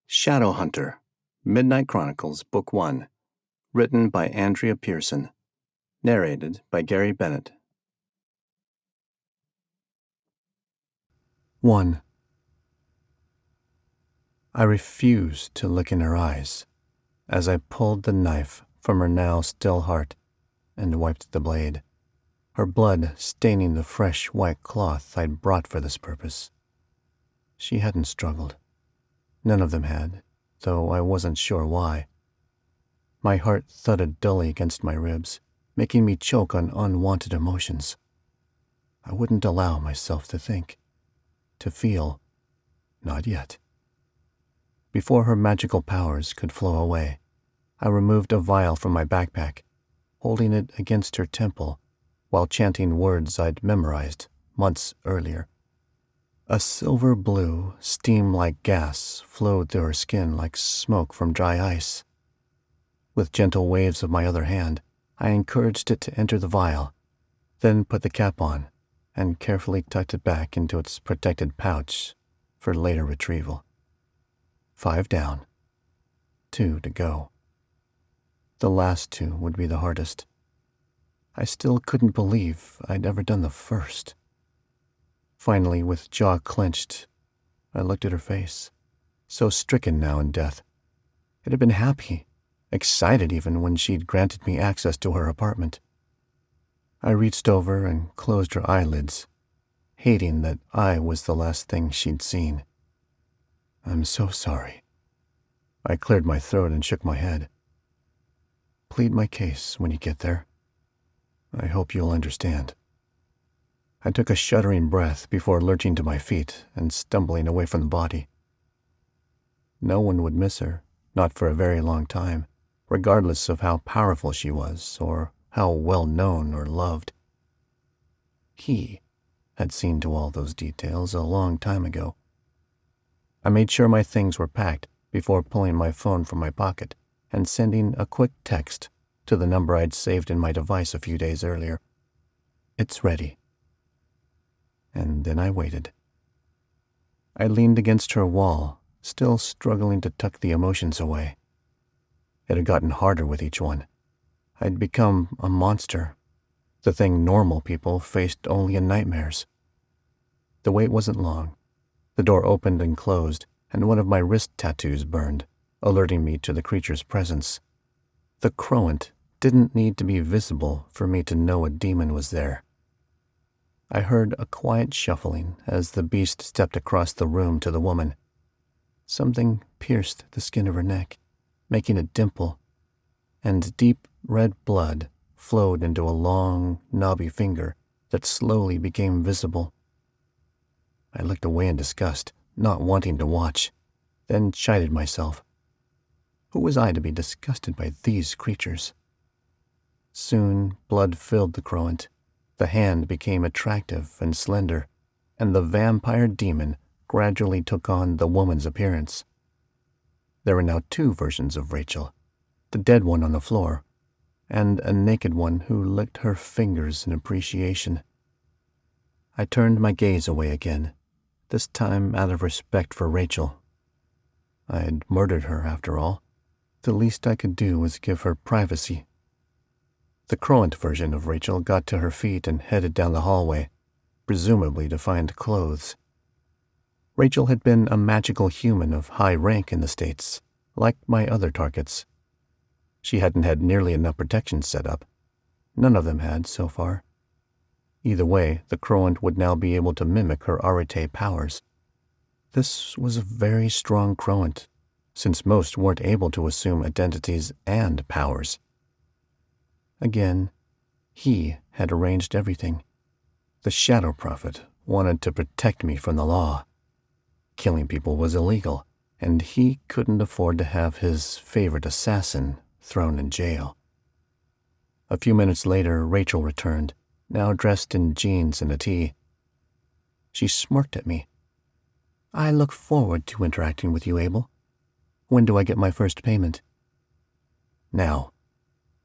Shadowhunter, Midnight Chronicles, Book 1, written by Andrea Pearson, narrated by Gary Bennett. 1. I refused to look in her eyes as I pulled the knife from her now still heart and wiped the blade, her blood staining the fresh white cloth I'd brought for this purpose. She hadn't struggled. None of them had, though I wasn't sure why. My heart thudded dully against my ribs, making me choke on unwanted emotions. I wouldn't allow myself to think, to feel, not yet. Before her magical powers could flow away, I removed a vial from my backpack, holding it against her temple while chanting words I'd memorized months earlier. A silver blue, steam-like gas flowed through her skin like smoke from dry ice. With gentle waves of my other hand, I encouraged it to enter the vial, then put the cap on and carefully tucked it back into its protected pouch for later retrieval. 5 down, 2 to go. The last 2 would be the hardest. I still couldn't believe I'd ever done the first. Finally, with jaw clenched, I looked at her face, so stricken now in death. It had been happy, excited even when she'd granted me access to her apartment. I reached over and closed her eyelids, hating that I was the last thing she'd seen. I'm so sorry. I cleared my throat and shook my head. Plead my case when you get there. I hope you'll understand. I took a shuddering breath before lurching to my feet and stumbling away from the body. No one would miss her, not for a very long time, regardless of how powerful she was or how well known or loved. He had seen to all those details a long time ago. I made sure my things were packed before pulling my phone from my pocket and sending a quick text to the number I'd saved in my device a few days earlier. It's ready. And then I waited. I leaned against her wall, still struggling to tuck the emotions away. It had gotten harder with each one. I'd become a monster, the thing normal people faced only in nightmares. The wait wasn't long. The door opened and closed, and one of my wrist tattoos burned, alerting me to the creature's presence. The Croant didn't need to be visible for me to know a demon was there. I heard a quiet shuffling as the beast stepped across the room to the woman. Something pierced the skin of her neck, making it dimple, and deep red blood flowed into a long, knobby finger that slowly became visible. I looked away in disgust, not wanting to watch, then chided myself. Who was I to be disgusted by these creatures? Soon blood filled the Croant. The hand became attractive and slender, and the vampire demon gradually took on the woman's appearance. There were now 2 versions of Rachel, the dead one on the floor, and a naked one who licked her fingers in appreciation. I turned my gaze away again, this time out of respect for Rachel. I had murdered her, after all. The least I could do was give her privacy. The Croant version of Rachel got to her feet and headed down the hallway, presumably to find clothes. Rachel had been a magical human of high rank in the States, like my other targets. She hadn't had nearly enough protection set up. None of them had, so far. Either way, the Croant would now be able to mimic her arete powers. This was a very strong Croant, since most weren't able to assume identities and powers. Again, he had arranged everything. The Shadow Prophet wanted to protect me from the law. Killing people was illegal, and he couldn't afford to have his favorite assassin thrown in jail. A few minutes later, Rachel returned, now dressed in jeans and a tee. She smirked at me. I look forward to interacting with you, Abel. When do I get my first payment? Now.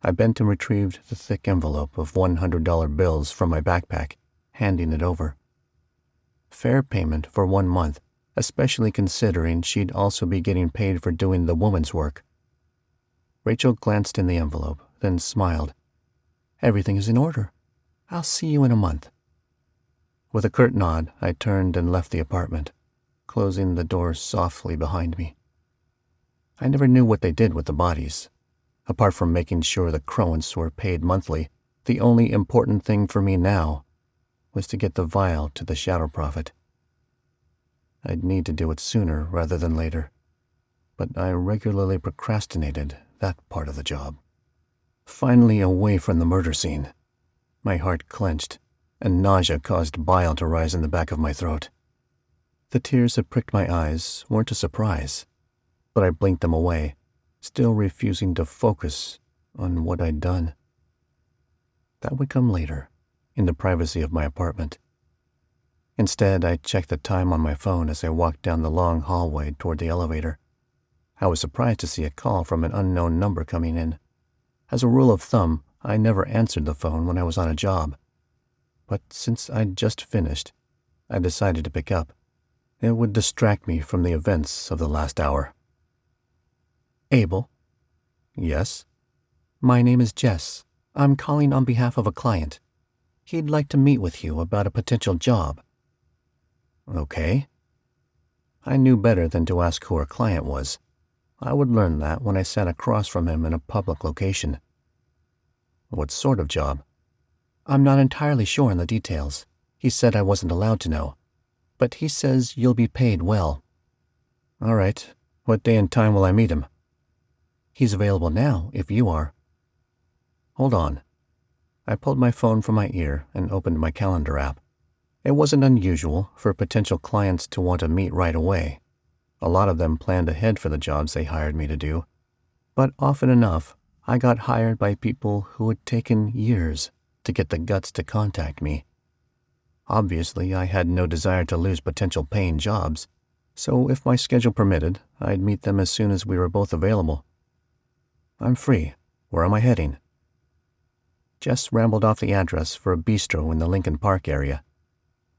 I bent and retrieved the thick envelope of $100 bills from my backpack, handing it over. Fair payment for 1 month, especially considering she'd also be getting paid for doing the woman's work. Rachel glanced in the envelope, then smiled. "Everything is in order. I'll see you in a month." With a curt nod, I turned and left the apartment, closing the door softly behind me. I never knew what they did with the bodies. Apart from making sure the Croants were paid monthly, the only important thing for me now was to get the vial to the Shadow Prophet. I'd need to do it sooner rather than later, but I regularly procrastinated that part of the job. Finally away from the murder scene, my heart clenched, and nausea caused bile to rise in the back of my throat. The tears that pricked my eyes weren't a surprise, but I blinked them away, still refusing to focus on what I'd done. That would come later, in the privacy of my apartment. Instead, I checked the time on my phone as I walked down the long hallway toward the elevator. I was surprised to see a call from an unknown number coming in. As a rule of thumb, I never answered the phone when I was on a job. But since I'd just finished, I decided to pick up. It would distract me from the events of the last hour. "Abel?" "Yes?" "My name is Jess. I'm calling on behalf of a client. He'd like to meet with you about a potential job." "Okay." I knew better than to ask who her client was. I would learn that when I sat across from him in a public location. "What sort of job?" "I'm not entirely sure on the details. He said I wasn't allowed to know. But he says you'll be paid well." "All right. What day and time will I meet him?" "He's available now, if you are." "Hold on." I pulled my phone from my ear and opened my calendar app. It wasn't unusual for potential clients to want to meet right away. A lot of them planned ahead for the jobs they hired me to do. But often enough, I got hired by people who had taken years to get the guts to contact me. Obviously, I had no desire to lose potential paying jobs, so if my schedule permitted, I'd meet them as soon as we were both available. "I'm free. Where am I heading?" Jess rambled off the address for a bistro in the Lincoln Park area.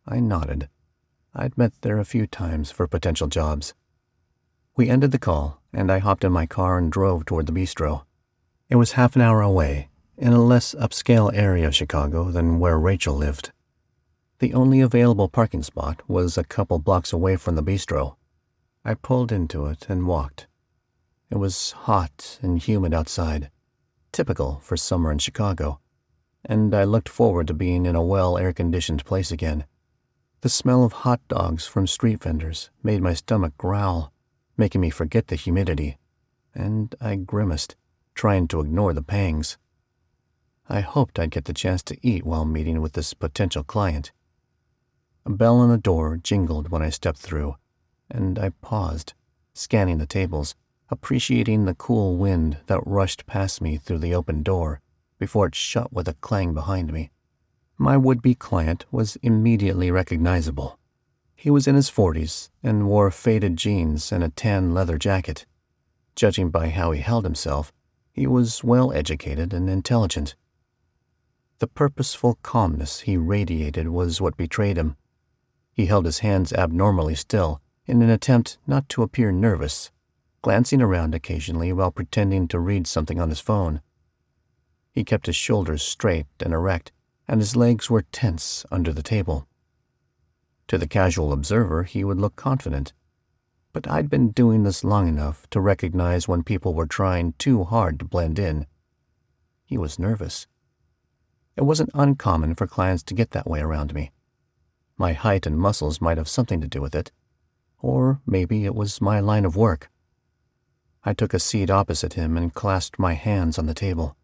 I nodded. I'd met there a few times for potential jobs. We ended the call, and I hopped in my car and drove toward the bistro. It was half an hour away, in a less upscale area of Chicago than where Rachel lived. The only available parking spot was a couple blocks away from the bistro. I pulled into it and walked. It was hot and humid outside, typical for summer in Chicago, and I looked forward to being in a well-air-conditioned place again. The smell of hot dogs from street vendors made my stomach growl, making me forget the humidity, and I grimaced, trying to ignore the pangs. I hoped I'd get the chance to eat while meeting with this potential client. A bell on the door jingled when I stepped through, and I paused, scanning the tables, appreciating the cool wind that rushed past me through the open door before it shut with a clang behind me. My would-be client was immediately recognizable. He was in his 40s and wore faded jeans and a tan leather jacket. Judging by how he held himself, he was well-educated and intelligent. The purposeful calmness he radiated was what betrayed him. He held his hands abnormally still in an attempt not to appear nervous, glancing around occasionally while pretending to read something on his phone. He kept his shoulders straight and erect, and his legs were tense under the table. To the casual observer, he would look confident, but I'd been doing this long enough to recognize when people were trying too hard to blend in. He was nervous. It wasn't uncommon for clients to get that way around me. My height and muscles might have something to do with it, or maybe it was my line of work. I took a seat opposite him and clasped my hands on the table.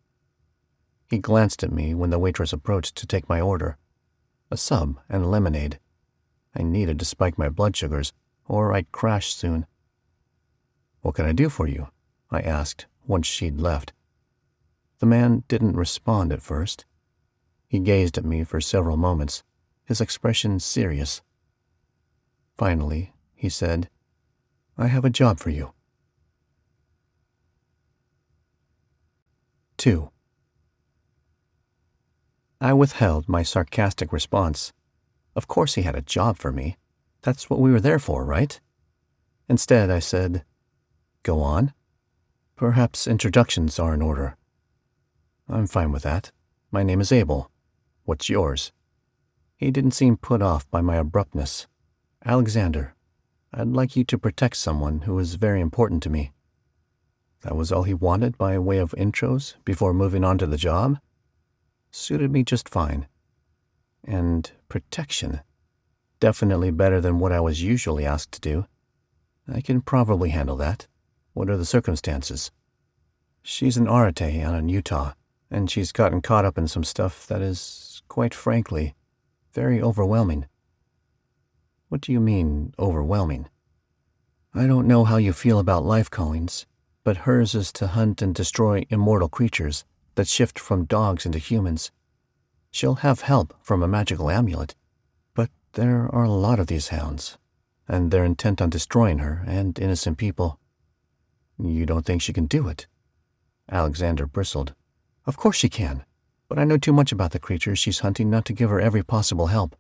He glanced at me when the waitress approached to take my order, a sub and a lemonade. I needed to spike my blood sugars, or I'd crash soon. "What can I do for you?" I asked once she'd left. The man didn't respond at first. He gazed at me for several moments, his expression serious. Finally, he said, "I have a job for you." 2. I withheld my sarcastic response. Of course he had a job for me. That's what we were there for, right? Instead, I said, "Go on. Perhaps introductions are in order." "I'm fine with that. My name is Abel. What's yours?" He didn't seem put off by my abruptness. "Alexander. I'd like you to protect someone who is very important to me." That was all he wanted by way of intros before moving on to the job? Suited me just fine. And protection. Definitely better than what I was usually asked to do. I can probably handle that. What are the circumstances? She's an Arate out in Utah, and she's gotten caught up in some stuff that is, quite frankly, very overwhelming. What do you mean, overwhelming? I don't know how you feel about life callings, but hers is to hunt and destroy immortal creatures that shift from dogs into humans. She'll have help from a magical amulet, but there are a lot of these hounds, and they're intent on destroying her and innocent people. You don't think she can do it? Alexander bristled. Of course she can, but I know too much about the creatures she's hunting not to give her every possible help.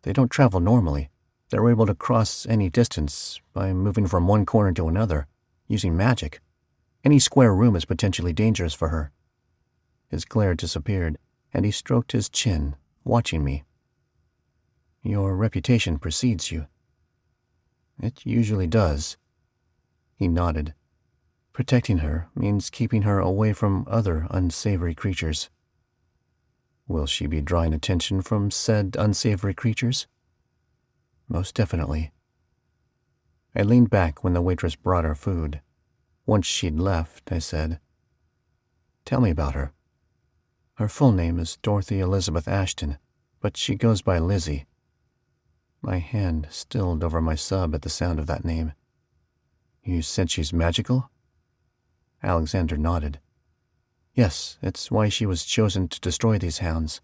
They don't travel normally. They're able to cross any distance by moving from one corner to another, using magic. Any square room is potentially dangerous for her. His glare disappeared, and he stroked his chin, watching me. Your reputation precedes you. It usually does. He nodded. Protecting her means keeping her away from other unsavory creatures. Will she be drawing attention from said unsavory creatures? Most definitely. I leaned back when the waitress brought our food. Once she'd left, I said, Tell me about her. Her full name is Dorothy Elizabeth Ashton, but she goes by Lizzy. My hand stilled over my sub at the sound of that name. You said she's magical? Alexander nodded. Yes, it's why she was chosen to destroy these hounds.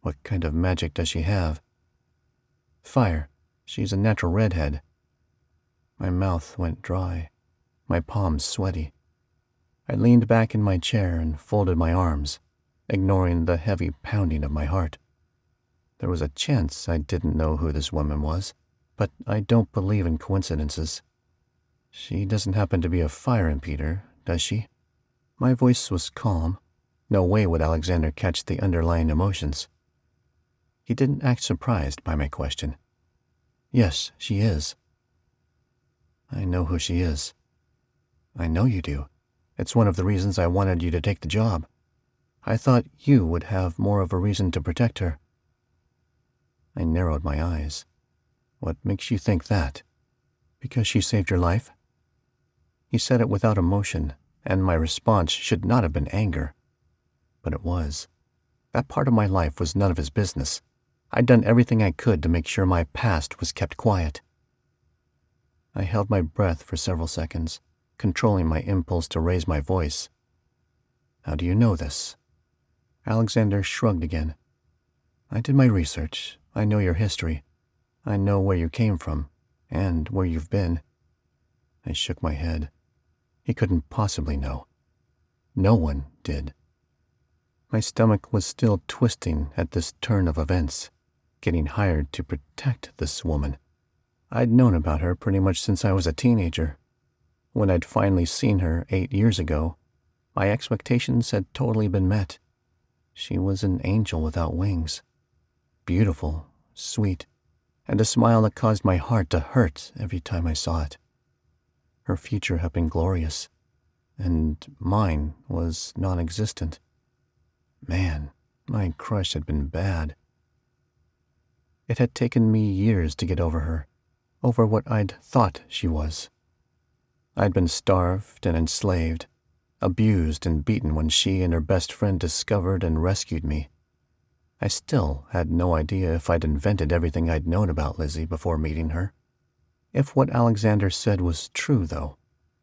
What kind of magic does she have? Fire. She's a natural redhead. My mouth went dry, my palms sweaty. I leaned back in my chair and folded my arms, ignoring the heavy pounding of my heart. There was a chance I didn't know who this woman was, but I don't believe in coincidences. She doesn't happen to be a fire impeder, does she? My voice was calm. No way would Alexander catch the underlying emotions. He didn't act surprised by my question. Yes, she is. I know who she is. I know you do. It's one of the reasons I wanted you to take the job. I thought you would have more of a reason to protect her. I narrowed my eyes. What makes you think that? Because she saved your life? He said it without emotion, and my response should not have been anger. But it was. That part of my life was none of his business. I'd done everything I could to make sure my past was kept quiet. I held my breath for several seconds, controlling my impulse to raise my voice. How do you know this? Alexander shrugged again. I did my research. I know your history. I know where you came from, and where you've been. I shook my head. He couldn't possibly know. No one did. My stomach was still twisting at this turn of events, getting hired to protect this woman. I'd known about her pretty much since I was a teenager. When I'd finally seen her 8 years ago, my expectations had totally been met. She was an angel without wings. Beautiful, sweet, and a smile that caused my heart to hurt every time I saw it. Her future had been glorious, and mine was non-existent. Man, my crush had been bad. It had taken me years to get over her, over what I'd thought she was. I'd been starved and enslaved, abused and beaten when she and her best friend discovered and rescued me. I still had no idea if I'd invented everything I'd known about Lizzy before meeting her. If what Alexander said was true, though,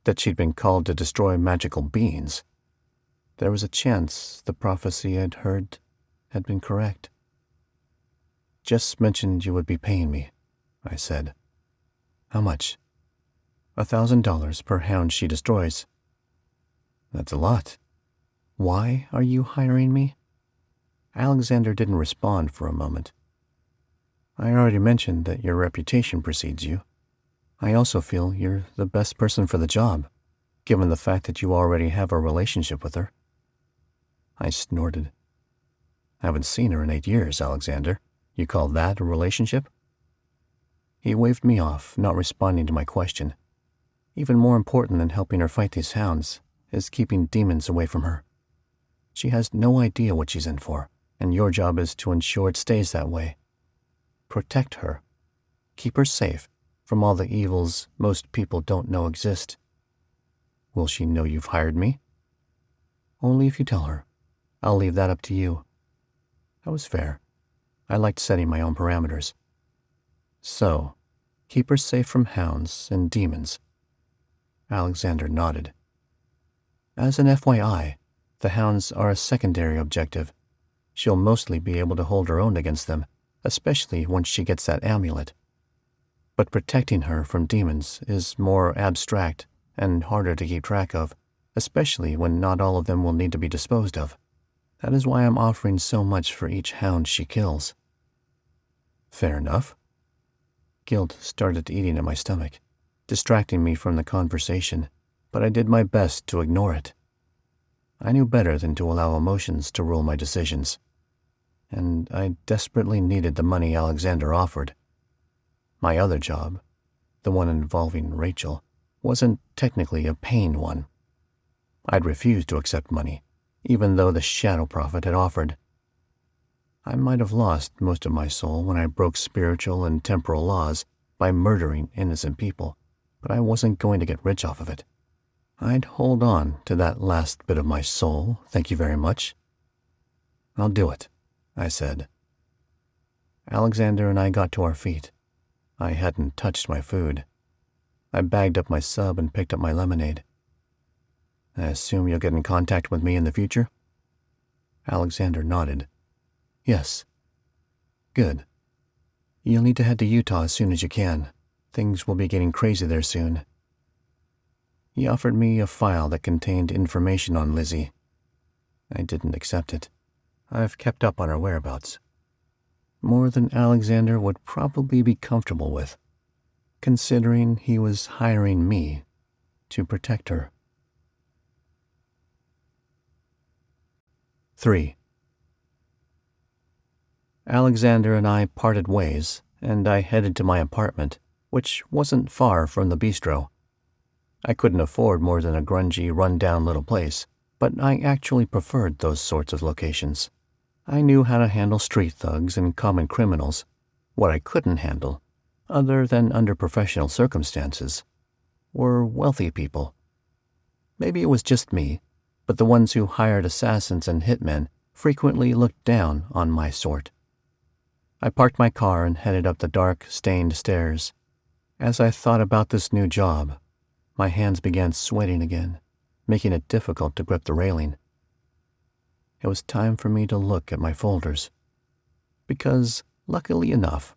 that she'd been called to destroy magical beings, there was a chance the prophecy I'd heard had been correct. Just mentioned you would be paying me, I said. How much? $1,000 per hound she destroys. That's a lot. Why are you hiring me? Alexander didn't respond for a moment. I already mentioned that your reputation precedes you. I also feel you're the best person for the job, given the fact that you already have a relationship with her. I snorted. Haven't seen her in 8 years, Alexander. You call that a relationship? He waved me off, not responding to my question. Even more important than helping her fight these hounds is keeping demons away from her. She has no idea what she's in for, and your job is to ensure it stays that way. Protect her. Keep her safe from all the evils most people don't know exist. Will she know you've hired me? Only if you tell her. I'll leave that up to you. That was fair. I liked setting my own parameters. So, keep her safe from hounds and demons. Alexander nodded. As an FYI, the hounds are a secondary objective. She'll mostly be able to hold her own against them, especially once she gets that amulet. But protecting her from demons is more abstract and harder to keep track of, especially when not all of them will need to be disposed of. That is why I'm offering so much for each hound she kills. Fair enough. Guilt started eating at my stomach, distracting me from the conversation, but I did my best to ignore it. I knew better than to allow emotions to rule my decisions, and I desperately needed the money Alexander offered. My other job, the one involving Rachel, wasn't technically a paying one. I'd refused to accept money, even though the shadow prophet had offered. I might have lost most of my soul when I broke spiritual and temporal laws by murdering innocent people, but I wasn't going to get rich off of it. I'd hold on to that last bit of my soul, thank you very much. I'll do it, I said. Alexander and I got to our feet. I hadn't touched my food. I bagged up my sub and picked up my lemonade. I assume you'll get in contact with me in the future? Alexander nodded. Yes. Good. You'll need to head to Utah as soon as you can. Things will be getting crazy there soon. He offered me a file that contained information on Lizzy. I didn't accept it. I've kept up on her whereabouts. More than Alexander would probably be comfortable with, considering he was hiring me to protect her. 3. Alexander and I parted ways, and I headed to my apartment, which wasn't far from the bistro. I couldn't afford more than a grungy, run-down little place, but I actually preferred those sorts of locations. I knew how to handle street thugs and common criminals. What I couldn't handle, other than under professional circumstances, were wealthy people. Maybe it was just me, but the ones who hired assassins and hitmen frequently looked down on my sort. I parked my car and headed up the dark, stained stairs. As I thought about this new job, my hands began sweating again, making it difficult to grip the railing. It was time for me to look at my folders. Because, luckily enough,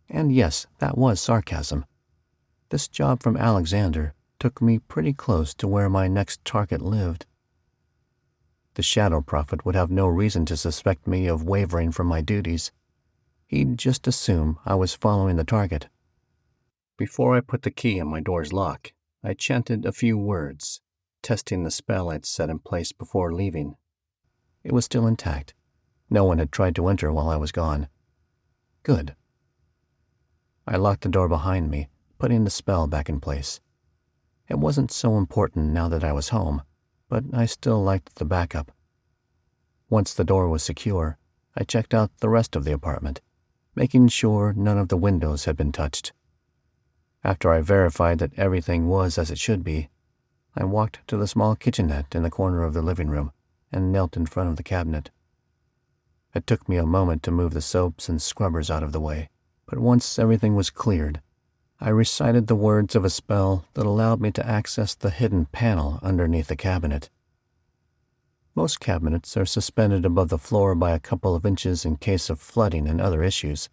and yes, that was sarcasm, this job from Alexander took me pretty close to where my next target lived. The shadow prophet would have no reason to suspect me of wavering from my duties. He'd just assume I was following the target. Before I put the key in my door's lock, I chanted a few words, testing the spell I'd set in place before leaving. It was still intact. No one had tried to enter while I was gone. Good. I locked the door behind me, putting the spell back in place. It wasn't so important now that I was home, but I still liked the backup. Once the door was secure, I checked out the rest of the apartment, making sure none of the windows had been touched. After I verified that everything was as it should be, I walked to the small kitchenette in the corner of the living room and knelt in front of the cabinet. It took me a moment to move the soaps and scrubbers out of the way, but once everything was cleared, I recited the words of a spell that allowed me to access the hidden panel underneath the cabinet. Most cabinets are suspended above the floor by a couple of inches in case of flooding and other issues.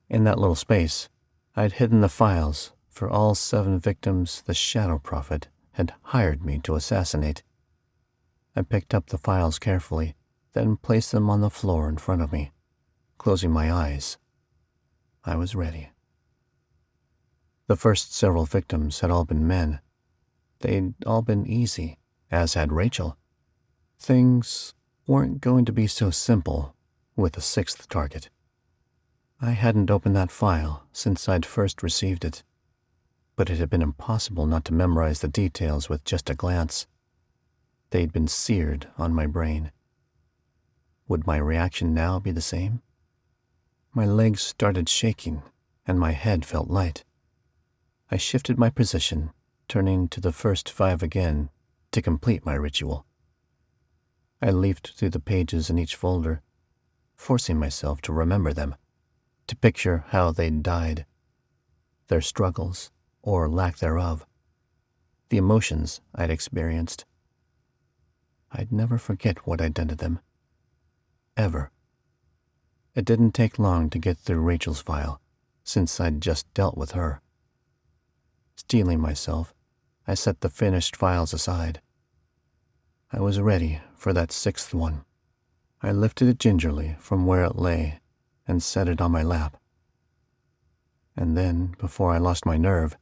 In that little space, I'd hidden the files for all 7 victims the shadow prophet had hired me to assassinate. I picked up the files carefully, then placed them on the floor in front of me, closing my eyes. I was ready. The first several victims had all been men. They'd all been easy, as had Rachel. Things weren't going to be so simple with a sixth target. I hadn't opened that file since I'd first received it, but it had been impossible not to memorize the details with just a glance. They'd been seared on my brain. Would my reaction now be the same? My legs started shaking, and my head felt light. I shifted my position, turning to the first 5 again to complete my ritual. I leafed through the pages in each folder, forcing myself to remember them, to picture how they'd died, their struggles, or lack thereof, the emotions I'd experienced. I'd never forget what I'd done to them. Ever. It didn't take long to get through Rachel's file, since I'd just dealt with her. Steeling myself, I set the finished files aside. I was ready for that 6th one. I lifted it gingerly from where it lay and set it on my lap. And then, before I lost my nerve,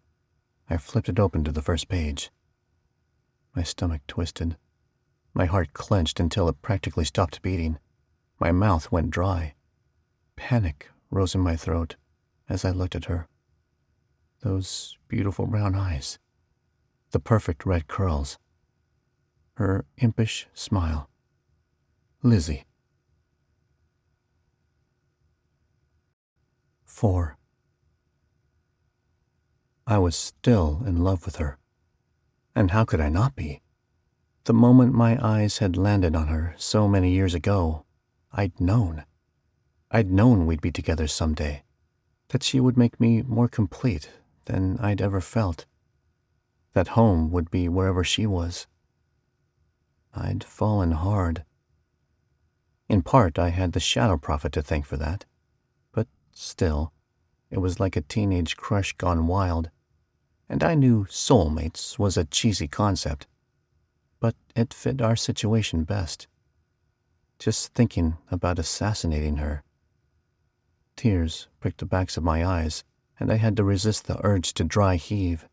I flipped it open to the first page. My stomach twisted. My heart clenched until it practically stopped beating. My mouth went dry. Panic rose in my throat as I looked at her. Those beautiful brown eyes, the perfect red curls, her impish smile. Lizzy. 4. I was still in love with her. And how could I not be? The moment my eyes had landed on her so many years ago, I'd known. I'd known we'd be together someday, that she would make me more complete than I'd ever felt, that home would be wherever she was. I'd fallen hard. In part, I had the Shadow Prophet to thank for that, but still, it was like a teenage crush gone wild, and I knew soulmates was a cheesy concept, but it fit our situation best. Just thinking about assassinating her. Tears pricked the backs of my eyes, and I had to resist the urge to dry heave.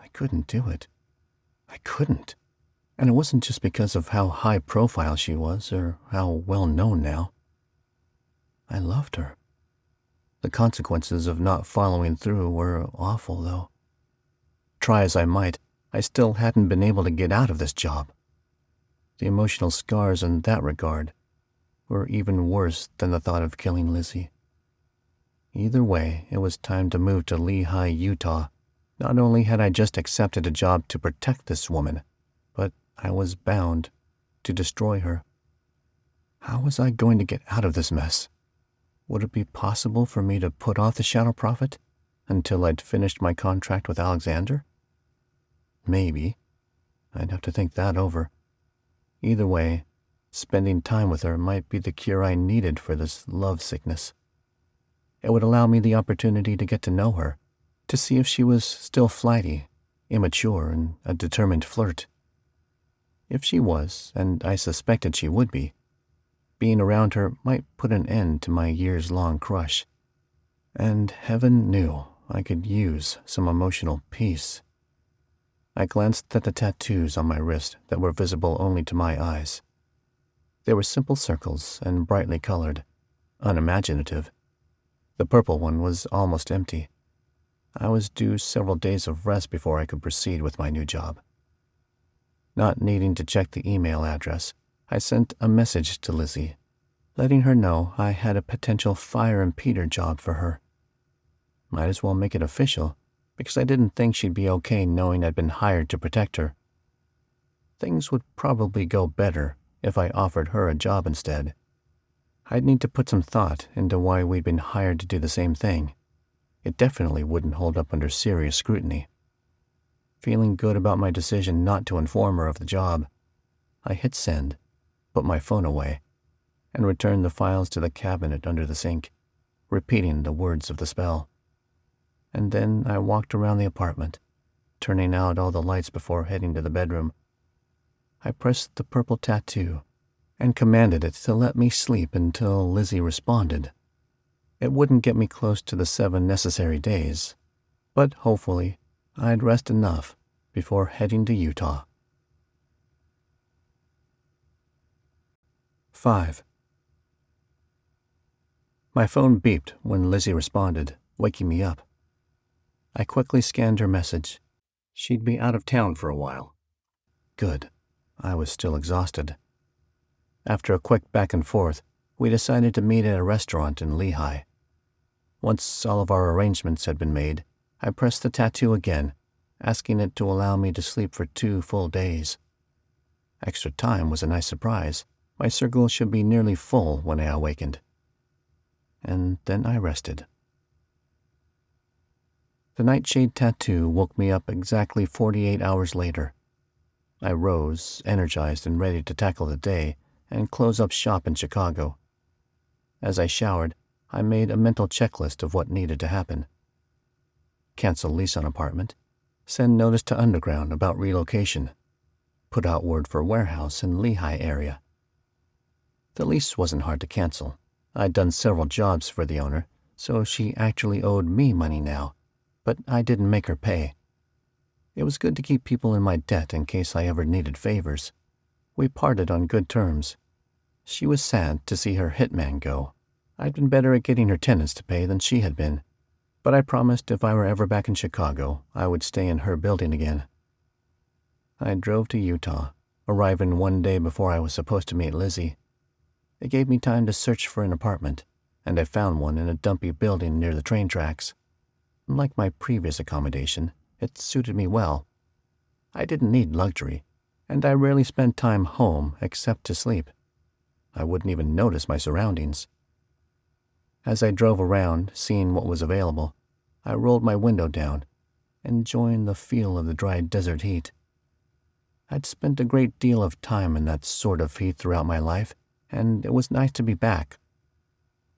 I couldn't do it. I couldn't. And it wasn't just because of how high profile she was, or how well known now. I loved her. The consequences of not following through were awful, though. Try as I might, I still hadn't been able to get out of this job. The emotional scars in that regard were even worse than the thought of killing Lizzy. Either way, it was time to move to Lehi, Utah. Not only had I just accepted a job to protect this woman, but I was bound to destroy her. How was I going to get out of this mess? Would it be possible for me to put off the Shadow Prophet until I'd finished my contract with Alexander? Maybe. I'd have to think that over. Either way, spending time with her might be the cure I needed for this love sickness. It would allow me the opportunity to get to know her, to see if she was still flighty, immature, and a determined flirt. If she was, and I suspected she would be, being around her might put an end to my years-long crush. And heaven knew I could use some emotional peace. I glanced at the tattoos on my wrist that were visible only to my eyes. They were simple circles and brightly colored, unimaginative. The purple one was almost empty. I was due several days of rest before I could proceed with my new job. Not needing to check the email address, I sent a message to Lizzy, letting her know I had a potential fire and Peter job for her. Might as well make it official, because I didn't think she'd be okay knowing I'd been hired to protect her. Things would probably go better if I offered her a job instead. I'd need to put some thought into why we'd been hired to do the same thing. It definitely wouldn't hold up under serious scrutiny. Feeling good about my decision not to inform her of the job, I hit send, put my phone away, and returned the files to the cabinet under the sink, repeating the words of the spell. And then I walked around the apartment, turning out all the lights before heading to the bedroom. I pressed the purple tattoo and commanded it to let me sleep until Lizzy responded. It wouldn't get me close to the 7 necessary days, but hopefully I'd rest enough before heading to Utah. 5. My phone beeped when Lizzy responded, waking me up. I quickly scanned her message. She'd be out of town for a while. Good. I was still exhausted. After a quick back and forth, we decided to meet at a restaurant in Lehi. Once all of our arrangements had been made, I pressed the tattoo again, asking it to allow me to sleep for 2 full days. Extra time was a nice surprise. My circle should be nearly full when I awakened. And then I rested. The nightshade tattoo woke me up exactly 48 hours later. I rose, energized and ready to tackle the day and close up shop in Chicago. As I showered, I made a mental checklist of what needed to happen. Cancel lease on apartment, send notice to Underground about relocation, put out word for warehouse in Lehi area. The lease wasn't hard to cancel. I'd done several jobs for the owner, so she actually owed me money now, but I didn't make her pay. It was good to keep people in my debt in case I ever needed favors. We parted on good terms. She was sad to see her hitman go. I'd been better at getting her tenants to pay than she had been, but I promised if I were ever back in Chicago, I would stay in her building again. I drove to Utah, arriving 1 day before I was supposed to meet Lizzy. It gave me time to search for an apartment, and I found one in a dumpy building near the train tracks. Like my previous accommodation, it suited me well. I didn't need luxury, and I rarely spent time home except to sleep. I wouldn't even notice my surroundings. As I drove around, seeing what was available, I rolled my window down, enjoying the feel of the dry desert heat. I'd spent a great deal of time in that sort of heat throughout my life, and it was nice to be back.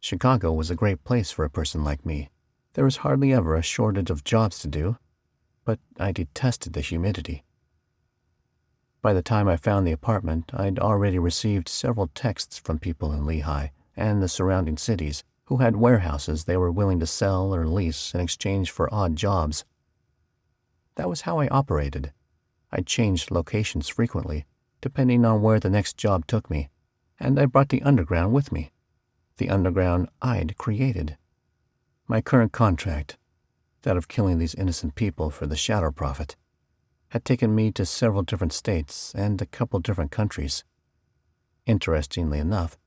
Chicago was a great place for a person like me. There was hardly ever a shortage of jobs to do, but I detested the humidity. By the time I found the apartment, I'd already received several texts from people in Lehi and the surrounding cities who had warehouses they were willing to sell or lease in exchange for odd jobs. That was how I operated. I changed locations frequently, depending on where the next job took me, and I brought the Underground with me, the Underground I'd created. My current contract, that of killing these innocent people for the shadow profit, had taken me to several different states and a couple different countries. Interestingly enough,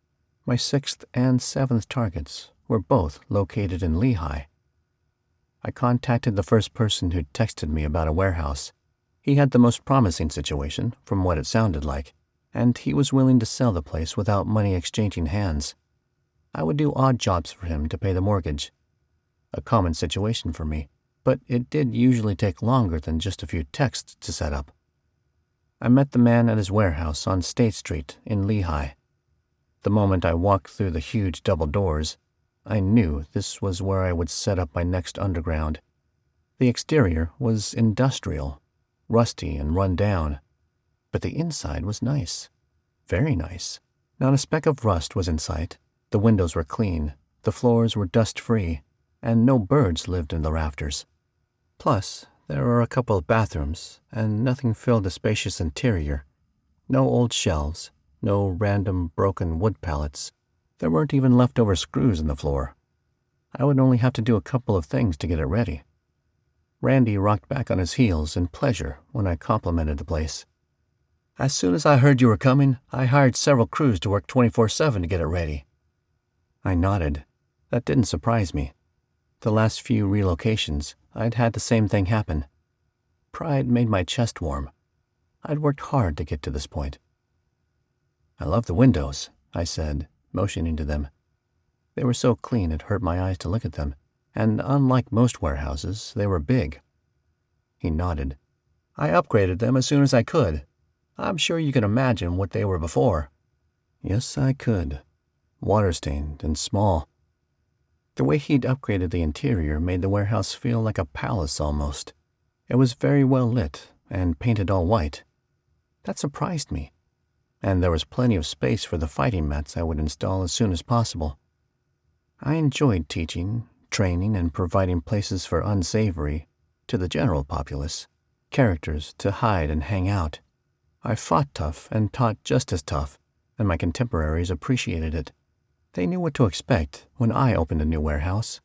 my 6th and 7th targets were both located in Lehi. I contacted the first person who texted me about a warehouse. He had the most promising situation, from what it sounded like, and he was willing to sell the place without money exchanging hands. I would do odd jobs for him to pay the mortgage. A common situation for me, but it did usually take longer than just a few texts to set up. I met the man at his warehouse on State Street in Lehi. The moment I walked through the huge double doors, I knew this was where I would set up my next Underground. The exterior was industrial, rusty and run down, but the inside was nice, very nice. Not a speck of rust was in sight. The windows were clean, the floors were dust-free, and no birds lived in the rafters. Plus, there were a couple of bathrooms, and nothing filled the spacious interior. No old shelves, no random broken wood pallets. There weren't even leftover screws in the floor. I would only have to do a couple of things to get it ready. Randy rocked back on his heels in pleasure when I complimented the place. "As soon as I heard you were coming, I hired several crews to work 24/7 to get it ready." I nodded. That didn't surprise me. The last few relocations, I'd had the same thing happen. Pride made my chest warm. I'd worked hard to get to this point. "I love the windows," I said, motioning to them. They were so clean it hurt my eyes to look at them, and unlike most warehouses, they were big. He nodded. "I upgraded them as soon as I could. I'm sure you can imagine what they were before." Yes, I could. Water-stained and small. The way he'd upgraded the interior made the warehouse feel like a palace almost. It was very well lit and painted all white. That surprised me. And there was plenty of space for the fighting mats I would install as soon as possible. I enjoyed teaching, training, and providing places for unsavory, to the general populace, characters to hide and hang out. I fought tough and taught just as tough, and my contemporaries appreciated it. They knew what to expect when I opened a new warehouse.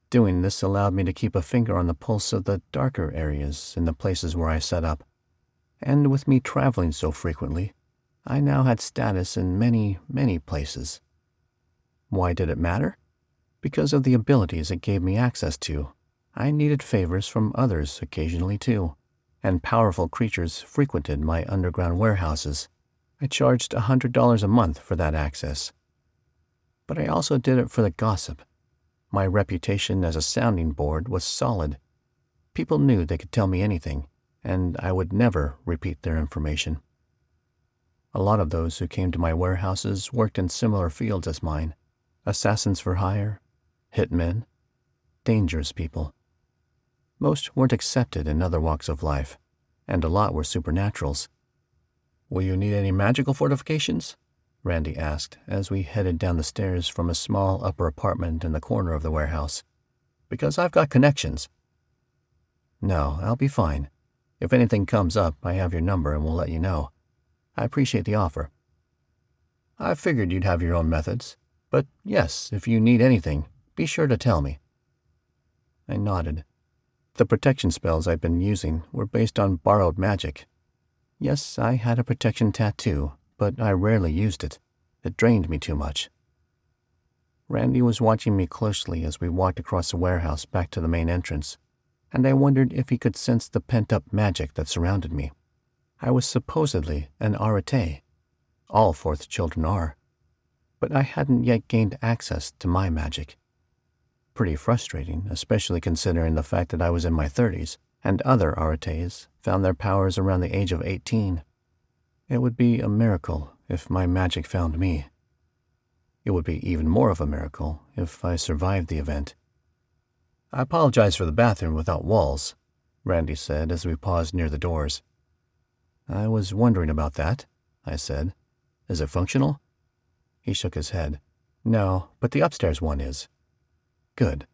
Doing this allowed me to keep a finger on the pulse of the darker areas in the places where I set up. And with me traveling so frequently, I now had status in many, many places. Why did it matter? Because of the abilities it gave me access to. I needed favors from others occasionally too, and powerful creatures frequented my underground warehouses. I charged $100 a month for that access. But I also did it for the gossip. My reputation as a sounding board was solid. People knew they could tell me anything, and I would never repeat their information. A lot of those who came to my warehouses worked in similar fields as mine: assassins for hire, hitmen, dangerous people. Most weren't accepted in other walks of life, and a lot were supernaturals. "Will you need any magical fortifications?" Randy asked as we headed down the stairs from a small upper apartment in the corner of the warehouse. "Because I've got connections." "No, I'll be fine. If anything comes up, I have your number and will let you know. I appreciate the offer." "I figured you'd have your own methods. But yes, if you need anything, be sure to tell me." I nodded. The protection spells I'd been using were based on borrowed magic. Yes, I had a protection tattoo, but I rarely used it. It drained me too much. Randy was watching me closely as we walked across the warehouse back to the main entrance, and I wondered if he could sense the pent-up magic that surrounded me. I was supposedly an arete. All fourth children are. But I hadn't yet gained access to my magic. Pretty frustrating, especially considering the fact that I was in my 30s, and other aretes found their powers around the age of 18. It would be a miracle if my magic found me. It would be even more of a miracle if I survived the event. "I apologize for the bathroom without walls," Randy said as we paused near the doors. "I was wondering about that," I said. "Is it functional?" He shook his head. "No, but the upstairs one is." Good.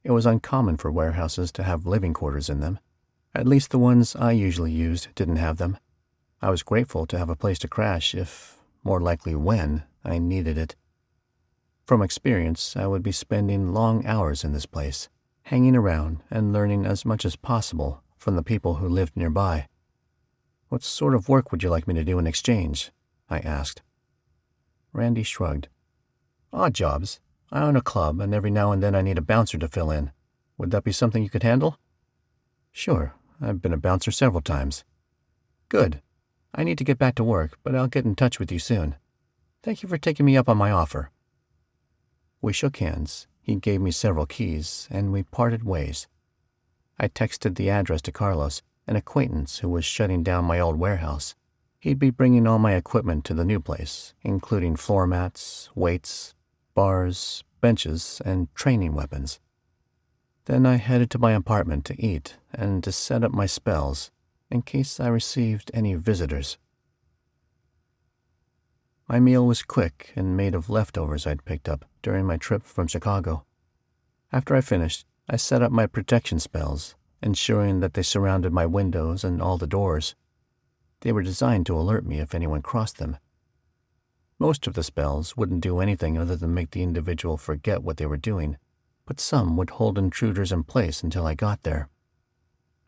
It was uncommon for warehouses to have living quarters in them. At least the ones I usually used didn't have them. I was grateful to have a place to crash if, more likely when, I needed it. From experience, I would be spending long hours in this place, hanging around and learning as much as possible from the people who lived nearby. "What sort of work would you like me to do in exchange?" I asked. Randy shrugged. "Odd jobs. I own a club, and every now and then I need a bouncer to fill in. Would that be something you could handle?" "Sure. I've been a bouncer several times." "Good. I need to get back to work, but I'll get in touch with you soon. Thank you for taking me up on my offer." We shook hands. He gave me several keys, and we parted ways. I texted the address to Carlos, an acquaintance who was shutting down my old warehouse. He'd be bringing all my equipment to the new place, including floor mats, weights, bars, benches, and training weapons. Then I headed to my apartment to eat and to set up my spells in case I received any visitors. My meal was quick and made of leftovers I'd picked up during my trip from Chicago. After I finished, I set up my protection spells, ensuring that they surrounded my windows and all the doors. They were designed to alert me if anyone crossed them. Most of the spells wouldn't do anything other than make the individual forget what they were doing, but some would hold intruders in place until I got there.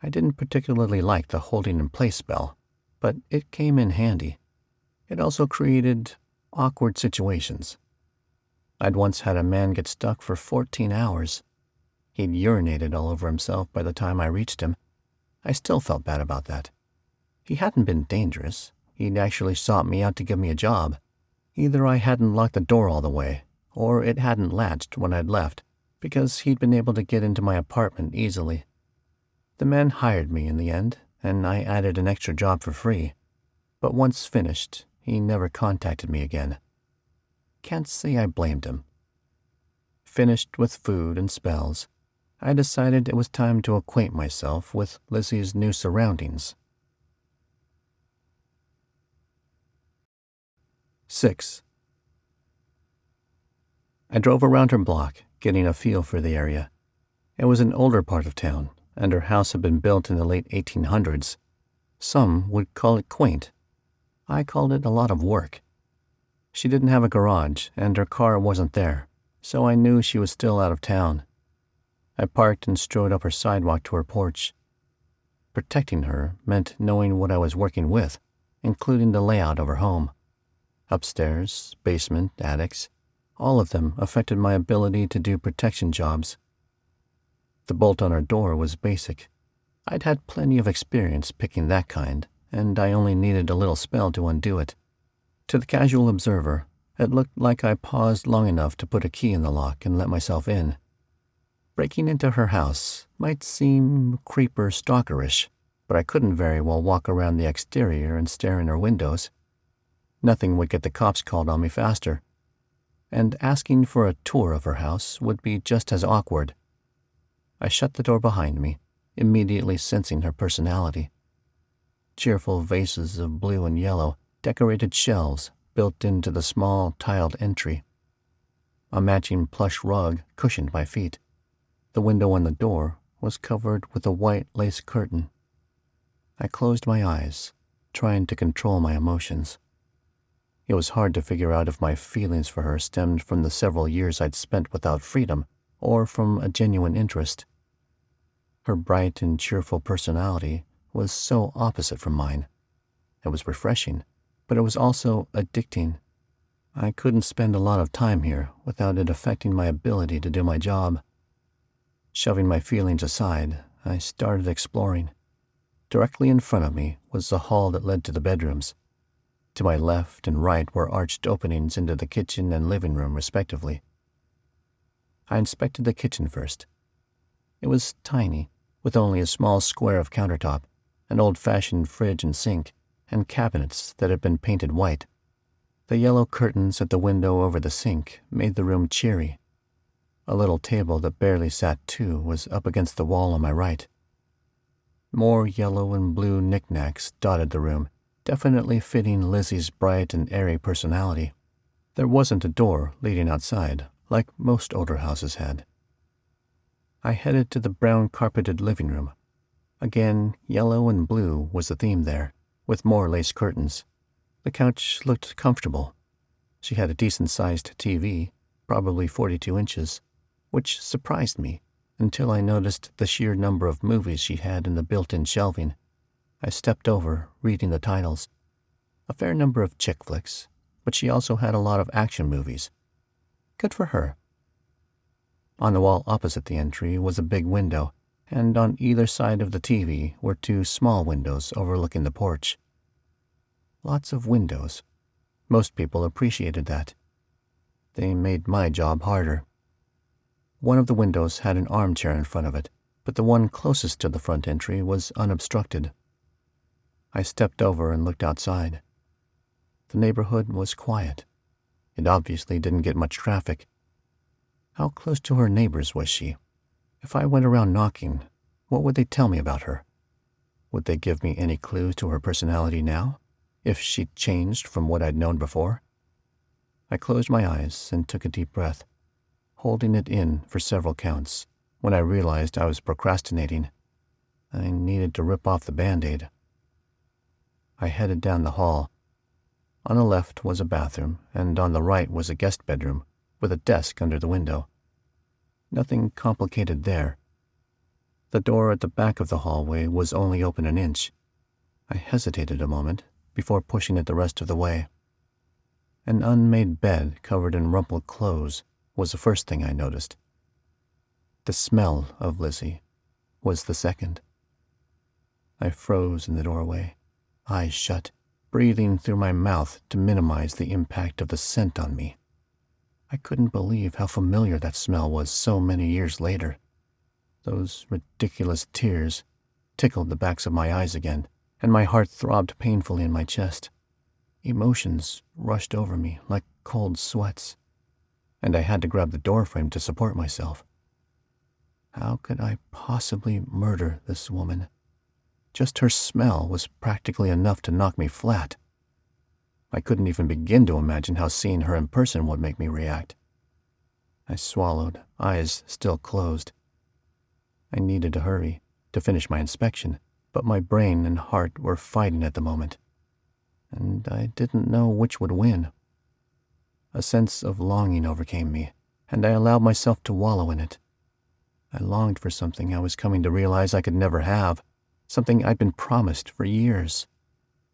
I didn't particularly like the holding in place spell, but it came in handy. It also created awkward situations. I'd once had a man get stuck for 14 hours. He'd urinated all over himself by the time I reached him. I still felt bad about that. He hadn't been dangerous. He'd actually sought me out to give me a job. Either I hadn't locked the door all the way, or it hadn't latched when I'd left, because he'd been able to get into my apartment easily. The man hired me in the end, and I added an extra job for free. But once finished, he never contacted me again. Can't say I blamed him. Finished with food and spells, I decided it was time to acquaint myself with Lizzy's new surroundings. 6. I drove around her block, getting a feel for the area. It was an older part of town, and her house had been built in the late 1800s. Some would call it quaint. I called it a lot of work. She didn't have a garage, and her car wasn't there, so I knew she was still out of town. I parked and strode up her sidewalk to her porch. Protecting her meant knowing what I was working with, including the layout of her home. Upstairs, basement, attics, all of them affected my ability to do protection jobs. The bolt on her door was basic. I'd had plenty of experience picking that kind, and I only needed a little spell to undo it. To the casual observer, it looked like I paused long enough to put a key in the lock and let myself in. Breaking into her house might seem creeper-stalkerish, but I couldn't very well walk around the exterior and stare in her windows. Nothing would get the cops called on me faster, and asking for a tour of her house would be just as awkward. I shut the door behind me, immediately sensing her personality. Cheerful vases of blue and yellow decorated shelves built into the small tiled entry. A matching plush rug cushioned my feet. The window on the door was covered with a white lace curtain. I closed my eyes, trying to control my emotions. It was hard to figure out if my feelings for her stemmed from the several years I'd spent without freedom or from a genuine interest. Her bright and cheerful personality was so opposite from mine. It was refreshing, but it was also addicting. I couldn't spend a lot of time here without it affecting my ability to do my job. Shoving my feelings aside, I started exploring. Directly in front of me was the hall that led to the bedrooms. To my left and right were arched openings into the kitchen and living room, respectively. I inspected the kitchen first. It was tiny, with only a small square of countertop, an old-fashioned fridge and sink, and cabinets that had been painted white. The yellow curtains at the window over the sink made the room cheery. A little table that barely sat two was up against the wall on my right. More yellow and blue knickknacks dotted the room, definitely fitting Lizzy's bright and airy personality. There wasn't a door leading outside, like most older houses had. I headed to the brown-carpeted living room. Again, yellow and blue was the theme there, with more lace curtains. The couch looked comfortable. She had a decent-sized TV, probably 42 inches, which surprised me until I noticed the sheer number of movies she had in the built-in shelving. I stepped over, reading the titles. A fair number of chick flicks, but she also had a lot of action movies. Good for her. On the wall opposite the entry was a big window, and on either side of the TV were two small windows overlooking the porch. Lots of windows. Most people appreciated that. They made my job harder. One of the windows had an armchair in front of it, but the one closest to the front entry was unobstructed. I stepped over and looked outside. The neighborhood was quiet. It obviously didn't get much traffic. How close to her neighbors was she? If I went around knocking, what would they tell me about her? Would they give me any clues to her personality now, if she'd changed from what I'd known before? I closed my eyes and took a deep breath, holding it in for several counts. When I realized I was procrastinating, I needed to rip off the Band-Aid. I headed down the hall. On the left was a bathroom, and on the right was a guest bedroom with a desk under the window. Nothing complicated there. The door at the back of the hallway was only open an inch. I hesitated a moment before pushing it the rest of the way. An unmade bed covered in rumpled clothes was the first thing I noticed. The smell of Lizzy was the second. I froze in the doorway, eyes shut, breathing through my mouth to minimize the impact of the scent on me. I couldn't believe how familiar that smell was so many years later. Those ridiculous tears tickled the backs of my eyes again, and my heart throbbed painfully in my chest. Emotions rushed over me like cold sweats, and I had to grab the doorframe to support myself. How could I possibly murder this woman? Just her smell was practically enough to knock me flat. I couldn't even begin to imagine how seeing her in person would make me react. I swallowed, eyes still closed. I needed to hurry, to finish my inspection, but my brain and heart were fighting at the moment, and I didn't know which would win. A sense of longing overcame me, and I allowed myself to wallow in it. I longed for something I was coming to realize I could never have, something I'd been promised for years,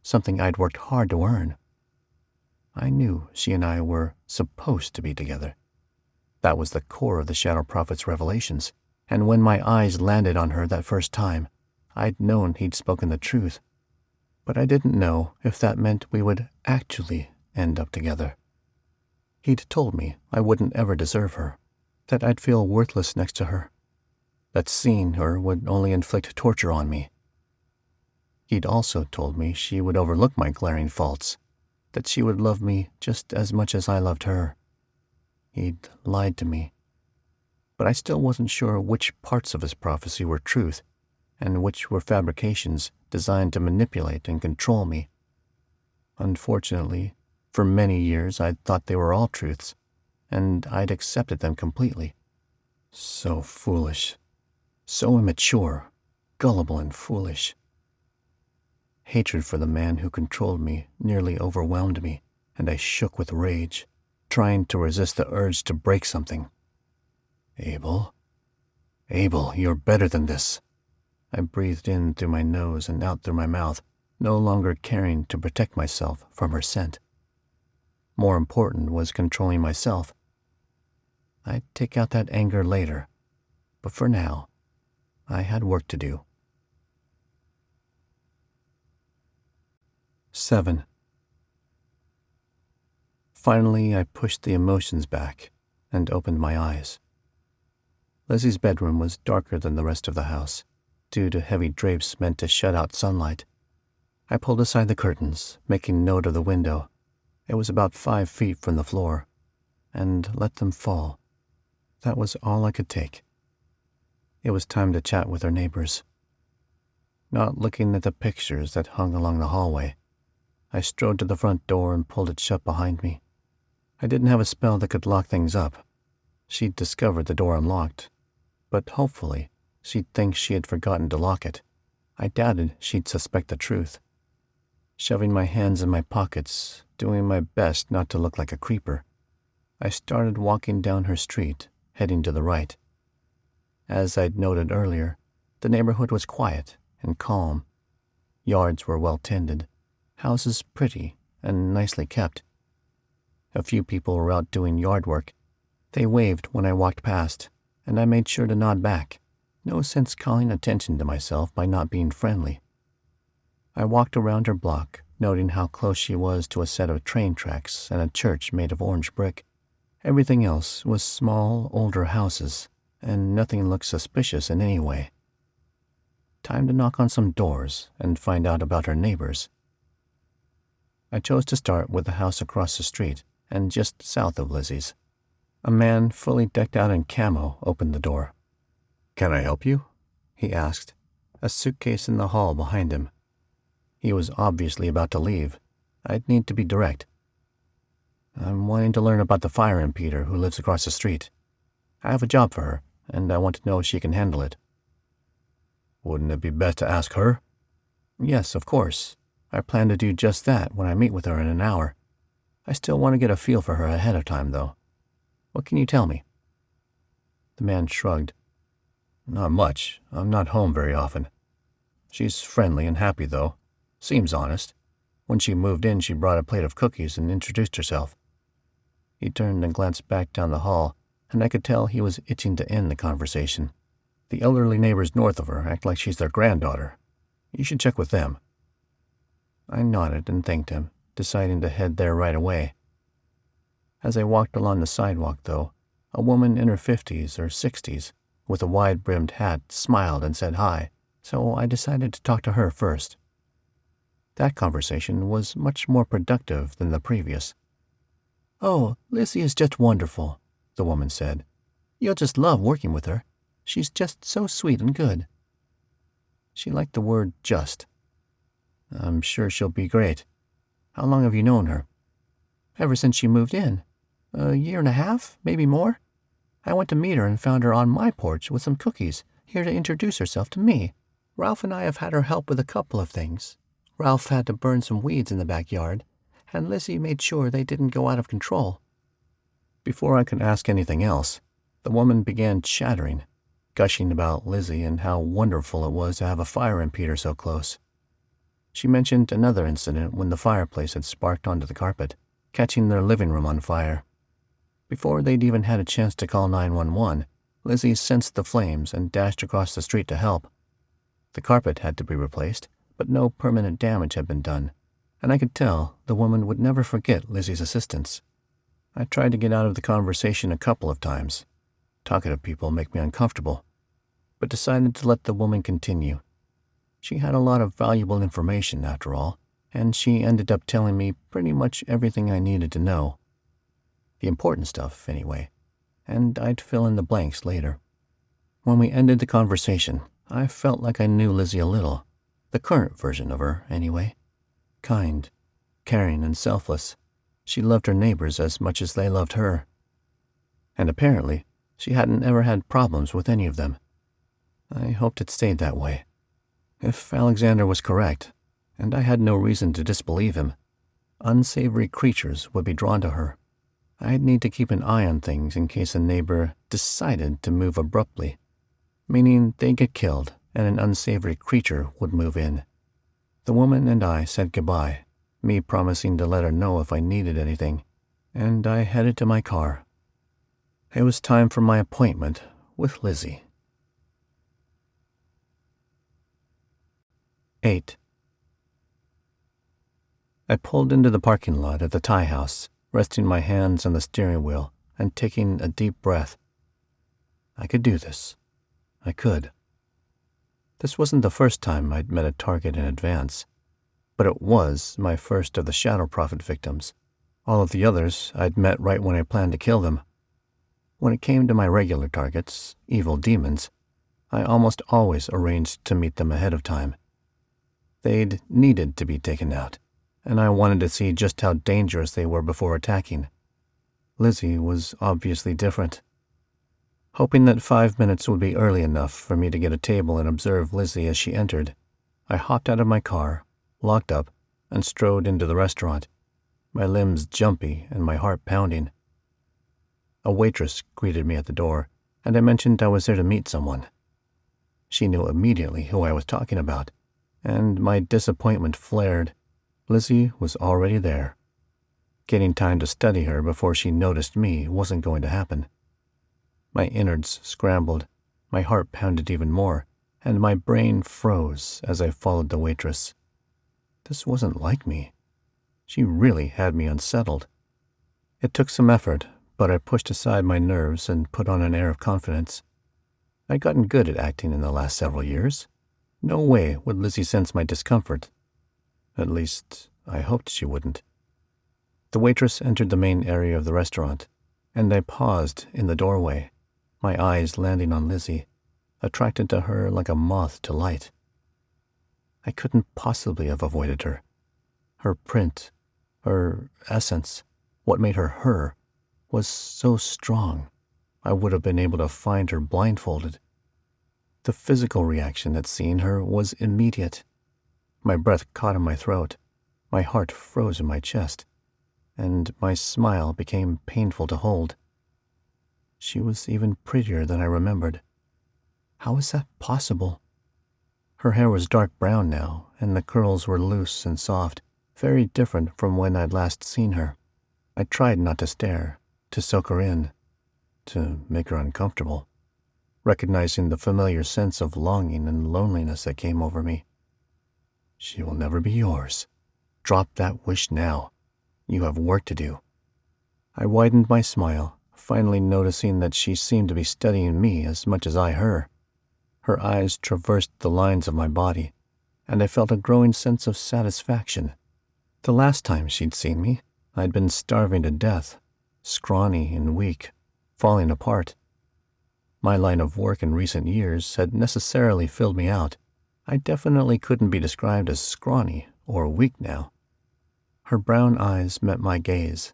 something I'd worked hard to earn. I knew she and I were supposed to be together. That was the core of the Shadow Prophet's revelations, and when my eyes landed on her that first time, I'd known he'd spoken the truth. But I didn't know if that meant we would actually end up together. He'd told me I wouldn't ever deserve her, that I'd feel worthless next to her, that seeing her would only inflict torture on me. He'd also told me she would overlook my glaring faults, that she would love me just as much as I loved her. He'd lied to me, but I still wasn't sure which parts of his prophecy were truth and which were fabrications designed to manipulate and control me. Unfortunately, for many years I'd thought they were all truths, and I'd accepted them completely. So foolish, so immature, gullible and foolish. Hatred for the man who controlled me nearly overwhelmed me, and I shook with rage, trying to resist the urge to break something. Abel, you're better than this. I breathed in through my nose and out through my mouth, no longer caring to protect myself from her scent. More important was controlling myself. I'd take out that anger later, but for now, I had work to do. 7. Finally, I pushed the emotions back and opened my eyes. Lizzy's bedroom was darker than the rest of the house, due to heavy drapes meant to shut out sunlight. I pulled aside the curtains, making note of the window. It was about 5 feet from the floor, and let them fall. That was all I could take. It was time to chat with her neighbors. Not looking at the pictures that hung along the hallway, I strode to the front door and pulled it shut behind me. I didn't have a spell that could lock things up. She'd discovered the door unlocked, but hopefully she'd think she had forgotten to lock it. I doubted she'd suspect the truth. Shoving my hands in my pockets, doing my best not to look like a creeper, I started walking down her street, heading to the right. As I'd noted earlier, the neighborhood was quiet and calm. Yards were well tended, houses pretty and nicely kept. A few people were out doing yard work. They waved when I walked past, and I made sure to nod back. No sense calling attention to myself by not being friendly. I walked around her block, noting how close she was to a set of train tracks and a church made of orange brick. Everything else was small, older houses, and nothing looked suspicious in any way. Time to knock on some doors and find out about her neighbors. I chose to start with the house across the street and just south of Lizzy's. A man fully decked out in camo opened the door. "Can I help you?" he asked, a suitcase in the hall behind him. He was obviously about to leave. I'd need to be direct. "I'm wanting to learn about the fire impeder who lives across the street. I have a job for her, and I want to know if she can handle it." "Wouldn't it be best to ask her?" "Yes, of course. I plan to do just that when I meet with her in an hour. I still want to get a feel for her ahead of time, though. What can you tell me?" The man shrugged. "Not much. I'm not home very often. She's friendly and happy, though. Seems honest. When she moved in, she brought a plate of cookies and introduced herself." He turned and glanced back down the hall, and I could tell he was itching to end the conversation. "The elderly neighbors north of her act like she's their granddaughter. You should check with them." I nodded and thanked him, deciding to head there right away. As I walked along the sidewalk, though, a woman in her 50s or 60s, with a wide-brimmed hat, smiled and said hi, so I decided to talk to her first. That conversation was much more productive than the previous. "Oh, Lizzy is just wonderful," the woman said. "You'll just love working with her. She's just so sweet and good." She liked the word just. "I'm sure she'll be great. How long have you known her?" "Ever since she moved in. A year and a half, maybe more." I went to meet her and found her on my porch with some cookies, here to introduce herself to me. Ralph and I have had her help with a couple of things. Ralph had to burn some weeds in the backyard, and Lizzy made sure they didn't go out of control." Before I could ask anything else, the woman began chattering, gushing about Lizzy and how wonderful it was to have a fire impeder so close. She mentioned another incident when the fireplace had sparked onto the carpet, catching their living room on fire. Before they'd even had a chance to call 911, Lizzy sensed the flames and dashed across the street to help. The carpet had to be replaced, but no permanent damage had been done, and I could tell the woman would never forget Lizzy's assistance. I tried to get out of the conversation a couple of times. Talkative people make me uncomfortable, but decided to let the woman continue. She had a lot of valuable information, after all, and she ended up telling me pretty much everything I needed to know. The important stuff, anyway, and I'd fill in the blanks later. When we ended the conversation, I felt like I knew Lizzy a little, the current version of her, anyway. Kind, caring, and selfless. She loved her neighbors as much as they loved her. And apparently, she hadn't ever had problems with any of them. I hoped it stayed that way. If Alexander was correct, and I had no reason to disbelieve him, unsavory creatures would be drawn to her. I'd need to keep an eye on things in case a neighbor decided to move abruptly, meaning they'd get killed and an unsavory creature would move in. The woman and I said goodbye, me promising to let her know if I needed anything, and I headed to my car. It was time for my appointment with Lizzy. 8. I pulled into the parking lot at the Thai house, resting my hands on the steering wheel and taking a deep breath. I could do this. I could. This wasn't the first time I'd met a target in advance, but it was my first of the Shadow Prophet victims. All of the others I'd met right when I planned to kill them. When it came to my regular targets, evil demons, I almost always arranged to meet them ahead of time. They'd needed to be taken out, and I wanted to see just how dangerous they were before attacking. Lizzy was obviously different. Hoping that 5 minutes would be early enough for me to get a table and observe Lizzy as she entered, I hopped out of my car, locked up, and strode into the restaurant, my limbs jumpy and my heart pounding. A waitress greeted me at the door, and I mentioned I was there to meet someone. She knew immediately who I was talking about, and my disappointment flared. Lizzy was already there. Getting time to study her before she noticed me wasn't going to happen. My innards scrambled, my heart pounded even more, and my brain froze as I followed the waitress. This wasn't like me. She really had me unsettled. It took some effort, but I pushed aside my nerves and put on an air of confidence. I'd gotten good at acting in the last several years. No way would Lizzy sense my discomfort. At least, I hoped she wouldn't. The waitress entered the main area of the restaurant, and I paused in the doorway, my eyes landing on Lizzy, attracted to her like a moth to light. I couldn't possibly have avoided her. Her print, her essence, what made her her, was so strong, I would have been able to find her blindfolded. The physical reaction at seeing her was immediate. My breath caught in my throat, my heart froze in my chest, and my smile became painful to hold. She was even prettier than I remembered. How was that possible? Her hair was dark brown now, and the curls were loose and soft, very different from when I'd last seen her. I tried not to stare, to soak her in, to make her uncomfortable, recognizing the familiar sense of longing and loneliness that came over me. She will never be yours. Drop that wish now. You have work to do. I widened my smile, finally noticing that she seemed to be studying me as much as I her. Her eyes traversed the lines of my body, and I felt a growing sense of satisfaction. The last time she'd seen me, I'd been starving to death, scrawny and weak, falling apart. My line of work in recent years had necessarily filled me out. I definitely couldn't be described as scrawny or weak now. Her brown eyes met my gaze,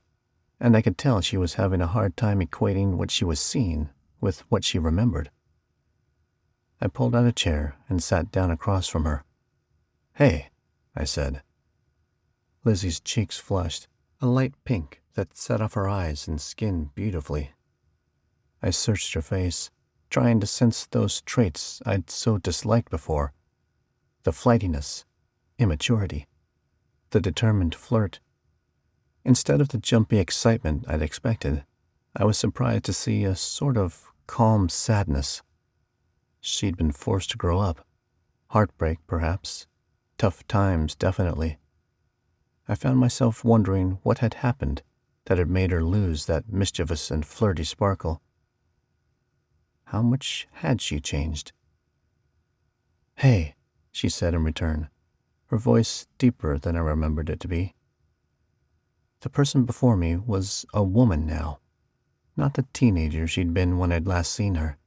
and I could tell she was having a hard time equating what she was seeing with what she remembered. I pulled out a chair and sat down across from her. "Hey," I said. Lizzie's cheeks flushed, a light pink that set off her eyes and skin beautifully. I searched her face, trying to sense those traits I'd so disliked before. The flightiness, immaturity, the determined flirt. Instead of the jumpy excitement I'd expected, I was surprised to see a sort of calm sadness. She'd been forced to grow up. Heartbreak, perhaps. Tough times, definitely. I found myself wondering what had happened that had made her lose that mischievous and flirty sparkle. How much had she changed? "Hey," she said in return, her voice deeper than I remembered it to be. The person before me was a woman now, not the teenager she'd been when I'd last seen her.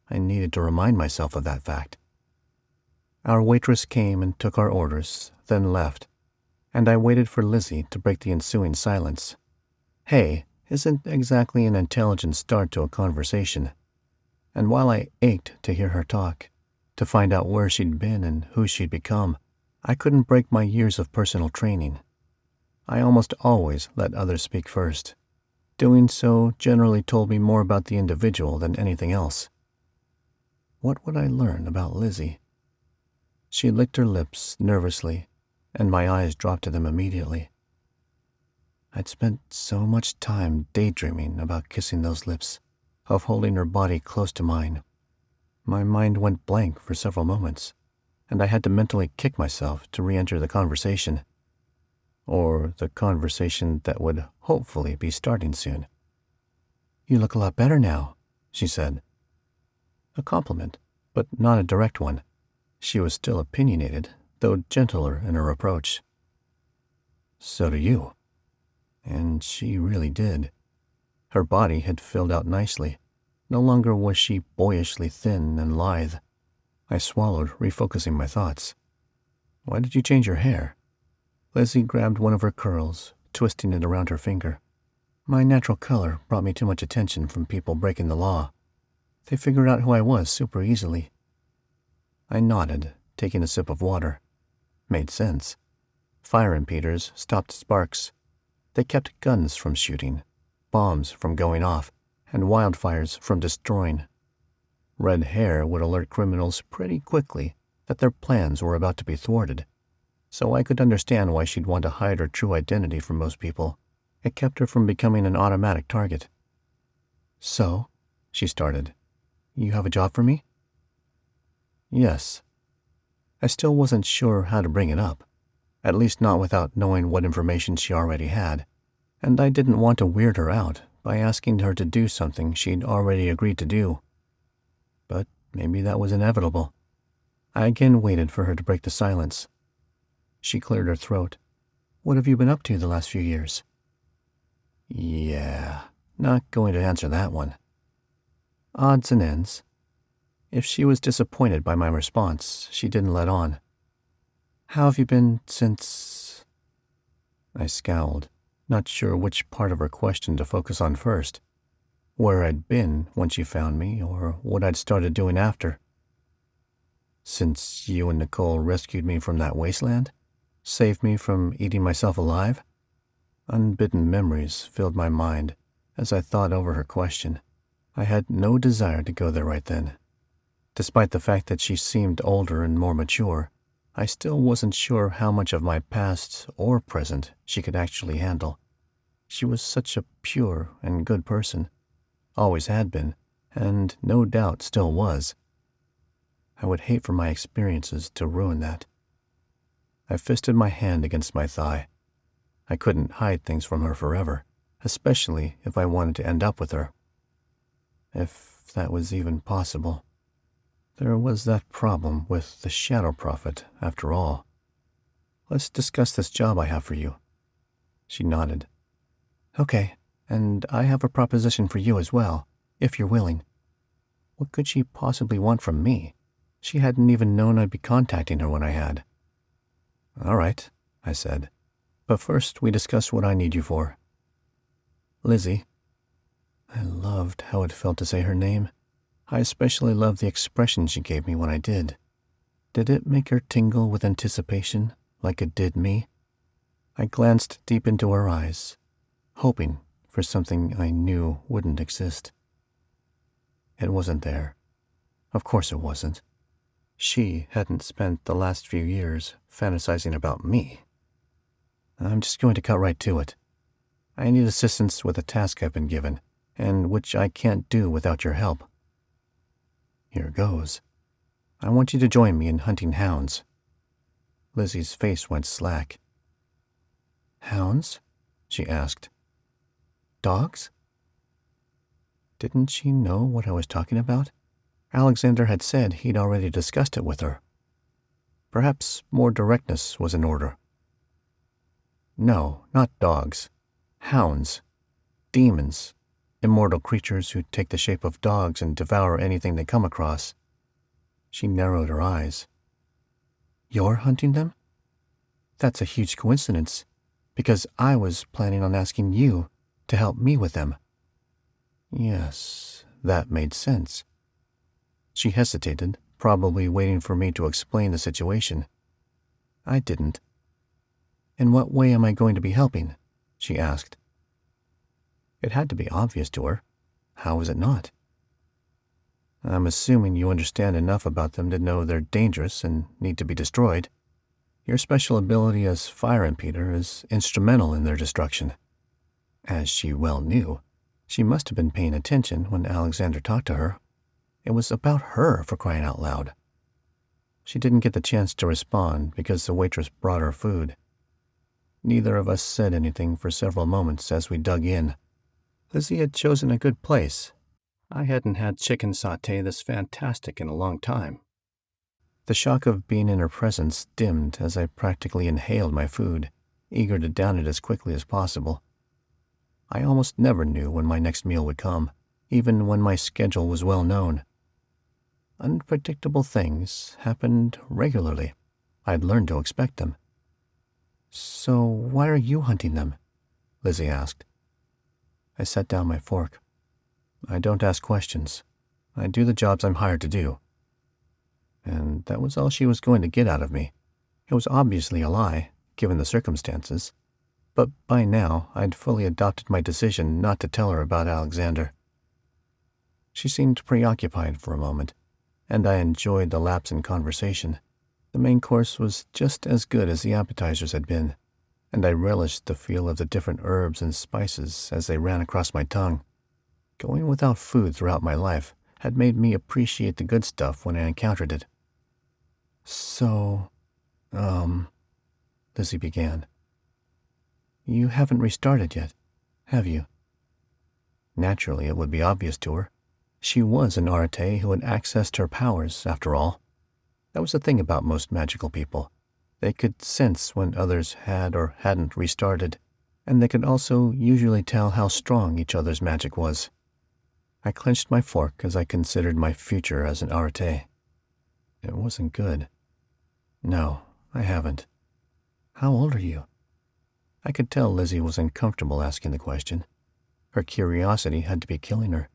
I needed to remind myself of that fact. Our waitress came and took our orders, then left, and I waited for Lizzy to break the ensuing silence. Hey isn't exactly an intelligent start to a conversation, and while I ached to hear her talk, to find out where she'd been and who she'd become, I couldn't break my years of personal training. I almost always let others speak first. Doing so generally told me more about the individual than anything else. What would I learn about Lizzy? She licked her lips nervously, and my eyes dropped to them immediately. I'd spent so much time daydreaming about kissing those lips, of holding her body close to mine. My mind went blank for several moments, and I had to mentally kick myself to re-enter the conversation. Or the conversation that would hopefully be starting soon. "You look a lot better now," she said. A compliment, but not a direct one. She was still opinionated, though gentler in her approach. "So do you." And she really did. Her body had filled out nicely. No longer was she boyishly thin and lithe. I swallowed, refocusing my thoughts. "Why did you change your hair?" Lizzy grabbed one of her curls, twisting it around her finger. "My natural color brought me too much attention from people breaking the law. They figured out who I was super easily." I nodded, taking a sip of water. Made sense. Fire impeders stopped sparks. They kept guns from shooting, bombs from going off, and wildfires from destroying. Red hair would alert criminals pretty quickly that their plans were about to be thwarted. So I could understand why she'd want to hide her true identity from most people. It kept her from becoming an automatic target. "So," she started, "you have a job for me?" Yes. I still wasn't sure how to bring it up, at least not without knowing what information she already had, and I didn't want to weird her out by asking her to do something she'd already agreed to do. But maybe that was inevitable. I again waited for her to break the silence. She cleared her throat. "What have you been up to the last few years?" Yeah, not going to answer that one. Odds and ends. If she was disappointed by my response, she didn't let on. "How have you been since—" I scowled, not sure which part of her question to focus on first. Where I'd been when she found me, or what I'd started doing after. "Since you and Nicole rescued me from that wasteland? Saved me from eating myself alive?" Unbidden memories filled my mind as I thought over her question. I had no desire to go there right then. Despite the fact that she seemed older and more mature, I still wasn't sure how much of my past or present she could actually handle. She was such a pure and good person. Always had been, and no doubt still was. I would hate for my experiences to ruin that. I fisted my hand against my thigh. I couldn't hide things from her forever, especially if I wanted to end up with her. If that was even possible. There was that problem with the Shadow Prophet, after all. "Let's discuss this job I have for you." She nodded. "Okay, and I have a proposition for you as well, if you're willing." What could she possibly want from me? She hadn't even known I'd be contacting her when I had. "All right," I said. "But first we discuss what I need you for." "Lizzy." I loved how it felt to say her name. I especially loved the expression she gave me when I did. Did it make her tingle with anticipation, like it did me? I glanced deep into her eyes, hoping for something I knew wouldn't exist. It wasn't there. Of course it wasn't. She hadn't spent the last few years fantasizing about me. I'm just going to cut right to it. I need assistance with a task I've been given, and which I can't do without your help. Here goes. I want you to join me in hunting hounds. Lizzy's face went slack. Hounds? She asked. Dogs? Didn't she know what I was talking about? Alexander had said he'd already discussed it with her. Perhaps more directness was in order. No, not dogs. Hounds. Demons. Immortal creatures who take the shape of dogs and devour anything they come across. She narrowed her eyes. You're hunting them? That's a huge coincidence, because I was planning on asking you to help me with them. Yes, that made sense. She hesitated, probably waiting for me to explain the situation. I didn't. In what way am I going to be helping? She asked. It had to be obvious to her. How was it not? I'm assuming you understand enough about them to know they're dangerous and need to be destroyed. Your special ability as fire impeder is instrumental in their destruction. As she well knew, she must have been paying attention when Alexander talked to her. It was about her, for crying out loud. She didn't get the chance to respond because the waitress brought her food. Neither of us said anything for several moments as we dug in. Lizzy had chosen a good place. I hadn't had chicken sauté this fantastic in a long time. The shock of being in her presence dimmed as I practically inhaled my food, eager to down it as quickly as possible. I almost never knew when my next meal would come, even when my schedule was well known. Unpredictable things happened regularly. I'd learned to expect them. So why are you hunting them? Lizzy asked. I set down my fork. I don't ask questions. I do the jobs I'm hired to do. And that was all she was going to get out of me. It was obviously a lie, given the circumstances. But by now, I'd fully adopted my decision not to tell her about Alexander. She seemed preoccupied for a moment, and I enjoyed the lapse in conversation. The main course was just as good as the appetizers had been, and I relished the feel of the different herbs and spices as they ran across my tongue. Going without food throughout my life had made me appreciate the good stuff when I encountered it. So, Lizzy began. You haven't restarted yet, have you? Naturally, it would be obvious to her. She was an Arate who had accessed her powers, after all. That was the thing about most magical people. They could sense when others had or hadn't restarted, and they could also usually tell how strong each other's magic was. I clenched my fork as I considered my future as an Arate. It wasn't good. No, I haven't. How old are you? I could tell Lizzy was uncomfortable asking the question. Her curiosity had to be killing her.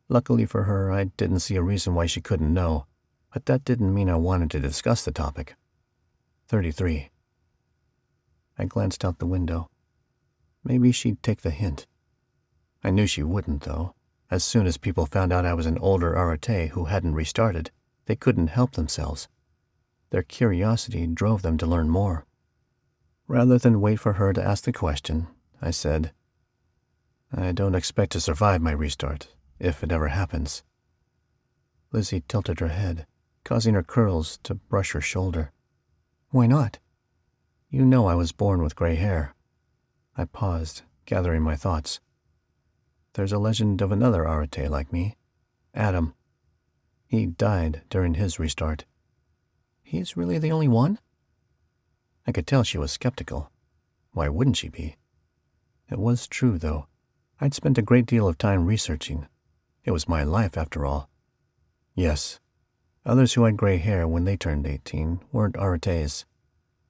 Luckily for her, I didn't see a reason why she couldn't know, but that didn't mean I wanted to discuss the topic. 33. I glanced out the window. Maybe she'd take the hint. I knew she wouldn't, though. As soon as people found out I was an older Arate who hadn't restarted, they couldn't help themselves. Their curiosity drove them to learn more. Rather than wait for her to ask the question, I said, I don't expect to survive my restart, if it ever happens. Lizzy tilted her head, causing her curls to brush her shoulder. Why not? You know I was born with gray hair. I paused, gathering my thoughts. There's a legend of another Arate like me, Adam. He died during his restart. He's really the only one? I could tell she was skeptical. Why wouldn't she be? It was true, though. I'd spent a great deal of time researching. It was my life, after all. Yes, others who had gray hair when they turned 18 weren't Arates.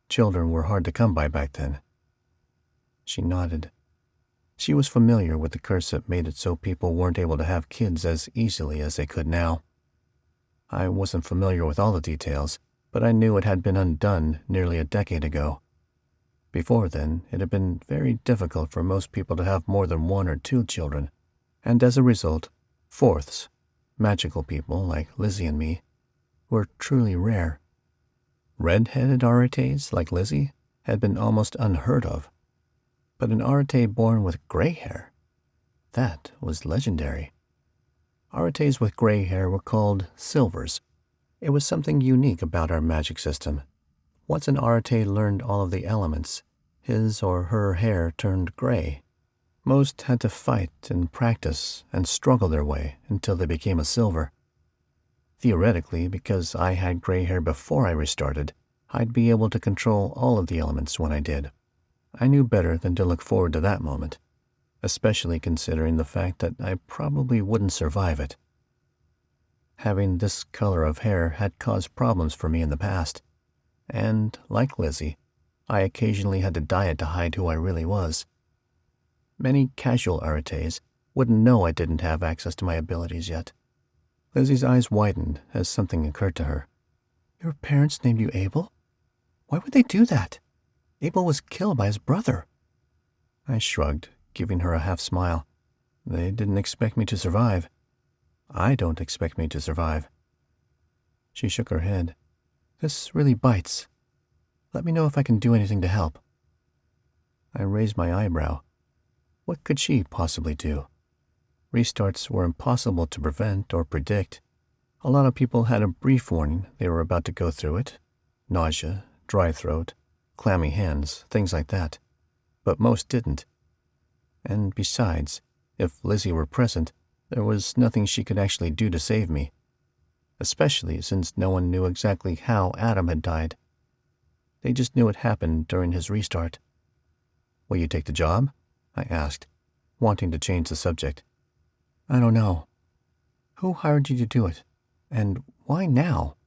Children were hard to come by back then. She nodded. She was familiar with the curse that made it so people weren't able to have kids as easily as they could now. I wasn't familiar with all the details, but I knew it had been undone nearly a decade ago. Before then, it had been very difficult for most people to have more than 1 or 2 children, and as a result, fourths, magical people like Lizzy and me, were truly rare. Red-headed Arates like Lizzy had been almost unheard of, but an Arate born with gray hair, that was legendary. Arates with gray hair were called silvers. It was something unique about our magic system. Once an Arate learned all of the elements, his or her hair turned gray. Most had to fight and practice and struggle their way until they became a silver. Theoretically, because I had gray hair before I restarted, I'd be able to control all of the elements when I did. I knew better than to look forward to that moment, especially considering the fact that I probably wouldn't survive it. Having this color of hair had caused problems for me in the past, and, like Lizzy, I occasionally had to dye it to hide who I really was. Many casual Arates wouldn't know I didn't have access to my abilities yet. Lizzy's eyes widened as something occurred to her. Your parents named you Abel? Why would they do that? Abel was killed by his brother. I shrugged, giving her a half-smile. They didn't expect me to survive. I don't expect me to survive. She shook her head. This really bites. Let me know if I can do anything to help. I raised my eyebrow. What could she possibly do? Restarts were impossible to prevent or predict. A lot of people had a brief warning they were about to go through it. Nausea, dry throat, clammy hands, things like that. But most didn't. And besides, if Lizzy were present, there was nothing she could actually do to save me, especially since no one knew exactly how Adam had died. They just knew it happened during his restart. Will you take the job? I asked, wanting to change the subject. I don't know. Who hired you to do it? And why now?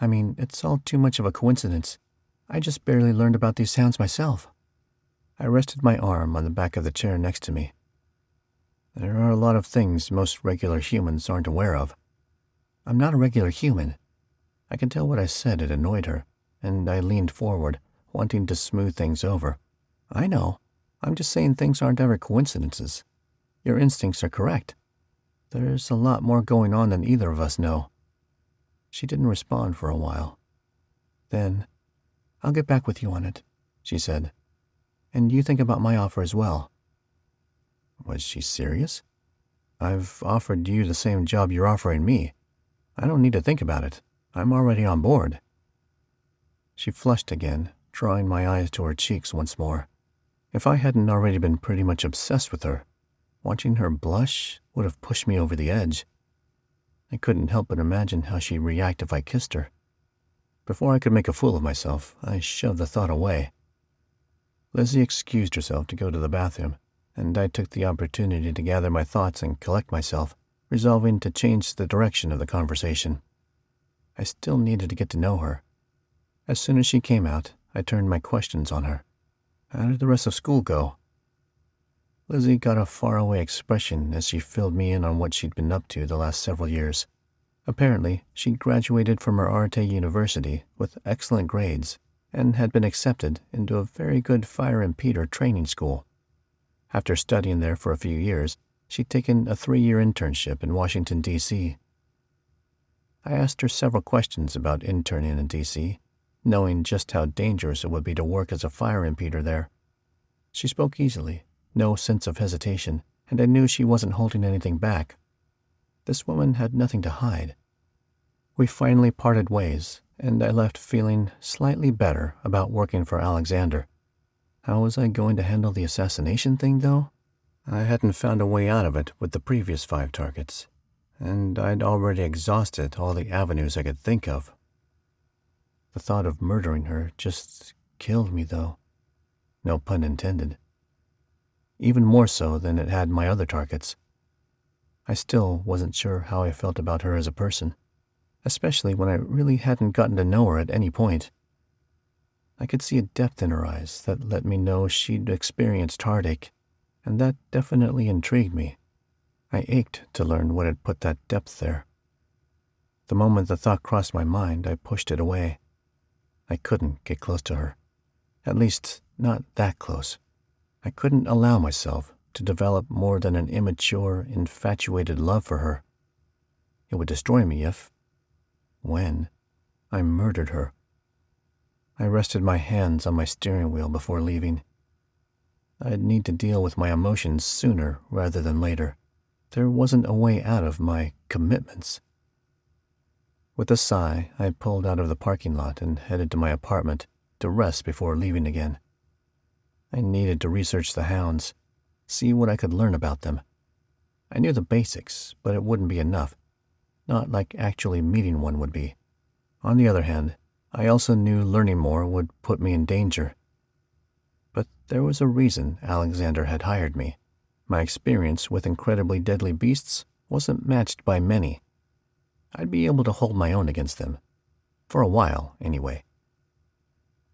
I mean, it's all too much of a coincidence. I just barely learned about these hounds myself. I rested my arm on the back of the chair next to me. There are a lot of things most regular humans aren't aware of. I'm not a regular human. I can tell what I said had annoyed her, and I leaned forward, wanting to smooth things over. I know. I'm just saying things aren't ever coincidences. Your instincts are correct. There's a lot more going on than either of us know. She didn't respond for a while. Then, I'll get back with you on it, she said. And you think about my offer as well. Was she serious? I've offered you the same job you're offering me. I don't need to think about it. I'm already on board. She flushed again, drawing my eyes to her cheeks once more. If I hadn't already been pretty much obsessed with her, watching her blush would have pushed me over the edge. I couldn't help but imagine how she'd react if I kissed her. Before I could make a fool of myself, I shoved the thought away. Lizzy excused herself to go to the bathroom, and I took the opportunity to gather my thoughts and collect myself, resolving to change the direction of the conversation. I still needed to get to know her. As soon as she came out, I turned my questions on her. How did the rest of school go? Lizzy got a faraway expression as she filled me in on what she'd been up to the last several years. Apparently, she graduated from her Arte University with excellent grades and had been accepted into a very good fire impeder training school. After studying there for a few years, she'd taken a 3-year internship in Washington, D.C. I asked her several questions about interning in D.C., knowing just how dangerous it would be to work as a fire impeder there. She spoke easily, no sense of hesitation, and I knew she wasn't holding anything back. This woman had nothing to hide. We finally parted ways, and I left feeling slightly better about working for Alexander. How was I going to handle the assassination thing, though? I hadn't found a way out of it with the previous 5 targets, and I'd already exhausted all the avenues I could think of. The thought of murdering her just killed me, though. No pun intended. Even more so than it had my other targets. I still wasn't sure how I felt about her as a person, especially when I really hadn't gotten to know her at any point. I could see a depth in her eyes that let me know she'd experienced heartache, and that definitely intrigued me. I ached to learn what had put that depth there. The moment the thought crossed my mind, I pushed it away. I couldn't get close to her. At least, not that close. I couldn't allow myself to develop more than an immature, infatuated love for her. It would destroy me when, I murdered her. I rested my hands on my steering wheel before leaving. I'd need to deal with my emotions sooner rather than later. There wasn't a way out of my commitments. With a sigh, I pulled out of the parking lot and headed to my apartment to rest before leaving again. I needed to research the hounds, see what I could learn about them. I knew the basics, but it wouldn't be enough. Not like actually meeting one would be. On the other hand, I also knew learning more would put me in danger. But there was a reason Alexander had hired me. My experience with incredibly deadly beasts wasn't matched by many. I'd be able to hold my own against them. For a while, anyway.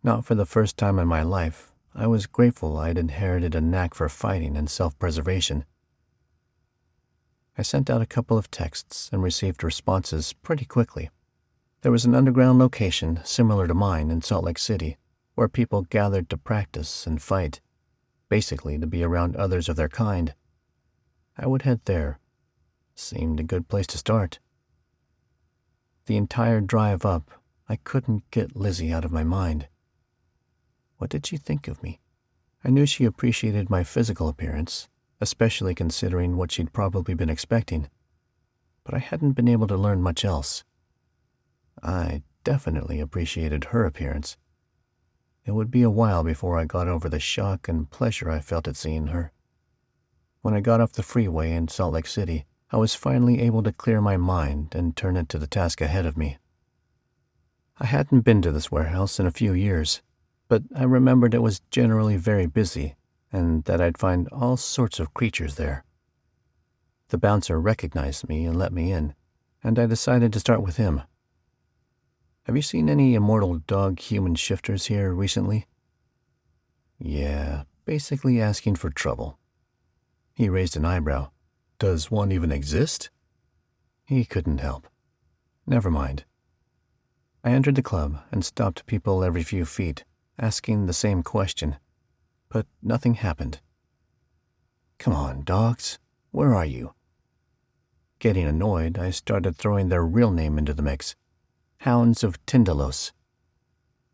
Not for the first time in my life, I was grateful I'd inherited a knack for fighting and self-preservation. I sent out a couple of texts and received responses pretty quickly. There was an underground location similar to mine in Salt Lake City, where people gathered to practice and fight, basically to be around others of their kind. I would head there. Seemed a good place to start. The entire drive up, I couldn't get Lizzy out of my mind. What did she think of me? I knew she appreciated my physical appearance, especially considering what she'd probably been expecting, but I hadn't been able to learn much else. I definitely appreciated her appearance. It would be a while before I got over the shock and pleasure I felt at seeing her. When I got off the freeway in Salt Lake City, I was finally able to clear my mind and turn it to the task ahead of me. I hadn't been to this warehouse in a few years, but I remembered it was generally very busy and that I'd find all sorts of creatures there. The bouncer recognized me and let me in, and I decided to start with him. Have you seen any immortal dog-human shifters here recently? Yeah, basically asking for trouble. He raised an eyebrow. Does one even exist? He couldn't help. Never mind. I entered the club and stopped people every few feet, asking the same question, but nothing happened. Come on, dogs, where are you? Getting annoyed, I started throwing their real name into the mix. Hounds of Tindalos.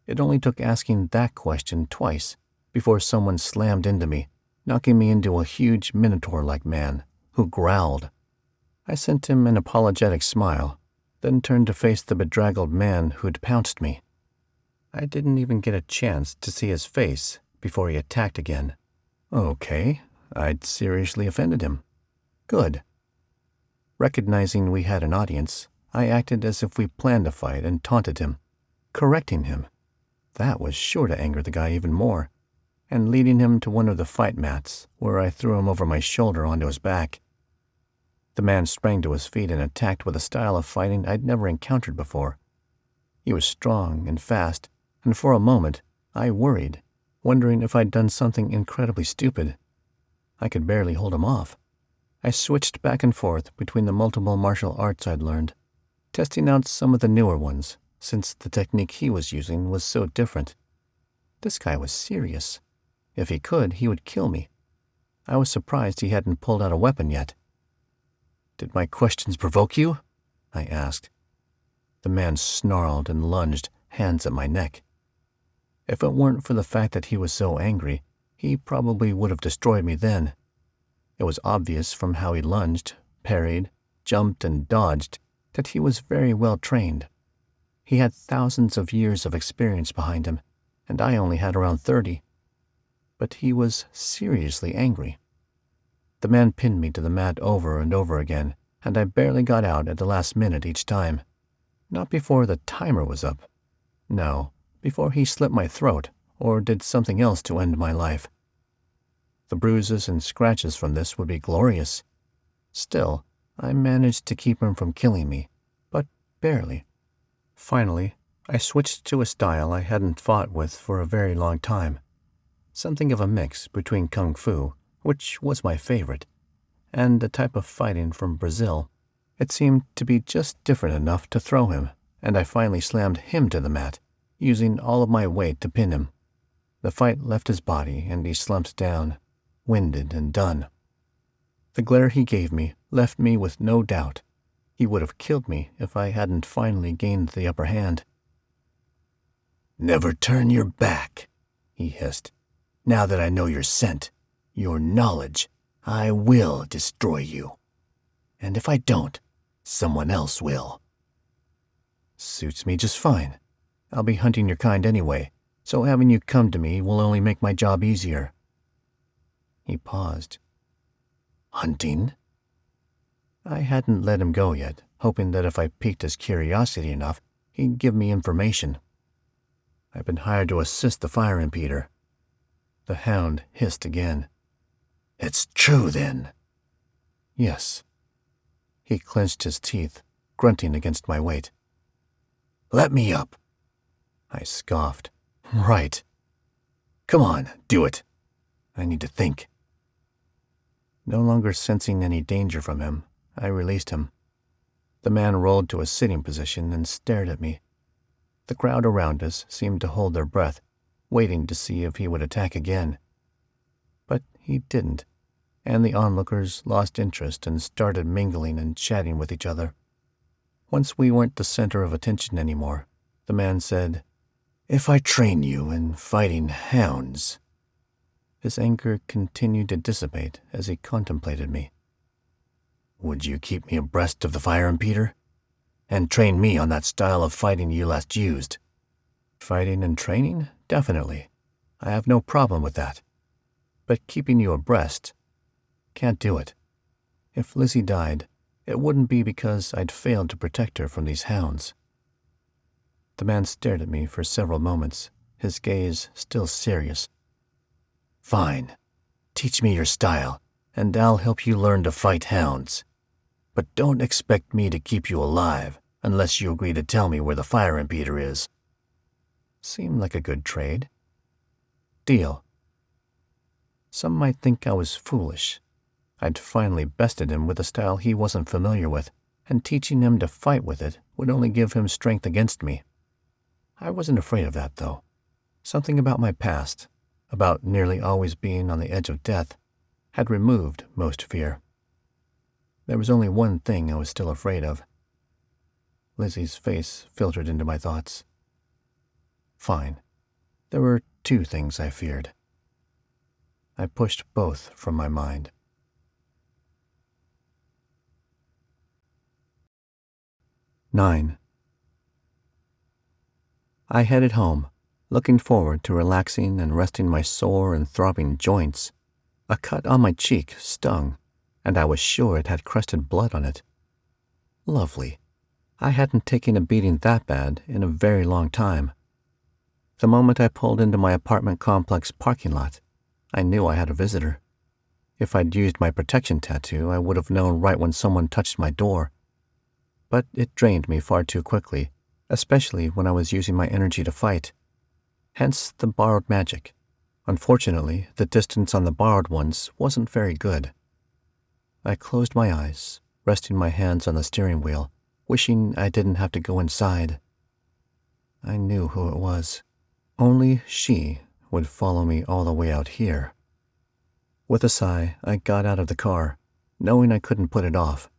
It only took asking that question twice before someone slammed into me, knocking me into a huge minotaur-like man who growled. I sent him an apologetic smile, then turned to face the bedraggled man who'd pounced me. I didn't even get a chance to see his face before he attacked again. Okay, I'd seriously offended him. Good. Recognizing we had an audience, I acted as if we planned a fight and taunted him, correcting him. That was sure to anger the guy even more, and leading him to one of the fight mats, where I threw him over my shoulder onto his back. The man sprang to his feet and attacked with a style of fighting I'd never encountered before. He was strong and fast, and for a moment, I worried, wondering if I'd done something incredibly stupid. I could barely hold him off. I switched back and forth between the multiple martial arts I'd learned, testing out some of the newer ones, since the technique he was using was so different. This guy was serious. If he could, he would kill me. I was surprised he hadn't pulled out a weapon yet. Did my questions provoke you? I asked. The man snarled and lunged, hands at my neck. If it weren't for the fact that he was so angry, he probably would have destroyed me then. It was obvious from how he lunged, parried, jumped, and dodged that he was very well trained. He had thousands of years of experience behind him, and I only had around 30. But he was seriously angry. The man pinned me to the mat over and over again, and I barely got out at the last minute each time. Not before the timer was up. No, before he slit my throat or did something else to end my life. The bruises and scratches from this would be glorious. Still, I managed to keep him from killing me, but barely. Finally, I switched to a style I hadn't fought with for a very long time. Something of a mix between kung fu which was my favorite, and a type of fighting from Brazil. It seemed to be just different enough to throw him, and I finally slammed him to the mat, using all of my weight to pin him. The fight left his body, and he slumped down, winded and done. The glare he gave me left me with no doubt. He would have killed me if I hadn't finally gained the upper hand. "Never turn your back," he hissed. "Now that I know your scent, your knowledge, I will destroy you. And if I don't, someone else will." "Suits me just fine. I'll be hunting your kind anyway, so having you come to me will only make my job easier." He paused. "Hunting?" I hadn't let him go yet, hoping that if I piqued his curiosity enough, he'd give me information. "I've been hired to assist the fire impeder." The hound hissed again. "It's true, then?" "Yes." He clenched his teeth, grunting against my weight. "Let me up." I scoffed. "Right. Come on, do it. I need to think." No longer sensing any danger from him, I released him. The man rolled to a sitting position and stared at me. The crowd around us seemed to hold their breath, waiting to see if he would attack again. But he didn't, and the onlookers lost interest and started mingling and chatting with each other. Once we weren't the center of attention anymore, the man said, "If I train you in fighting hounds..." His anger continued to dissipate as he contemplated me. "Would you keep me abreast of the fire impeder? And train me on that style of fighting you last used?" "Fighting and training? Definitely. I have no problem with that. But keeping you abreast? Can't do it. If Lizzy died, it wouldn't be because I'd failed to protect her from these hounds." The man stared at me for several moments, his gaze still serious. "Fine. Teach me your style, and I'll help you learn to fight hounds. But don't expect me to keep you alive unless you agree to tell me where the fire impeder is." Seemed like a good trade. Deal. Some might think I was foolish. I'd finally bested him with a style he wasn't familiar with, and teaching him to fight with it would only give him strength against me. I wasn't afraid of that, though. Something about my past, about nearly always being on the edge of death, had removed most fear. There was only one thing I was still afraid of. Lizzy's face filtered into my thoughts. Fine. There were two things I feared. I pushed both from my mind. 9. I headed home, looking forward to relaxing and resting my sore and throbbing joints. A cut on my cheek stung, and I was sure it had crusted blood on it. Lovely. I hadn't taken a beating that bad in a very long time. The moment I pulled into my apartment complex parking lot, I knew I had a visitor. If I'd used my protection tattoo, I would have known right when someone touched my door. But it drained me far too quickly, especially when I was using my energy to fight. Hence the borrowed magic. Unfortunately, the distance on the borrowed ones wasn't very good. I closed my eyes, resting my hands on the steering wheel, wishing I didn't have to go inside. I knew who it was. Only she would follow me all the way out here. With a sigh, I got out of the car, knowing I couldn't put it off.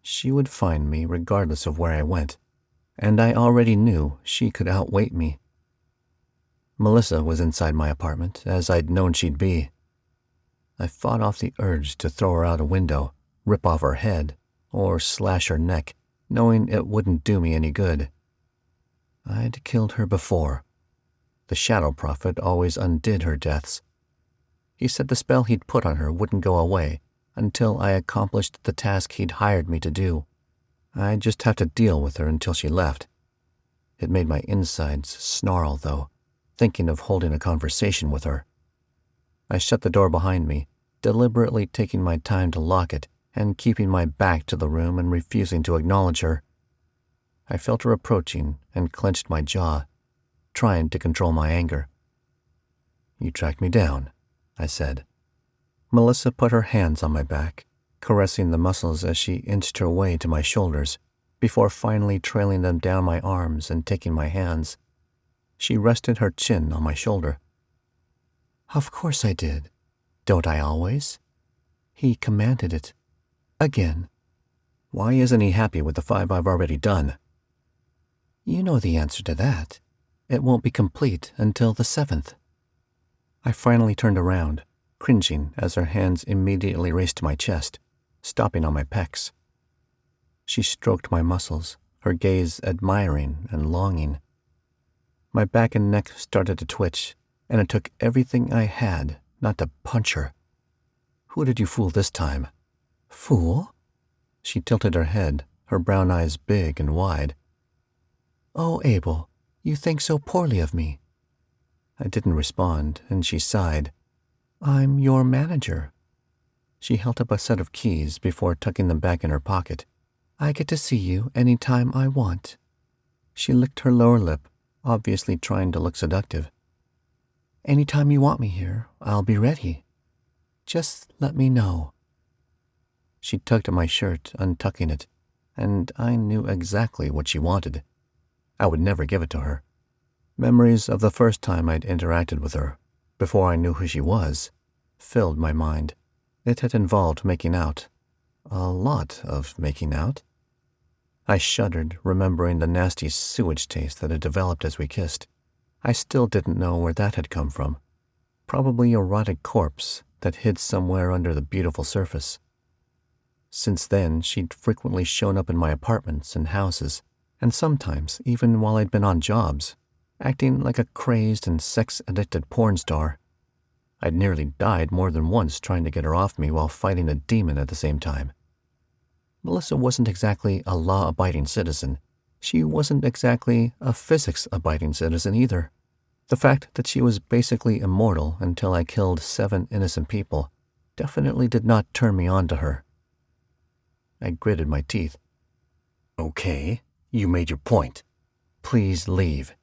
She would find me regardless of where I went, and I already knew she could outweight me. Melissa was inside my apartment, as I'd known she'd be. I fought off the urge to throw her out a window, rip off her head, or slash her neck, knowing it wouldn't do me any good. I'd killed her before. The Shadow Prophet always undid her deaths. He said the spell he'd put on her wouldn't go away until I accomplished the task he'd hired me to do. I'd just have to deal with her until she left. It made my insides snarl, though, thinking of holding a conversation with her. I shut the door behind me, deliberately taking my time to lock it and keeping my back to the room and refusing to acknowledge her. I felt her approaching and clenched my jaw, trying to control my anger. "You tracked me down," I said. Melissa put her hands on my back, caressing the muscles as she inched her way to my shoulders, before finally trailing them down my arms and taking my hands. She rested her chin on my shoulder. "Of course I did. Don't I always?" He commanded it. Again. "Why isn't he happy with the 5 I've already done?" "You know the answer to that. It won't be complete until the 7th. I finally turned around, cringing as her hands immediately raced to my chest, stopping on my pecs. She stroked my muscles, her gaze admiring and longing. My back and neck started to twitch, and it took everything I had not to punch her. "Who did you fool this time?" "Fool?" She tilted her head, her brown eyes big and wide. "Oh, Abel, you think so poorly of me." I didn't respond, and she sighed. "I'm your manager." She held up a set of keys before tucking them back in her pocket. "I get to see you any time I want." She licked her lower lip, obviously trying to look seductive. "Anytime you want me here, I'll be ready. Just let me know." She tugged at my shirt, untucking it, and I knew exactly what she wanted. I would never give it to her. Memories of the first time I'd interacted with her, before I knew who she was, filled my mind. It had involved making out. A lot of making out. I shuddered, remembering the nasty sewage taste that had developed as we kissed. I still didn't know where that had come from. Probably a rotted corpse that hid somewhere under the beautiful surface. Since then, she'd frequently shown up in my apartments and houses, and sometimes even while I'd been on jobs, acting like a crazed and sex-addicted porn star. I'd nearly died more than once trying to get her off me while fighting a demon at the same time. Melissa wasn't exactly a law-abiding citizen. She wasn't exactly a physics-abiding citizen either. The fact that she was basically immortal until I killed 7 innocent people definitely did not turn me on to her. I gritted my teeth. "Okay, you made your point. Please leave."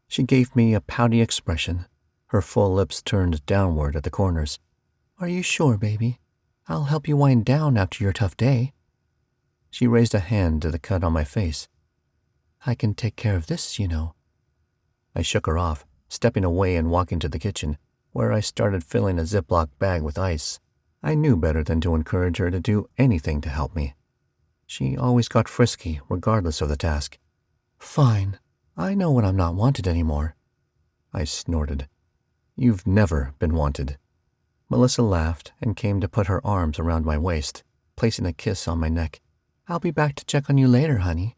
She gave me a pouty expression, her full lips turned downward at the corners. "Are you sure, baby? I'll help you wind down after your tough day." She raised a hand to the cut on my face. "I can take care of this, you know." I shook her off, stepping away and walking to the kitchen, where I started filling a Ziploc bag with ice. I knew better than to encourage her to do anything to help me. She always got frisky, regardless of the task. "Fine. I know when I'm not wanted anymore." I snorted. "You've never been wanted." Melissa laughed and came to put her arms around my waist, placing a kiss on my neck. "I'll be back to check on you later, honey."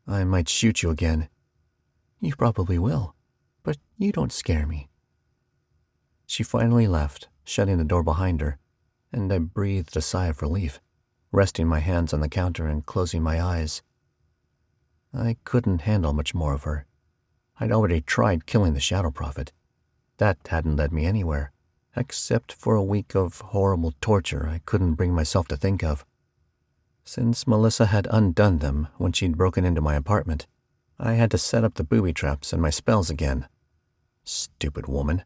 "I might shoot you again." "You probably will, but you don't scare me." She finally left, shutting the door behind her, and I breathed a sigh of relief, resting my hands on the counter and closing my eyes. I couldn't handle much more of her. I'd already tried killing the Shadow Prophet. That hadn't led me anywhere, except for a week of horrible torture I couldn't bring myself to think of. Since Melissa had undone them when she'd broken into my apartment, I had to set up the booby traps and my spells again. Stupid woman.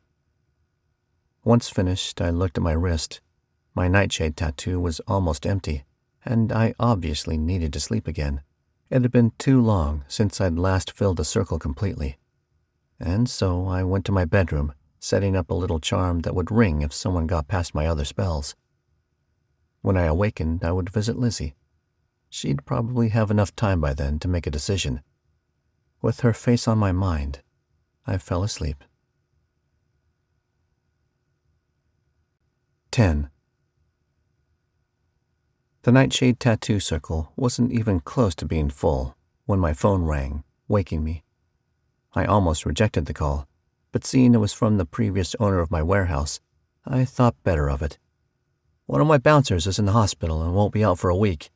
Once finished, I looked at my wrist. My nightshade tattoo was almost empty, and I obviously needed to sleep again. It had been too long since I'd last filled the circle completely. And so I went to my bedroom, setting up a little charm that would ring if someone got past my other spells. When I awakened, I would visit Lizzy. She'd probably have enough time by then to make a decision. With her face on my mind, I fell asleep. 10. The nightshade tattoo circle wasn't even close to being full when my phone rang, waking me. I almost rejected the call, but seeing it was from the previous owner of my warehouse, I thought better of it. "One of my bouncers is in the hospital and won't be out for a week.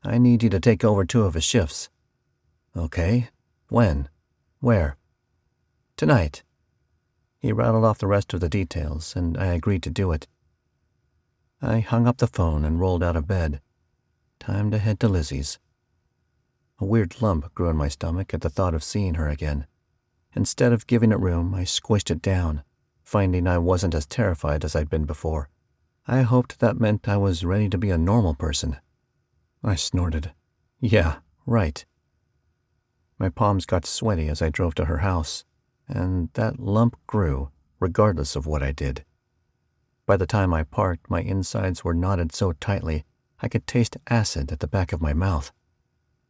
I need you to take over 2 of his shifts." "Okay. When? Where?" "Tonight." He rattled off the rest of the details, and I agreed to do it. I hung up the phone and rolled out of bed. Time to head to Lizzy's. A weird lump grew in my stomach at the thought of seeing her again. Instead of giving it room, I squished it down, finding I wasn't as terrified as I'd been before. I hoped that meant I was ready to be a normal person. I snorted. Yeah, right. My palms got sweaty as I drove to her house, and that lump grew regardless of what I did. By the time I parked, my insides were knotted so tightly I could taste acid at the back of my mouth.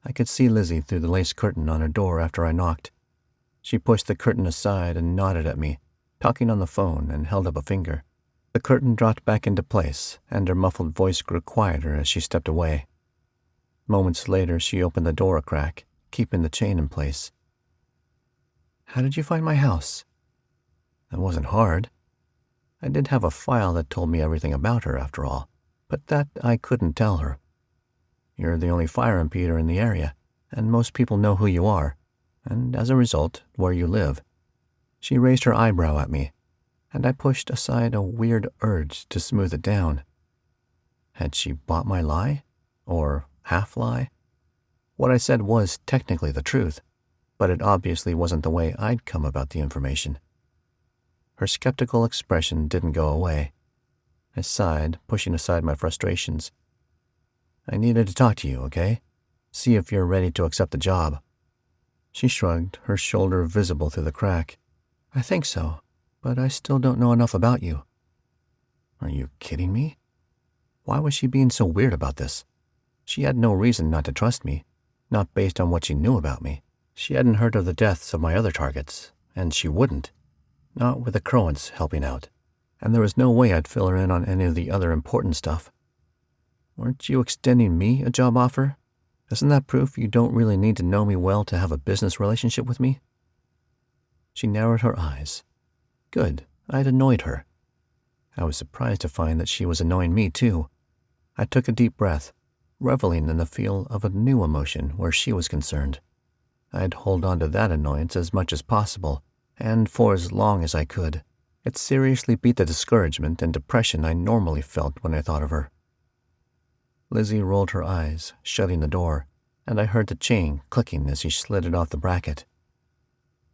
I could see Lizzy through the lace curtain on her door after I knocked. She pushed the curtain aside and nodded at me, talking on the phone, and held up a finger. The curtain dropped back into place, and her muffled voice grew quieter as she stepped away. Moments later, she opened the door a crack, keeping the chain in place. How did you find my house? It wasn't hard. I did have a file that told me everything about her, after all, but that I couldn't tell her. You're the only fire impeder in the area, and most people know who you are, and as a result, where you live. She raised her eyebrow at me, and I pushed aside a weird urge to smooth it down. Had she bought my lie? Or half-lie? What I said was technically the truth, but it obviously wasn't the way I'd come about the information. Her skeptical expression didn't go away. I sighed, pushing aside my frustrations. I needed to talk to you, okay? See if you're ready to accept the job. She shrugged, her shoulder visible through the crack. I think so, but I still don't know enough about you. Are you kidding me? Why was she being so weird about this? She had no reason not to trust me, not based on what she knew about me. She hadn't heard of the deaths of my other targets, and she wouldn't. Not with the Croans helping out, and there was no way I'd fill her in on any of the other important stuff. Weren't you extending me a job offer? Isn't that proof you don't really need to know me well to have a business relationship with me? She narrowed her eyes. Good, I'd annoyed her. I was surprised to find that she was annoying me too. I took a deep breath, reveling in the feel of a new emotion where she was concerned. I'd hold on to that annoyance as much as possible, and for as long as I could. It seriously beat the discouragement and depression I normally felt when I thought of her. Lizzy rolled her eyes, shutting the door, and I heard the chain clicking as she slid it off the bracket.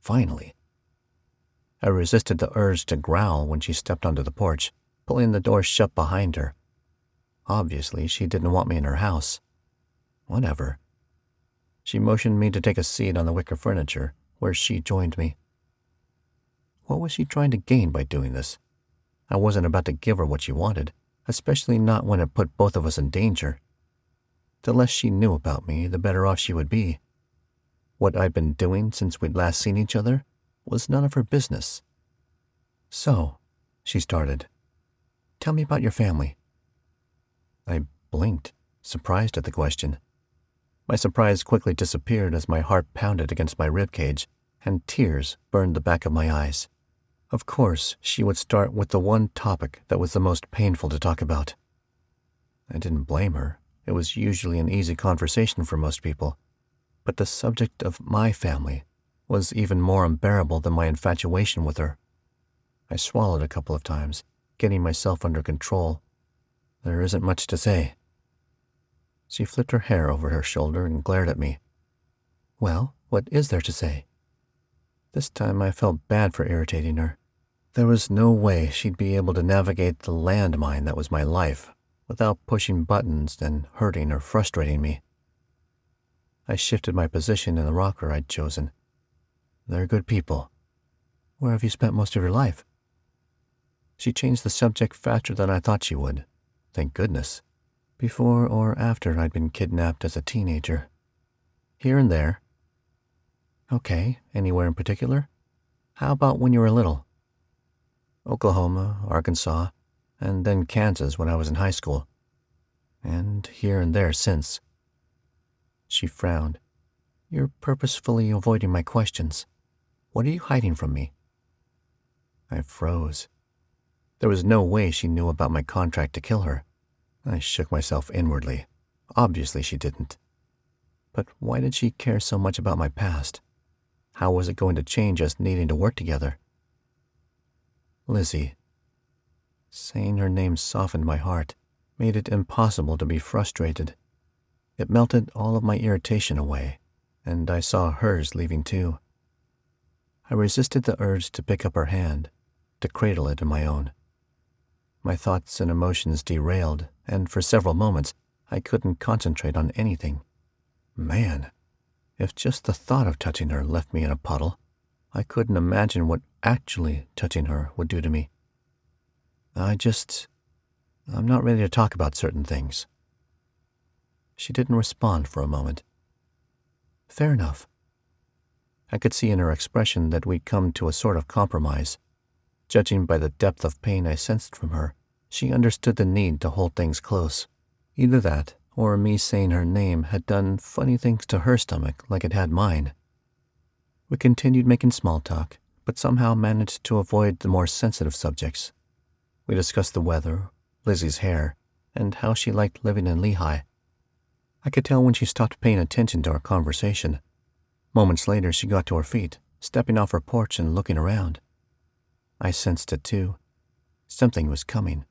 Finally. I resisted the urge to growl when she stepped onto the porch, pulling the door shut behind her. Obviously, she didn't want me in her house. Whatever. She motioned me to take a seat on the wicker furniture, where she joined me. What was she trying to gain by doing this? I wasn't about to give her what she wanted, especially not when it put both of us in danger. The less she knew about me, the better off she would be. What I'd been doing since we'd last seen each other was none of her business. So, she started, tell me about your family. I blinked, surprised at the question. My surprise quickly disappeared as my heart pounded against my ribcage, and tears burned the back of my eyes. Of course, she would start with the one topic that was the most painful to talk about. I didn't blame her. It was usually an easy conversation for most people. But the subject of my family was even more unbearable than my infatuation with her. I swallowed a couple of times, getting myself under control. There isn't much to say. She flipped her hair over her shoulder and glared at me. Well, what is there to say? This time I felt bad for irritating her. There was no way she'd be able to navigate the landmine that was my life without pushing buttons and hurting or frustrating me. I shifted my position in the rocker I'd chosen. They're good people. Where have you spent most of your life? She changed the subject faster than I thought she would. Thank goodness. Before or after I'd been kidnapped as a teenager. Here and there. Okay, anywhere in particular? How about when you were little? Oklahoma, Arkansas, and then Kansas when I was in high school. And here and there since. She frowned. You're purposefully avoiding my questions. What are you hiding from me? I froze. There was no way she knew about my contract to kill her. I shook myself inwardly. Obviously she didn't. But why did she care so much about my past? How was it going to change us needing to work together? Lizzy. Saying her name softened my heart, made it impossible to be frustrated. It melted all of my irritation away, and I saw hers leaving too. I resisted the urge to pick up her hand, to cradle it in my own. My thoughts and emotions derailed, and for several moments I couldn't concentrate on anything. Man, if just the thought of touching her left me in a puddle, I couldn't imagine what actually touching her would do to me. I'm not ready to talk about certain things. She didn't respond for a moment. Fair enough. I could see in her expression that we'd come to a sort of compromise. Judging by the depth of pain I sensed from her, she understood the need to hold things close. Either that, or me saying her name had done funny things to her stomach like it had mine. We continued making small talk, but somehow managed to avoid the more sensitive subjects. We discussed the weather, Lizzy's hair, and how she liked living in Lehi. I could tell when she stopped paying attention to our conversation. Moments later, she got to her feet, stepping off her porch and looking around. I sensed it too. Something was coming,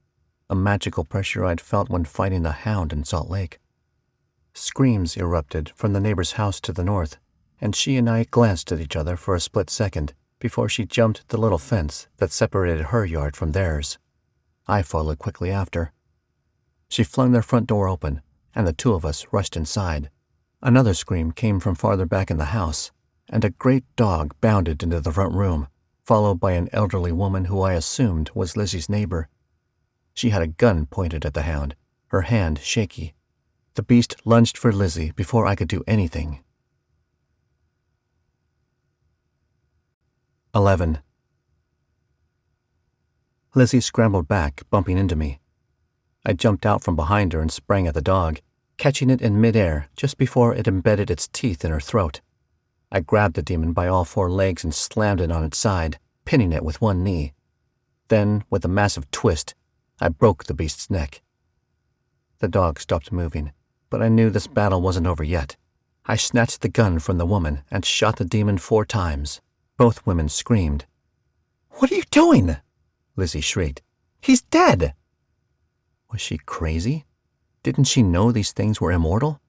a magical pressure I'd felt when fighting the hound in Salt Lake. Screams erupted from the neighbor's house to the north, and she and I glanced at each other for a split second before she jumped the little fence that separated her yard from theirs. I followed quickly after. She flung their front door open, and the two of us rushed inside. Another scream came from farther back in the house, and a great dog bounded into the front room, followed by an elderly woman who I assumed was Lizzy's neighbor. She had a gun pointed at the hound, her hand shaky. The beast lunged for Lizzy before I could do anything. 11. Lizzy scrambled back, bumping into me. I jumped out from behind her and sprang at the dog, catching it in midair just before it embedded its teeth in her throat. I grabbed the demon by all four legs and slammed it on its side, pinning it with one knee. Then, with a massive twist, I broke the beast's neck. The dog stopped moving, but I knew this battle wasn't over yet. I snatched the gun from the woman and shot the demon 4 times. Both women screamed. "What are you doing?" Lizzy shrieked. "He's dead!" Was she crazy? Didn't she know these things were immortal?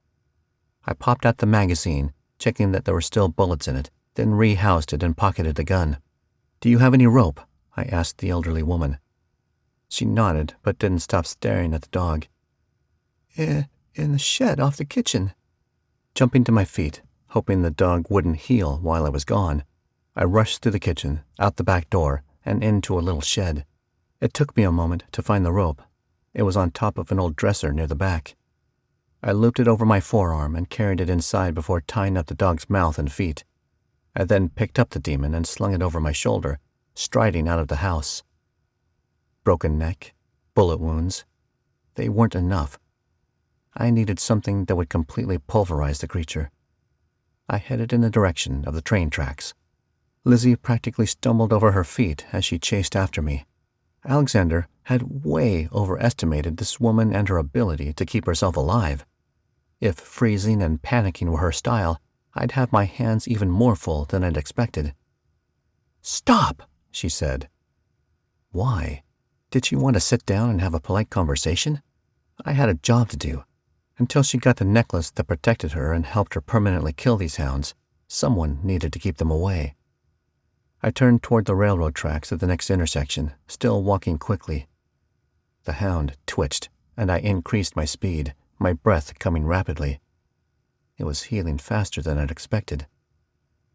I popped out the magazine, checking that there were still bullets in it, then rehoused it and pocketed the gun. "Do you have any rope?" I asked the elderly woman. She nodded, but didn't stop staring at the dog. In the shed off the kitchen." Jumping to my feet, hoping the dog wouldn't heal while I was gone, I rushed through the kitchen, out the back door, and into a little shed. It took me a moment to find the rope. It was on top of an old dresser near the back. I looped it over my forearm and carried it inside before tying up the dog's mouth and feet. I then picked up the demon and slung it over my shoulder, striding out of the house. Broken neck, bullet wounds. They weren't enough. I needed something that would completely pulverize the creature. I headed in the direction of the train tracks. Lizzy practically stumbled over her feet as she chased after me. Alexander had way overestimated this woman and her ability to keep herself alive. If freezing and panicking were her style, I'd have my hands even more full than I'd expected. "Stop," she said. Why? Did she want to sit down and have a polite conversation? I had a job to do. Until she got the necklace that protected her and helped her permanently kill these hounds, someone needed to keep them away. I turned toward the railroad tracks at the next intersection, still walking quickly. The hound twitched, and I increased my speed, my breath coming rapidly. It was healing faster than I'd expected.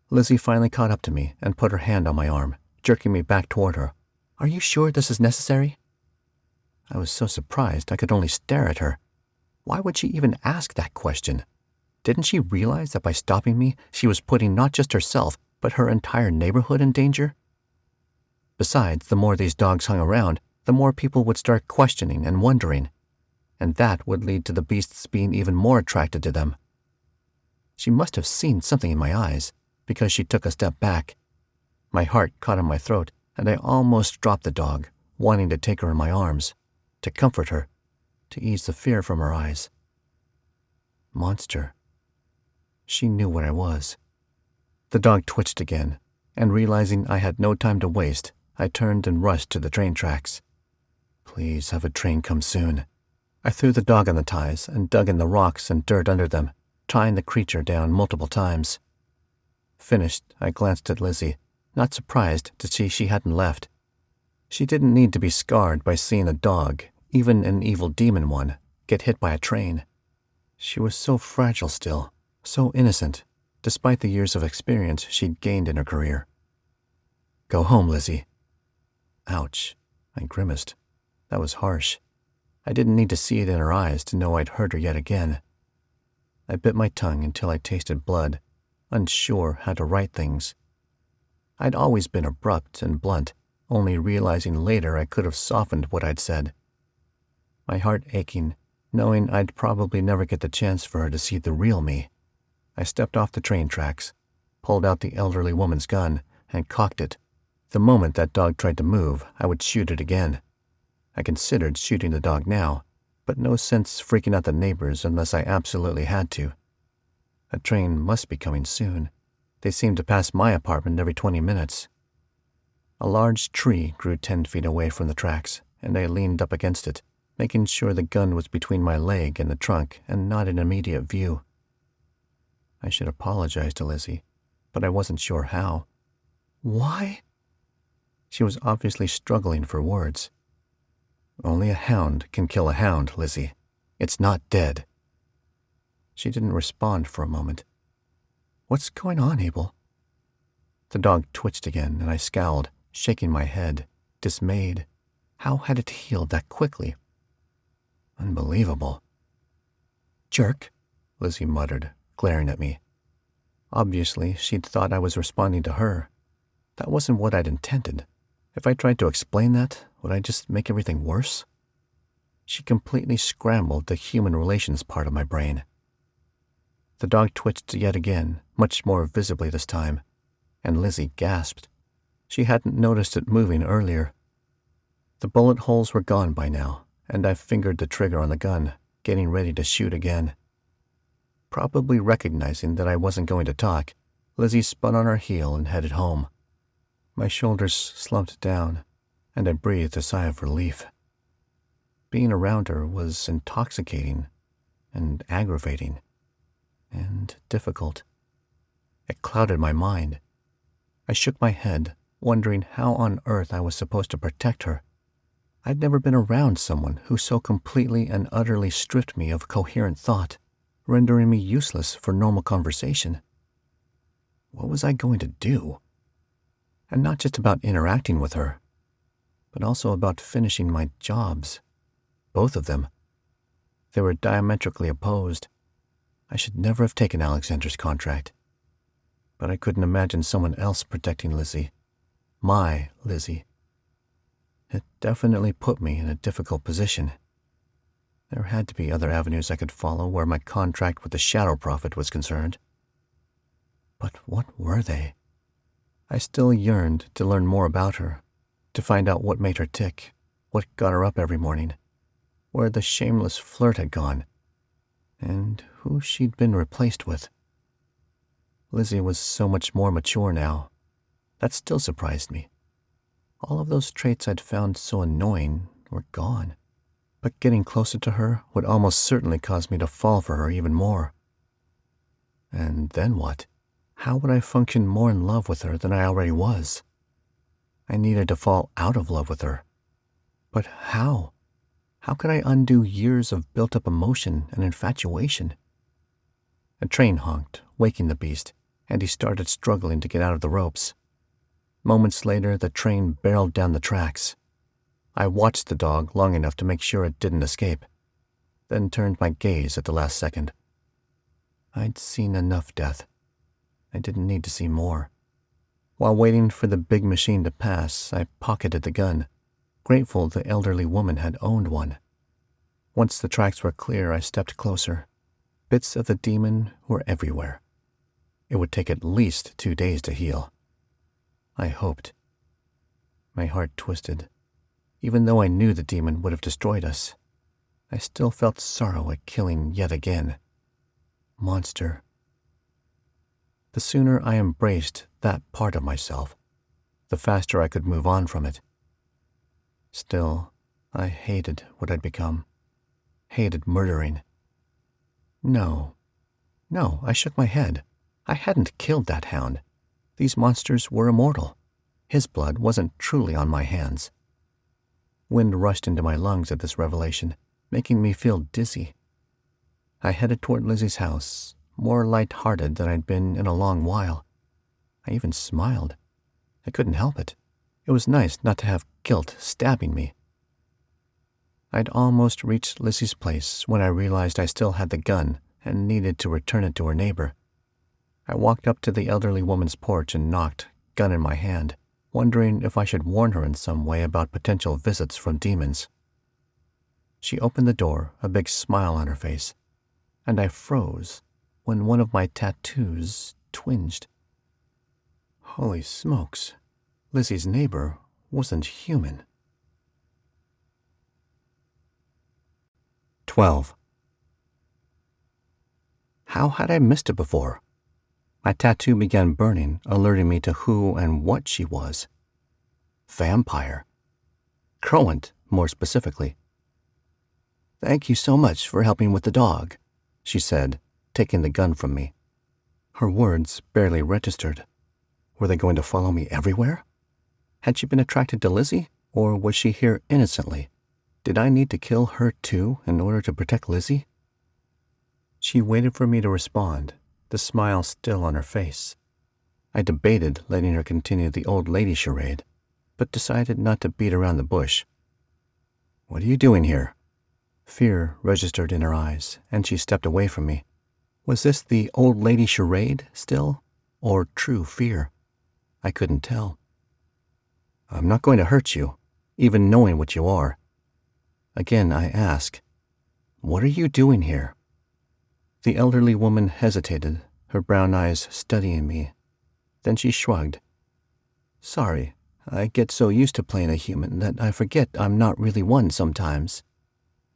Lizzy finally caught up to me and put her hand on my arm, jerking me back toward her. "Are you sure this is necessary?" I was so surprised I could only stare at her. Why would she even ask that question? Didn't she realize that by stopping me, she was putting not just herself, but her entire neighborhood in danger? Besides, the more these dogs hung around, the more people would start questioning and wondering, and that would lead to the beasts being even more attracted to them. She must have seen something in my eyes, because she took a step back. My heart caught in my throat, and I almost dropped the dog, wanting to take her in my arms, to comfort her, to ease the fear from her eyes. Monster. She knew what I was. The dog twitched again, and realizing I had no time to waste, I turned and rushed to the train tracks. Please have a train come soon. I threw the dog on the ties and dug in the rocks and dirt under them, tying the creature down multiple times. Finished, I glanced at Lizzy, not surprised to see she hadn't left. She didn't need to be scarred by seeing a dog, even an evil demon one, get hit by a train. She was so fragile still, so innocent, despite the years of experience she'd gained in her career. "Go home, Lizzy." Ouch, I grimaced. That was harsh. I didn't need to see it in her eyes to know I'd hurt her yet again. I bit my tongue until I tasted blood, unsure how to right things. I'd always been abrupt and blunt, only realizing later I could have softened what I'd said. My heart aching, knowing I'd probably never get the chance for her to see the real me. I stepped off the train tracks, pulled out the elderly woman's gun, and cocked it. The moment that dog tried to move, I would shoot it again. I considered shooting the dog now, but no sense freaking out the neighbors unless I absolutely had to. A train must be coming soon. They seemed to pass my apartment every 20 minutes. A large tree grew 10 feet away from the tracks, and I leaned up against it, making sure the gun was between my leg and the trunk and not in immediate view. I should apologize to Lizzy, but I wasn't sure how. "Why?" She was obviously struggling for words. "Only a hound can kill a hound, Lizzy. It's not dead." She didn't respond for a moment. "What's going on, Abel?" The dog twitched again, and I scowled, shaking my head, dismayed. How had it healed that quickly? Unbelievable. "Jerk," Lizzy muttered, glaring at me. Obviously, she'd thought I was responding to her. That wasn't what I'd intended. If I tried to explain that, would I just make everything worse? She completely scrambled the human relations part of my brain. The dog twitched yet again, much more visibly this time, and Lizzy gasped. She hadn't noticed it moving earlier. The bullet holes were gone by now, and I fingered the trigger on the gun, getting ready to shoot again. Probably recognizing that I wasn't going to talk, Lizzy spun on her heel and headed home. My shoulders slumped down, and I breathed a sigh of relief. Being around her was intoxicating and aggravating and difficult. It clouded my mind. I shook my head, wondering how on earth I was supposed to protect her. I'd never been around someone who so completely and utterly stripped me of coherent thought, rendering me useless for normal conversation. What was I going to do? And not just about interacting with her, but also about finishing my jobs. Both of them. They were diametrically opposed. I should never have taken Alexander's contract. But I couldn't imagine someone else protecting Lizzy. My Lizzy. It definitely put me in a difficult position. There had to be other avenues I could follow where my contract with the Shadow Prophet was concerned. But what were they? I still yearned to learn more about her, to find out what made her tick, what got her up every morning, where the shameless flirt had gone, and who she'd been replaced with. Lizzy was so much more mature now. That still surprised me. All of those traits I'd found so annoying were gone, but getting closer to her would almost certainly cause me to fall for her even more. And then what? How would I function more in love with her than I already was? I needed to fall out of love with her. But how? How could I undo years of built-up emotion and infatuation? A train honked, waking the beast, and he started struggling to get out of the ropes. Moments later, the train barreled down the tracks. I watched the dog long enough to make sure it didn't escape, then turned my gaze at the last second. I'd seen enough death. I didn't need to see more. While waiting for the big machine to pass, I pocketed the gun, grateful the elderly woman had owned one. Once the tracks were clear, I stepped closer. Bits of the demon were everywhere. It would take at least 2 days to heal. I hoped. My heart twisted. Even though I knew the demon would have destroyed us, I still felt sorrow at killing yet again. Monster. The sooner I embraced that part of myself, the faster I could move on from it. Still, I hated what I'd become. Hated murdering. No, I shook my head. I hadn't killed that hound. These monsters were immortal. His blood wasn't truly on my hands. Wind rushed into my lungs at this revelation, making me feel dizzy. I headed toward Lizzy's house, more light-hearted than I'd been in a long while. I even smiled. I couldn't help it. It was nice not to have guilt stabbing me. I'd almost reached Lizzy's place when I realized I still had the gun and needed to return it to her neighbor. I walked up to the elderly woman's porch and knocked, gun in my hand, wondering if I should warn her in some way about potential visits from demons. She opened the door, a big smile on her face, and I froze when one of my tattoos twinged. Holy smokes, Lizzy's neighbor wasn't human. 12. How had I missed it before? My tattoo began burning, alerting me to who and what she was. Vampire. Croant, more specifically. "Thank you so much for helping with the dog," she said, taking the gun from me. Her words barely registered. Were they going to follow me everywhere? Had she been attracted to Lizzy, or was she here innocently? Did I need to kill her too in order to protect Lizzy? She waited for me to respond, the smile still on her face. I debated letting her continue the old lady charade, but decided not to beat around the bush. "What are you doing here?" Fear registered in her eyes, and she stepped away from me. Was this the old lady charade still, or true fear? I couldn't tell. "I'm not going to hurt you, even knowing what you are." Again I ask, "What are you doing here?" The elderly woman hesitated, her brown eyes studying me. Then she shrugged. "Sorry, I get so used to playing a human that I forget I'm not really one sometimes."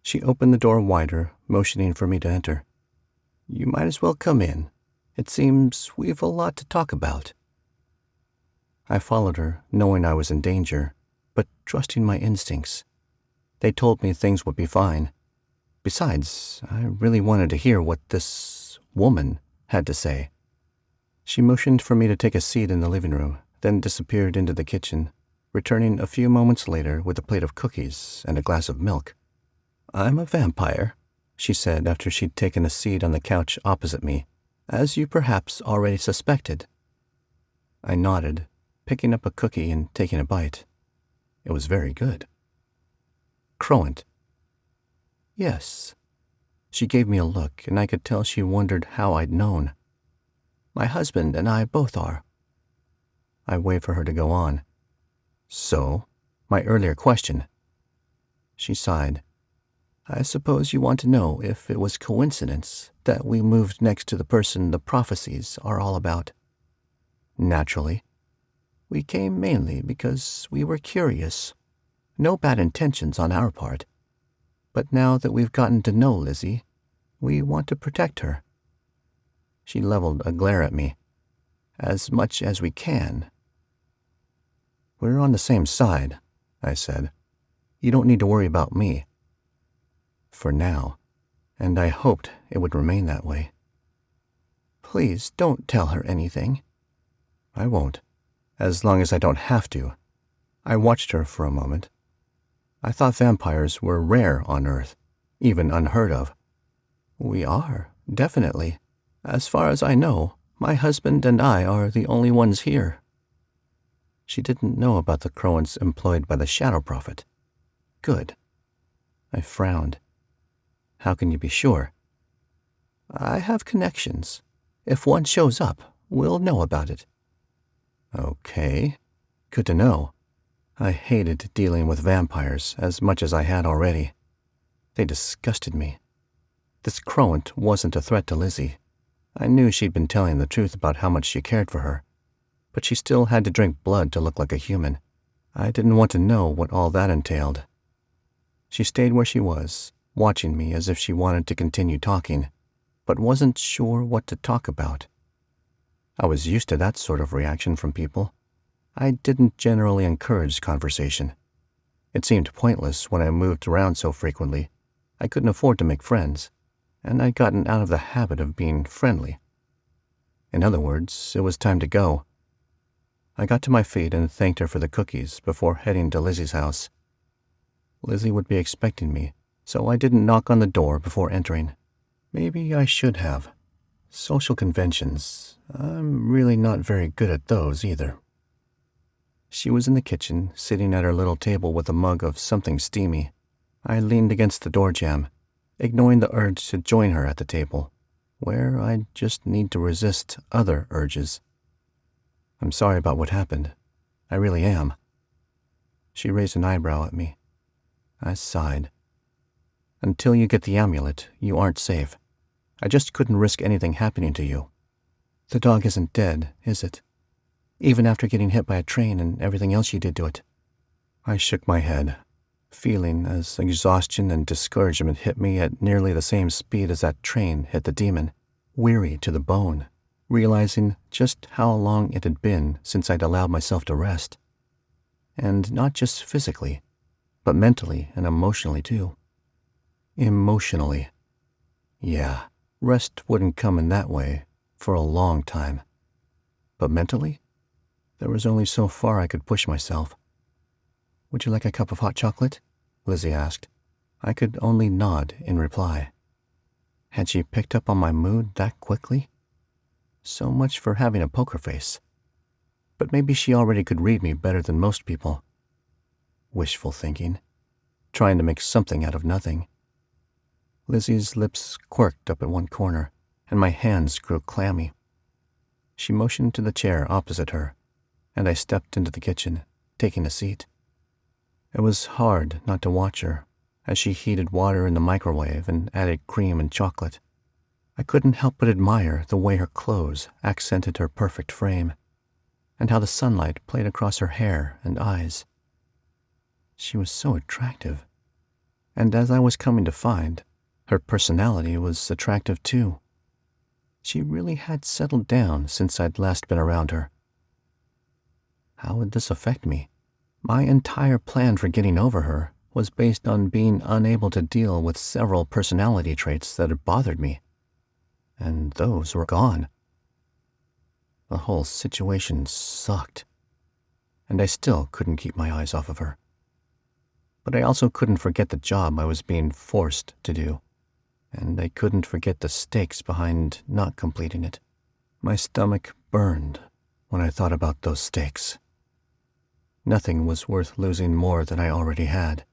She opened the door wider, motioning for me to enter. "You might as well come in. It seems we've a lot to talk about." I followed her, knowing I was in danger, but trusting my instincts. They told me things would be fine. Besides, I really wanted to hear what this woman had to say. She motioned for me to take a seat in the living room, then disappeared into the kitchen, returning a few moments later with a plate of cookies and a glass of milk. "I'm a vampire," she said after she'd taken a seat on the couch opposite me, "as you perhaps already suspected." I nodded, picking up a cookie and taking a bite. It was very good. "Croant." "Yes." She gave me a look, and I could tell she wondered how I'd known. "My husband and I both are." I waved for her to go on. "So, my earlier question." She sighed. "I suppose you want to know if it was coincidence that we moved next to the person the prophecies are all about." "Naturally." "We came mainly because we were curious. No bad intentions on our part. But now that we've gotten to know Lizzy, we want to protect her." She leveled a glare at me. "As much as we can." "We're on the same side," I said. "You don't need to worry about me." For now, and I hoped it would remain that way. "Please don't tell her anything." "I won't, as long as I don't have to." I watched her for a moment. I thought vampires were rare on Earth, even unheard of. "We are, definitely. As far as I know, my husband and I are the only ones here." She didn't know about the Croants employed by the Shadow Prophet. Good. I frowned. "How can you be sure?" "I have connections. If one shows up, we'll know about it." "Okay. Good to know." I hated dealing with vampires as much as I had already. They disgusted me. This Croant wasn't a threat to Lizzy. I knew she'd been telling the truth about how much she cared for her, but she still had to drink blood to look like a human. I didn't want to know what all that entailed. She stayed where she was, watching me as if she wanted to continue talking, but wasn't sure what to talk about. I was used to that sort of reaction from people. I didn't generally encourage conversation. It seemed pointless when I moved around so frequently. I couldn't afford to make friends, and I'd gotten out of the habit of being friendly. In other words, it was time to go. I got to my feet and thanked her for the cookies before heading to Lizzy's house. Lizzy would be expecting me, so I didn't knock on the door before entering. Maybe I should have. Social conventions, I'm really not very good at those either. She was in the kitchen, sitting at her little table with a mug of something steamy. I leaned against the door jamb, ignoring the urge to join her at the table, where I just need to resist other urges. I'm sorry about what happened. I really am. She raised an eyebrow at me. I sighed. Until you get the amulet, you aren't safe. I just couldn't risk anything happening to you. The dog isn't dead, is it? Even after getting hit by a train and everything else you did to it. I shook my head, feeling as exhaustion and discouragement hit me at nearly the same speed as that train hit the demon, weary to the bone, realizing just how long it had been since I'd allowed myself to rest. And not just physically, but mentally and emotionally too. Emotionally. Yeah, rest wouldn't come in that way for a long time. But mentally, there was only so far I could push myself. Would you like a cup of hot chocolate? Lizzy asked. I could only nod in reply. Had she picked up on my mood that quickly? So much for having a poker face. But maybe she already could read me better than most people. Wishful thinking. Trying to make something out of nothing. Lizzy's lips quirked up at one corner, and my hands grew clammy. She motioned to the chair opposite her, and I stepped into the kitchen, taking a seat. It was hard not to watch her, as she heated water in the microwave and added cream and chocolate. I couldn't help but admire the way her clothes accented her perfect frame, and how the sunlight played across her hair and eyes. She was so attractive, and as I was coming to find, her personality was attractive too. She really had settled down since I'd last been around her. How would this affect me? My entire plan for getting over her was based on being unable to deal with several personality traits that had bothered me, and those were gone. The whole situation sucked, and I still couldn't keep my eyes off of her. But I also couldn't forget the job I was being forced to do, and I couldn't forget the stakes behind not completing it. My stomach burned when I thought about those stakes. Nothing was worth losing more than I already had.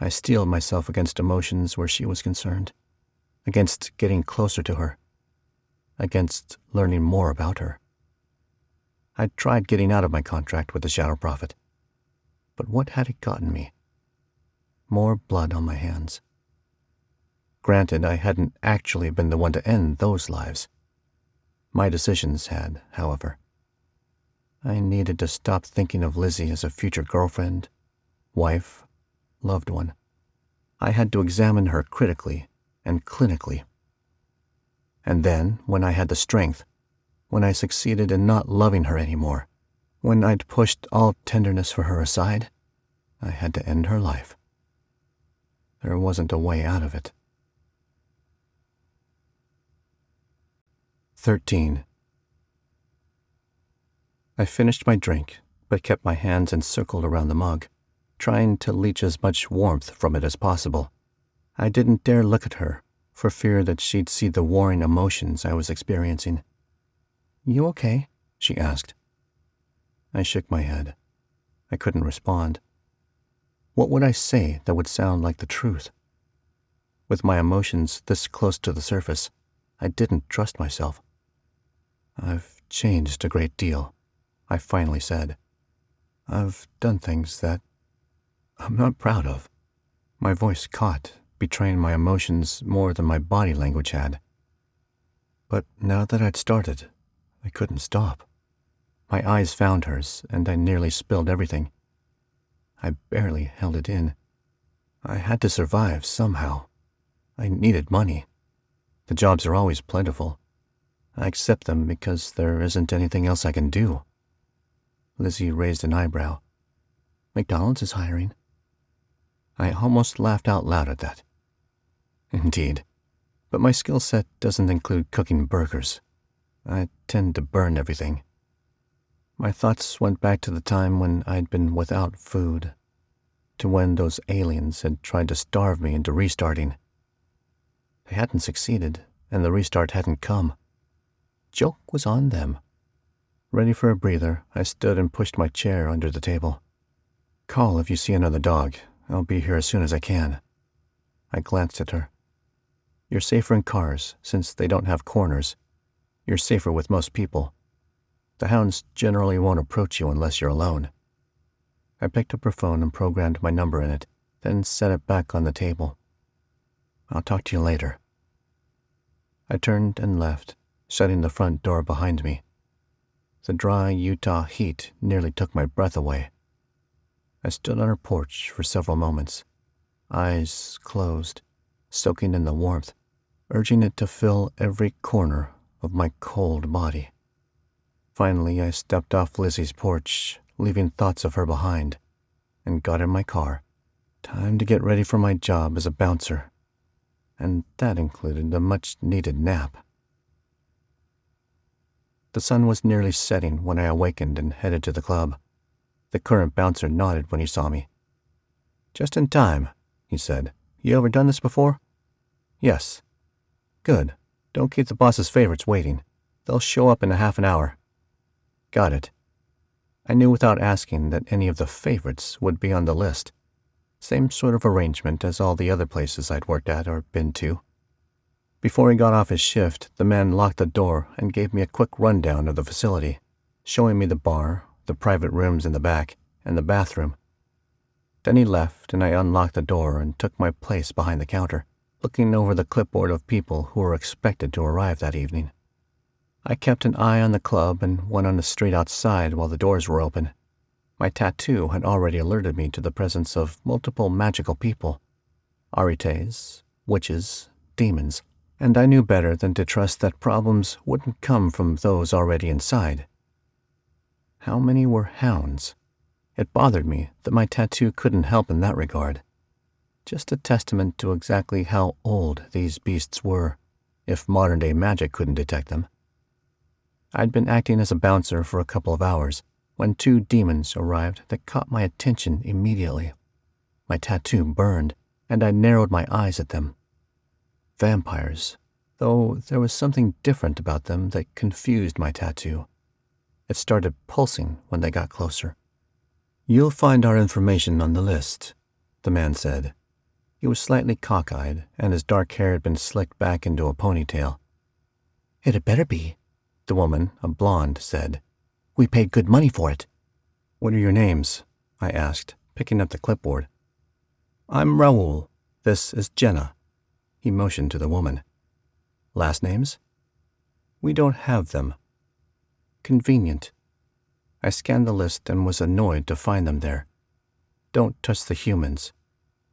I steeled myself against emotions where she was concerned, against getting closer to her, against learning more about her. I'd tried getting out of my contract with the Shadow Prophet, but what had it gotten me? More blood on my hands. Granted, I hadn't actually been the one to end those lives. My decisions had, however. I needed to stop thinking of Lizzy as a future girlfriend, wife, loved one. I had to examine her critically and clinically. And then, when I had the strength, when I succeeded in not loving her anymore, when I'd pushed all tenderness for her aside, I had to end her life. There wasn't a way out of it. 13. I finished my drink, but kept my hands encircled around the mug, trying to leach as much warmth from it as possible. I didn't dare look at her, for fear that she'd see the warring emotions I was experiencing. "You okay?" she asked. I shook my head. I couldn't respond. What would I say that would sound like the truth? With my emotions this close to the surface, I didn't trust myself. "I've changed a great deal," I finally said. "I've done things that I'm not proud of." My voice caught, betraying my emotions more than my body language had. But now that I'd started, I couldn't stop. My eyes found hers, and I nearly spilled everything. I barely held it in. I had to survive somehow. I needed money. The jobs are always plentiful. I accept them because there isn't anything else I can do. Lizzy raised an eyebrow. "McDonald's is hiring." I almost laughed out loud at that. Indeed, but my skill set doesn't include cooking burgers. I tend to burn everything. My thoughts went back to the time when I'd been without food, to when those aliens had tried to starve me into restarting. They hadn't succeeded, and the restart hadn't come. Joke was on them. Ready for a breather, I stood and pushed my chair under the table. "Call if you see another dog. I'll be here as soon as I can." I glanced at her. "You're safer in cars, since they don't have corners. You're safer with most people. The hounds generally won't approach you unless you're alone." I picked up her phone and programmed my number in it, then set it back on the table. "I'll talk to you later." I turned and left, shutting the front door behind me. The dry Utah heat nearly took my breath away. I stood on her porch for several moments, eyes closed, soaking in the warmth, urging it to fill every corner of my cold body. Finally, I stepped off Lizzy's porch, leaving thoughts of her behind, and got in my car. Time to get ready for my job as a bouncer. And that included a much-needed nap. The sun was nearly setting when I awakened and headed to the club. The current bouncer nodded when he saw me. "Just in time," he said. "You ever done this before?" "Yes." "Good. Don't keep the boss's favorites waiting. They'll show up in a half an hour." "Got it." I knew without asking that any of the favorites would be on the list. Same sort of arrangement as all the other places I'd worked at or been to. Before he got off his shift, the man locked the door and gave me a quick rundown of the facility, showing me the bar, the private rooms in the back, and the bathroom. Then he left, and I unlocked the door and took my place behind the counter, looking over the clipboard of people who were expected to arrive that evening. I kept an eye on the club and one on the street outside while the doors were open. My tattoo had already alerted me to the presence of multiple magical people, arites, witches, demons, and I knew better than to trust that problems wouldn't come from those already inside. How many were hounds? It bothered me that my tattoo couldn't help in that regard. Just a testament to exactly how old these beasts were, if modern-day magic couldn't detect them. I'd been acting as a bouncer for a couple of hours when two demons arrived that caught my attention immediately. My tattoo burned, and I narrowed my eyes at them. Vampires, though there was something different about them that confused my tattoo. It started pulsing when they got closer. "You'll find our information on the list," the man said. He was slightly cockeyed, and his dark hair had been slicked back into a ponytail. "It had better be," the woman, a blonde, said. "We paid good money for it." "What are your names?" I asked, picking up the clipboard. "I'm Raoul. This is Jenna." He motioned to the woman. "Last names?" "We don't have them." Convenient. I scanned the list and was annoyed to find them there. "Don't touch the humans."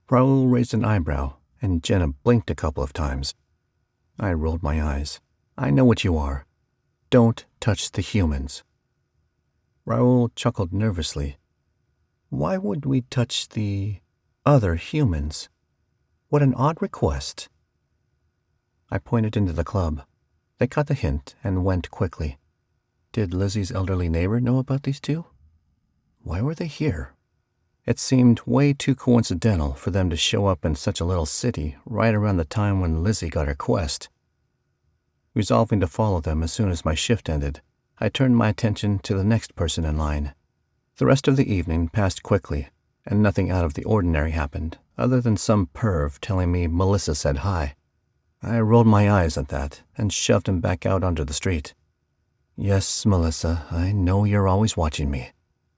Raoul raised an eyebrow, and Jenna blinked a couple of times. I rolled my eyes. "I know what you are. Don't touch the humans." Raoul chuckled nervously. "Why would we touch the other humans? What an odd request." I pointed into the club. They caught the hint and went quickly. Did Lizzy's elderly neighbor know about these two? Why were they here? It seemed way too coincidental for them to show up in such a little city right around the time when Lizzy got her quest. Resolving to follow them as soon as my shift ended, I turned my attention to the next person in line. The rest of the evening passed quickly, and nothing out of the ordinary happened, other than some perv telling me Melissa said hi. I rolled my eyes at that and shoved him back out onto the street. "Yes, Melissa, I know you're always watching me.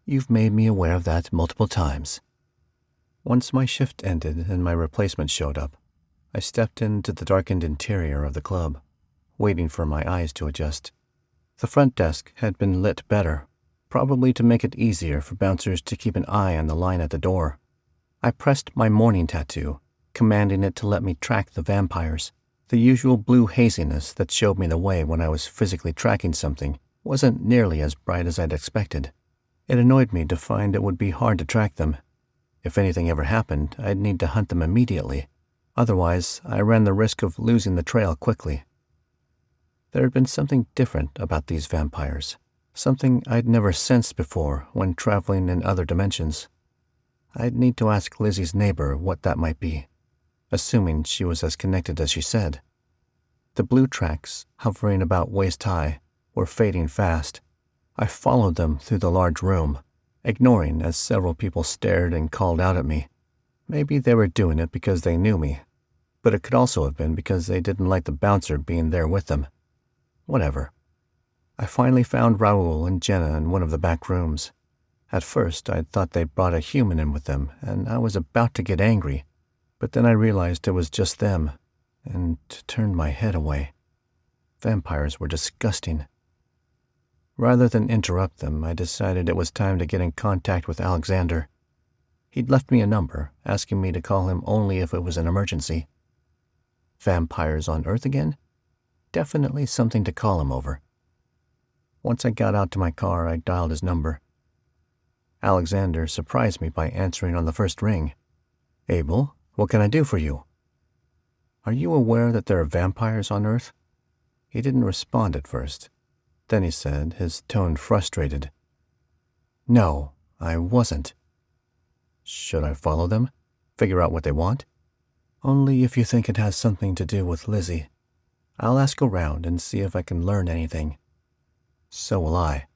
You've made me aware of that multiple times." Once my shift ended and my replacement showed up, I stepped into the darkened interior of the club, waiting for my eyes to adjust. The front desk had been lit better, probably to make it easier for bouncers to keep an eye on the line at the door. I pressed my morning tattoo, commanding it to let me track the vampires. The usual blue haziness that showed me the way when I was physically tracking something wasn't nearly as bright as I'd expected. It annoyed me to find it would be hard to track them. If anything ever happened, I'd need to hunt them immediately. Otherwise, I ran the risk of losing the trail quickly. There had been something different about these vampires, something I'd never sensed before when traveling in other dimensions. I'd need to ask Lizzy's neighbor what that might be, assuming she was as connected as she said. The blue tracks, hovering about waist-high, were fading fast. I followed them through the large room, ignoring as several people stared and called out at me. Maybe they were doing it because they knew me, but it could also have been because they didn't like the bouncer being there with them. Whatever. I finally found Raoul and Jenna in one of the back rooms. At first, I thought they'd brought a human in with them, and I was about to get angry, but then I realized it was just them, and turned my head away. Vampires were disgusting. Rather than interrupt them, I decided it was time to get in contact with Alexander. He'd left me a number, asking me to call him only if it was an emergency. Vampires on Earth again? Definitely something to call him over. Once I got out to my car, I dialed his number. Alexander surprised me by answering on the first ring. "Abel, what can I do for you?" "Are you aware that there are vampires on Earth?" He didn't respond at first. Then he said, his tone frustrated, "No, I wasn't." "Should I follow them? Figure out what they want?" "Only if you think it has something to do with Lizzy. I'll ask around and see if I can learn anything." "So will I."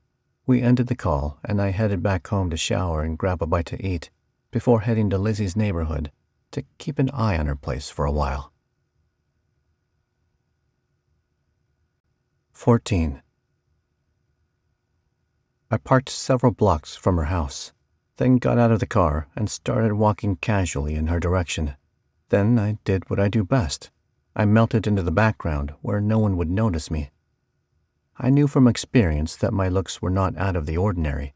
We ended the call, and I headed back home to shower and grab a bite to eat, before heading to Lizzy's neighborhood to keep an eye on her place for a while. 14. I parked several blocks from her house, then got out of the car and started walking casually in her direction. Then I did what I do best. I melted into the background where no one would notice me. I knew from experience that my looks were not out of the ordinary.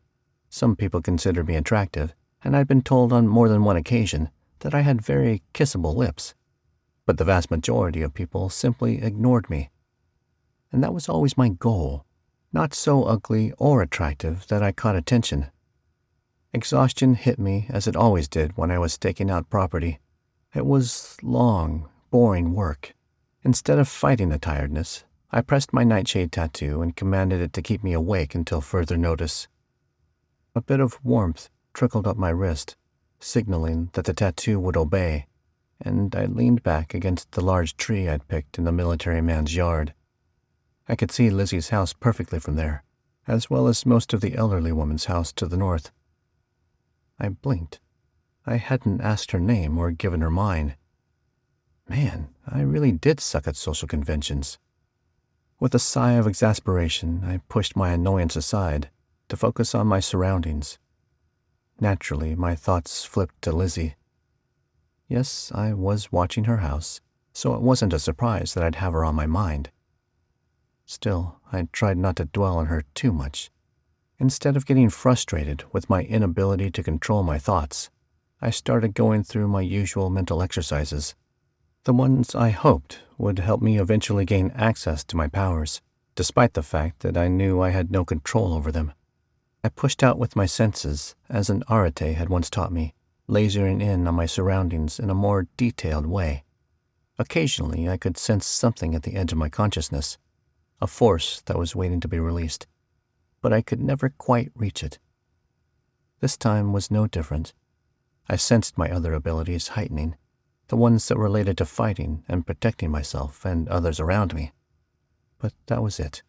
Some people considered me attractive, and I'd been told on more than one occasion that I had very kissable lips. But the vast majority of people simply ignored me. And that was always my goal, not so ugly or attractive that I caught attention. Exhaustion hit me as it always did when I was staking out property. It was long, boring work. Instead of fighting the tiredness, I pressed my nightshade tattoo and commanded it to keep me awake until further notice. A bit of warmth trickled up my wrist, signaling that the tattoo would obey, and I leaned back against the large tree I'd picked in the military man's yard. I could see Lizzy's house perfectly from there, as well as most of the elderly woman's house to the north. I blinked. I hadn't asked her name or given her mine. Man, I really did suck at social conventions. With a sigh of exasperation, I pushed my annoyance aside to focus on my surroundings. Naturally, my thoughts flipped to Lizzy. Yes, I was watching her house, so it wasn't a surprise that I'd have her on my mind. Still, I tried not to dwell on her too much. Instead of getting frustrated with my inability to control my thoughts, I started going through my usual mental exercises, the ones I hoped would help me eventually gain access to my powers, despite the fact that I knew I had no control over them. I pushed out with my senses, as an arete had once taught me, lasering in on my surroundings in a more detailed way. Occasionally, I could sense something at the edge of my consciousness, a force that was waiting to be released, but I could never quite reach it. This time was no different. I sensed my other abilities heightening, the ones that related to fighting and protecting myself and others around me. But that was it.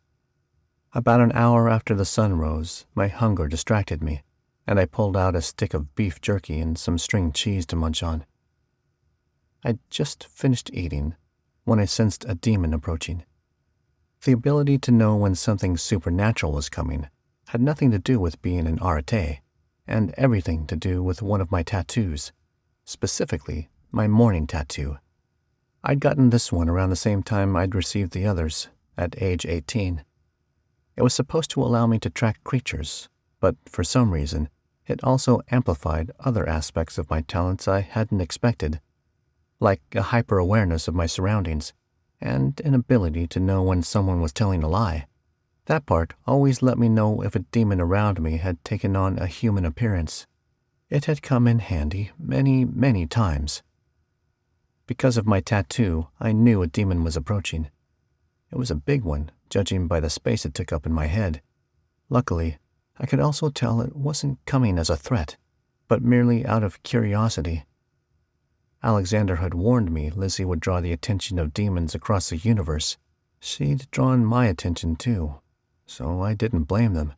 About an hour after the sun rose, my hunger distracted me, and I pulled out a stick of beef jerky and some string cheese to munch on. I'd just finished eating when I sensed a demon approaching. The ability to know when something supernatural was coming had nothing to do with being an arete, and everything to do with one of my tattoos, specifically my morning tattoo. I'd gotten this one around the same time I'd received the others, at age 18. It was supposed to allow me to track creatures, but for some reason, it also amplified other aspects of my talents I hadn't expected, like a hyper-awareness of my surroundings, and an ability to know when someone was telling a lie. That part always let me know if a demon around me had taken on a human appearance. It had come in handy many, many times. Because of my tattoo, I knew a demon was approaching. It was a big one, judging by the space it took up in my head. Luckily, I could also tell it wasn't coming as a threat, but merely out of curiosity. Alexander had warned me Lizzy would draw the attention of demons across the universe. She'd drawn my attention too, so I didn't blame them.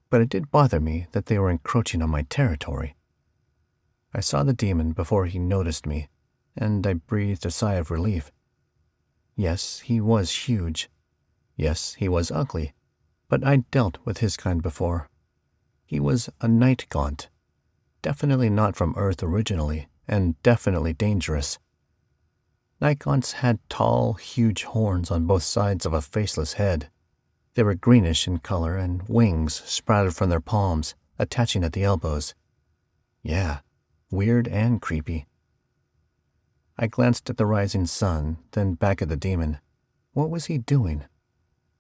But it did bother me that they were encroaching on my territory. I saw the demon before he noticed me, and I breathed a sigh of relief. Yes, he was huge. Yes, he was ugly, but I'd dealt with his kind before. He was a night gaunt, definitely not from Earth originally, and definitely dangerous. Night gaunts had tall, huge horns on both sides of a faceless head. They were greenish in color, and wings sprouted from their palms, attaching at the elbows. Yeah, weird and creepy. I glanced at the rising sun, then back at the demon. What was he doing?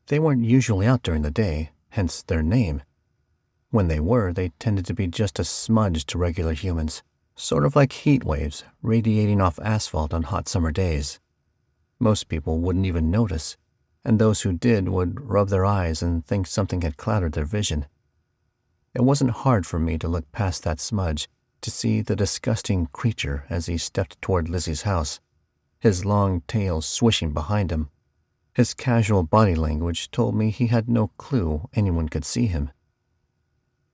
They weren't usually out during the day, hence their name. When they were, they tended to be just a smudge to regular humans, sort of like heat waves radiating off asphalt on hot summer days. Most people wouldn't even notice, and those who did would rub their eyes and think something had clouded their vision. It wasn't hard for me to look past that smudge to see the disgusting creature as he stepped toward Lizzy's house, his long tail swishing behind him. His casual body language told me he had no clue anyone could see him.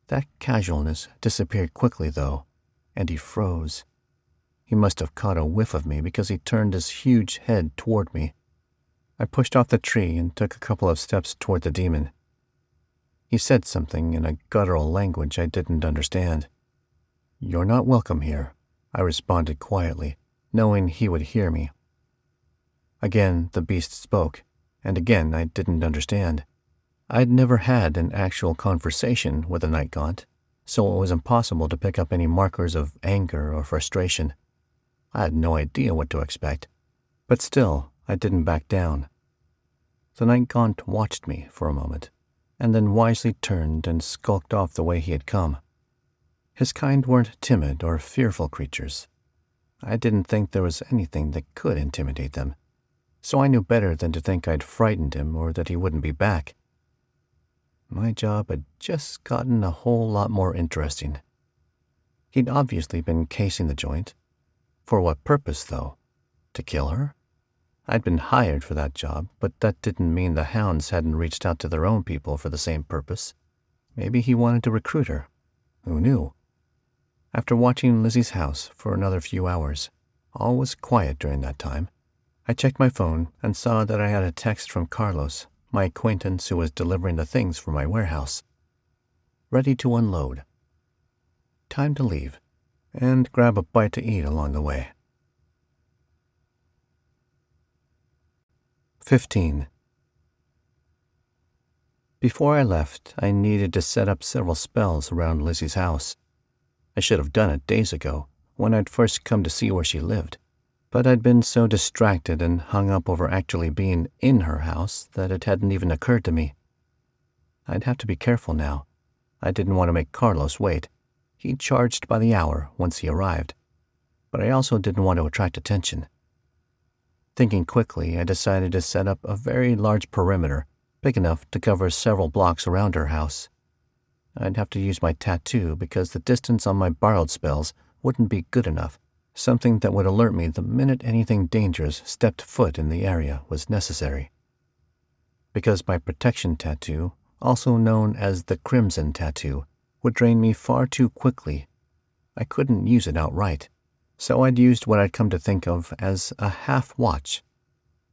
That casualness disappeared quickly, though, and he froze. He must have caught a whiff of me because he turned his huge head toward me. I pushed off the tree and took a couple of steps toward the demon. He said something in a guttural language I didn't understand. "You're not welcome here," I responded quietly, knowing he would hear me. Again the beast spoke, and again I didn't understand. I'd never had an actual conversation with a night gaunt, so it was impossible to pick up any markers of anger or frustration. I had no idea what to expect, but still I didn't back down. The night gaunt watched me for a moment, and then wisely turned and skulked off the way he had come. His kind weren't timid or fearful creatures. I didn't think there was anything that could intimidate them, so I knew better than to think I'd frightened him or that he wouldn't be back. My job had just gotten a whole lot more interesting. He'd obviously been casing the joint. For what purpose, though? To kill her? I'd been hired for that job, but that didn't mean the hounds hadn't reached out to their own people for the same purpose. Maybe he wanted to recruit her. Who knew? After watching Lizzy's house for another few hours, all was quiet during that time. I checked my phone and saw that I had a text from Carlos, my acquaintance who was delivering the things for my warehouse. Ready to unload. Time to leave, and grab a bite to eat along the way. 15. Before I left, I needed to set up several spells around Lizzy's house. I should have done it days ago, when I'd first come to see where she lived, but I'd been so distracted and hung up over actually being in her house that it hadn't even occurred to me. I'd have to be careful now. I didn't want to make Carlos wait. He charged by the hour once he arrived, but I also didn't want to attract attention. Thinking quickly, I decided to set up a very large perimeter, big enough to cover several blocks around her house. I'd have to use my tattoo because the distance on my borrowed spells wouldn't be good enough. Something that would alert me the minute anything dangerous stepped foot in the area was necessary. Because my protection tattoo, also known as the Crimson Tattoo, would drain me far too quickly. I couldn't use it outright, so I'd used what I'd come to think of as a half-watch.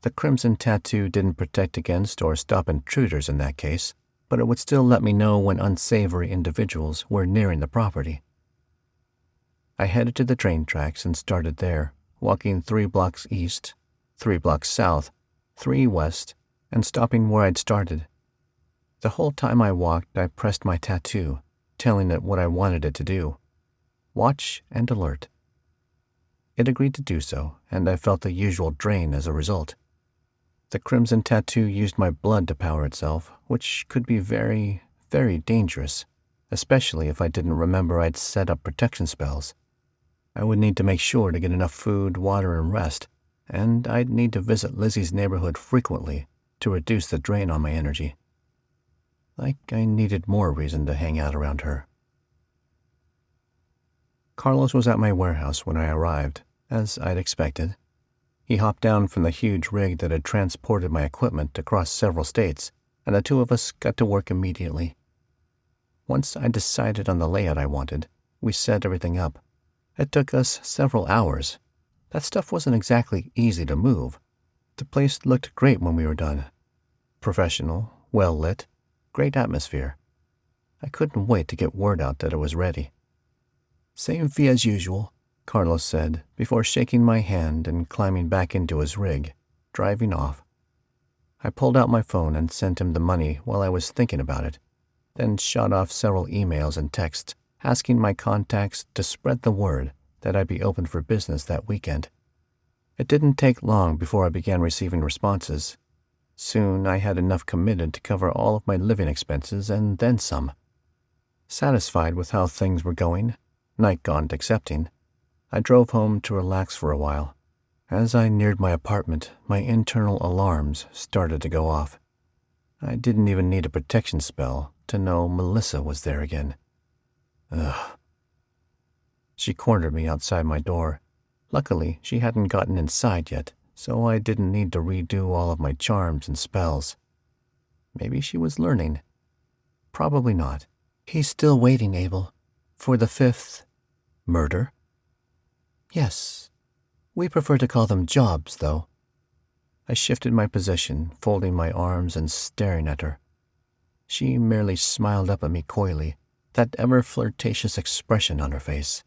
The Crimson Tattoo didn't protect against or stop intruders in that case, but it would still let me know when unsavory individuals were nearing the property. I headed to the train tracks and started there, walking 3 blocks east, 3 blocks south, 3 west, and stopping where I'd started. The whole time I walked, I pressed my tattoo, telling it what I wanted it to do. Watch and alert. It agreed to do so, and I felt the usual drain as a result. The Crimson Tattoo used my blood to power itself, which could be very, very dangerous, especially if I didn't remember I'd set up protection spells. I would need to make sure to get enough food, water, and rest, and I'd need to visit Lizzy's neighborhood frequently to reduce the drain on my energy. Like I needed more reason to hang out around her. Carlos was at my warehouse when I arrived, as I'd expected. He hopped down from the huge rig that had transported my equipment across several states, and the two of us got to work immediately. Once I decided on the layout I wanted, we set everything up. It took us several hours. That stuff wasn't exactly easy to move. The place looked great when we were done. Professional, well-lit, great atmosphere. I couldn't wait to get word out that it was ready. "Same fee as usual," Carlos said, before shaking my hand and climbing back into his rig, driving off. I pulled out my phone and sent him the money while I was thinking about it, then shot off several emails and texts asking my contacts to spread the word that I'd be open for business that weekend. It didn't take long before I began receiving responses. Soon I had enough committed to cover all of my living expenses and then some. Satisfied with how things were going, night gaunt accepting, I drove home to relax for a while. As I neared my apartment, my internal alarms started to go off. I didn't even need a protection spell to know Melissa was there again. Ugh. She cornered me outside my door. Luckily, she hadn't gotten inside yet, so I didn't need to redo all of my charms and spells. Maybe she was learning. Probably not. "He's still waiting, Abel, for the 5th murder?" "Yes. We prefer to call them jobs, though." I shifted my position, folding my arms and staring at her. She merely smiled up at me coyly, that ever-flirtatious expression on her face.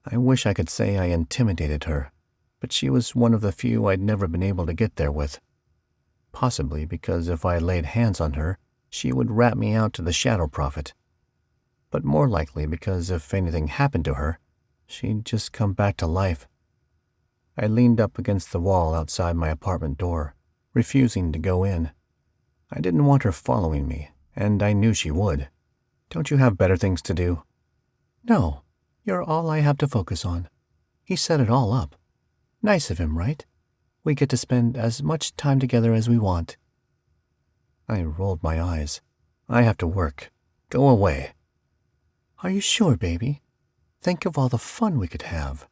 I wish I could say I intimidated her, but she was one of the few I'd never been able to get there with. Possibly because if I laid hands on her, she would rat me out to the Shadow Prophet. But more likely because if anything happened to her, she'd just come back to life. I leaned up against the wall outside my apartment door, refusing to go in. I didn't want her following me, and I knew she would. "Don't you have better things to do?" "No, you're all I have to focus on. He set it all up. Nice of him, right? We get to spend as much time together as we want." I rolled my eyes. "I have to work. Go away." "Are you sure, baby? Think of all the fun we could have."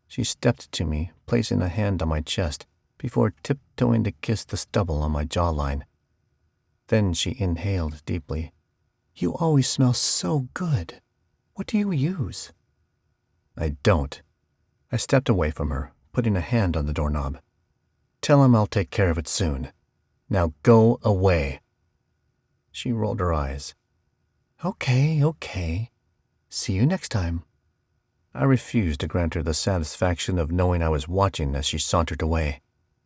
She stepped to me, placing a hand on my chest, before tiptoeing to kiss the stubble on my jawline. Then she inhaled deeply. "You always smell so good. What do you use?" "I don't." I stepped away from her, putting a hand on the doorknob. "Tell him I'll take care of it soon. Now go away." She rolled her eyes. Okay. See you next time." I refused to grant her the satisfaction of knowing I was watching as she sauntered away.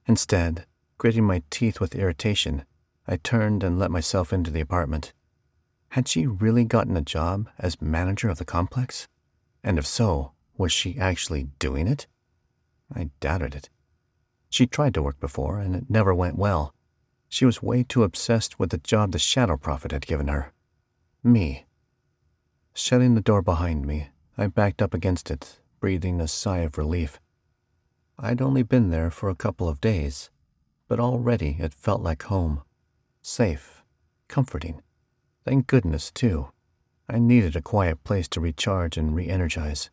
Instead, gritting my teeth with irritation, I turned and let myself into the apartment. Had she really gotten a job as manager of the complex? And if so, was she actually doing it? I doubted it. She tried to work before, and it never went well. She was way too obsessed with the job the Shadow Prophet had given her. Me. Shutting the door behind me, I backed up against it, breathing a sigh of relief. I'd only been there for a couple of days, but already it felt like home. Safe, comforting. Thank goodness, too. I needed a quiet place to recharge and re-energize.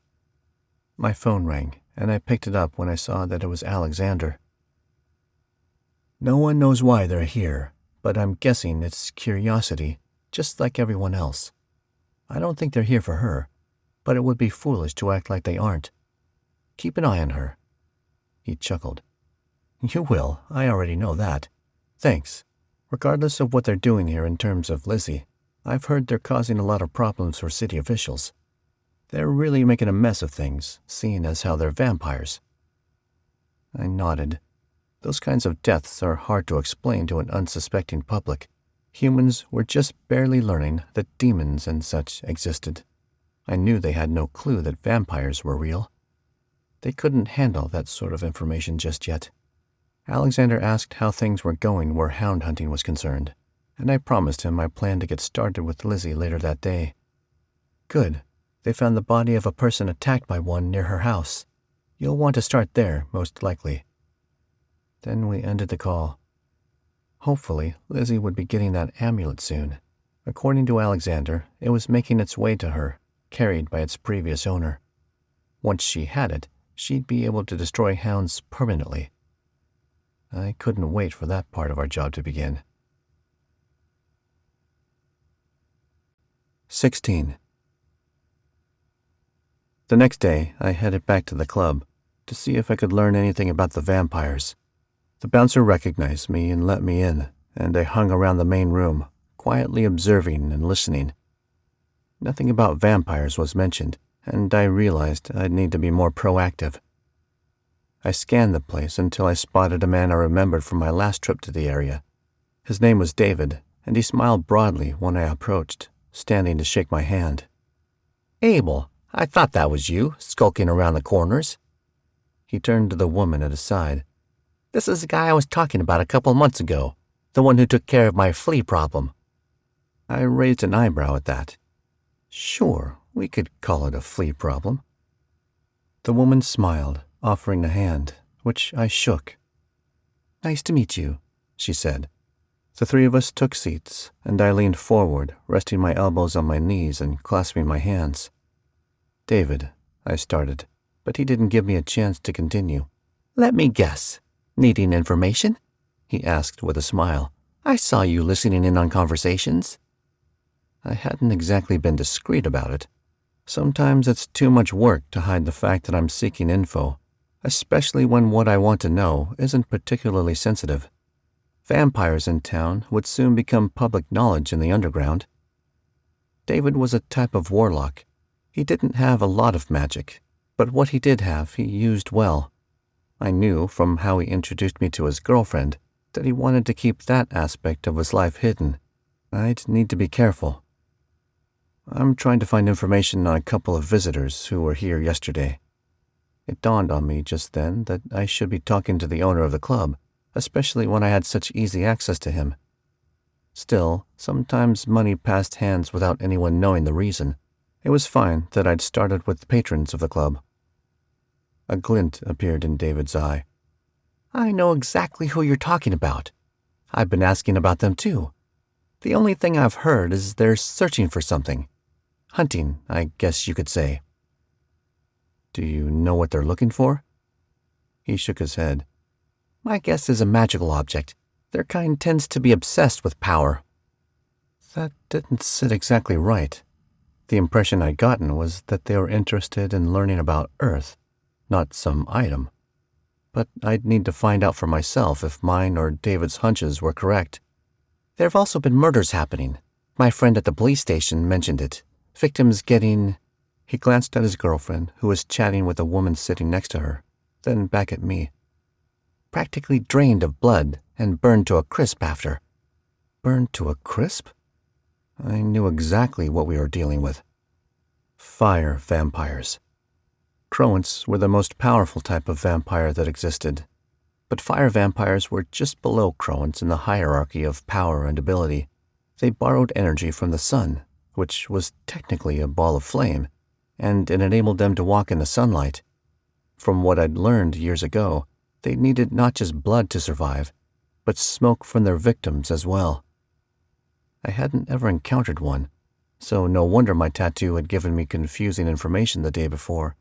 My phone rang, and I picked it up when I saw that it was Alexander. "No one knows why they're here, but I'm guessing it's curiosity, just like everyone else. I don't think they're here for her, but it would be foolish to act like they aren't. Keep an eye on her." He chuckled. "You will, I already know that. Thanks. Regardless of what they're doing here in terms of Lizzy, I've heard they're causing a lot of problems for city officials. They're really making a mess of things, seeing as how they're vampires." I nodded. Those kinds of deaths are hard to explain to an unsuspecting public. Humans were just barely learning that demons and such existed. I knew they had no clue that vampires were real. They couldn't handle that sort of information just yet. Alexander asked how things were going where hound hunting was concerned, and I promised him I planned to get started with Lizzy later that day. "Good. They found the body of a person attacked by one near her house. You'll want to start there, most likely." Then we ended the call. Hopefully, Lizzy would be getting that amulet soon. According to Alexander, it was making its way to her, carried by its previous owner. Once she had it, she'd be able to destroy hounds permanently. I couldn't wait for that part of our job to begin. 16. The next day, I headed back to the club to see if I could learn anything about the vampires. The bouncer recognized me and let me in, and I hung around the main room, quietly observing and listening. Nothing about vampires was mentioned, and I realized I'd need to be more proactive. I scanned the place until I spotted a man I remembered from my last trip to the area. His name was David, and he smiled broadly when I approached, standing to shake my hand. "Abel, I thought that was you, skulking around the corners." He turned to the woman at his side. "This is the guy I was talking about a couple months ago, the one who took care of my flea problem." I raised an eyebrow at that. Sure, we could call it a flea problem. The woman smiled, offering a hand, which I shook. "Nice to meet you," she said. The three of us took seats, and I leaned forward, resting my elbows on my knees and clasping my hands. "David," I started, but he didn't give me a chance to continue. "Let me guess. Needing information?" he asked with a smile. "I saw you listening in on conversations." I hadn't exactly been discreet about it. Sometimes it's too much work to hide the fact that I'm seeking info, especially when what I want to know isn't particularly sensitive. Vampires in town would soon become public knowledge in the underground. David was a type of warlock. He didn't have a lot of magic, but what he did have he used well. I knew from how he introduced me to his girlfriend that he wanted to keep that aspect of his life hidden. I'd need to be careful. "I'm trying to find information on a couple of visitors who were here yesterday." It dawned on me just then that I should be talking to the owner of the club, especially when I had such easy access to him. Still, sometimes money passed hands without anyone knowing the reason. It was fine that I'd started with the patrons of the club. A glint appeared in David's eye. "I know exactly who you're talking about. I've been asking about them too. The only thing I've heard is they're searching for something. Hunting, I guess you could say." "Do you know what they're looking for?" He shook his head. "My guess is a magical object. Their kind tends to be obsessed with power." That didn't sit exactly right. The impression I'd gotten was that they were interested in learning about Earth, not some item. But I'd need to find out for myself if mine or David's hunches were correct. "There have also been murders happening. My friend at the police station mentioned it. Victims getting—" He glanced at his girlfriend, who was chatting with a woman sitting next to her, then back at me. "Practically drained of blood and burned to a crisp after." Burned to a crisp? I knew exactly what we were dealing with. Fire vampires. Croants were the most powerful type of vampire that existed, but fire vampires were just below Croants in the hierarchy of power and ability. They borrowed energy from the sun, which was technically a ball of flame, and it enabled them to walk in the sunlight. From what I'd learned years ago, they needed not just blood to survive, but smoke from their victims as well. I hadn't ever encountered one, so no wonder my tattoo had given me confusing information the day before.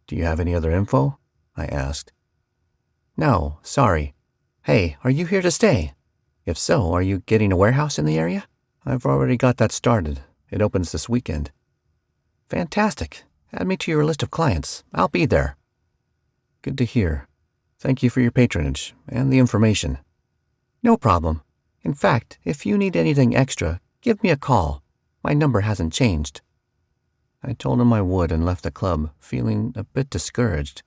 "Do you have any other info?" I asked. "No, sorry. Hey, are you here to stay? If so, are you getting a warehouse in the area?" "I've already got that started. It opens this weekend." "Fantastic. Add me to your list of clients. I'll be there." "Good to hear. Thank you for your patronage and the information." "No problem. In fact, if you need anything extra, give me a call. My number hasn't changed." I told him I would and left the club, feeling a bit discouraged.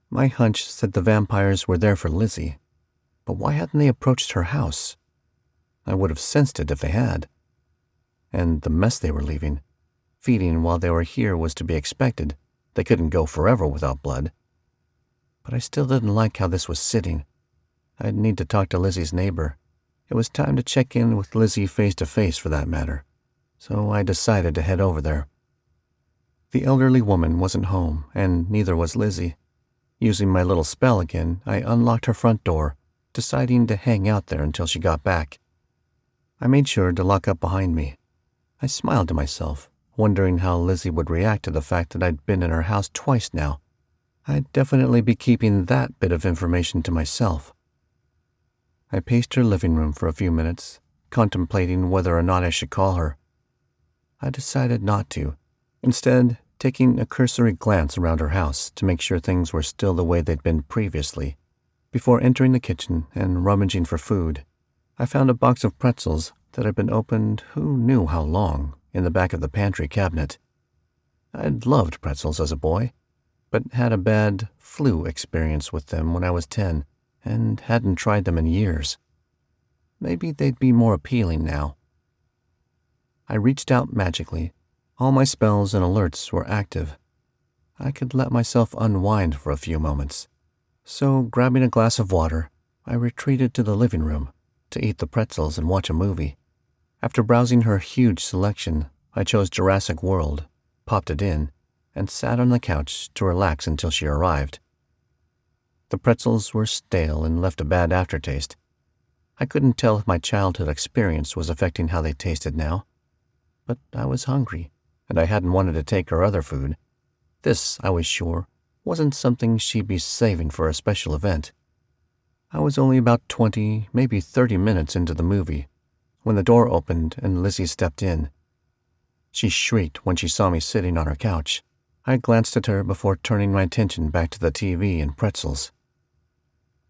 My hunch said the vampires were there for Lizzy, but why hadn't they approached her house? I would have sensed it if they had. And the mess they were leaving. Feeding while they were here was to be expected. They couldn't go forever without blood. But I still didn't like how this was sitting. I'd need to talk to Lizzy's neighbor. It was time to check in with Lizzy face to face for that matter. So I decided to head over there. The elderly woman wasn't home, and neither was Lizzy. Using my little spell again, I unlocked her front door, deciding to hang out there until she got back. I made sure to lock up behind me. I smiled to myself, wondering how Lizzy would react to the fact that I'd been in her house twice now. I'd definitely be keeping that bit of information to myself. I paced her living room for a few minutes, contemplating whether or not I should call her. I decided not to, instead taking a cursory glance around her house to make sure things were still the way they'd been previously. Before entering the kitchen and rummaging for food, I found a box of pretzels that had been opened who knew how long in the back of the pantry cabinet. I'd loved pretzels as a boy, but had a bad flu experience with them when I was 10 and hadn't tried them in years. Maybe they'd be more appealing now. I reached out magically. All my spells and alerts were active. I could let myself unwind for a few moments. So, grabbing a glass of water, I retreated to the living room to eat the pretzels and watch a movie. After browsing her huge selection, I chose Jurassic World, popped it in, and sat on the couch to relax until she arrived. The pretzels were stale and left a bad aftertaste. I couldn't tell if my childhood experience was affecting how they tasted now, but I was hungry, and I hadn't wanted to take her other food. This, I was sure, wasn't something she'd be saving for a special event. I was only about 20, maybe 30 minutes into the movie when the door opened and Lizzy stepped in. She shrieked when she saw me sitting on her couch. I glanced at her before turning my attention back to the TV and pretzels.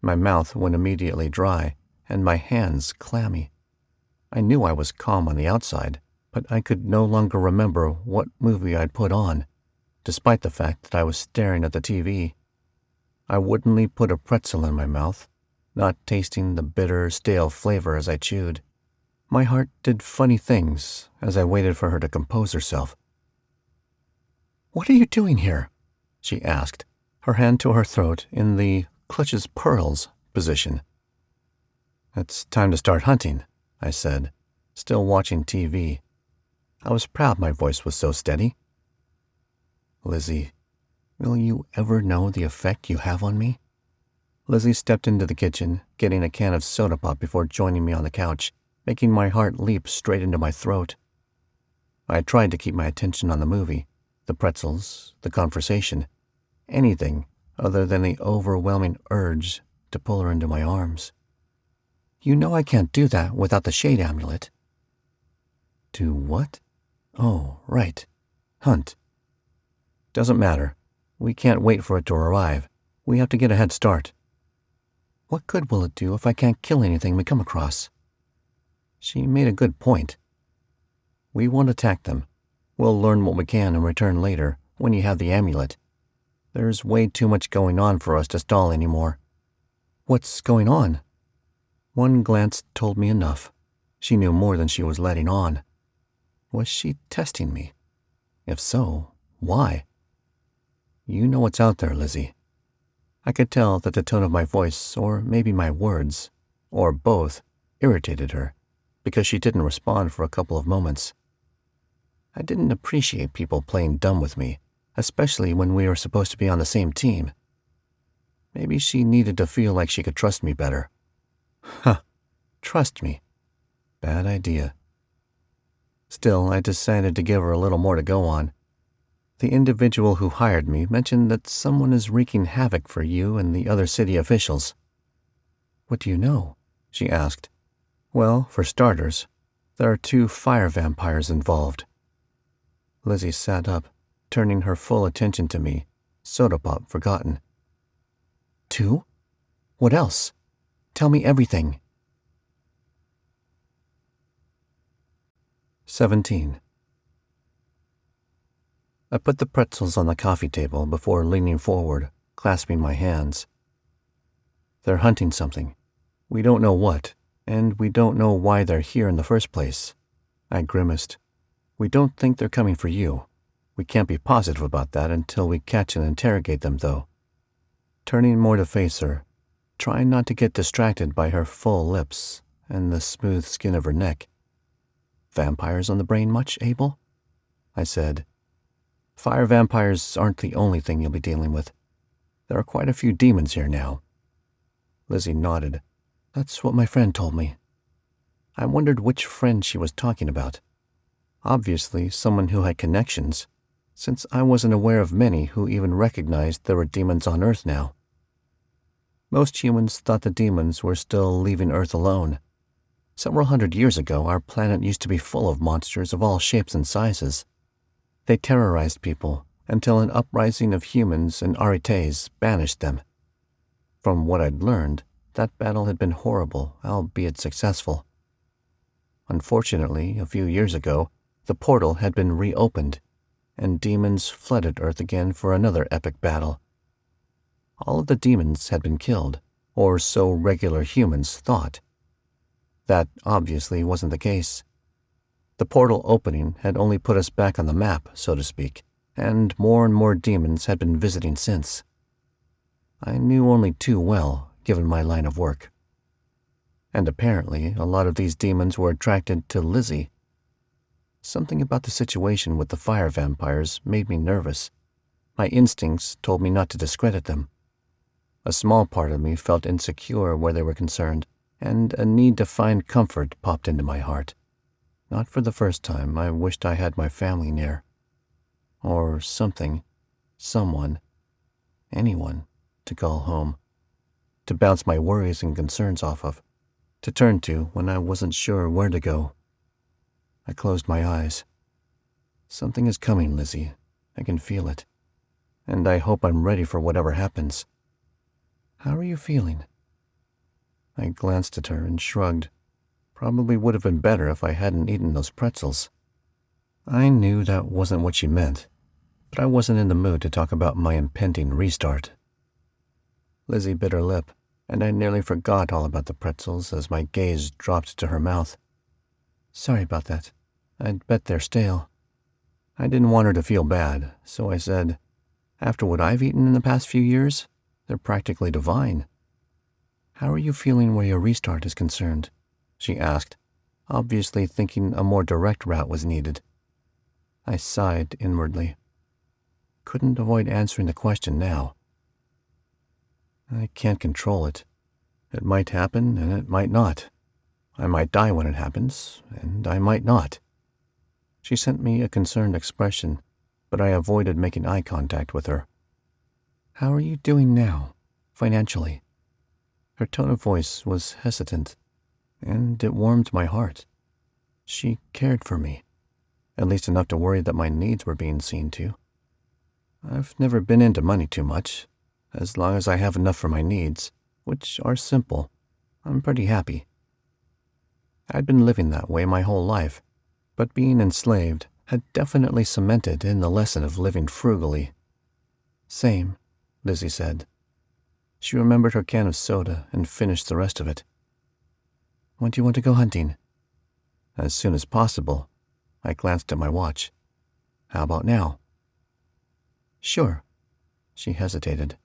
My mouth went immediately dry and my hands clammy. I knew I was calm on the outside, but I could no longer remember what movie I'd put on, despite the fact that I was staring at the TV. I woodenly put a pretzel in my mouth, not tasting the bitter, stale flavor as I chewed. My heart did funny things as I waited for her to compose herself. "What are you doing here?" she asked, her hand to her throat in the clutches pearls position. "It's time to start hunting," I said, still watching TV. I was proud my voice was so steady. "Lizzy, will you ever know the effect you have on me?" Lizzy stepped into the kitchen, getting a can of soda pop before joining me on the couch, making my heart leap straight into my throat. I tried to keep my attention on the movie, the pretzels, the conversation, anything other than the overwhelming urge to pull her into my arms. "You know I can't do that without the shade amulet." "Do what? Oh, right. Hunt. Doesn't matter. We can't wait for it to arrive. We have to get a head start." "What good will it do if I can't kill anything we come across?" She made a good point. "We won't attack them. We'll learn what we can and return later, when you have the amulet. There's way too much going on for us to stall anymore." "What's going on?" One glance told me enough. She knew more than she was letting on. Was she testing me? If so, why? "You know what's out there, Lizzy." I could tell that the tone of my voice, or maybe my words, or both, irritated her, because she didn't respond for a couple of moments. I didn't appreciate people playing dumb with me, especially when we were supposed to be on the same team. Maybe she needed to feel like she could trust me better. Huh, trust me. Bad idea. Still, I decided to give her a little more to go on. The individual who hired me mentioned that someone is wreaking havoc for you and the other city officials. "What do you know?" she asked. "Well, for starters, there are 2 fire vampires involved." Lizzy sat up, turning her full attention to me, soda pop forgotten. "2? What else? Tell me everything." 17. I put the pretzels on the coffee table before leaning forward, clasping my hands. "They're hunting something. We don't know what, and we don't know why they're here in the first place." I grimaced. "We don't think they're coming for you. We can't be positive about that until we catch and interrogate them, though." Turning more to face her, trying not to get distracted by her full lips and the smooth skin of her neck. "Vampires on the brain much, Abel?" I said. "Fire vampires aren't the only thing you'll be dealing with. There are quite a few demons here now." Lizzy nodded. "That's what my friend told me." I wondered which friend she was talking about. Obviously, someone who had connections, since I wasn't aware of many who even recognized there were demons on Earth now. Most humans thought the demons were still leaving Earth alone. Several hundred years ago, our planet used to be full of monsters of all shapes and sizes. They terrorized people until an uprising of humans and arites banished them. From what I'd learned, that battle had been horrible, albeit successful. Unfortunately, a few years ago, the portal had been reopened, and demons flooded Earth again for another epic battle. All of the demons had been killed, or so regular humans thought. That obviously wasn't the case. The portal opening had only put us back on the map, so to speak, and more demons had been visiting since. I knew only too well, given my line of work. And apparently, a lot of these demons were attracted to Lizzy. Something about the situation with the fire vampires made me nervous. My instincts told me not to discredit them. A small part of me felt insecure where they were concerned, and a need to find comfort popped into my heart. Not for the first time, I wished I had my family near. Or something, someone, anyone to call home, to bounce my worries and concerns off of, to turn to when I wasn't sure where to go. I closed my eyes. Something is coming, Lizzy. I can feel it. And I hope I'm ready for whatever happens. How are you feeling? I glanced at her and shrugged. Probably would have been better if I hadn't eaten those pretzels. I knew that wasn't what she meant, but I wasn't in the mood to talk about my impending restart. Lizzy bit her lip, and I nearly forgot all about the pretzels as my gaze dropped to her mouth. Sorry about that. I'd bet they're stale. I didn't want her to feel bad, so I said, after what I've eaten in the past few years, they're practically divine. How are you feeling where your restart is concerned? She asked, obviously thinking a more direct route was needed. I sighed inwardly. Couldn't avoid answering the question now. I can't control it. It might happen and it might not. I might die when it happens, and I might not. She sent me a concerned expression, but I avoided making eye contact with her. How are you doing now, financially? Her tone of voice was hesitant, and it warmed my heart. She cared for me, at least enough to worry that my needs were being seen to. I've never been into money too much. As long as I have enough for my needs, which are simple, I'm pretty happy. I'd been living that way my whole life, but being enslaved had definitely cemented in the lesson of living frugally. Same, Lizzy said. She remembered her can of soda and finished the rest of it. When do you want to go hunting? As soon as possible. I glanced at my watch. How about now? Sure. She hesitated.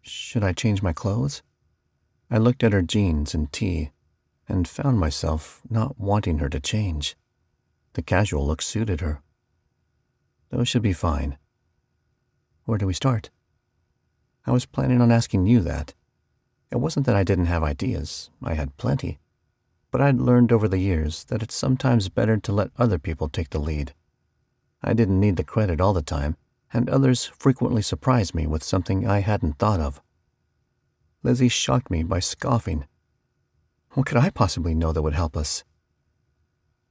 Should I change my clothes? I looked at her jeans and tee and found myself not wanting her to change. The casual look suited her. Those should be fine. Where do we start? I was planning on asking you that. It wasn't that I didn't have ideas. I had plenty. But I'd learned over the years that it's sometimes better to let other people take the lead. I didn't need the credit all the time, and others frequently surprised me with something I hadn't thought of. Lizzy shocked me by scoffing. What could I possibly know that would help us?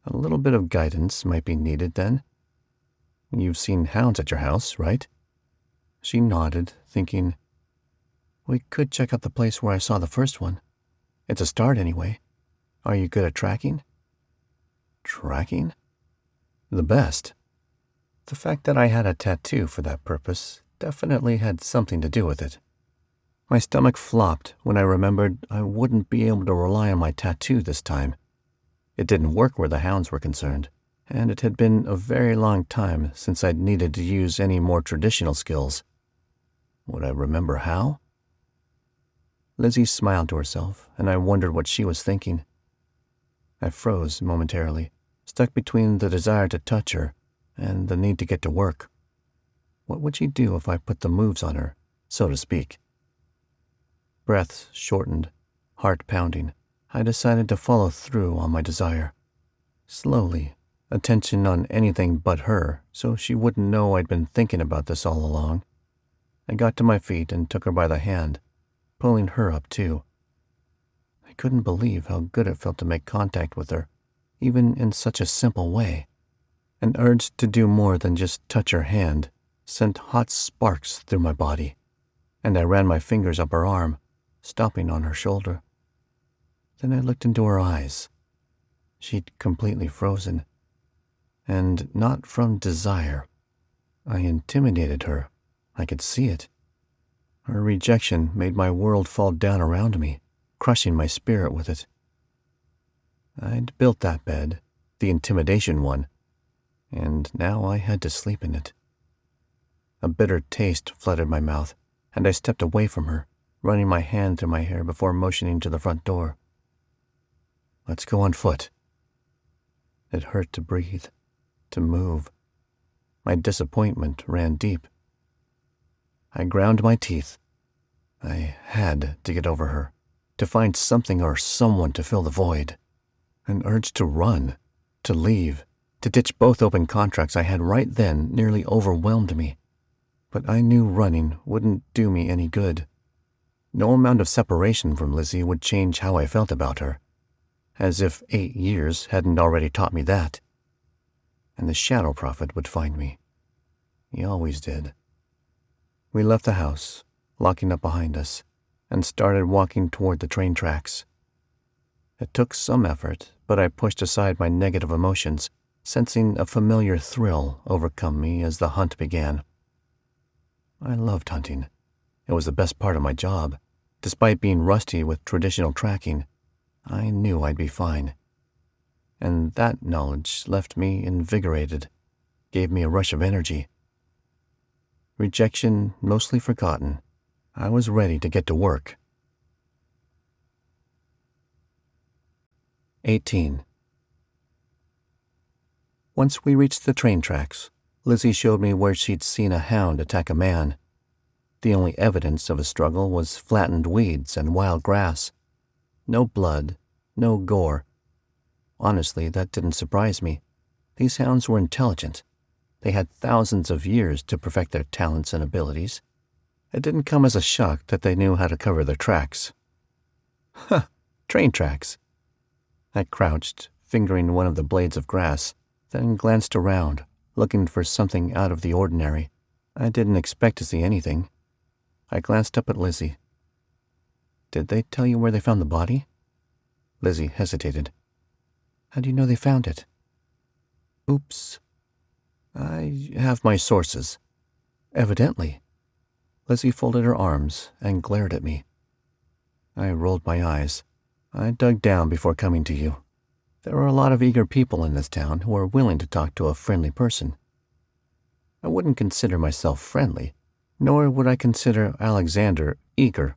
A little bit of guidance might be needed then. You've seen hounds at your house, right? She nodded, thinking, we could check out the place where I saw the first one. It's a start anyway. Are you good at tracking? Tracking? The best. The fact that I had a tattoo for that purpose definitely had something to do with it. My stomach flopped when I remembered I wouldn't be able to rely on my tattoo this time. It didn't work where the hounds were concerned, and it had been a very long time since I'd needed to use any more traditional skills. Would I remember how? Lizzy smiled to herself, and I wondered what she was thinking. I froze momentarily, stuck between the desire to touch her and the need to get to work. What would she do if I put the moves on her, so to speak? Breaths shortened, heart pounding. I decided to follow through on my desire. Slowly, attention on anything but her so she wouldn't know I'd been thinking about this all along. I got to my feet and took her by the hand, pulling her up too. I couldn't believe how good it felt to make contact with her, even in such a simple way. An urge to do more than just touch her hand sent hot sparks through my body, and I ran my fingers up her arm, stopping on her shoulder. Then I looked into her eyes. She'd completely frozen, and not from desire. I intimidated her. I could see it. Her rejection made my world fall down around me, crushing my spirit with it. I'd built that bed, the intimidation one, and now I had to sleep in it. A bitter taste flooded my mouth, and I stepped away from her, running my hand through my hair before motioning to the front door. Let's go on foot. It hurt to breathe, to move. My disappointment ran deep. I ground my teeth. I had to get over her, to find something or someone to fill the void. An urge to run, to leave, to ditch both open contracts I had right then nearly overwhelmed me. But I knew running wouldn't do me any good. No amount of separation from Lizzy would change how I felt about her, as if 8 years hadn't already taught me that. And the Shadow Prophet would find me. He always did. We left the house, locking up behind us, and started walking toward the train tracks. It took some effort, but I pushed aside my negative emotions, sensing a familiar thrill overcome me as the hunt began. I loved hunting. It was the best part of my job. Despite being rusty with traditional tracking, I knew I'd be fine. And that knowledge left me invigorated, gave me a rush of energy. Rejection mostly forgotten, I was ready to get to work. 18. Once we reached the train tracks, Lizzy showed me where she'd seen a hound attack a man. The only evidence of a struggle was flattened weeds and wild grass. No blood, no gore. Honestly, that didn't surprise me. These hounds were intelligent. They had thousands of years to perfect their talents and abilities. It didn't come as a shock that they knew how to cover their tracks. Huh, train tracks. I crouched, fingering one of the blades of grass, then glanced around, looking for something out of the ordinary. I didn't expect to see anything. I glanced up at Lizzy. Did they tell you where they found the body? Lizzy hesitated. How do you know they found it? Oops. I have my sources. Evidently. Lizzy folded her arms and glared at me. I rolled my eyes. I dug down before coming to you. There are a lot of eager people in this town who are willing to talk to a friendly person. I wouldn't consider myself friendly, nor would I consider Alexander eager.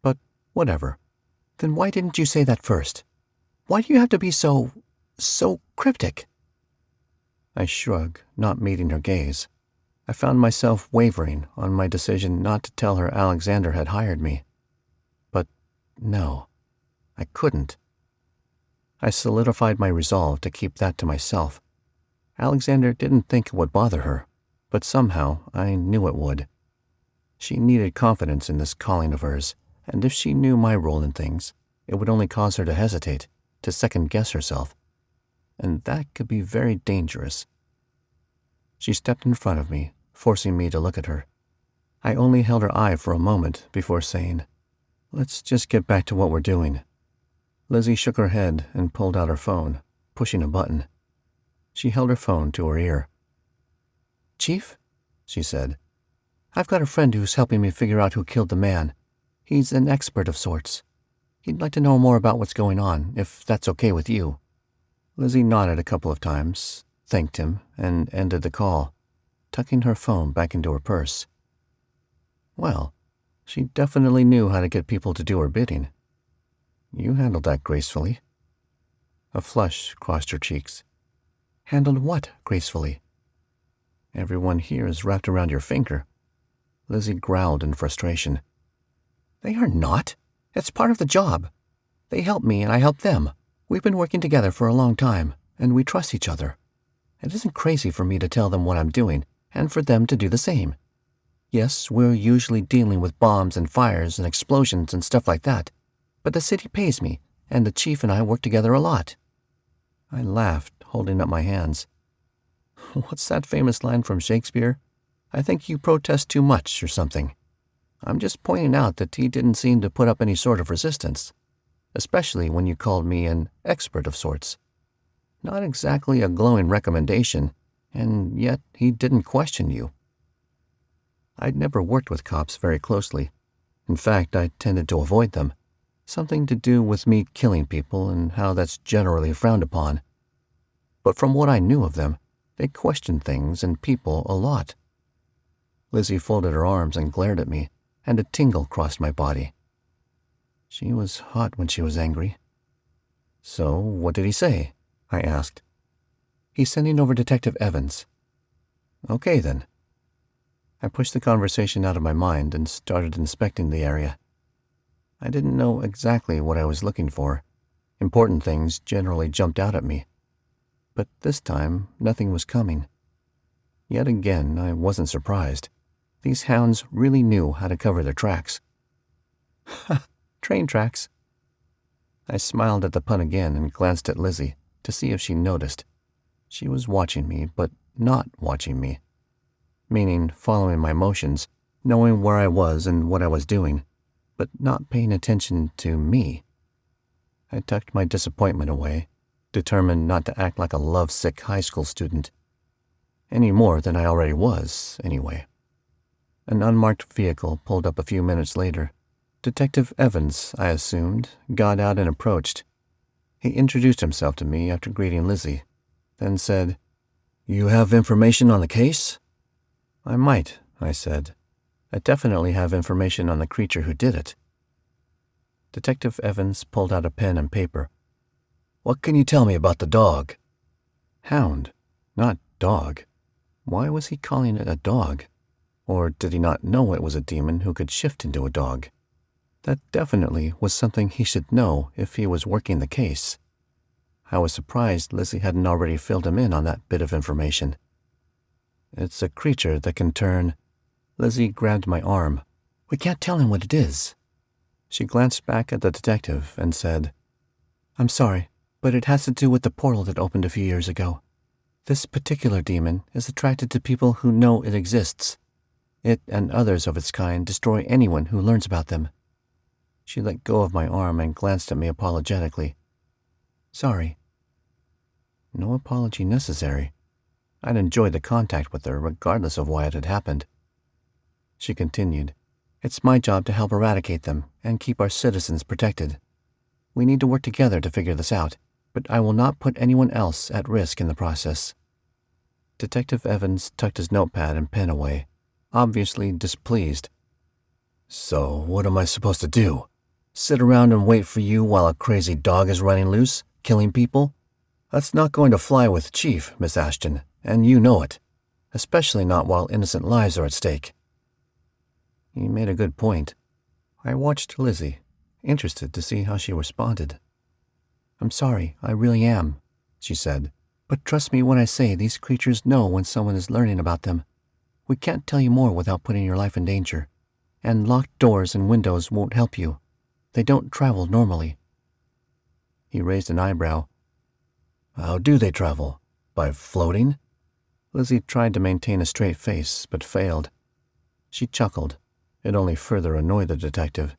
But whatever. Then why didn't you say that first? Why do you have to be so cryptic? I shrugged, not meeting her gaze. I found myself wavering on my decision not to tell her Alexander had hired me. But no, I couldn't. I solidified my resolve to keep that to myself. Alexander didn't think it would bother her, but somehow I knew it would. She needed confidence in this calling of hers, and if she knew my role in things, it would only cause her to hesitate, to second-guess herself. And that could be very dangerous. She stepped in front of me, forcing me to look at her. I only held her eye for a moment before saying, "Let's just get back to what we're doing." Lizzy shook her head and pulled out her phone, pushing a button. She held her phone to her ear. "Chief," she said, "I've got a friend who's helping me figure out who killed the man. He's an expert of sorts. He'd like to know more about what's going on, if that's okay with you." Lizzy nodded a couple of times, thanked him, and ended the call, tucking her phone back into her purse. Well, she definitely knew how to get people to do her bidding. You handled that gracefully. A flush crossed her cheeks. Handled what gracefully? Everyone here is wrapped around your finger. Lizzy growled in frustration. They are not. It's part of the job. They help me and I help them. We've been working together for a long time, and we trust each other. It isn't crazy for me to tell them what I'm doing, and for them to do the same. Yes, we're usually dealing with bombs and fires and explosions and stuff like that, but the city pays me, and the chief and I work together a lot." I laughed, holding up my hands. "What's that famous line from Shakespeare? I think you protest too much or something. I'm just pointing out that he didn't seem to put up any sort of resistance, especially when you called me an expert of sorts. Not exactly a glowing recommendation, and yet he didn't question you." I'd never worked with cops very closely. In fact, I tended to avoid them. Something to do with me killing people and how that's generally frowned upon. But from what I knew of them, they questioned things and people a lot. Lizzy folded her arms and glared at me, and a tingle crossed my body. She was hot when she was angry. "So, what did he say?" I asked. "He's sending over Detective Evans." "Okay, then." I pushed the conversation out of my mind and started inspecting the area. I didn't know exactly what I was looking for. Important things generally jumped out at me. But this time, nothing was coming. Yet again, I wasn't surprised. These hounds really knew how to cover their tracks. "Ha! Train tracks." I smiled at the pun again and glanced at Lizzy to see if she noticed. She was watching me, but not watching me. Meaning following my motions, knowing where I was and what I was doing, but not paying attention to me. I tucked my disappointment away, determined not to act like a lovesick high school student. Any more than I already was, anyway. An unmarked vehicle pulled up a few minutes later. Detective Evans, I assumed, got out and approached. He introduced himself to me after greeting Lizzy, then said, "You have information on the case?" "I might," I said. "I definitely have information on the creature who did it." Detective Evans pulled out a pen and paper. "What can you tell me about the dog?" Hound, not dog. Why was he calling it a dog? Or did he not know it was a demon who could shift into a dog? That definitely was something he should know if he was working the case. I was surprised Lizzy hadn't already filled him in on that bit of information. "It's a creature that can turn—" Lizzy grabbed my arm. "We can't tell him what it is." She glanced back at the detective and said, "I'm sorry, but it has to do with the portal that opened a few years ago. This particular demon is attracted to people who know it exists. It and others of its kind destroy anyone who learns about them." She let go of my arm and glanced at me apologetically. "Sorry." No apology necessary. I'd enjoyed the contact with her regardless of why it had happened. She continued, "It's my job to help eradicate them and keep our citizens protected. We need to work together to figure this out, but I will not put anyone else at risk in the process." Detective Evans tucked his notepad and pen away, obviously displeased. "So what am I supposed to do? Sit around and wait for you while a crazy dog is running loose, killing people? That's not going to fly with Chief, Miss Ashton, and you know it, especially not while innocent lives are at stake." He made a good point. I watched Lizzy, interested to see how she responded. "I'm sorry, I really am," she said. "But trust me when I say these creatures know when someone is learning about them. We can't tell you more without putting your life in danger. And locked doors and windows won't help you. They don't travel normally." He raised an eyebrow. "How do they travel? By floating?" Lizzy tried to maintain a straight face, but failed. She chuckled. It only further annoyed the detective.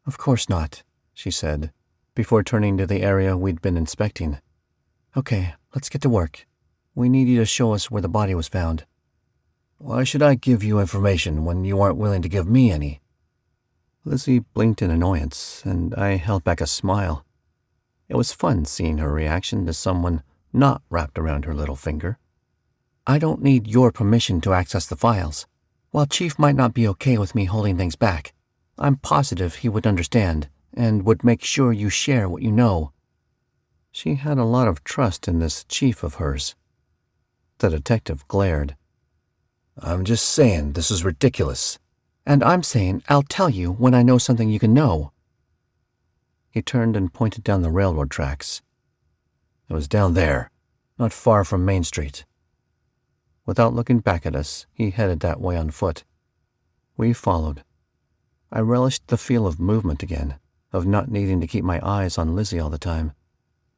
"Of course not," she said, before turning to the area we'd been inspecting. "Okay, let's get to work. We need you to show us where the body was found." "Why should I give you information when you aren't willing to give me any?" Lizzy blinked in annoyance, and I held back a smile. It was fun seeing her reaction to someone not wrapped around her little finger. "I don't need your permission to access the files. While Chief might not be okay with me holding things back, I'm positive he would understand and would make sure you share what you know." She had a lot of trust in this chief of hers. The detective glared. "I'm just saying this is ridiculous." "And I'm saying I'll tell you when I know something you can know." He turned and pointed down the railroad tracks. "It was down there, not far from Main Street." Without looking back at us, he headed that way on foot. We followed. I relished the feel of movement again, of not needing to keep my eyes on Lizzy all the time.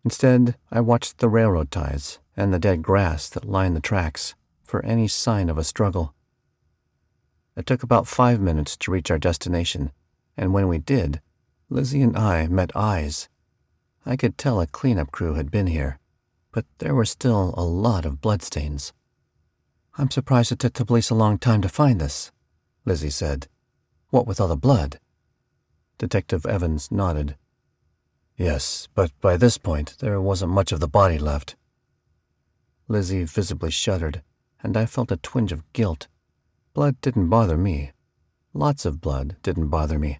Instead, I watched the railroad ties and the dead grass that lined the tracks for any sign of a struggle. It took about 5 minutes to reach our destination, and when we did, Lizzy and I met eyes. I could tell a cleanup crew had been here, but there were still a lot of bloodstains. "I'm surprised it took the police a long time to find this," Lizzy said. "What with all the blood?" Detective Evans nodded. "Yes, but by this point there wasn't much of the body left." Lizzy visibly shuddered, and I felt a twinge of guilt. Blood didn't bother me. Lots of blood didn't bother me.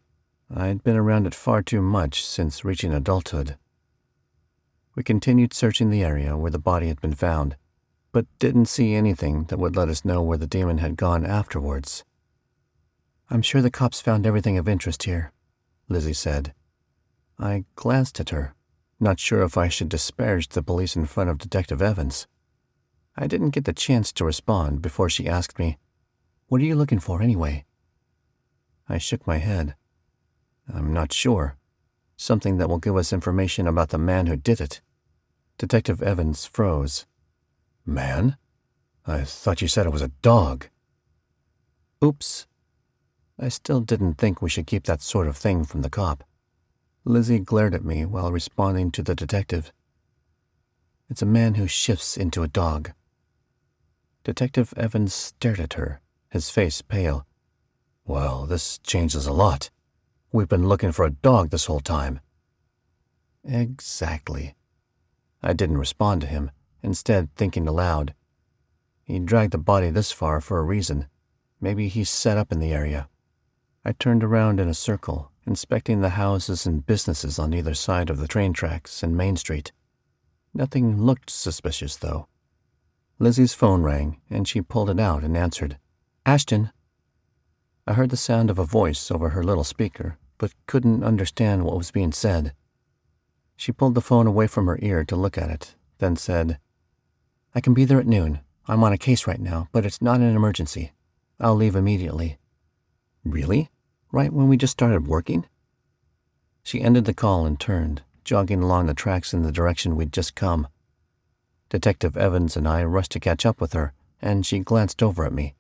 I'd been around it far too much since reaching adulthood. We continued searching the area where the body had been found, but didn't see anything that would let us know where the demon had gone afterwards. "I'm sure the cops found everything of interest here," Lizzy said. I glanced at her, not sure if I should disparage the police in front of Detective Evans. I didn't get the chance to respond before she asked me, "What are you looking for anyway?" I shook my head. "I'm not sure. Something that will give us information about the man who did it." Detective Evans froze. "Man? I thought you said it was a dog." Oops. I still didn't think we should keep that sort of thing from the cop. Lizzy glared at me while responding to the detective. "It's a man who shifts into a dog." Detective Evans stared at her, his face pale. "Well, this changes a lot. We've been looking for a dog this whole time." Exactly. I didn't respond to him, instead thinking aloud. He dragged the body this far for a reason. Maybe he's set up in the area. I turned around in a circle, inspecting the houses and businesses on either side of the train tracks and Main Street. Nothing looked suspicious, though. Lizzy's phone rang, and she pulled it out and answered. "Ashton." I heard the sound of a voice over her little speaker, but couldn't understand what was being said. She pulled the phone away from her ear to look at it, then said, "I can be there at noon. I'm on a case right now, but it's not an emergency. I'll leave immediately." "Really? Right when we just started working?" She ended the call and turned, jogging along the tracks in the direction we'd just come. Detective Evans and I rushed to catch up with her, and she glanced over at me.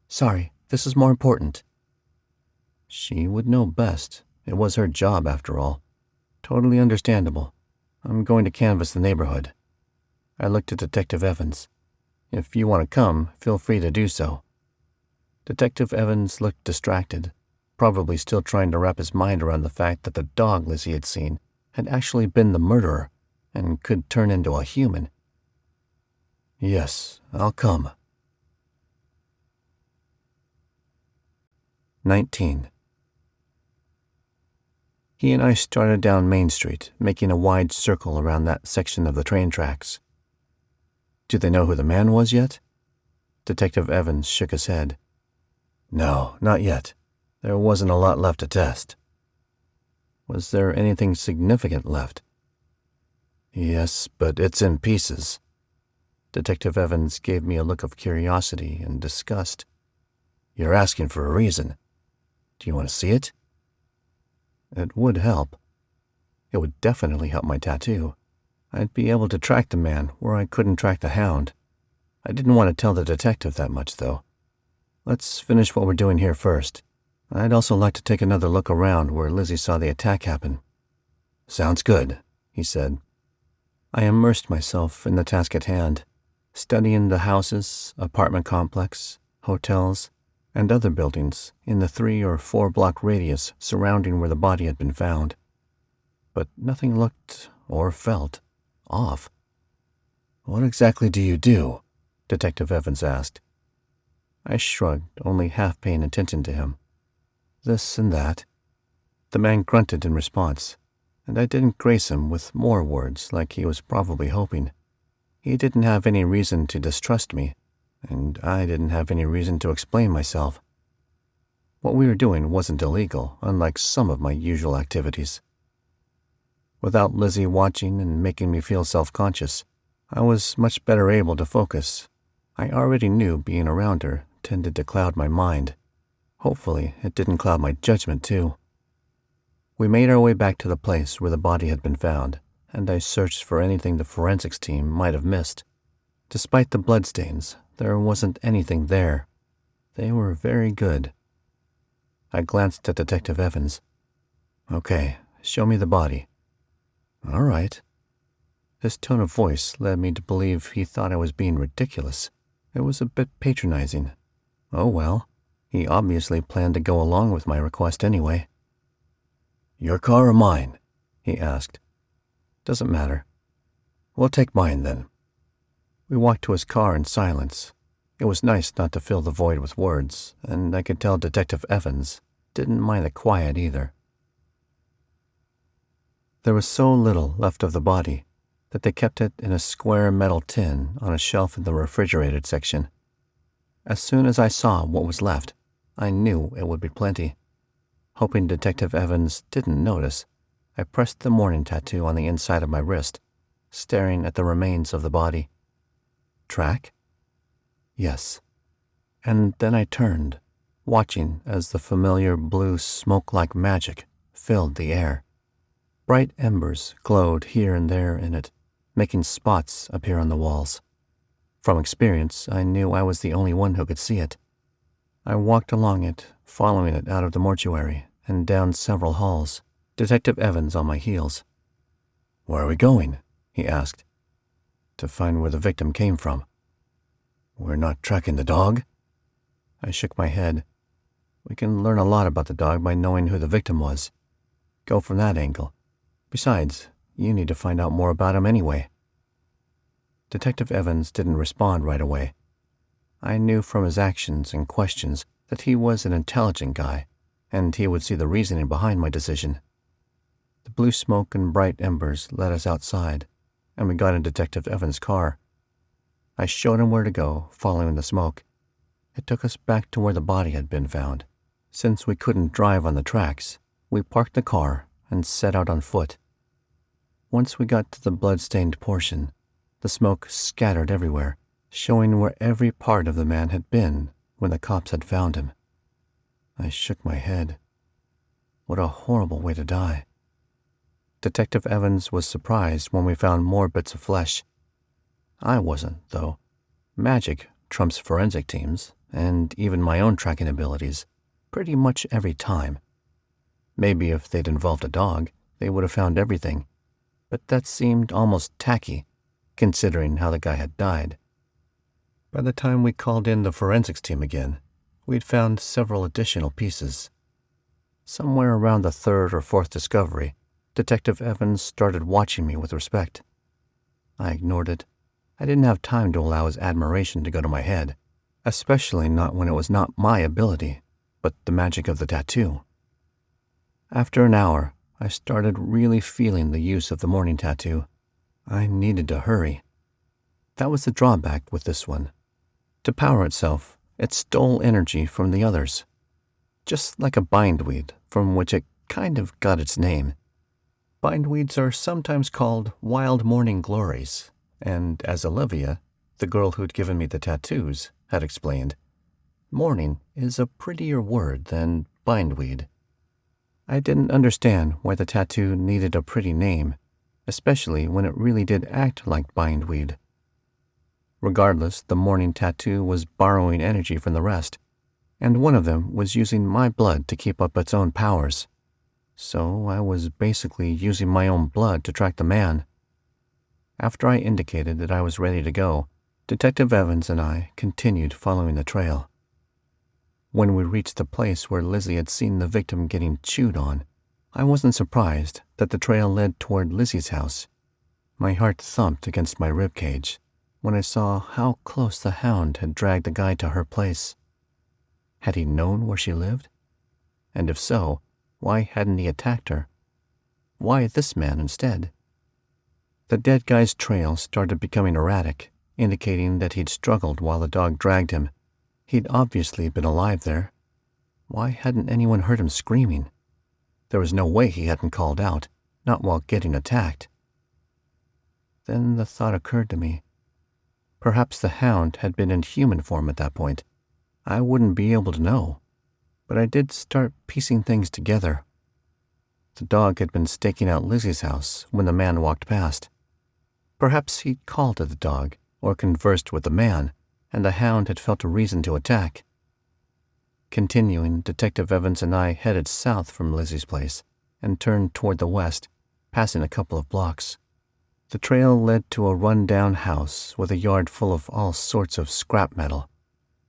"Sorry, this is more important." She would know best. It was her job, after all. Totally understandable. I'm going to canvass the neighborhood. I looked at Detective Evans. "If you want to come, feel free to do so." Detective Evans looked distracted, probably still trying to wrap his mind around the fact that the dog Lizzy had seen had actually been the murderer and could turn into a human. "Yes, I'll come." 19. He and I started down Main Street, making a wide circle around that section of the train tracks. "Do they know who the man was yet?" Detective Evans shook his head. "No, not yet. There wasn't a lot left to test." "Was there anything significant left?" "Yes, but it's in pieces." Detective Evans gave me a look of curiosity and disgust. "You're asking for a reason. Do you want to see it?" It would help. It would definitely help my tattoo. I'd be able to track the man where I couldn't track the hound. I didn't want to tell the detective that much, though. Let's finish what we're doing here first. I'd also like to take another look around where Lizzy saw the attack happen. "Sounds good," he said. I immersed myself in the task at hand, studying the houses, apartment complex, hotels, and other buildings in the 3 or 4 block radius surrounding where the body had been found. But nothing looked, or felt, off. "What exactly do you do?" Detective Evans asked. I shrugged, only half paying attention to him. "This and that." The man grunted in response, and I didn't grace him with more words like he was probably hoping. He didn't have any reason to distrust me, and I didn't have any reason to explain myself. What we were doing wasn't illegal, unlike some of my usual activities. Without Lizzy watching and making me feel self-conscious, I was much better able to focus. I already knew being around her tended to cloud my mind. Hopefully, it didn't cloud my judgment, too. We made our way back to the place where the body had been found, and I searched for anything the forensics team might have missed. Despite the bloodstains, there wasn't anything there. They were very good. I glanced at Detective Evans. "Okay, show me the body." "All right." His tone of voice led me to believe he thought I was being ridiculous. It was a bit patronizing. Oh well, he obviously planned to go along with my request anyway. "Your car or mine?" he asked. "Doesn't matter." "We'll take mine then." We walked to his car in silence. It was nice not to fill the void with words, and I could tell Detective Evans didn't mind the quiet either. There was so little left of the body that they kept it in a square metal tin on a shelf in the refrigerated section. As soon as I saw what was left, I knew it would be plenty. Hoping Detective Evans didn't notice, I pressed the mourning tattoo on the inside of my wrist, staring at the remains of the body. Track? Yes. And then I turned, watching as the familiar blue smoke like magic filled the air. Bright embers glowed here and there in it, making spots appear on the walls. From experience, I knew I was the only one who could see it. I walked along it, following it out of the mortuary and down several halls, Detective Evans on my heels. "Where are we going?" he asked. "To find where the victim came from." "We're not tracking the dog?" I shook my head. "We can learn a lot about the dog by knowing who the victim was. Go from that angle. Besides, you need to find out more about him anyway." Detective Evans didn't respond right away. I knew from his actions and questions that he was an intelligent guy, and he would see the reasoning behind my decision. The blue smoke and bright embers led us outside, and we got in Detective Evans' car. I showed him where to go, following the smoke. It took us back to where the body had been found. Since we couldn't drive on the tracks, we parked the car and set out on foot. Once we got to the blood-stained portion, the smoke scattered everywhere, showing where every part of the man had been when the cops had found him. I shook my head. What a horrible way to die. Detective Evans was surprised when we found more bits of flesh. I wasn't, though. Magic trumps forensic teams, and even my own tracking abilities, pretty much every time. Maybe if they'd involved a dog, they would have found everything, but that seemed almost tacky, considering how the guy had died. By the time we called in the forensics team again, we'd found several additional pieces. Somewhere around the third or fourth discovery, Detective Evans started watching me with respect. I ignored it. I didn't have time to allow his admiration to go to my head, especially not when it was not my ability, but the magic of the tattoo. After an hour, I started really feeling the use of the mourning tattoo. I needed to hurry. That was the drawback with this one. To power itself, it stole energy from the others, just like a bindweed from which it kind of got its name. Bindweeds are sometimes called wild morning glories, and as Olivia, the girl who'd given me the tattoos, had explained, morning is a prettier word than bindweed. I didn't understand why the tattoo needed a pretty name, especially when it really did act like bindweed. Regardless, the morning tattoo was borrowing energy from the rest, and one of them was using my blood to keep up its own powers. So I was basically using my own blood to track the man. After I indicated that I was ready to go, Detective Evans and I continued following the trail. When we reached the place where Lizzy had seen the victim getting chewed on, I wasn't surprised that the trail led toward Lizzy's house. My heart thumped against my ribcage when I saw how close the hound had dragged the guy to her place. Had he known where she lived? And if so, why hadn't he attacked her? Why this man instead? The dead guy's trail started becoming erratic, indicating that he'd struggled while the dog dragged him. He'd obviously been alive there. Why hadn't anyone heard him screaming? There was no way he hadn't called out, not while getting attacked. Then the thought occurred to me. Perhaps the hound had been in human form at that point. I wouldn't be able to know, but I did start piecing things together. The dog had been staking out Lizzy's house when the man walked past. Perhaps he'd called to the dog or conversed with the man, and the hound had felt a reason to attack. Continuing, Detective Evans and I headed south from Lizzy's place and turned toward the west, passing a couple of blocks. The trail led to a run-down house with a yard full of all sorts of scrap metal,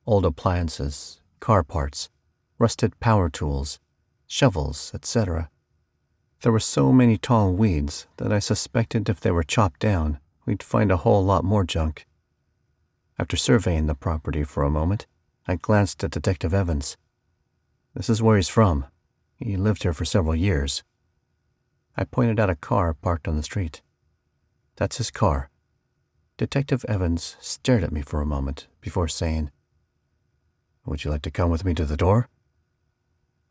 old appliances, car parts, rusted power tools, shovels, etc. There were so many tall weeds that I suspected if they were chopped down, we'd find a whole lot more junk. After surveying the property for a moment, I glanced at Detective Evans. This is where he's from. He lived here for several years. I pointed out a car parked on the street. That's his car. Detective Evans stared at me for a moment before saying, "Would you like to come with me to the door?"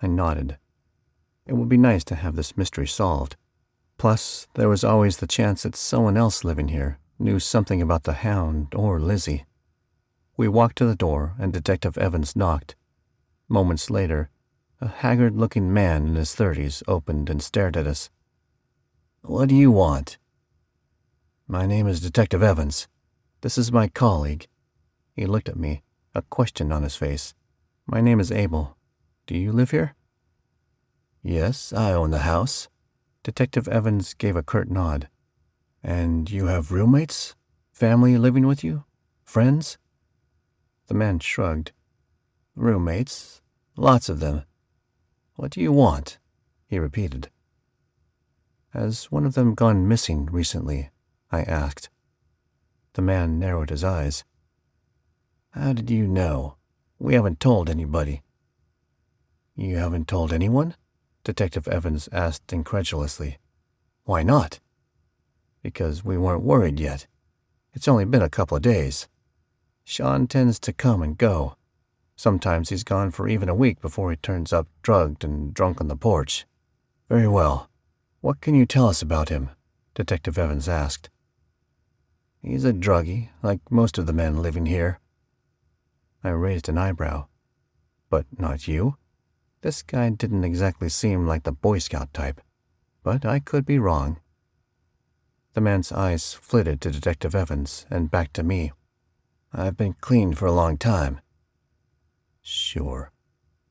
I nodded. It would be nice to have this mystery solved. Plus, there was always the chance that someone else living here knew something about the hound or Lizzy. We walked to the door and Detective Evans knocked. Moments later, a haggard-looking man in his 30s opened and stared at us. "What do you want?" "My name is Detective Evans. This is my colleague." He looked at me, a question on his face. "My name is Abel. Do you live here?" "Yes, I own the house." Detective Evans gave a curt nod. "And you have roommates? Family living with you? Friends?" The man shrugged. "Roommates? Lots of them. What do you want?" he repeated. "Has one of them gone missing recently?" I asked. The man narrowed his eyes. "How did you know? We haven't told anybody." "You haven't told anyone?" Detective Evans asked incredulously. "Why not?" "Because we weren't worried yet. It's only been a couple of days. Sean tends to come and go. Sometimes he's gone for even a week before he turns up drugged and drunk on the porch." "Very well. What can you tell us about him?" Detective Evans asked. "He's a druggie, like most of the men living here." I raised an eyebrow. "But not you? This guy didn't exactly seem like the Boy Scout type, but I could be wrong." The man's eyes flitted to Detective Evans and back to me. "I've been clean for a long time." "Sure.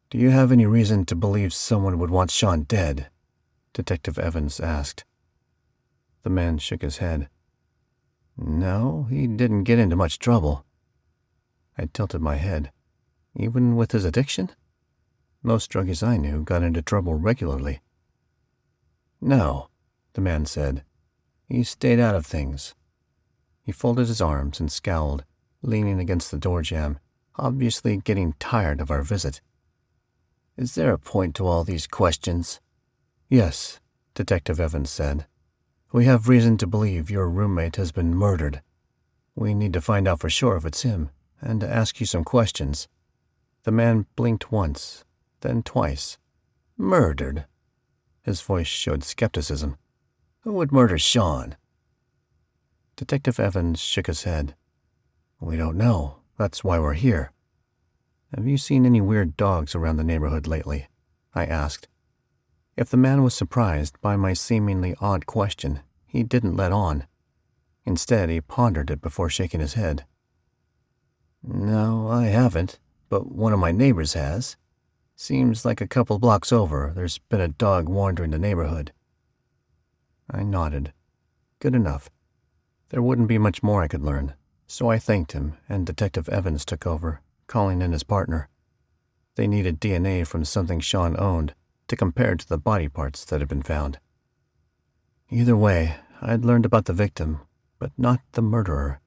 Do you have any reason to believe someone would want Sean dead?" Detective Evans asked. The man shook his head. "No, he didn't get into much trouble." I tilted my head. "Even with his addiction? Most druggies I knew got into trouble regularly." "No," the man said. "He stayed out of things." He folded his arms and scowled, leaning against the door jamb, obviously getting tired of our visit. "Is there a point to all these questions?" "Yes," Detective Evans said. "We have reason to believe your roommate has been murdered. We need to find out for sure if it's him, and to ask you some questions." The man blinked once, then twice. "Murdered?" His voice showed skepticism. "Who would murder Sean?" Detective Evans shook his head. "We don't know. That's why we're here." "Have you seen any weird dogs around the neighborhood lately?" I asked. If the man was surprised by my seemingly odd question, he didn't let on. Instead, he pondered it before shaking his head. "No, I haven't, but one of my neighbors has. Seems like a couple blocks over, there's been a dog wandering the neighborhood." I nodded. Good enough. There wouldn't be much more I could learn, so I thanked him, and Detective Evans took over, calling in his partner. They needed DNA from something Sean owned to compare to the body parts that had been found. Either way, I'd learned about the victim, but not the murderer,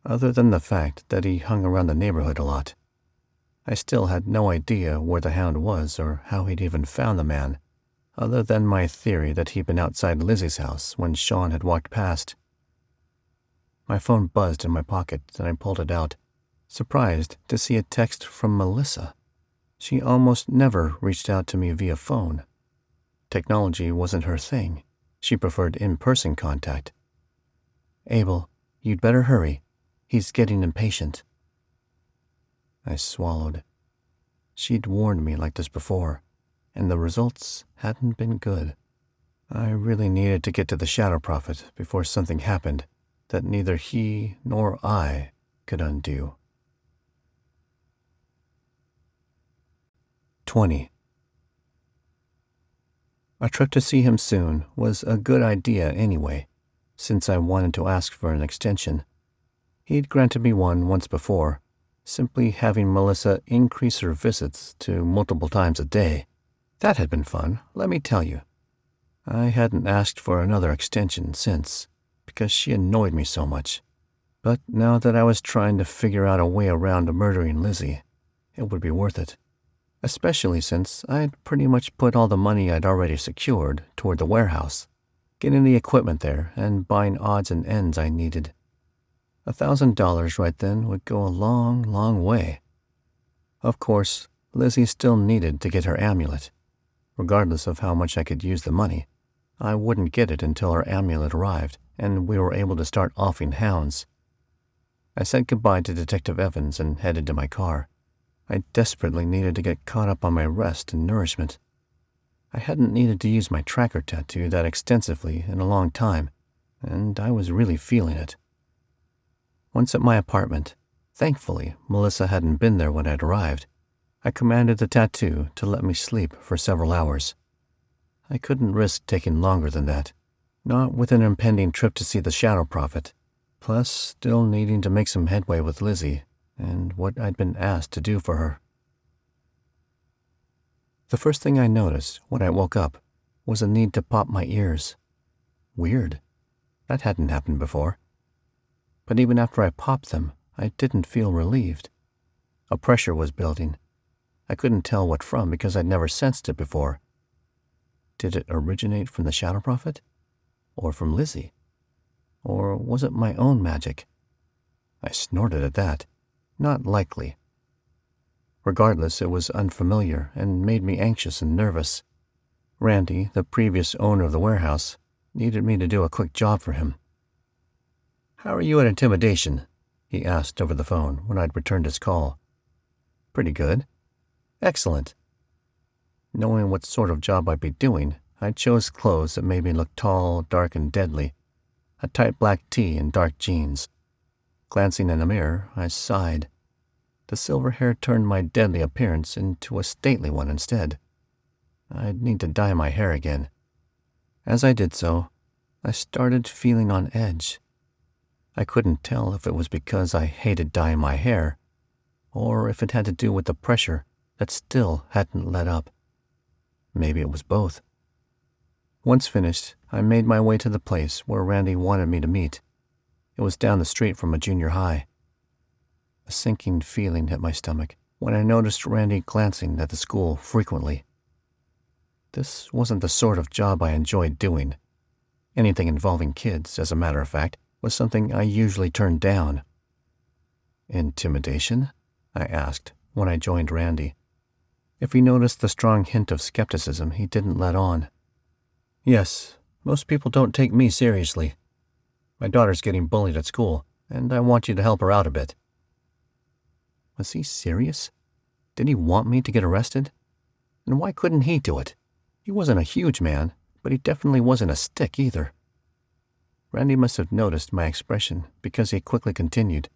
other than the fact that he hung around the neighborhood a lot. I still had no idea where the hound was or how he'd even found the man, other than my theory that he'd been outside Lizzy's house when Sean had walked past. My phone buzzed in my pocket and I pulled it out, surprised to see a text from Melissa. She almost never reached out to me via phone. Technology wasn't her thing. She preferred in-person contact. "Abel, you'd better hurry. He's getting impatient." I swallowed. She'd warned me like this before, and the results hadn't been good. I really needed to get to the Shadow Prophet before something happened that neither he nor I could undo. 20. A trip to see him soon was a good idea anyway, since I wanted to ask for an extension. He'd granted me one once before, simply having Melissa increase her visits to multiple times a day. That had been fun, let me tell you. I hadn't asked for another extension since, because she annoyed me so much. But now that I was trying to figure out a way around murdering Lizzy, it would be worth it. Especially since I'd pretty much put all the money I'd already secured toward the warehouse, getting the equipment there and buying odds and ends I needed. $1,000 right then would go a long, long way. Of course, Lizzy still needed to get her amulet. Regardless of how much I could use the money, I wouldn't get it until her amulet arrived and we were able to start offing hounds. I said goodbye to Detective Evans and headed to my car. I desperately needed to get caught up on my rest and nourishment. I hadn't needed to use my tracker tattoo that extensively in a long time, and I was really feeling it. Once at my apartment, thankfully Melissa hadn't been there when I'd arrived, I commanded the tattoo to let me sleep for several hours. I couldn't risk taking longer than that, not with an impending trip to see the Shadow Prophet, plus still needing to make some headway with Lizzy and what I'd been asked to do for her. The first thing I noticed when I woke up was a need to pop my ears. Weird. That hadn't happened before. But even after I popped them, I didn't feel relieved. A pressure was building. I couldn't tell what from because I'd never sensed it before. Did it originate from the Shadow Prophet? Or from Lizzy? Or was it my own magic? I snorted at that. Not likely. Regardless, it was unfamiliar and made me anxious and nervous. Randy, the previous owner of the warehouse, needed me to do a quick job for him. "How are you at intimidation?" he asked over the phone when I'd returned his call. "Pretty good." "Excellent." Knowing what sort of job I'd be doing, I chose clothes that made me look tall, dark, and deadly. A tight black tee and dark jeans. Glancing in a mirror, I sighed. The silver hair turned my deadly appearance into a stately one instead. I'd need to dye my hair again. As I did so, I started feeling on edge. I couldn't tell if it was because I hated dyeing my hair, or if it had to do with the pressure that still hadn't let up. Maybe it was both. Once finished, I made my way to the place where Randy wanted me to meet. It was down the street from a junior high. A sinking feeling hit my stomach when I noticed Randy glancing at the school frequently. This wasn't the sort of job I enjoyed doing. Anything involving kids, as a matter of fact, was something I usually turned down. "Intimidation?" I asked when I joined Randy. If he noticed the strong hint of skepticism, he didn't let on. "Yes, most people don't take me seriously. My daughter's getting bullied at school, and I want you to help her out a bit." Was he serious? Did he want me to get arrested? And why couldn't he do it? He wasn't a huge man, but he definitely wasn't a stick either. Randy must have noticed my expression because he quickly continued.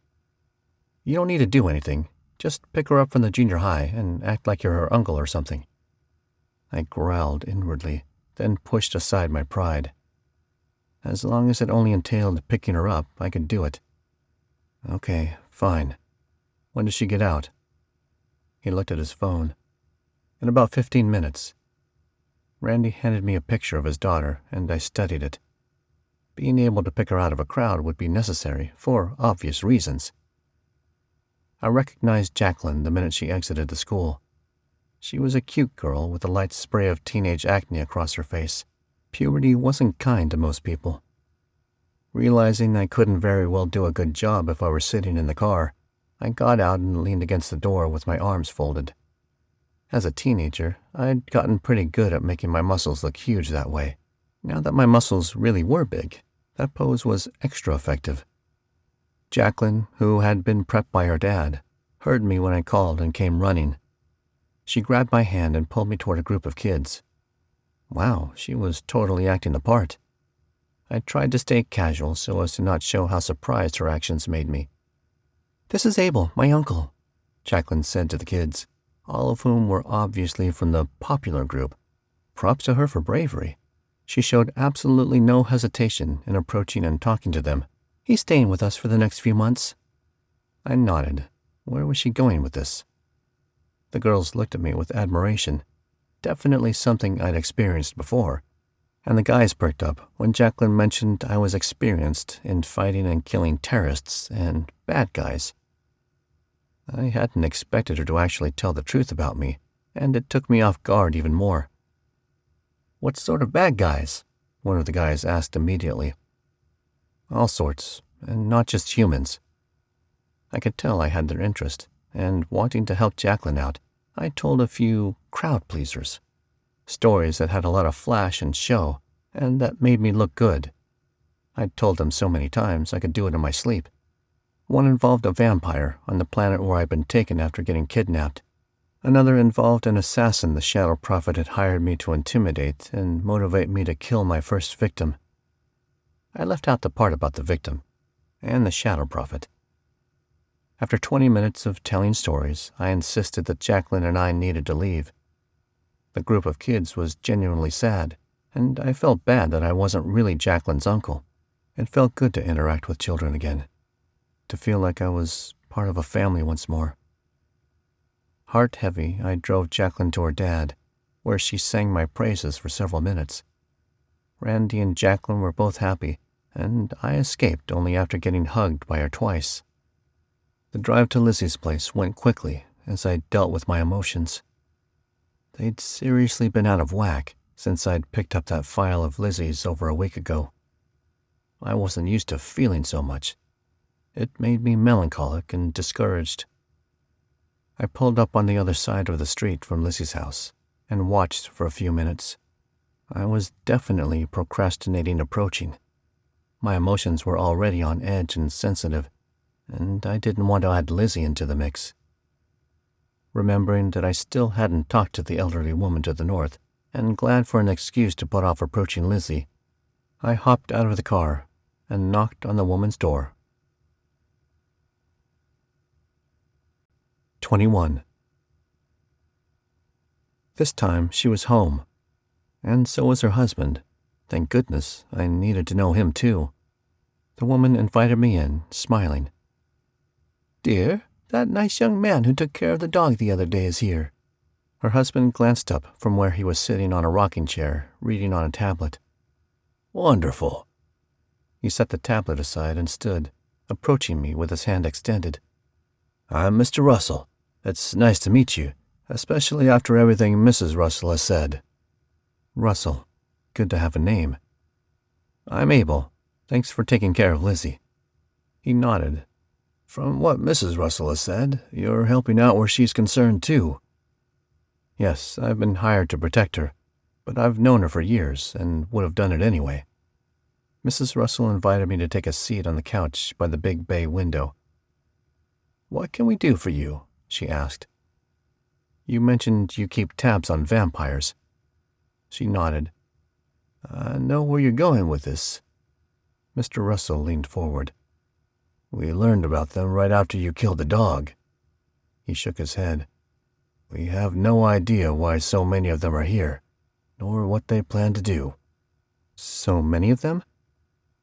"You don't need to do anything. Just pick her up from the junior high and act like you're her uncle or something." I growled inwardly, then pushed aside my pride. As long as it only entailed picking her up, I could do it. "Okay, fine. When does she get out?" He looked at his phone. "In about 15 minutes. Randy handed me a picture of his daughter, and I studied it. Being able to pick her out of a crowd would be necessary, for obvious reasons. I recognized Jacqueline the minute she exited the school. She was a cute girl with a light spray of teenage acne across her face. Puberty wasn't kind to most people. Realizing I couldn't very well do a good job if I were sitting in the car, I got out and leaned against the door with my arms folded. As a teenager, I'd gotten pretty good at making my muscles look huge that way. Now that my muscles really were big, that pose was extra effective. Jacqueline, who had been prepped by her dad, heard me when I called and came running. She grabbed my hand and pulled me toward a group of kids. Wow, she was totally acting the part. I tried to stay casual so as to not show how surprised her actions made me. "This is Abel, my uncle," Jacqueline said to the kids, all of whom were obviously from the popular group. Props to her for bravery. She showed absolutely no hesitation in approaching and talking to them. "He's staying with us for the next few months." I nodded. Where was she going with this? The girls looked at me with admiration, definitely something I'd experienced before, and the guys perked up when Jacqueline mentioned I was experienced in fighting and killing terrorists and bad guys. I hadn't expected her to actually tell the truth about me, and it took me off guard even more. "What sort of bad guys?" one of the guys asked immediately. "All sorts, and not just humans." I could tell I had their interest, and wanting to help Jacqueline out, I told a few crowd pleasers. Stories that had a lot of flash and show, and that made me look good. I'd told them so many times I could do it in my sleep. One involved a vampire on the planet where I'd been taken after getting kidnapped. Another involved an assassin the Shadow Prophet had hired me to intimidate and motivate me to kill my first victim. I left out the part about the victim and the Shadow Prophet. After 20 minutes of telling stories, I insisted that Jacqueline and I needed to leave. The group of kids was genuinely sad, and I felt bad that I wasn't really Jacqueline's uncle. It felt good to interact with children again, to feel like I was part of a family once more. Heart heavy, I drove Jacqueline to her dad, where she sang my praises for several minutes. Randy and Jacqueline were both happy, and I escaped only after getting hugged by her twice. The drive to Lizzy's place went quickly as I dealt with my emotions. They'd seriously been out of whack since I'd picked up that file of Lizzy's over a week ago. I wasn't used to feeling so much. It made me melancholic and discouraged. I pulled up on the other side of the street from Lizzy's house and watched for a few minutes. I was definitely procrastinating approaching. My emotions were already on edge and sensitive, and I didn't want to add Lizzy into the mix. Remembering that I still hadn't talked to the elderly woman to the north, and glad for an excuse to put off approaching Lizzy, I hopped out of the car and knocked on the woman's door. 21. This time she was home, and so was her husband. Thank goodness, I needed to know him too. The woman invited me in, smiling. "Dear, that nice young man who took care of the dog the other day is here." Her husband glanced up from where he was sitting on a rocking chair, reading on a tablet. "Wonderful." He set the tablet aside and stood, approaching me with his hand extended. "I'm Mr. Russell. It's nice to meet you, especially after everything Mrs. Russell has said." Russell. Good to have a name. "I'm Abel. Thanks for taking care of Lizzy." He nodded. "From what Mrs. Russell has said, you're helping out where she's concerned, too." "Yes, I've been hired to protect her, but I've known her for years and would have done it anyway." Mrs. Russell invited me to take a seat on the couch by the big bay window. "What can we do for you?" she asked. "You mentioned you keep tabs on vampires." She nodded. "I know where you're going with this." Mr. Russell leaned forward. "We learned about them right after you killed the dog." He shook his head. "We have no idea why so many of them are here, nor what they plan to do." "So many of them?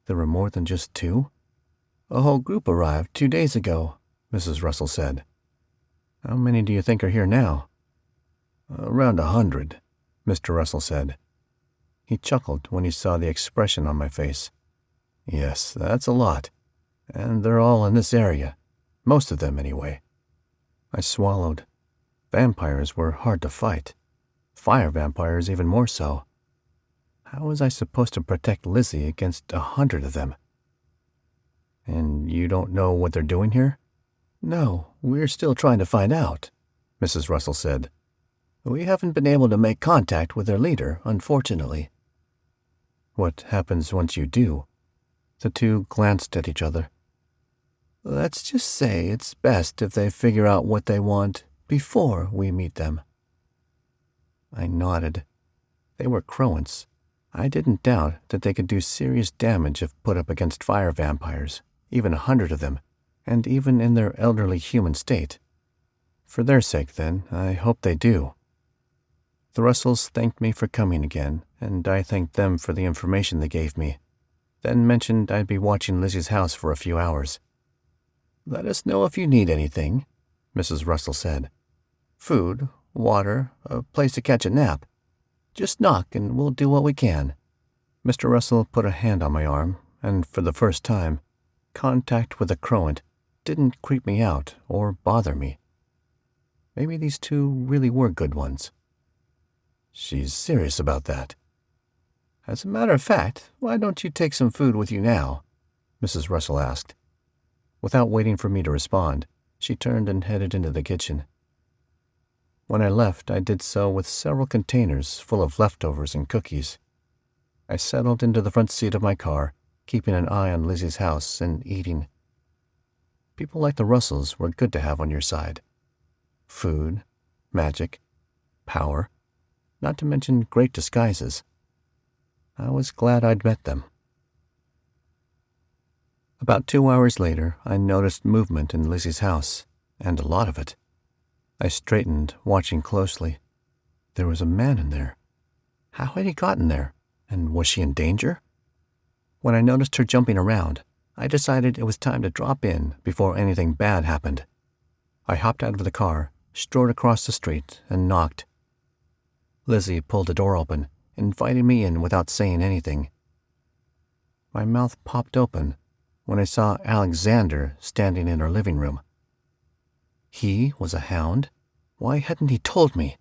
There were more than just two?" "A whole group arrived 2 days ago," Mrs. Russell said. "How many do you think are here now?" "Around 100, Mr. Russell said. He chuckled when he saw the expression on my face. "Yes, that's a lot. And they're all in this area. Most of them, anyway." I swallowed. Vampires were hard to fight. Fire vampires even more so. How was I supposed to protect Lizzy against 100 of them? "And you don't know what they're doing here?" "No, we're still trying to find out," Mrs. Russell said. "We haven't been able to make contact with their leader, unfortunately." "What happens once you do?" The two glanced at each other. Let's just say it's best if they figure out what they want before we meet them." I nodded. They were Croats. I didn't doubt that they could do serious damage if put up against fire vampires, even 100 of them, and even in their elderly human state. For their sake, then, I hope they do. The Russells thanked me for coming again, and I thanked them for the information they gave me, then mentioned I'd be watching Lizzy's house for a few hours. "Let us know if you need anything," Mrs. Russell said. "Food, water, a place to catch a nap. Just knock and we'll do what we can." Mr. Russell put a hand on my arm, and for the first time, contact with a Croat didn't creep me out or bother me. Maybe these two really were good ones. "She's serious about that." "As a matter of fact, why don't you take some food with you now?" Mrs. Russell asked. Without waiting for me to respond, she turned and headed into the kitchen. When I left, I did so with several containers full of leftovers and cookies. I settled into the front seat of my car, keeping an eye on Lizzy's house and eating. People like the Russells were good to have on your side. Food, magic, power, not to mention great disguises. I was glad I'd met them. About 2 hours later, I noticed movement in Lizzy's house, and a lot of it. I straightened, watching closely. There was a man in there. How had he gotten there, and was she in danger? When I noticed her jumping around, I decided it was time to drop in before anything bad happened. I hopped out of the car, strode across the street, and knocked. Lizzy pulled the door open, inviting me in without saying anything. My mouth popped open when I saw Alexander standing in her living room. He was a hound? Why hadn't he told me?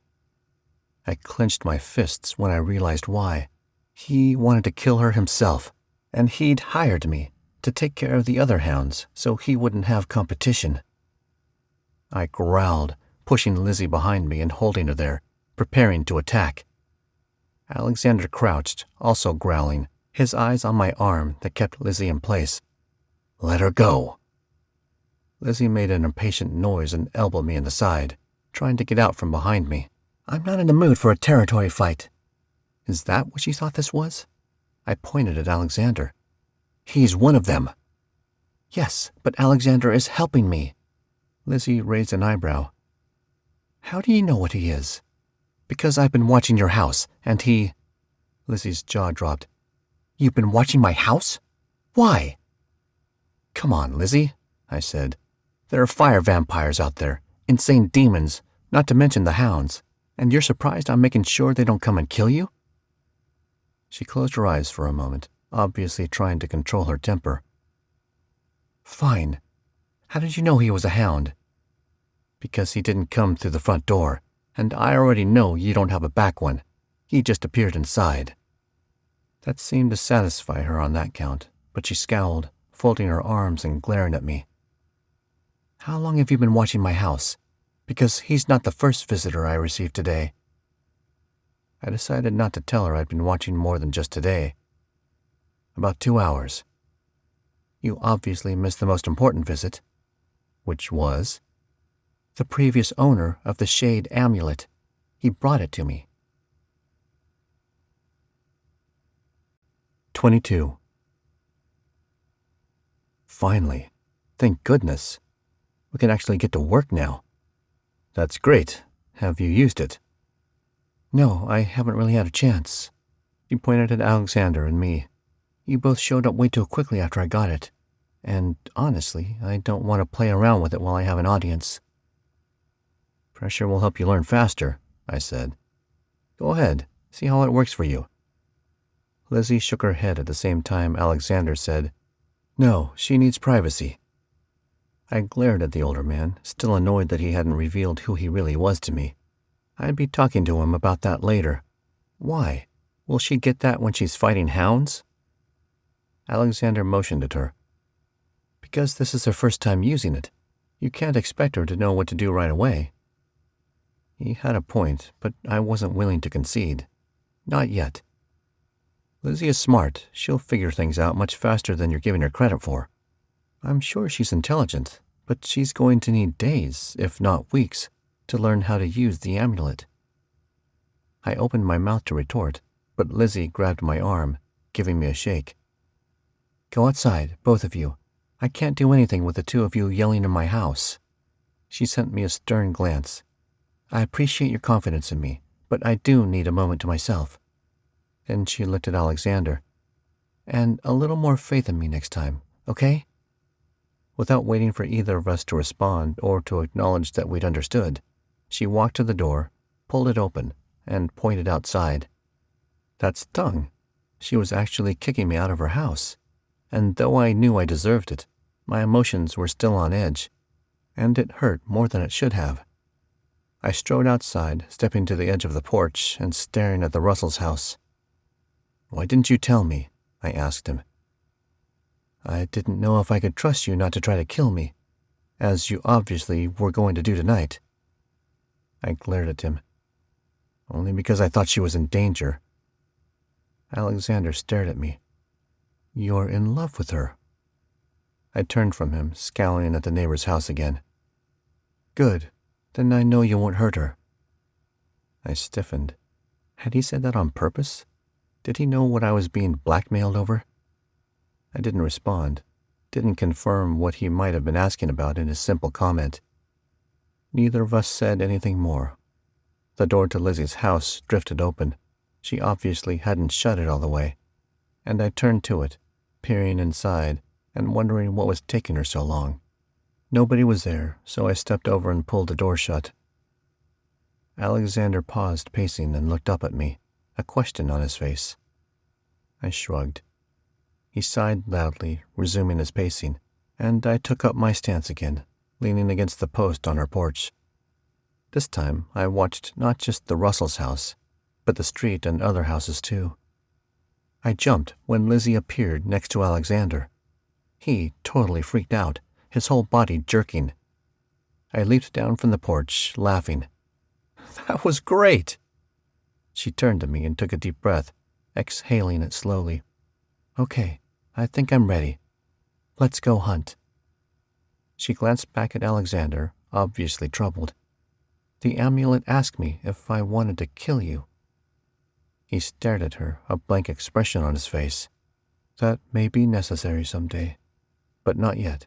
I clenched my fists when I realized why. He wanted to kill her himself, and he'd hired me to take care of the other hounds so he wouldn't have competition. I growled, pushing Lizzy behind me and holding her there, preparing to attack. Alexander crouched, also growling, his eyes on my arm that kept Lizzy in place. "Let her go." Lizzy made an impatient noise and elbowed me in the side, trying to get out from behind me. "I'm not in the mood for a territory fight." Is that what she thought this was? I pointed at Alexander. "He's one of them." "Yes, but Alexander is helping me." Lizzy raised an eyebrow. "How do you know what he is?" "Because I've been watching your house, and he—" Lizzy's jaw dropped. "You've been watching my house? Why?" "Come on, Lizzy," I said. "There are fire vampires out there, insane demons, not to mention the hounds, and you're surprised I'm making sure they don't come and kill you?" She closed her eyes for a moment, obviously trying to control her temper. "Fine. How did you know he was a hound?" "Because he didn't come through the front door, and I already know you don't have a back one. He just appeared inside." That seemed to satisfy her on that count, but she scowled, folding her arms and glaring at me. "How long have you been watching my house? Because he's not the first visitor I received today." I decided not to tell her I'd been watching more than just today. "About 2 hours. You obviously missed the most important visit." "Which was?" "The previous owner of the Shade Amulet. He brought it to me." 22. Finally. Thank goodness. We can actually get to work now. "That's great. Have you used it?" "No, I haven't really had a chance." She pointed at Alexander and me. "You both showed up way too quickly after I got it. And honestly, I don't want to play around with it while I have an audience." "Pressure will help you learn faster," I said. "Go ahead, see how it works for you." Lizzy shook her head at the same time Alexander said, "No, she needs privacy." I glared at the older man, still annoyed that he hadn't revealed who he really was to me. I'd be talking to him about that later. Why? Will she get that when she's fighting hounds? Alexander motioned at her. "Because this is her first time using it. You can't expect her to know what to do right away." He had a point, but I wasn't willing to concede. Not yet. Lizzy is smart. She'll figure things out much faster than you're giving her credit for. I'm sure she's intelligent, but she's going to need days, if not weeks, to learn how to use the amulet. I opened my mouth to retort, but Lizzy grabbed my arm, giving me a shake. Go outside, both of you. I can't do anything with the two of you yelling in my house. She sent me a stern glance. I appreciate your confidence in me, but I do need a moment to myself. Then she looked at Alexander. And a little more faith in me next time, okay? Without waiting for either of us to respond or to acknowledge that we'd understood, she walked to the door, pulled it open, and pointed outside. That stung. She was actually kicking me out of her house, and though I knew I deserved it, my emotions were still on edge, and it hurt more than it should have. I strode outside, stepping to the edge of the porch and staring at the Russells' house. Why didn't you tell me? I asked him. I didn't know if I could trust you not to try to kill me, as you obviously were going to do tonight. I glared at him. Only because I thought she was in danger. Alexander stared at me. You're in love with her. I turned from him, scowling at the neighbor's house again. Good. Then I know you won't hurt her. I stiffened. Had he said that on purpose? Did he know what I was being blackmailed over? I didn't respond, didn't confirm what he might have been asking about in his simple comment. Neither of us said anything more. The door to Lizzy's house drifted open. She obviously hadn't shut it all the way, and I turned to it, peering inside and wondering what was taking her so long. Nobody was there, so I stepped over and pulled the door shut. Alexander paused pacing and looked up at me, a question on his face. I shrugged. He sighed loudly, resuming his pacing, and I took up my stance again, leaning against the post on our porch. This time I watched not just the Russells' house, but the street and other houses too. I jumped when Lizzy appeared next to Alexander. He totally freaked out, his whole body jerking. I leaped down from the porch, laughing. That was great! She turned to me and took a deep breath, exhaling it slowly. Okay, I think I'm ready. Let's go hunt. She glanced back at Alexander, obviously troubled. The amulet asked me if I wanted to kill you. He stared at her, a blank expression on his face. That may be necessary someday, but not yet.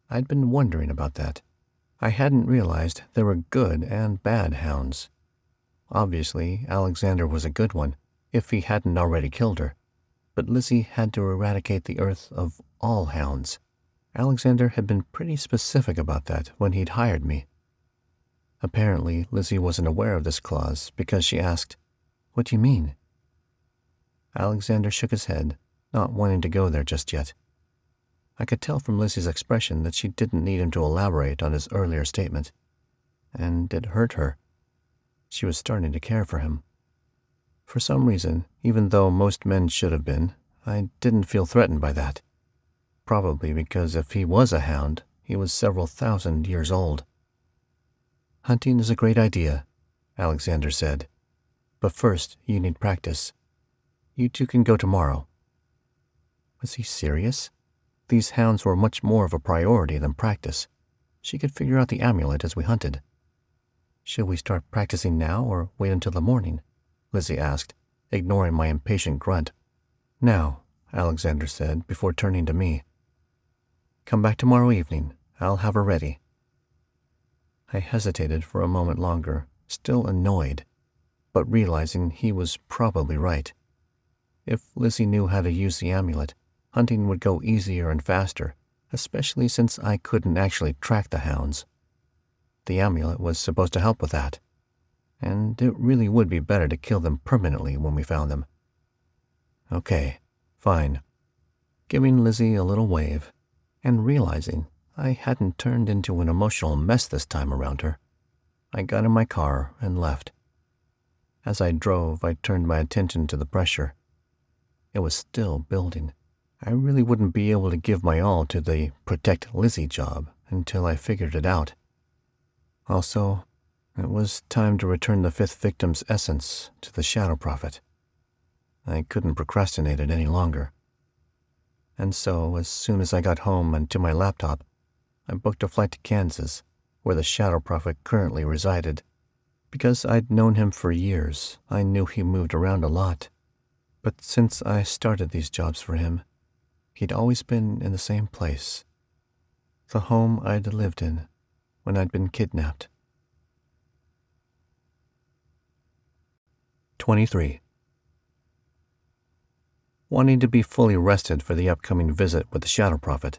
I'd been wondering about that. I hadn't realized there were good and bad hounds. Obviously, Alexander was a good one, if he hadn't already killed her. But Lizzy had to eradicate the earth of all hounds. Alexander had been pretty specific about that when he'd hired me. Apparently, Lizzy wasn't aware of this clause because she asked, What do you mean? Alexander shook his head, not wanting to go there just yet. I could tell from Lizzy's expression that she didn't need him to elaborate on his earlier statement. And it hurt her. She was starting to care for him. For some reason, even though most men should have been, I didn't feel threatened by that. Probably because if he was a hound, he was several thousand years old. Hunting is a great idea, Alexander said. But first, you need practice. You two can go tomorrow. Was he serious? These hounds were much more of a priority than practice. She could figure out the amulet as we hunted. Should we start practicing now or wait until the morning? Lizzy asked, ignoring my impatient grunt. Now, Alexander said before turning to me. Come back tomorrow evening. I'll have her ready. I hesitated for a moment longer, still annoyed, but realizing he was probably right. If Lizzy knew how to use the amulet, hunting would go easier and faster, especially since I couldn't actually track the hounds. The amulet was supposed to help with that, and it really would be better to kill them permanently when we found them. Okay, fine. Giving Lizzy a little wave, and realizing I hadn't turned into an emotional mess this time around her, I got in my car and left. As I drove, I turned my attention to the pressure. It was still building. I really wouldn't be able to give my all to the protect Lizzy job until I figured it out. Also, it was time to return the fifth victim's essence to the Shadow Prophet. I couldn't procrastinate it any longer. And so, as soon as I got home and to my laptop, I booked a flight to Kansas, where the Shadow Prophet currently resided. Because I'd known him for years, I knew he moved around a lot. But since I started these jobs for him, he'd always been in the same place. The home I'd lived in when I'd been kidnapped. 23. Wanting to be fully rested for the upcoming visit with the Shadow Prophet,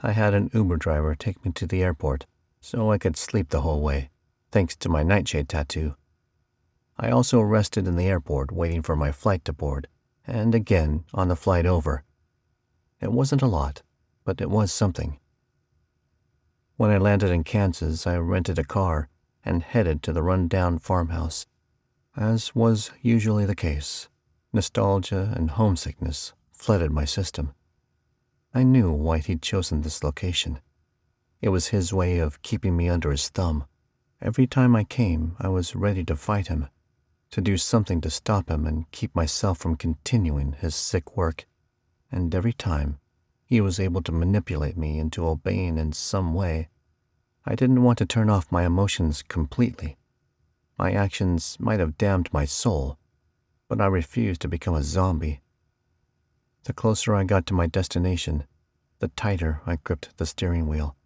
I had an Uber driver take me to the airport so I could sleep the whole way, thanks to my nightshade tattoo. I also rested in the airport waiting for my flight to board, and again on the flight over. It wasn't a lot, but it was something. When I landed in Kansas, I rented a car and headed to the run-down farmhouse. As was usually the case, nostalgia and homesickness flooded my system. I knew why he'd chosen this location. It was his way of keeping me under his thumb. Every time I came, I was ready to fight him, to do something to stop him and keep myself from continuing his sick work. And every time, he was able to manipulate me into obeying in some way. I didn't want to turn off my emotions completely. My actions might have damned my soul, but I refused to become a zombie. The closer I got to my destination, the tighter I gripped the steering wheel.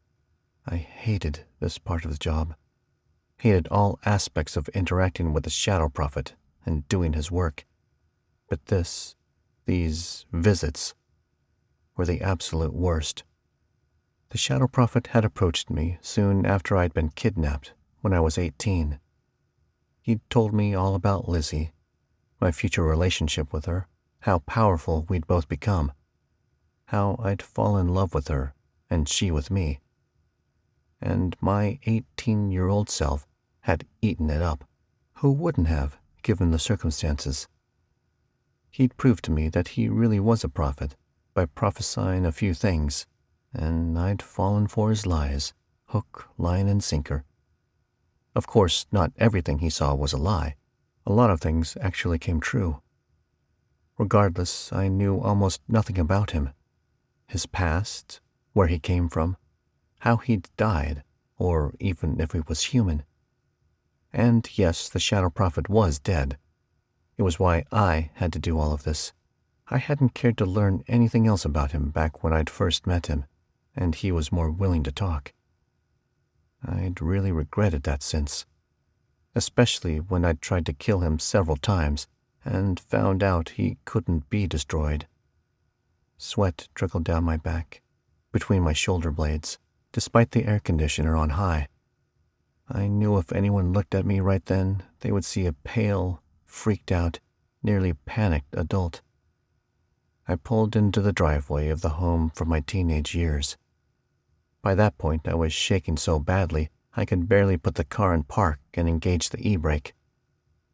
I hated this part of the job. Hated all aspects of interacting with the Shadow Prophet and doing his work. But these visits, were the absolute worst. The Shadow Prophet had approached me soon after I'd been kidnapped when I was 18. He'd told me all about Lizzy, my future relationship with her, how powerful we'd both become, how I'd fall in love with her and she with me. And my 18-year-old self had eaten it up. Who wouldn't have, given the circumstances? He'd proved to me that he really was a prophet by prophesying a few things, and I'd fallen for his lies, hook, line, and sinker. Of course, not everything he saw was a lie. A lot of things actually came true. Regardless, I knew almost nothing about him. His past, where he came from, how he'd died, or even if he was human. And yes, the Shadow Prophet was dead. It was why I had to do all of this. I hadn't cared to learn anything else about him back when I'd first met him, and he was more willing to talk. I'd really regretted that since, especially when I'd tried to kill him several times and found out he couldn't be destroyed. Sweat trickled down my back, between my shoulder blades, despite the air conditioner on high. I knew if anyone looked at me right then, they would see a pale, freaked out, nearly panicked adult. I pulled into the driveway of the home from my teenage years. By that point, I was shaking so badly, I could barely put the car in park and engage the e-brake.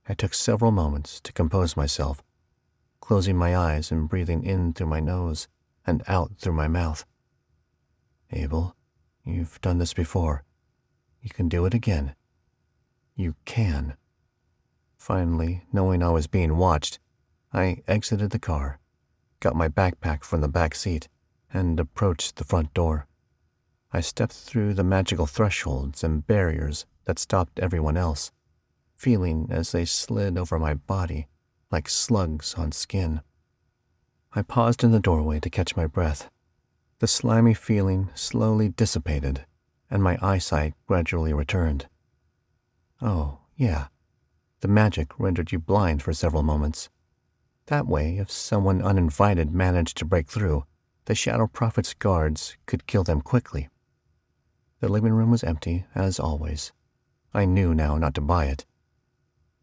I took several moments to compose myself, closing my eyes and breathing in through my nose and out through my mouth. Abel, you've done this before. You can do it again. You can. Finally, knowing I was being watched, I exited the car, got my backpack from the back seat, and approached the front door. I stepped through the magical thresholds and barriers that stopped everyone else, feeling as they slid over my body like slugs on skin. I paused in the doorway to catch my breath. The slimy feeling slowly dissipated, and my eyesight gradually returned. Oh, yeah. The magic rendered you blind for several moments. That way, if someone uninvited managed to break through, the Shadow Prophet's guards could kill them quickly. The living room was empty, as always. I knew now not to buy it.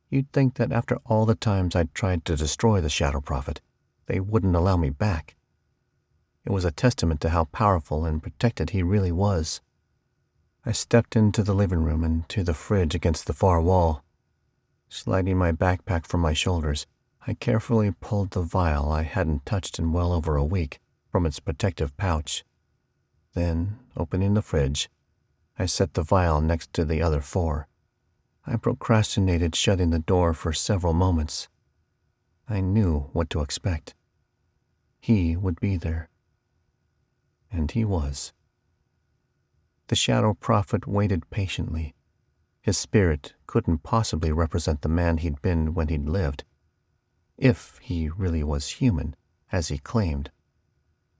You'd think that after all the times I'd tried to destroy the Shadow Prophet, they wouldn't allow me back. It was a testament to how powerful and protected he really was. I stepped into the living room and to the fridge against the far wall. Sliding my backpack from my shoulders, I carefully pulled the vial I hadn't touched in well over a week from its protective pouch. Then, opening the fridge, I set the vial next to the other 4. I procrastinated shutting the door for several moments. I knew what to expect. He would be there, And he was. The shadow prophet waited patiently. His spirit couldn't possibly represent the man he'd been when he'd lived, if he really was human, as he claimed.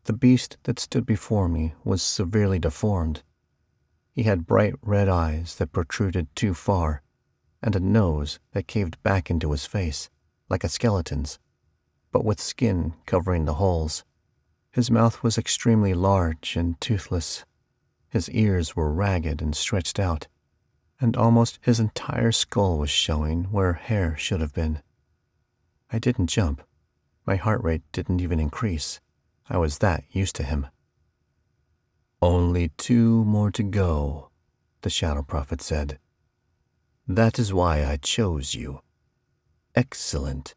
The beast that stood before me was severely deformed. He had bright red eyes that protruded too far, and a nose that caved back into his face, like a skeleton's, but with skin covering the holes. His mouth was extremely large and toothless. His ears were ragged and stretched out, and almost his entire skull was showing where hair should have been. I didn't jump. My heart rate didn't even increase. I was that used to him. "Only 2 more to go," the shadow prophet said. "That is why I chose you. Excellent.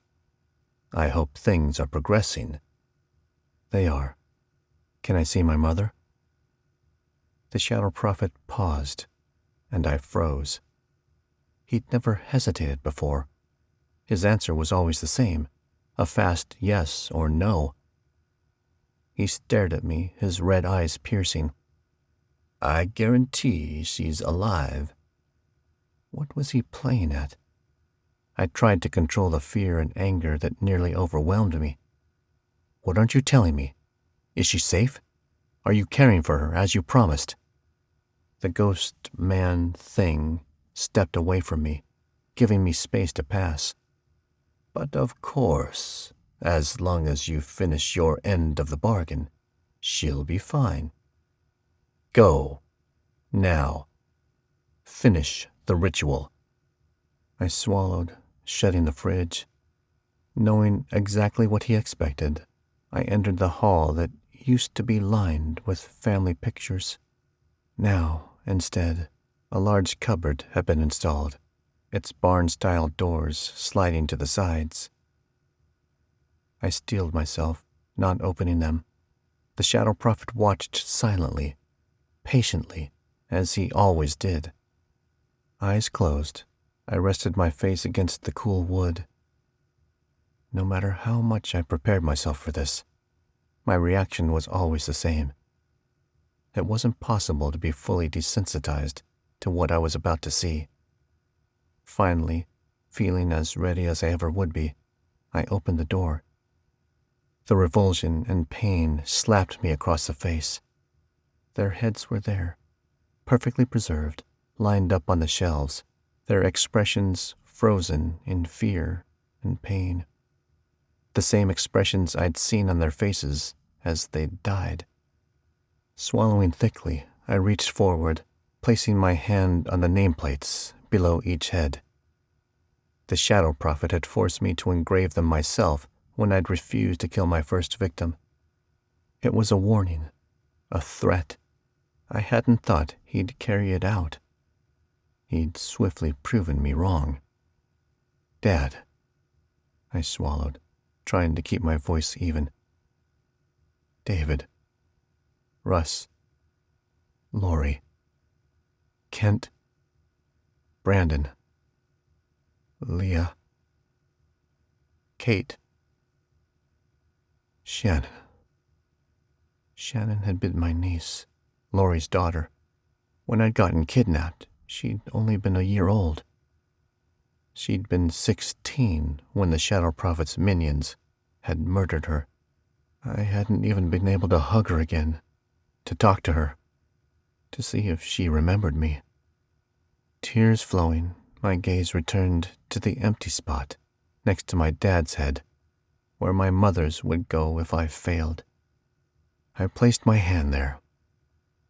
I hope things are progressing." "They are. Can I see my mother?" The shadow prophet paused, and I froze. He'd never hesitated before. His answer was always the same, a fast yes or no. He stared at me, his red eyes piercing. "I guarantee she's alive." What was he playing at? I tried to control the fear and anger that nearly overwhelmed me. "What aren't you telling me? Is she safe? Are you caring for her as you promised?" The ghost man thing stepped away from me, giving me space to pass. "But of course, as long as you finish your end of the bargain, she'll be fine. Go. Now. Finish the ritual." I swallowed, shutting the fridge. Knowing exactly what he expected, I entered the hall that used to be lined with family pictures. Now, instead, a large cupboard had been installed, its barn-style doors sliding to the sides. I steeled myself, not opening them. The shadow prophet watched silently, patiently, as he always did. Eyes closed, I rested my face against the cool wood. No matter how much I prepared myself for this, my reaction was always the same. It wasn't possible to be fully desensitized to what I was about to see. Finally, feeling as ready as I ever would be, I opened the door. The revulsion and pain slapped me across the face. Their heads were there, perfectly preserved, lined up on the shelves, their expressions frozen in fear and pain. The same expressions I'd seen on their faces as they'd died. Swallowing thickly, I reached forward, placing my hand on the nameplates below each head. The shadow prophet had forced me to engrave them myself when I'd refused to kill my first victim. It was a warning, a threat. I hadn't thought he'd carry it out. He'd swiftly proven me wrong. "Dad," I swallowed, trying to keep my voice even. "David, Russ, Lori, Kent, Brandon, Leah, Kate, Shannon." Shannon had been my niece, Lori's daughter. When I'd gotten kidnapped, she'd only been a year old. She'd been 16 when the Shadow Prophet's minions had murdered her. I hadn't even been able to hug her again, to talk to her, to see if she remembered me. Tears flowing, my gaze returned to the empty spot next to my dad's head, where my mother's would go if I failed. I placed my hand there.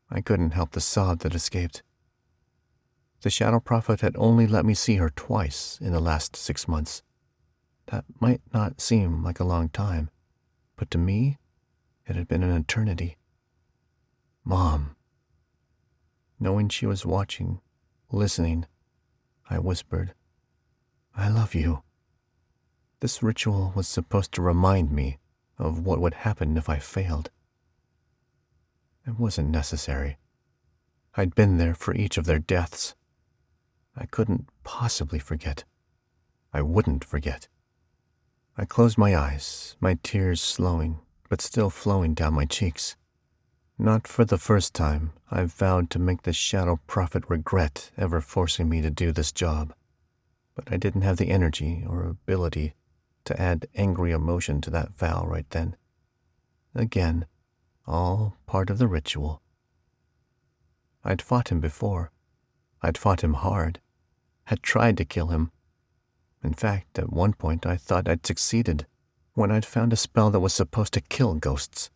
I couldn't help the sob that escaped. The Shadow Prophet had only let me see her twice in the last 6 months. That might not seem like a long time, but to me, it had been an eternity. "Mom." Knowing she was watching, listening, I whispered, "I love you." This ritual was supposed to remind me of what would happen if I failed. It wasn't necessary. I'd been there for each of their deaths. I couldn't possibly forget. I wouldn't forget. I closed my eyes, my tears slowing, but still flowing down my cheeks. Not for the first time, I vowed to make the shadow prophet regret ever forcing me to do this job, but I didn't have the energy or ability to add angry emotion to that vow right then. Again, all part of the ritual. I'd fought him before. I'd fought him hard, had tried to kill him. In fact, at one point I thought I'd succeeded when I'd found a spell that was supposed to kill ghosts.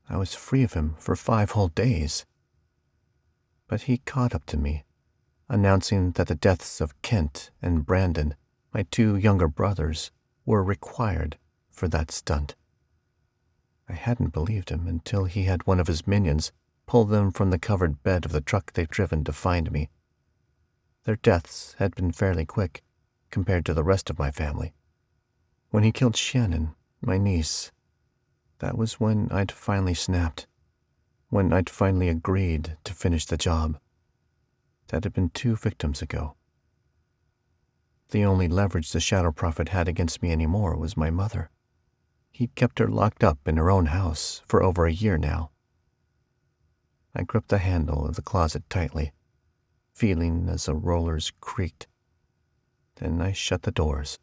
I was free of him for 5 whole days. But he caught up to me, announcing that the deaths of Kent and Brandon, my 2 younger brothers, were required for that stunt. I hadn't believed him until he had one of his minions pull them from the covered bed of the truck they'd driven to find me. Their deaths had been fairly quick compared to the rest of my family. When he killed Shannon, my niece, that was when I'd finally snapped, when I'd finally agreed to finish the job. That had been 2 victims ago. The only leverage the Shadow Prophet had against me anymore was my mother. He'd kept her locked up in her own house for over a year now. I gripped the handle of the closet tightly, feeling as the rollers creaked. Then I shut the doors.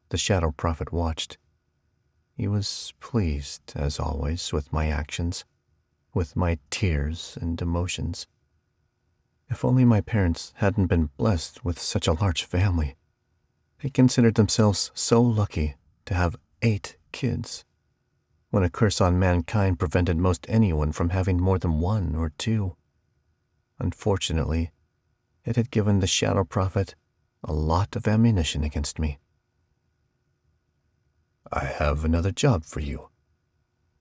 The Shadow Prophet watched. He was pleased, as always, with my actions, with my tears and emotions. If only my parents hadn't been blessed with such a large family. They considered themselves so lucky to have 8 kids, when a curse on mankind prevented most anyone from having more than 1 or 2. Unfortunately, it had given the Shadow Prophet a lot of ammunition against me. I have another job for you.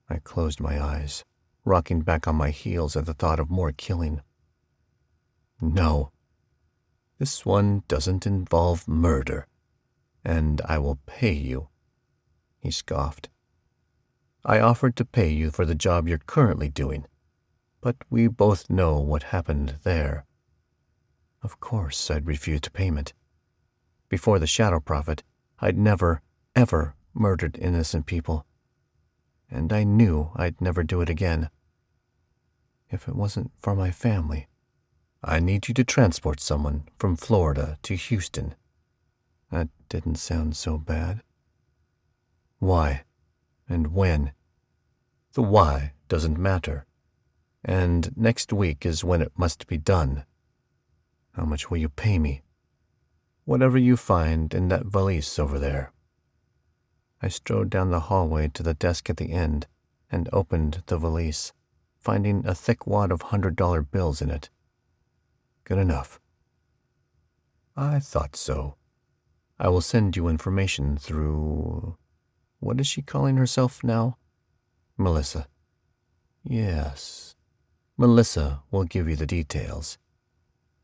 I closed my eyes, rocking back on my heels at the thought of more killing. No, this one doesn't involve murder, and I will pay you, he scoffed. I offered to pay you for the job you're currently doing, but we both know what happened there. Of course, I'd refused payment. Before the Shadow Prophet, I'd never, ever murdered innocent people, and I knew I'd never do it again. If it wasn't for my family. I need you to transport someone from Florida to Houston. That didn't sound so bad. Why? And when? The why doesn't matter. And next week is when it must be done. How much will you pay me? Whatever you find in that valise over there. I strode down the hallway to the desk at the end and opened the valise, finding a thick wad of $100 bills in it. Good enough. I thought so. I will send you information through... What is she calling herself now? Melissa. Yes. Melissa will give you the details.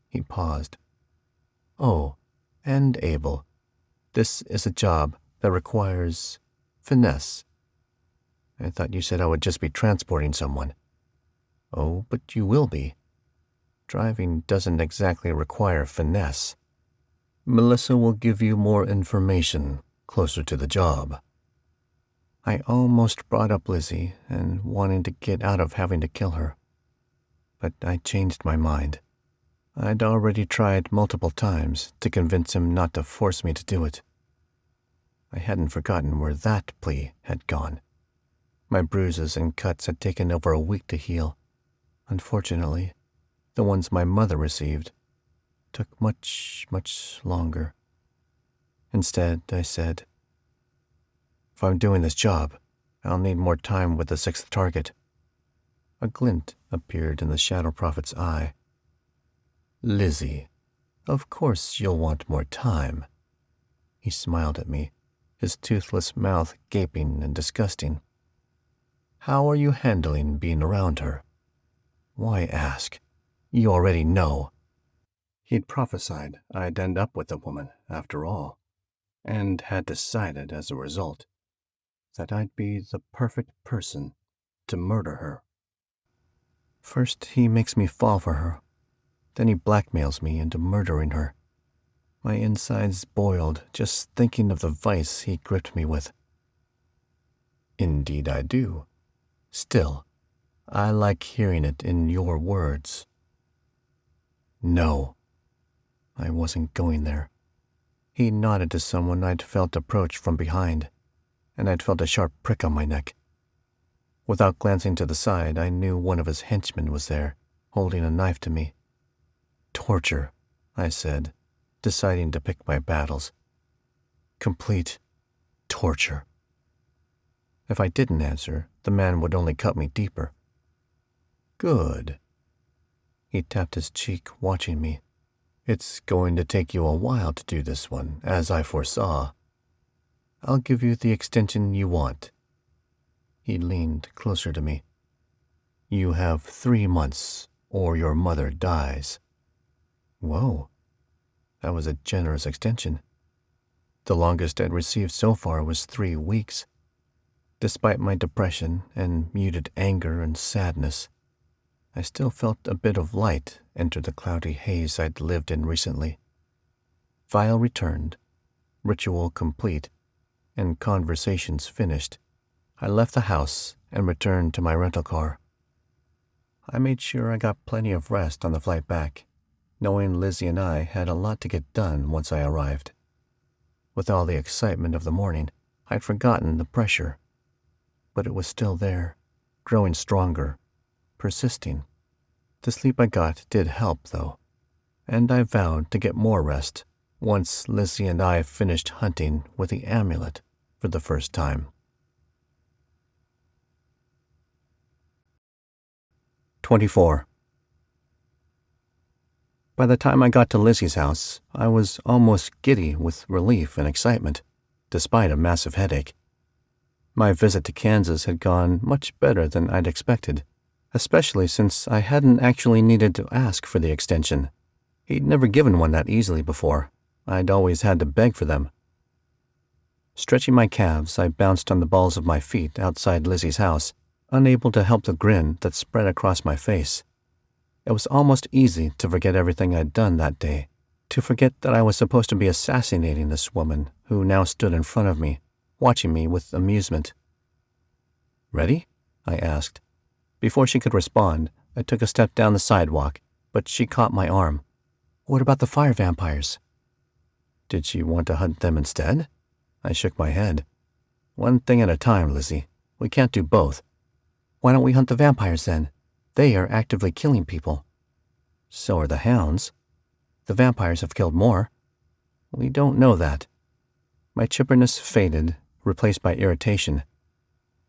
He paused. Oh, and Abel. This is a job that requires finesse. I thought you said I would just be transporting someone. Oh, but you will be. Driving doesn't exactly require finesse. Melissa will give you more information closer to the job. I almost brought up Lizzy and wanting to get out of having to kill her. But I changed my mind. I'd already tried multiple times to convince him not to force me to do it. I hadn't forgotten where that plea had gone. My bruises and cuts had taken over a week to heal. Unfortunately, the ones my mother received took much, much longer. Instead, I said, if I'm doing this job, I'll need more time with the 6th target. A glint appeared in the Shadow Prophet's eye. Lizzy, of course you'll want more time. He smiled at me, his toothless mouth gaping and disgusting. How are you handling being around her? Why ask? You already know. He'd prophesied I'd end up with the woman, after all, and had decided as a result that I'd be the perfect person to murder her. First, he makes me fall for her. Then he blackmails me into murdering her. My insides boiled just thinking of the vice he gripped me with. Indeed I do. Still, I like hearing it in your words. No, I wasn't going there. He nodded to someone I'd felt approach from behind, and I'd felt a sharp prick on my neck. Without glancing to the side, I knew one of his henchmen was there, holding a knife to me. Torture, I said, deciding to pick my battles. Complete torture. If I didn't answer, the man would only cut me deeper. Good. He tapped his cheek, watching me. It's going to take you a while to do this one, as I foresaw. I'll give you the extension you want. He leaned closer to me. You have 3 months, or your mother dies. Whoa, that was a generous extension. The longest I'd received so far was 3 weeks. Despite my depression and muted anger and sadness, I still felt a bit of light enter the cloudy haze I'd lived in recently. File returned, ritual complete, and conversations finished. I left the house and returned to my rental car. I made sure I got plenty of rest on the flight back, knowing Lizzy and I had a lot to get done once I arrived. With all the excitement of the morning, I'd forgotten the pressure, but it was still there, growing stronger, persisting. The sleep I got did help, though, and I vowed to get more rest once Lizzy and I finished hunting with the amulet for the first time. 24. By the time I got to Lizzy's house, I was almost giddy with relief and excitement, despite a massive headache. My visit to Kansas had gone much better than I'd expected, especially since I hadn't actually needed to ask for the extension. He'd never given one that easily before. I'd always had to beg for them. Stretching my calves, I bounced on the balls of my feet outside Lizzy's house, unable to help the grin that spread across my face. It was almost easy to forget everything I'd done that day, to forget that I was supposed to be assassinating this woman who now stood in front of me, watching me with amusement. Ready? I asked. Before she could respond, I took a step down the sidewalk, but she caught my arm. What about the fire vampires? Did she want to hunt them instead? I shook my head. One thing at a time, Lizzy. We can't do both. Why don't we hunt the vampires then? They are actively killing people. So are the hounds. The vampires have killed more. We don't know that. My chipperness faded, replaced by irritation.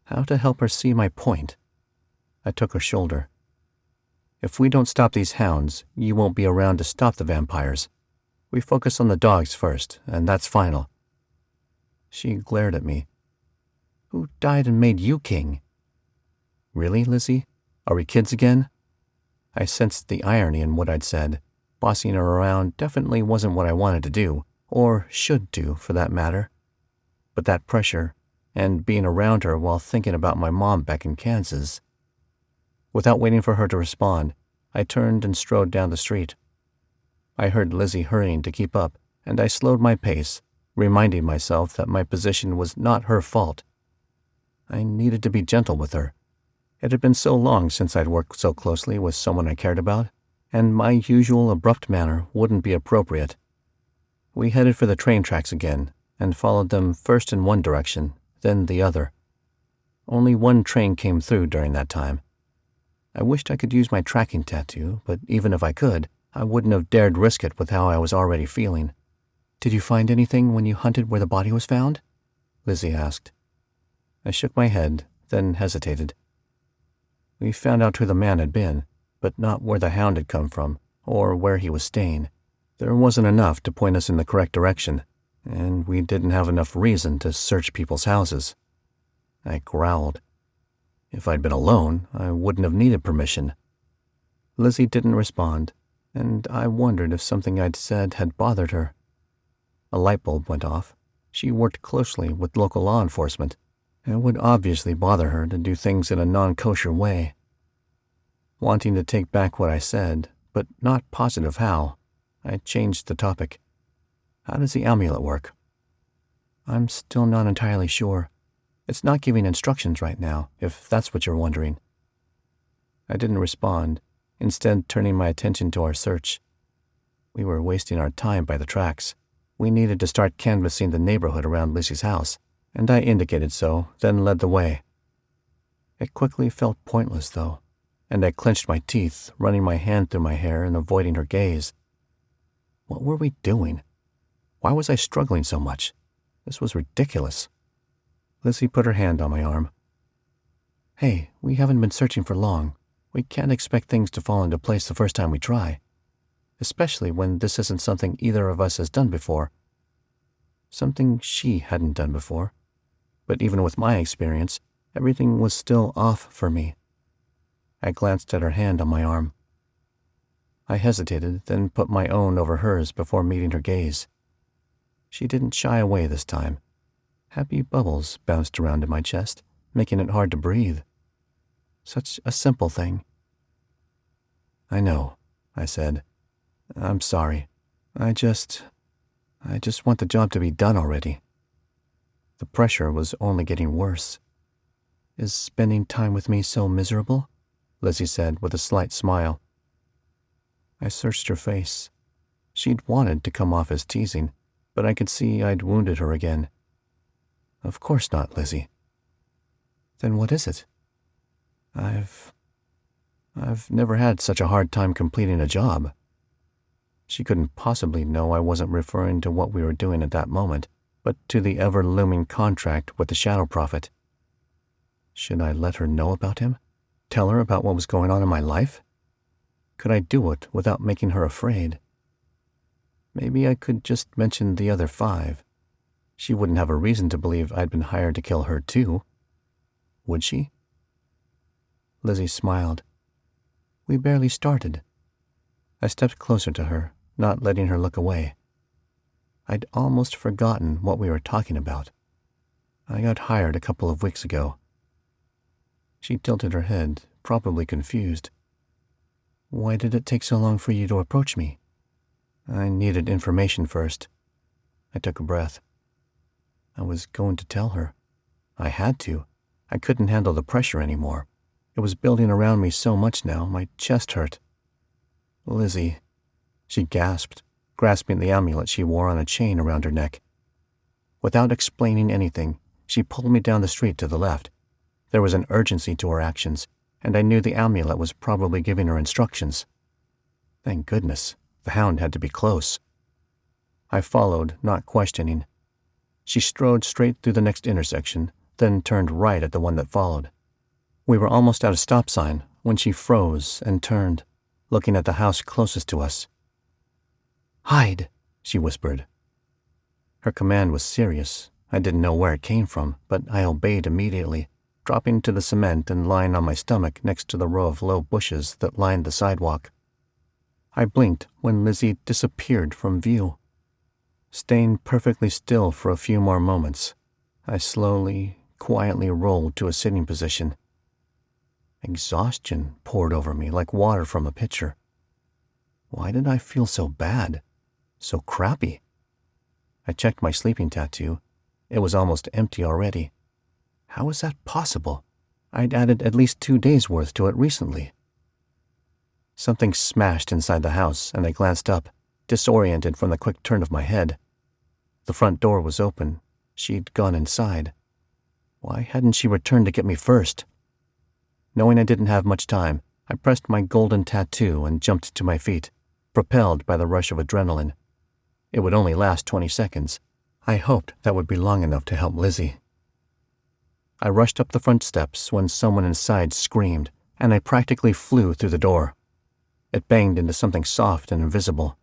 How to help her see my point? I took her shoulder. If we don't stop these hounds, you won't be around to stop the vampires. We focus on the dogs first, and that's final. She glared at me. Who died and made you king? Really, Lizzy? Are we kids again? I sensed the irony in what I'd said. Bossing her around definitely wasn't what I wanted to do, or should do, for that matter. But that pressure, and being around her while thinking about my mom back in Kansas. Without waiting for her to respond, I turned and strode down the street. I heard Lizzy hurrying to keep up, and I slowed my pace, reminding myself that my position was not her fault. I needed to be gentle with her. It had been so long since I'd worked so closely with someone I cared about, and my usual abrupt manner wouldn't be appropriate. We headed for the train tracks again, and followed them first in one direction, then the other. Only one train came through during that time. I wished I could use my tracking tattoo, but even if I could, I wouldn't have dared risk it with how I was already feeling. Did you find anything when you hunted where the body was found? Lizzy asked. I shook my head, then hesitated. We found out who the man had been, but not where the hound had come from, or where he was staying. There wasn't enough to point us in the correct direction, and we didn't have enough reason to search people's houses. I growled. If I'd been alone, I wouldn't have needed permission. Lizzy didn't respond, and I wondered if something I'd said had bothered her. A light bulb went off. She worked closely with local law enforcement. It would obviously bother her to do things in a non-kosher way. Wanting to take back what I said, but not positive how, I changed the topic. How does the amulet work? I'm still not entirely sure. It's not giving instructions right now, if that's what you're wondering. I didn't respond, instead turning my attention to our search. We were wasting our time by the tracks. We needed to start canvassing the neighborhood around Lizzy's house, and I indicated so, then led the way. It quickly felt pointless, though, and I clenched my teeth, running my hand through my hair and avoiding her gaze. What were we doing? Why was I struggling so much? This was ridiculous. Lizzy put her hand on my arm. Hey, we haven't been searching for long. We can't expect things to fall into place the first time we try, especially when this isn't something either of us has done before. Something she hadn't done before. But even with my experience, everything was still off for me. I glanced at her hand on my arm. I hesitated, then put my own over hers before meeting her gaze. She didn't shy away this time. Happy bubbles bounced around in my chest, making it hard to breathe. Such a simple thing. I know, I said. I'm sorry. I just want the job to be done already. The pressure was only getting worse. Is spending time with me so miserable? Lizzy said with a slight smile. I searched her face. She'd wanted to come off as teasing, but I could see I'd wounded her again. Of course not, Lizzy. Then what is it? I've never had such a hard time completing a job. She couldn't possibly know I wasn't referring to what we were doing at that moment, but to the ever-looming contract with the Shadow Prophet. Should I let her know about him? Tell her about what was going on in my life? Could I do it without making her afraid? Maybe I could just mention the other 5. She wouldn't have a reason to believe I'd been hired to kill her too. Would she? Lizzy smiled. We barely started. I stepped closer to her, not letting her look away. I'd almost forgotten what we were talking about. I got hired a couple of weeks ago. She tilted her head, probably confused. Why did it take so long for you to approach me? I needed information first. I took a breath. I was going to tell her. I had to. I couldn't handle the pressure anymore. It was building around me so much now, my chest hurt. Lizzy, she gasped, grasping the amulet she wore on a chain around her neck. Without explaining anything, she pulled me down the street to the left. There was an urgency to her actions, and I knew the amulet was probably giving her instructions. Thank goodness, the hound had to be close. I followed, not questioning. She strode straight through the next intersection, then turned right at the one that followed. We were almost at a stop sign when she froze and turned, looking at the house closest to us. Hide, she whispered. Her command was serious. I didn't know where it came from, but I obeyed immediately, dropping to the cement and lying on my stomach next to the row of low bushes that lined the sidewalk. I blinked when Lizzy disappeared from view. Staying perfectly still for a few more moments, I slowly, quietly rolled to a sitting position. Exhaustion poured over me like water from a pitcher. Why did I feel so bad? So crappy? I checked my sleeping tattoo. It was almost empty already. How was that possible? I'd added at least 2 days' worth to it recently. Something smashed inside the house, and I glanced up, disoriented from the quick turn of my head. The front door was open. She'd gone inside. Why hadn't she returned to get me first? Knowing I didn't have much time, I pressed my golden tattoo and jumped to my feet, propelled by the rush of adrenaline. It would only last 20 seconds. I hoped that would be long enough to help Lizzy. I rushed up the front steps when someone inside screamed, and I practically flew through the door. It banged into something soft and invisible.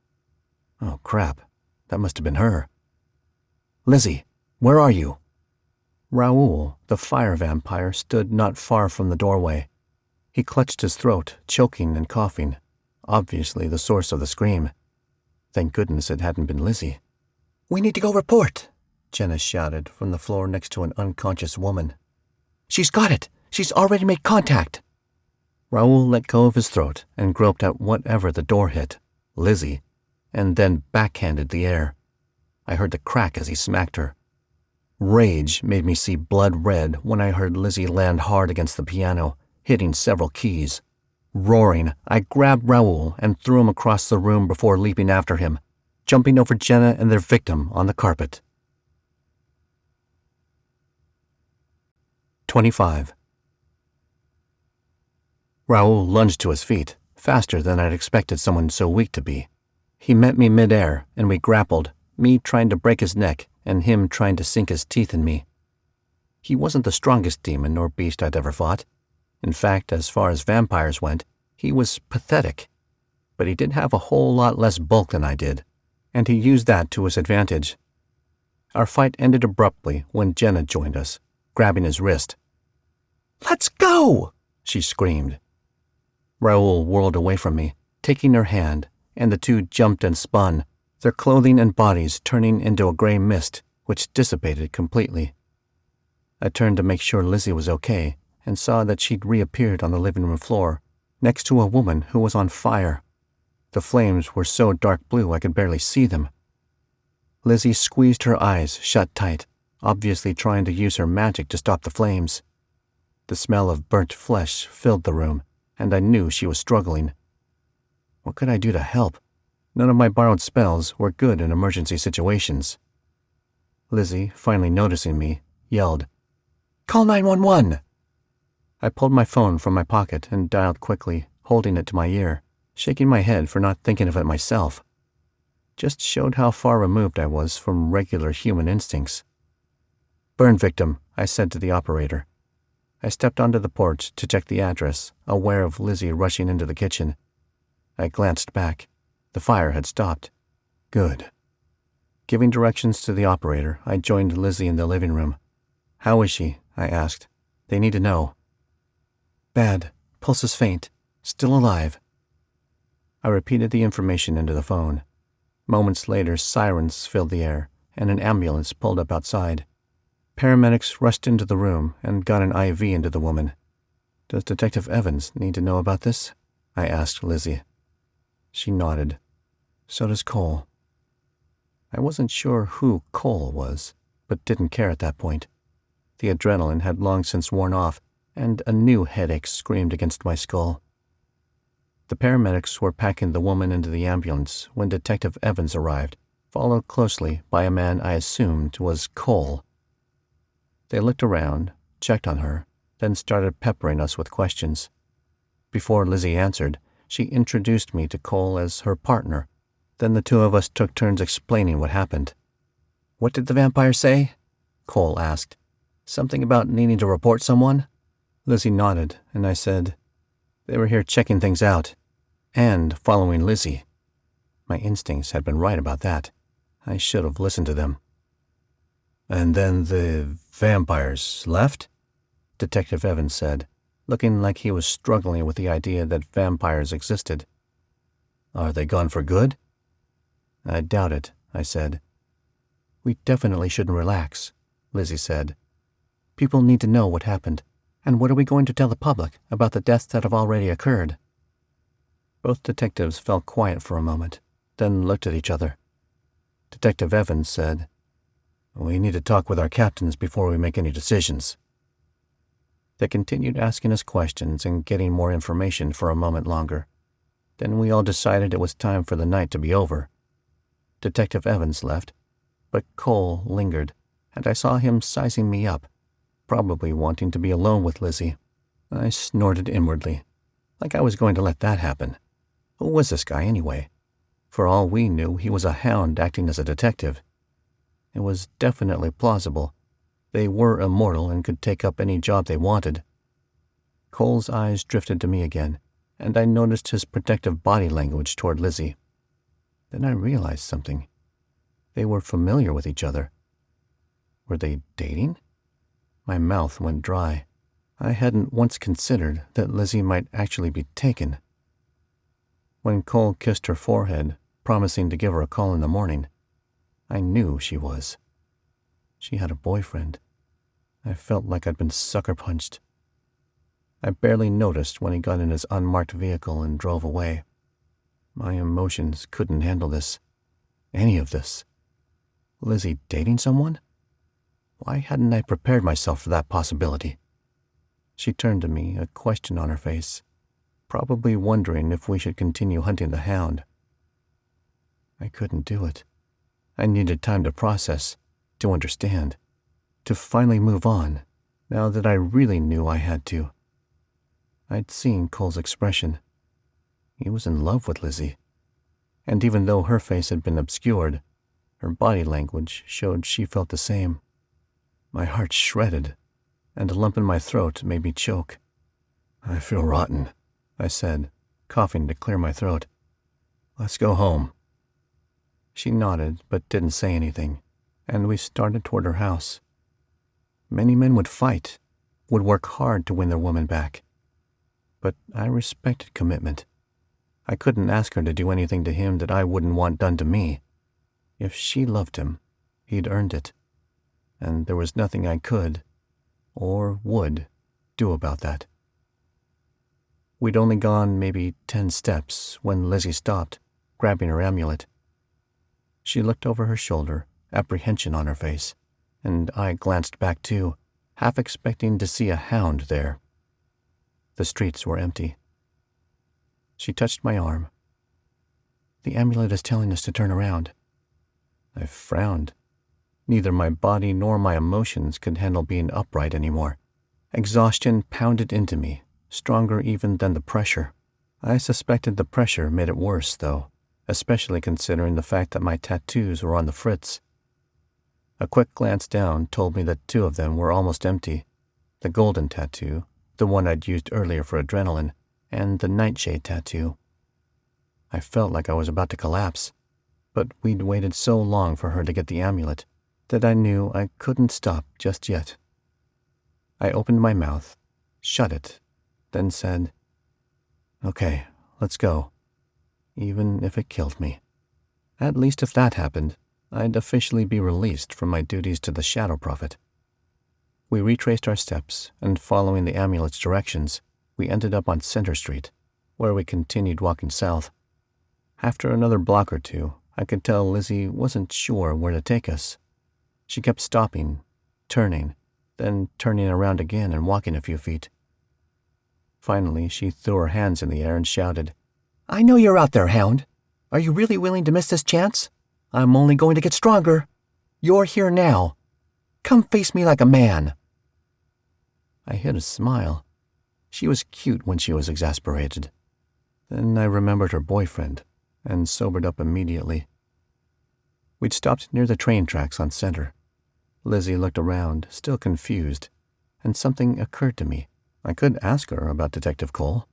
Oh, crap. That must have been her. Lizzy, where are you? Raoul, the fire vampire, stood not far from the doorway. He clutched his throat, choking and coughing, obviously the source of the scream. Thank goodness it hadn't been Lizzy. We need to go report, Jenna shouted from the floor next to an unconscious woman. She's got it! She's already made contact! Raoul let go of his throat and groped at whatever the door hit, Lizzy, and then backhanded the air. I heard the crack as he smacked her. Rage made me see blood red when I heard Lizzy land hard against the piano, hitting several keys. Roaring, I grabbed Raoul and threw him across the room before leaping after him, jumping over Jenna and their victim on the carpet. 25. Raoul lunged to his feet, faster than I'd expected someone so weak to be. He met me mid-air, and we grappled, me trying to break his neck and him trying to sink his teeth in me. He wasn't the strongest demon or beast I'd ever fought. In fact, as far as vampires went, he was pathetic. But he did have a whole lot less bulk than I did, and he used that to his advantage. Our fight ended abruptly when Jenna joined us, grabbing his wrist. "Let's go!" she screamed. Raoul whirled away from me, taking her hand, and the two jumped and spun, their clothing and bodies turning into a gray mist, which dissipated completely. I turned to make sure Lizzy was okay, and saw that she'd reappeared on the living room floor, next to a woman who was on fire. The flames were so dark blue I could barely see them. Lizzy squeezed her eyes shut tight, obviously trying to use her magic to stop the flames. The smell of burnt flesh filled the room, and I knew she was struggling. What could I do to help? None of my borrowed spells were good in emergency situations. Lizzy, finally noticing me, yelled, "Call 911!" I pulled my phone from my pocket and dialed quickly, holding it to my ear, shaking my head for not thinking of it myself. Just showed how far removed I was from regular human instincts. "Burn victim," I said to the operator. I stepped onto the porch to check the address, aware of Lizzy rushing into the kitchen. I glanced back. The fire had stopped. Good. Giving directions to the operator, I joined Lizzy in the living room. "How is she?" I asked. "They need to know." "Bad. Pulse is faint. Still alive." I repeated the information into the phone. Moments later, sirens filled the air, and an ambulance pulled up outside. Paramedics rushed into the room and got an IV into the woman. "Does Detective Evans need to know about this?" I asked Lizzy. She nodded. "So does Cole." I wasn't sure who Cole was, but didn't care at that point. The adrenaline had long since worn off, and a new headache screamed against my skull. The paramedics were packing the woman into the ambulance when Detective Evans arrived, followed closely by a man I assumed was Cole. They looked around, checked on her, then started peppering us with questions. Before Lizzy answered, she introduced me to Cole as her partner. Then the two of us took turns explaining what happened. "What did the vampire say?" Cole asked. "Something about needing to report someone?" Lizzy nodded, and I said, "They were here checking things out, and following Lizzy." My instincts had been right about that. I should have listened to them. "And then the vampires left?" Detective Evans said, looking like he was struggling with the idea that vampires existed. "Are they gone for good?" "I doubt it," I said. "We definitely shouldn't relax," Lizzy said. "People need to know what happened, and what are we going to tell the public about the deaths that have already occurred?" Both detectives fell quiet for a moment, then looked at each other. Detective Evans said, "We need to talk with our captains before we make any decisions." They continued asking us questions and getting more information for a moment longer. Then we all decided it was time for the night to be over. Detective Evans left, but Cole lingered, and I saw him sizing me up, probably wanting to be alone with Lizzy. I snorted inwardly, like I was going to let that happen. Who was this guy anyway? For all we knew, he was a hound acting as a detective. It was definitely plausible. They were immortal and could take up any job they wanted. Cole's eyes drifted to me again, and I noticed his protective body language toward Lizzy. Then I realized something. They were familiar with each other. Were they dating? My mouth went dry. I hadn't once considered that Lizzy might actually be taken. When Cole kissed her forehead, promising to give her a call in the morning, I knew she was. She had a boyfriend. I felt like I'd been sucker punched. I barely noticed when he got in his unmarked vehicle and drove away. My emotions couldn't handle this. Any of this. Lizzy dating someone? Why hadn't I prepared myself for that possibility? She turned to me, a question on her face. probably wondering if we should continue hunting the hound. I couldn't do it. I needed time to process, to understand, to finally move on, now that I really knew I had to. I'd seen Cole's expression. He was in love with Lizzy, and even though her face had been obscured, her body language showed she felt the same. My heart shredded, and a lump in my throat made me choke. "I feel rotten," I said, coughing to clear my throat. "Let's go home." She nodded but didn't say anything, and we started toward her house. Many men would fight, would work hard to win their woman back. But I respected commitment. I couldn't ask her to do anything to him that I wouldn't want done to me. If she loved him, he'd earned it, and there was nothing I could, or would, do about that. We'd only gone maybe 10 steps when Lizzy stopped, grabbing her amulet. She looked over her shoulder, apprehension on her face, and I glanced back too, half expecting to see a hound there. The streets were empty. She touched my arm. "The amulet is telling us to turn around." I frowned. Neither my body nor my emotions could handle being upright anymore. Exhaustion pounded into me, stronger even than the pressure. I suspected the pressure made it worse, though, especially considering the fact that my tattoos were on the fritz. A quick glance down told me that 2 of them were almost empty. The golden tattoo, the one I'd used earlier for adrenaline, and the nightshade tattoo. I felt like I was about to collapse, but we'd waited so long for her to get the amulet that I knew I couldn't stop just yet. I opened my mouth, shut it, then said, "Okay, let's go, even if it killed me." At least if that happened, I'd officially be released from my duties to the Shadow Prophet. We retraced our steps, and following the amulet's directions, we ended up on Center Street, where we continued walking south. After another block or 2, I could tell Lizzy wasn't sure where to take us. She kept stopping, turning, then turning around again and walking a few feet. Finally, she threw her hands in the air and shouted, "I know you're out there, hound. Are you really willing to miss this chance? I'm only going to get stronger. You're here now. Come face me like a man." I hid a smile. She was cute when she was exasperated. Then I remembered her boyfriend and sobered up immediately. We'd stopped near the train tracks on Center. Lizzy looked around, still confused, and something occurred to me. I could ask her about Detective Cole.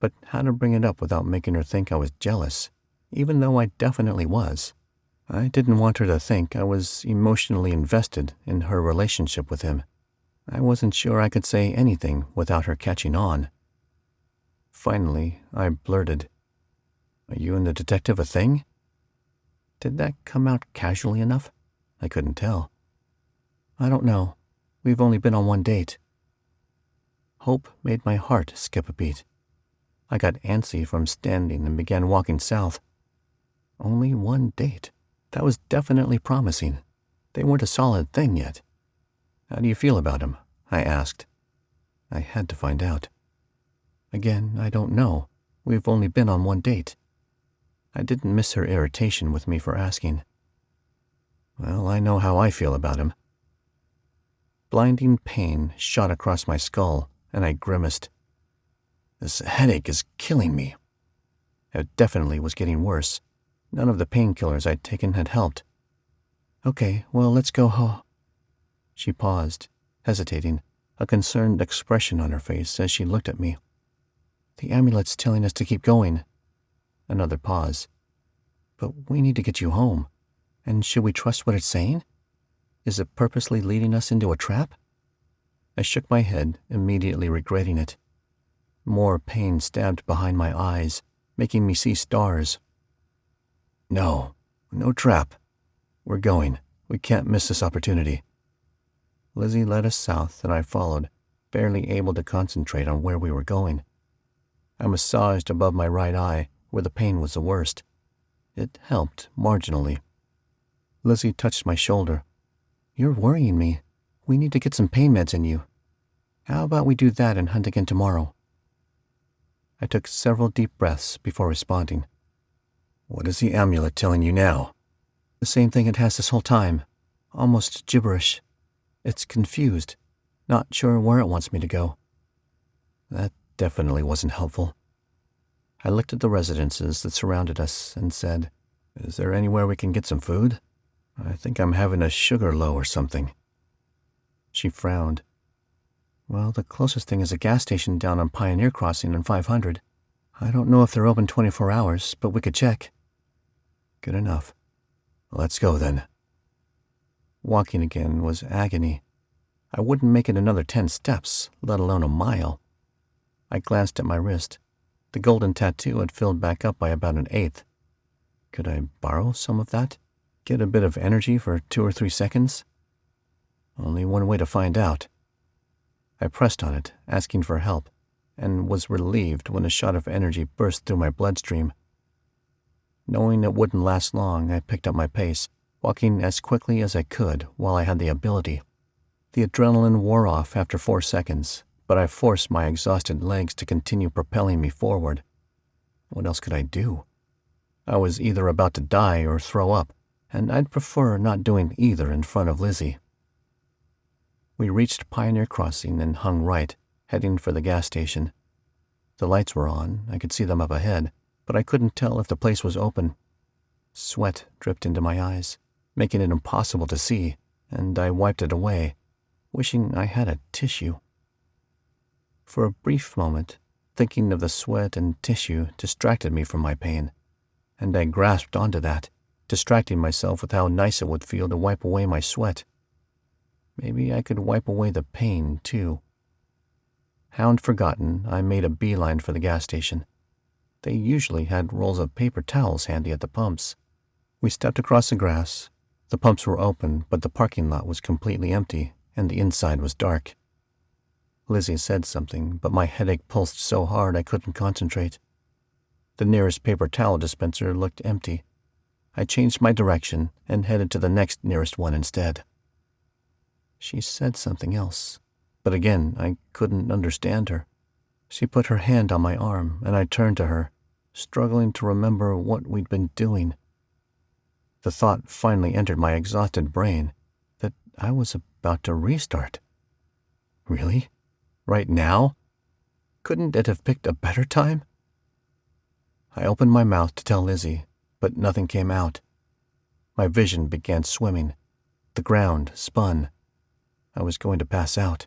But how to bring it up without making her think I was jealous, even though I definitely was. I didn't want her to think I was emotionally invested in her relationship with him. I wasn't sure I could say anything without her catching on. Finally, I blurted, "Are you and the detective a thing?" Did that come out casually enough? I couldn't tell. "I don't know. We've only been on one date." Hope made my heart skip a beat. I got antsy from standing and began walking south. Only one date. That was definitely promising. They weren't a solid thing yet. "How do you feel about him?" I asked. I had to find out. Again, I don't know. We've only been on one date. I didn't miss her irritation with me for asking. "Well, I know how I feel about him." Blinding pain shot across my skull, and I grimaced. This headache is killing me. It definitely was getting worse. None of the painkillers I'd taken had helped. "Okay, well, let's go home." She paused, hesitating, a concerned expression on her face as she looked at me. "The amulet's telling us to keep going." Another pause. "But we need to get you home. And should we trust what it's saying? Is it purposely leading us into a trap?" I shook my head, immediately regretting it. More pain stabbed behind my eyes, making me see stars. "No, no trap. We're going. We can't miss this opportunity." Lizzy led us south, and I followed, barely able to concentrate on where we were going. I massaged above my right eye, where the pain was the worst. It helped marginally. Lizzy touched my shoulder. "You're worrying me. We need to get some pain meds in you. How about we do that and hunt again tomorrow?" I took several deep breaths before responding. What is the amulet telling you now? The same thing it has this whole time. Almost gibberish. It's confused, not sure where it wants me to go. That definitely wasn't helpful. I looked at the residences that surrounded us and said, Is there anywhere we can get some food? I think I'm having a sugar low or something. She frowned. Well, the closest thing is a gas station down on Pioneer Crossing on 500. I don't know if they're open 24 hours, but we could check. Good enough. Let's go then. Walking again was agony. I wouldn't make it another 10 steps, let alone a mile. I glanced at my wrist. The golden tattoo had filled back up by about an eighth. Could I borrow some of that? Get a bit of energy for 2 or 3 seconds? Only one way to find out. I pressed on it, asking for help, and was relieved when a shot of energy burst through my bloodstream. Knowing it wouldn't last long, I picked up my pace, walking as quickly as I could while I had the ability. The adrenaline wore off after 4 seconds, but I forced my exhausted legs to continue propelling me forward. What else could I do? I was either about to die or throw up, and I'd prefer not doing either in front of Lizzy. We reached Pioneer Crossing and hung right, heading for the gas station. The lights were on, I could see them up ahead, but I couldn't tell if the place was open. Sweat dripped into my eyes, making it impossible to see, and I wiped it away, wishing I had a tissue. For a brief moment, thinking of the sweat and tissue distracted me from my pain, and I grasped onto that, distracting myself with how nice it would feel to wipe away my sweat. Maybe I could wipe away the pain, too. Hound forgotten, I made a beeline for the gas station. They usually had rolls of paper towels handy at the pumps. We stepped across the grass. The pumps were open, but the parking lot was completely empty, and the inside was dark. Lizzy said something, but my headache pulsed so hard I couldn't concentrate. The nearest paper towel dispenser looked empty. I changed my direction and headed to the next nearest one instead. She said something else, but again I couldn't understand her. She put her hand on my arm, and I turned to her, struggling to remember what we'd been doing. The thought finally entered my exhausted brain that I was about to restart. Really? Right now? Couldn't it have picked a better time? I opened my mouth to tell Lizzy, but nothing came out. My vision began swimming. The ground spun. I was going to pass out.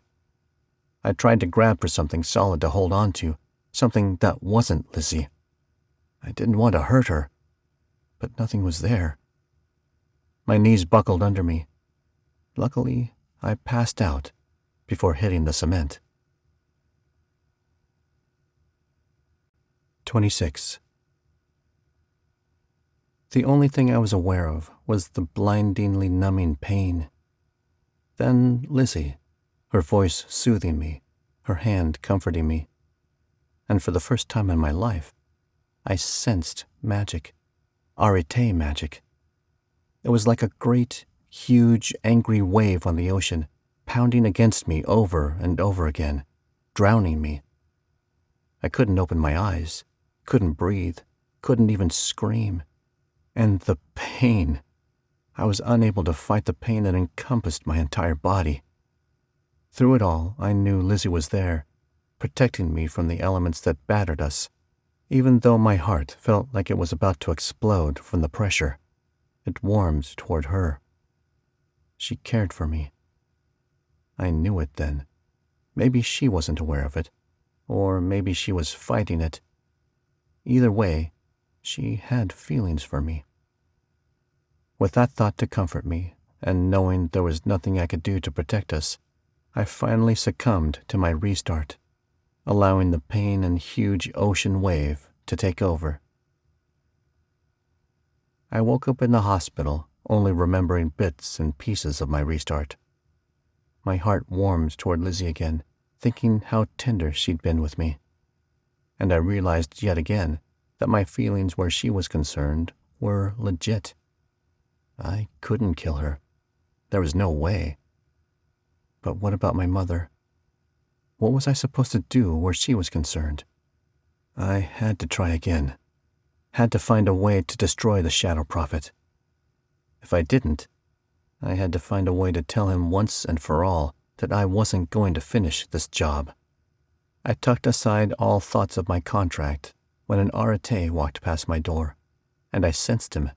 I tried to grab for something solid to hold on to, something that wasn't Lizzy. I didn't want to hurt her, but nothing was there. My knees buckled under me. Luckily, I passed out before hitting the cement. 26. The only thing I was aware of was the blindingly numbing pain. Then Lizzy, her voice soothing me, her hand comforting me. And for the first time in my life, I sensed magic, arete magic. It was like a great, huge, angry wave on the ocean, pounding against me over and over again, drowning me. I couldn't open my eyes, couldn't breathe, couldn't even scream. And the pain. I was unable to fight the pain that encompassed my entire body. Through it all, I knew Lizzy was there, protecting me from the elements that battered us, even though my heart felt like it was about to explode from the pressure. It warmed toward her. She cared for me. I knew it then. Maybe she wasn't aware of it, or maybe she was fighting it. Either way, she had feelings for me. With that thought to comfort me, and knowing there was nothing I could do to protect us, I finally succumbed to my restart, allowing the pain and huge ocean wave to take over. I woke up in the hospital, only remembering bits and pieces of my restart. My heart warmed toward Lizzy again, thinking how tender she'd been with me. And I realized yet again that my feelings where she was concerned were legit. I couldn't kill her. There was no way. But what about my mother? What was I supposed to do where she was concerned? I had to try again. Had to find a way to destroy the Shadow Prophet. If I didn't, I had to find a way to tell him once and for all that I wasn't going to finish this job. I tucked aside all thoughts of my contract when an arate walked past my door, and I sensed him.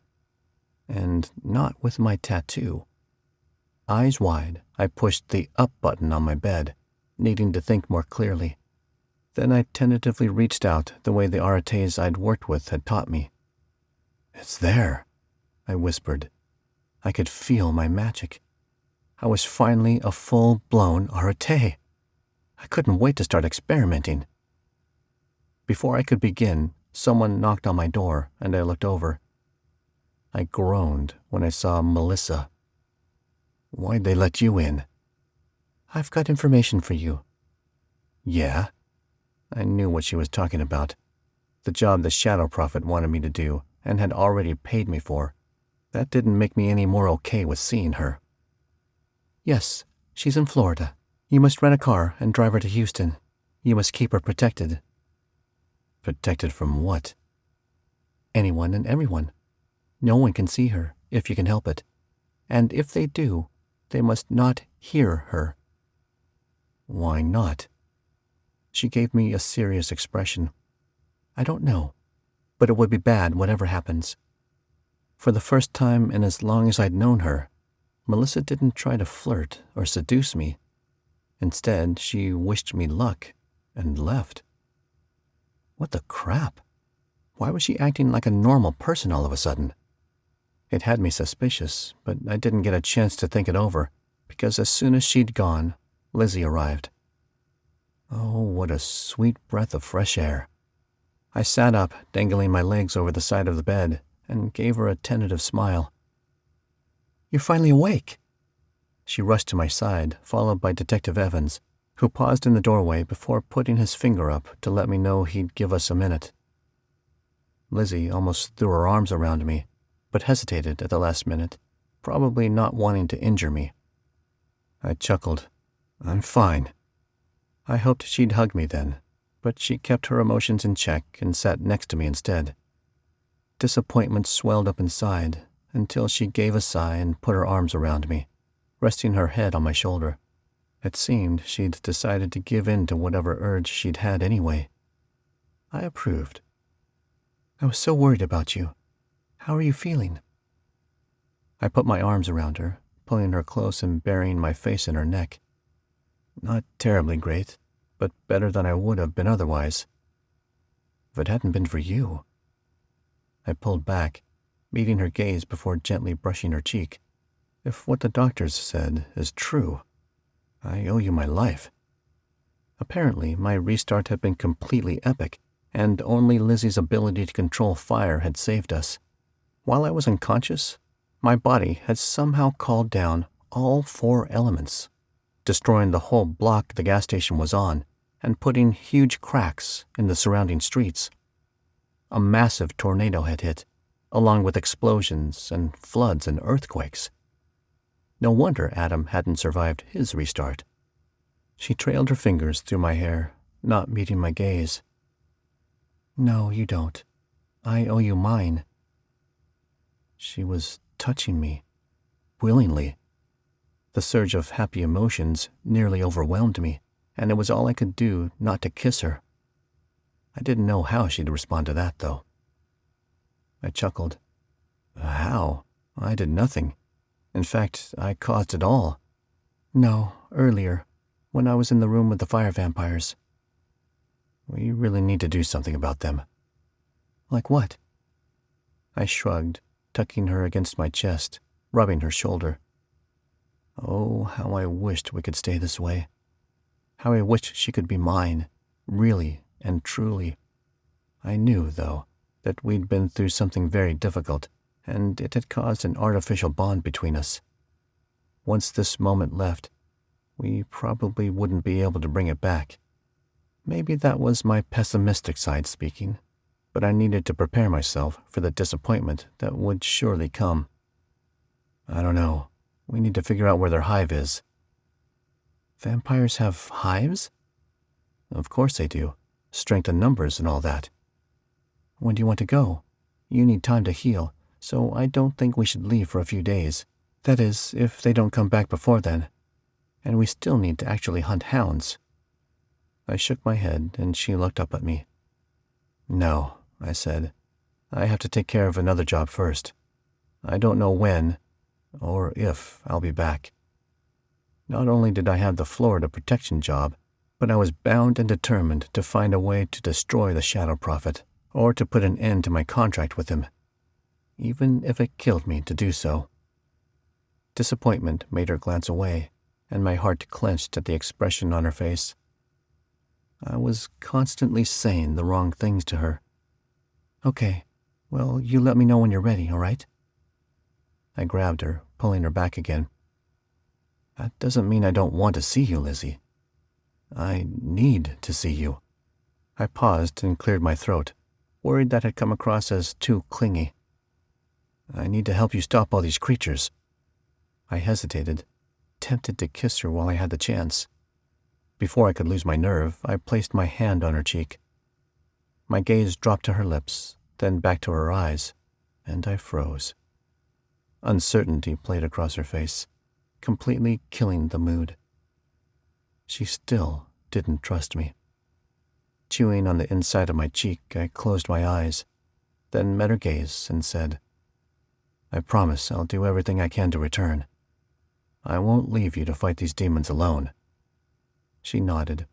And not with my tattoo. Eyes wide, I pushed the up button on my bed, needing to think more clearly. Then I tentatively reached out the way the arates I'd worked with had taught me. "It's there," I whispered. I could feel my magic. I was finally a full-blown arate. I couldn't wait to start experimenting. Before I could begin, someone knocked on my door, and I looked over. I groaned when I saw Melissa. "Why'd they let you in?" "I've got information for you." "Yeah?" I knew what she was talking about. The job the Shadow Prophet wanted me to do and had already paid me for. That didn't make me any more okay with seeing her. "Yes, she's in Florida. You must rent a car and drive her to Houston. You must keep her protected." "Protected from what?" "Anyone and everyone. No one can see her, if you can help it. And if they do, they must not hear her." "Why not?" She gave me a serious expression. "I don't know, but it would be bad whatever happens." For the first time in as long as I'd known her, Melissa didn't try to flirt or seduce me. Instead, she wished me luck and left. What the crap? Why was she acting like a normal person all of a sudden? It had me suspicious, but I didn't get a chance to think it over, because as soon as she'd gone, Lizzy arrived. Oh, what a sweet breath of fresh air. I sat up, dangling my legs over the side of the bed, and gave her a tentative smile. "You're finally awake." She rushed to my side, followed by Detective Evans, who paused in the doorway before putting his finger up to let me know he'd give us a minute. Lizzy almost threw her arms around me, but hesitated at the last minute, probably not wanting to injure me. I chuckled. "I'm fine." I hoped she'd hug me then, but she kept her emotions in check and sat next to me instead. Disappointment swelled up inside until she gave a sigh and put her arms around me, resting her head on my shoulder. It seemed she'd decided to give in to whatever urge she'd had anyway. I approved. "I was so worried about you. How are you feeling?" I put my arms around her, pulling her close and burying my face in her neck. "Not terribly great, but better than I would have been otherwise. If it hadn't been for you." I pulled back, meeting her gaze before gently brushing her cheek. "If what the doctors said is true, I owe you my life." Apparently, my restart had been completely epic, and only Lizzy's ability to control fire had saved us. While I was unconscious, my body had somehow called down all 4 elements, destroying the whole block the gas station was on and putting huge cracks in the surrounding streets. A massive tornado had hit, along with explosions and floods and earthquakes. No wonder Adam hadn't survived his restart. She trailed her fingers through my hair, not meeting my gaze. "No, you don't. I owe you mine." She was touching me, willingly. The surge of happy emotions nearly overwhelmed me, and it was all I could do not to kiss her. I didn't know how she'd respond to that, though. I chuckled. "How? I did nothing. In fact, I caused it all." "No, earlier, when I was in the room with the fire vampires." "We really need to do something about them." "Like what?" I shrugged, tucking her against my chest, rubbing her shoulder. Oh, how I wished we could stay this way. How I wished she could be mine, really and truly. I knew, though, that we'd been through something very difficult, and it had caused an artificial bond between us. Once this moment left, we probably wouldn't be able to bring it back. Maybe that was my pessimistic side speaking, but I needed to prepare myself for the disappointment that would surely come. "I don't know. We need to figure out where their hive is." "Vampires have hives?" "Of course they do. strength in numbers and all that. When do you want to go? You need time to heal, so I don't think we should leave for a few days. That is, if they don't come back before then. And we still need to actually hunt hounds." I shook my head, and she looked up at me. "No," I said. "I have to take care of another job first. I don't know when, or if, I'll be back." Not only did I have the Florida protection job, but I was bound and determined to find a way to destroy the Shadow Prophet, or to put an end to my contract with him, even if it killed me to do so. Disappointment made her glance away, and my heart clenched at the expression on her face. I was constantly saying the wrong things to her. "Okay, well, you let me know when you're ready, all right?" I grabbed her, pulling her back again. "That doesn't mean I don't want to see you, Lizzy. I need to see you." I paused and cleared my throat, worried that had come across as too clingy. "I need to help you stop all these creatures." I hesitated, tempted to kiss her while I had the chance. Before I could lose my nerve, I placed my hand on her cheek. My gaze dropped to her lips, then back to her eyes, and I froze. Uncertainty played across her face, completely killing the mood. She still didn't trust me. Chewing on the inside of my cheek, I closed my eyes, then met her gaze and said, "I promise I'll do everything I can to return. I won't leave you to fight these demons alone." She nodded.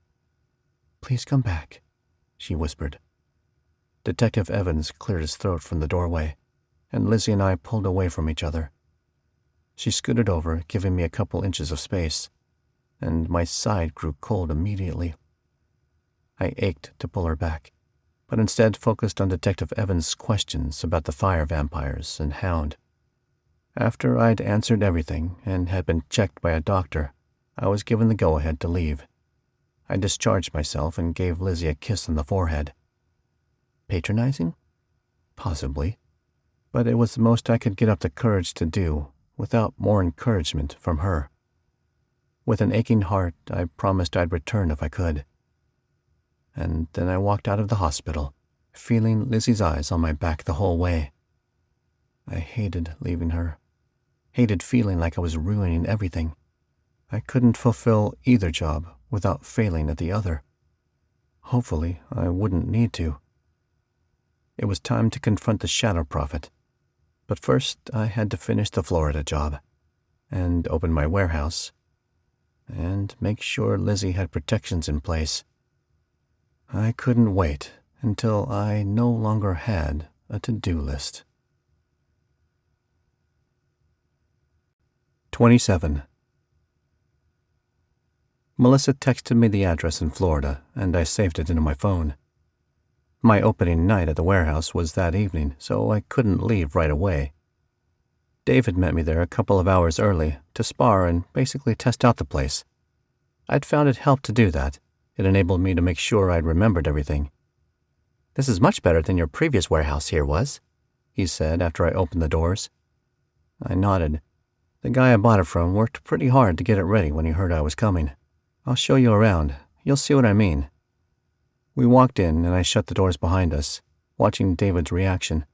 "Please come back," she whispered. Detective Evans cleared his throat from the doorway, and Lizzy and I pulled away from each other. She scooted over, giving me a couple inches of space, and my side grew cold immediately. I ached to pull her back, but instead focused on Detective Evans' questions about the fire vampires and hound. After I'd answered everything and had been checked by a doctor, I was given the go-ahead to leave. I discharged myself and gave Lizzy a kiss on the forehead. Patronizing? Possibly, but it was the most I could get up the courage to do without more encouragement from her. With an aching heart, I promised I'd return if I could. And then I walked out of the hospital, feeling Lizzy's eyes on my back the whole way. I hated leaving her, hated feeling like I was ruining everything. I couldn't fulfill either job without failing at the other. Hopefully, I wouldn't need to. It was time to confront the Shadow Prophet, but first I had to finish the Florida job, and open my warehouse, and make sure Lizzy had protections in place. I couldn't wait until I no longer had a to-do list. 27. Melissa texted me the address in Florida, and I saved it into my phone. My opening night at the warehouse was that evening, so I couldn't leave right away. David met me there a couple of hours early to spar and basically test out the place. I'd found it helped to do that. It enabled me to make sure I'd remembered everything. "This is much better than your previous warehouse here was," he said after I opened the doors. I nodded. The guy I bought it from worked pretty hard to get it ready when he heard I was coming. "I'll show you around. You'll see what I mean." We walked in and I shut the doors behind us, watching David's reaction.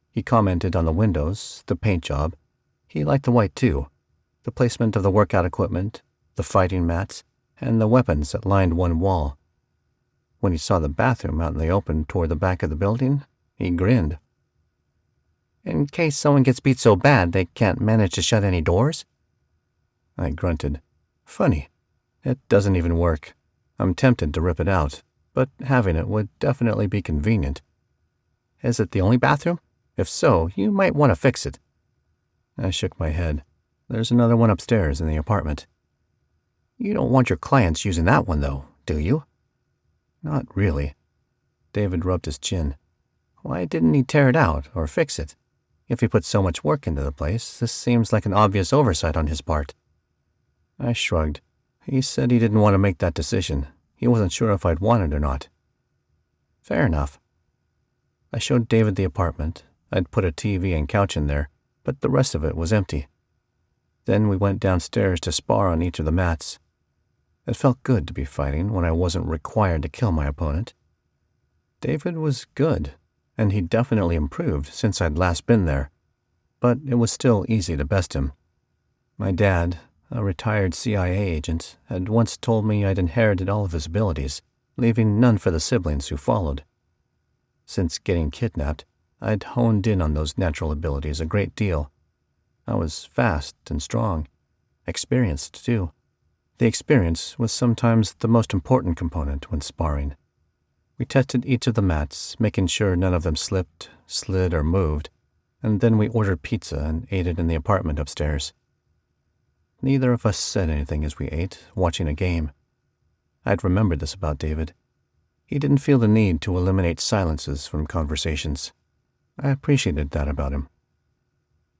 He commented on the windows, the paint job. He liked the white too, the placement of the workout equipment, the fighting mats, and the weapons that lined one wall. When he saw the bathroom out in the open toward the back of the building, he grinned. "In case someone gets beat so bad they can't manage to shut any doors?" I grunted. "Funny. It doesn't even work. I'm tempted to rip it out, but having it would definitely be convenient." "Is it the only bathroom? If so, you might want to fix it." I shook my head. "There's another one upstairs in the apartment." "You don't want your clients using that one, though, do you?" "Not really." David rubbed his chin. "Why didn't he tear it out or fix it? If he put so much work into the place, this seems like an obvious oversight on his part." I shrugged. He said he didn't want to make that decision. He wasn't sure if I'd want it or not. Fair enough. I showed David the apartment. I'd put a TV and couch in there, but the rest of it was empty. Then we went downstairs to spar on each of the mats. It felt good to be fighting when I wasn't required to kill my opponent, David was good, and he'd definitely improved since I'd last been there, but it was still easy to best him. My dad, a retired CIA agent, had once told me I'd inherited all of his abilities, leaving none for the siblings who followed. Since getting kidnapped, I'd honed in on those natural abilities a great deal. I was fast and strong, experienced too. The experience was sometimes the most important component when sparring. We tested each of the mats, making sure none of them slipped, slid, or moved, and then we ordered pizza and ate it in the apartment upstairs. Neither of us said anything as we ate, watching a game. I'd remembered this about David. He didn't feel the need to eliminate silences from conversations. I appreciated that about him.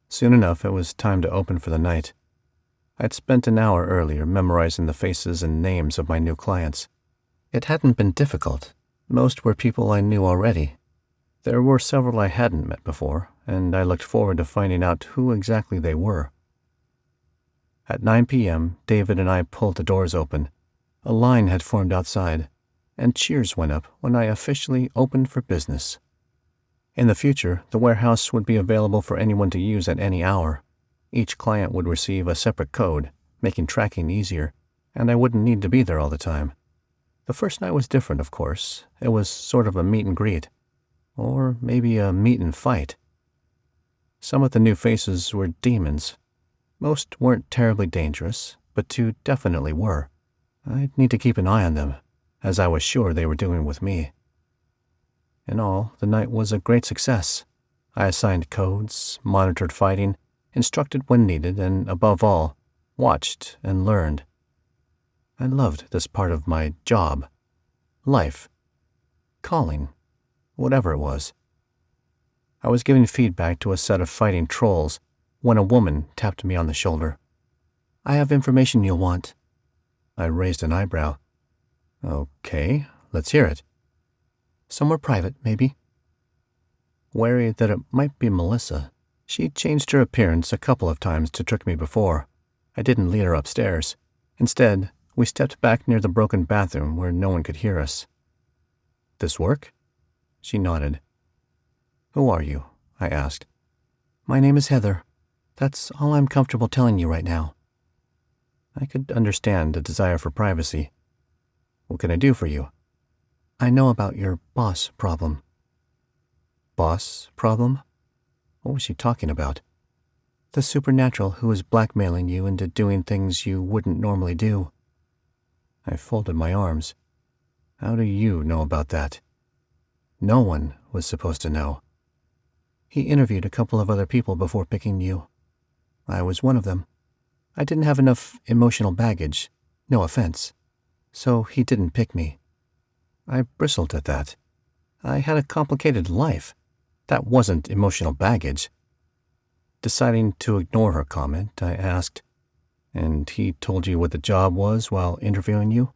Soon enough, it was time to open for the night. I'd spent an hour earlier memorizing the faces and names of my new clients. It hadn't been difficult. Most were people I knew already. There were several I hadn't met before, and I looked forward to finding out who exactly they were. At 9 p.m., David and I pulled the doors open. A line had formed outside, and cheers went up when I officially opened for business. In the future, the warehouse would be available for anyone to use at any hour. Each client would receive a separate code, making tracking easier, and I wouldn't need to be there all the time. The first night was different, of course. It was sort of a meet and greet. Or maybe a meet and fight. Some of the new faces were demons. Most weren't terribly dangerous, but two definitely were. I'd need to keep an eye on them, as I was sure they were doing with me. In all, the night was a great success. I assigned codes, monitored fighting, instructed when needed, and above all, watched and learned. I loved this part of my job, life, calling, whatever it was. I was giving feedback to a set of fighting trolls when a woman tapped me on the shoulder. "I have information you'll want." I raised an eyebrow. "Okay, let's hear it." "Somewhere private, maybe." Wary that it might be Melissa, she'd changed her appearance a couple of times to trick me before. I didn't lead her upstairs. Instead, we stepped back near the broken bathroom where no one could hear us. "This work?" She nodded. "Who are you?" I asked. "My name is Heather. That's all I'm comfortable telling you right now." I could understand a desire for privacy. "What can I do for you?" "I know about your boss problem." "Boss problem?" What was she talking about? "The supernatural who is blackmailing you into doing things you wouldn't normally do." I folded my arms. "How do you know about that?" "No one was supposed to know. He interviewed a couple of other people before picking you. I was one of them. I didn't have enough emotional baggage, no offense, so he didn't pick me." I bristled at that. I had a complicated life. That wasn't emotional baggage. Deciding to ignore her comment, I asked, "And he told you what the job was while interviewing you?"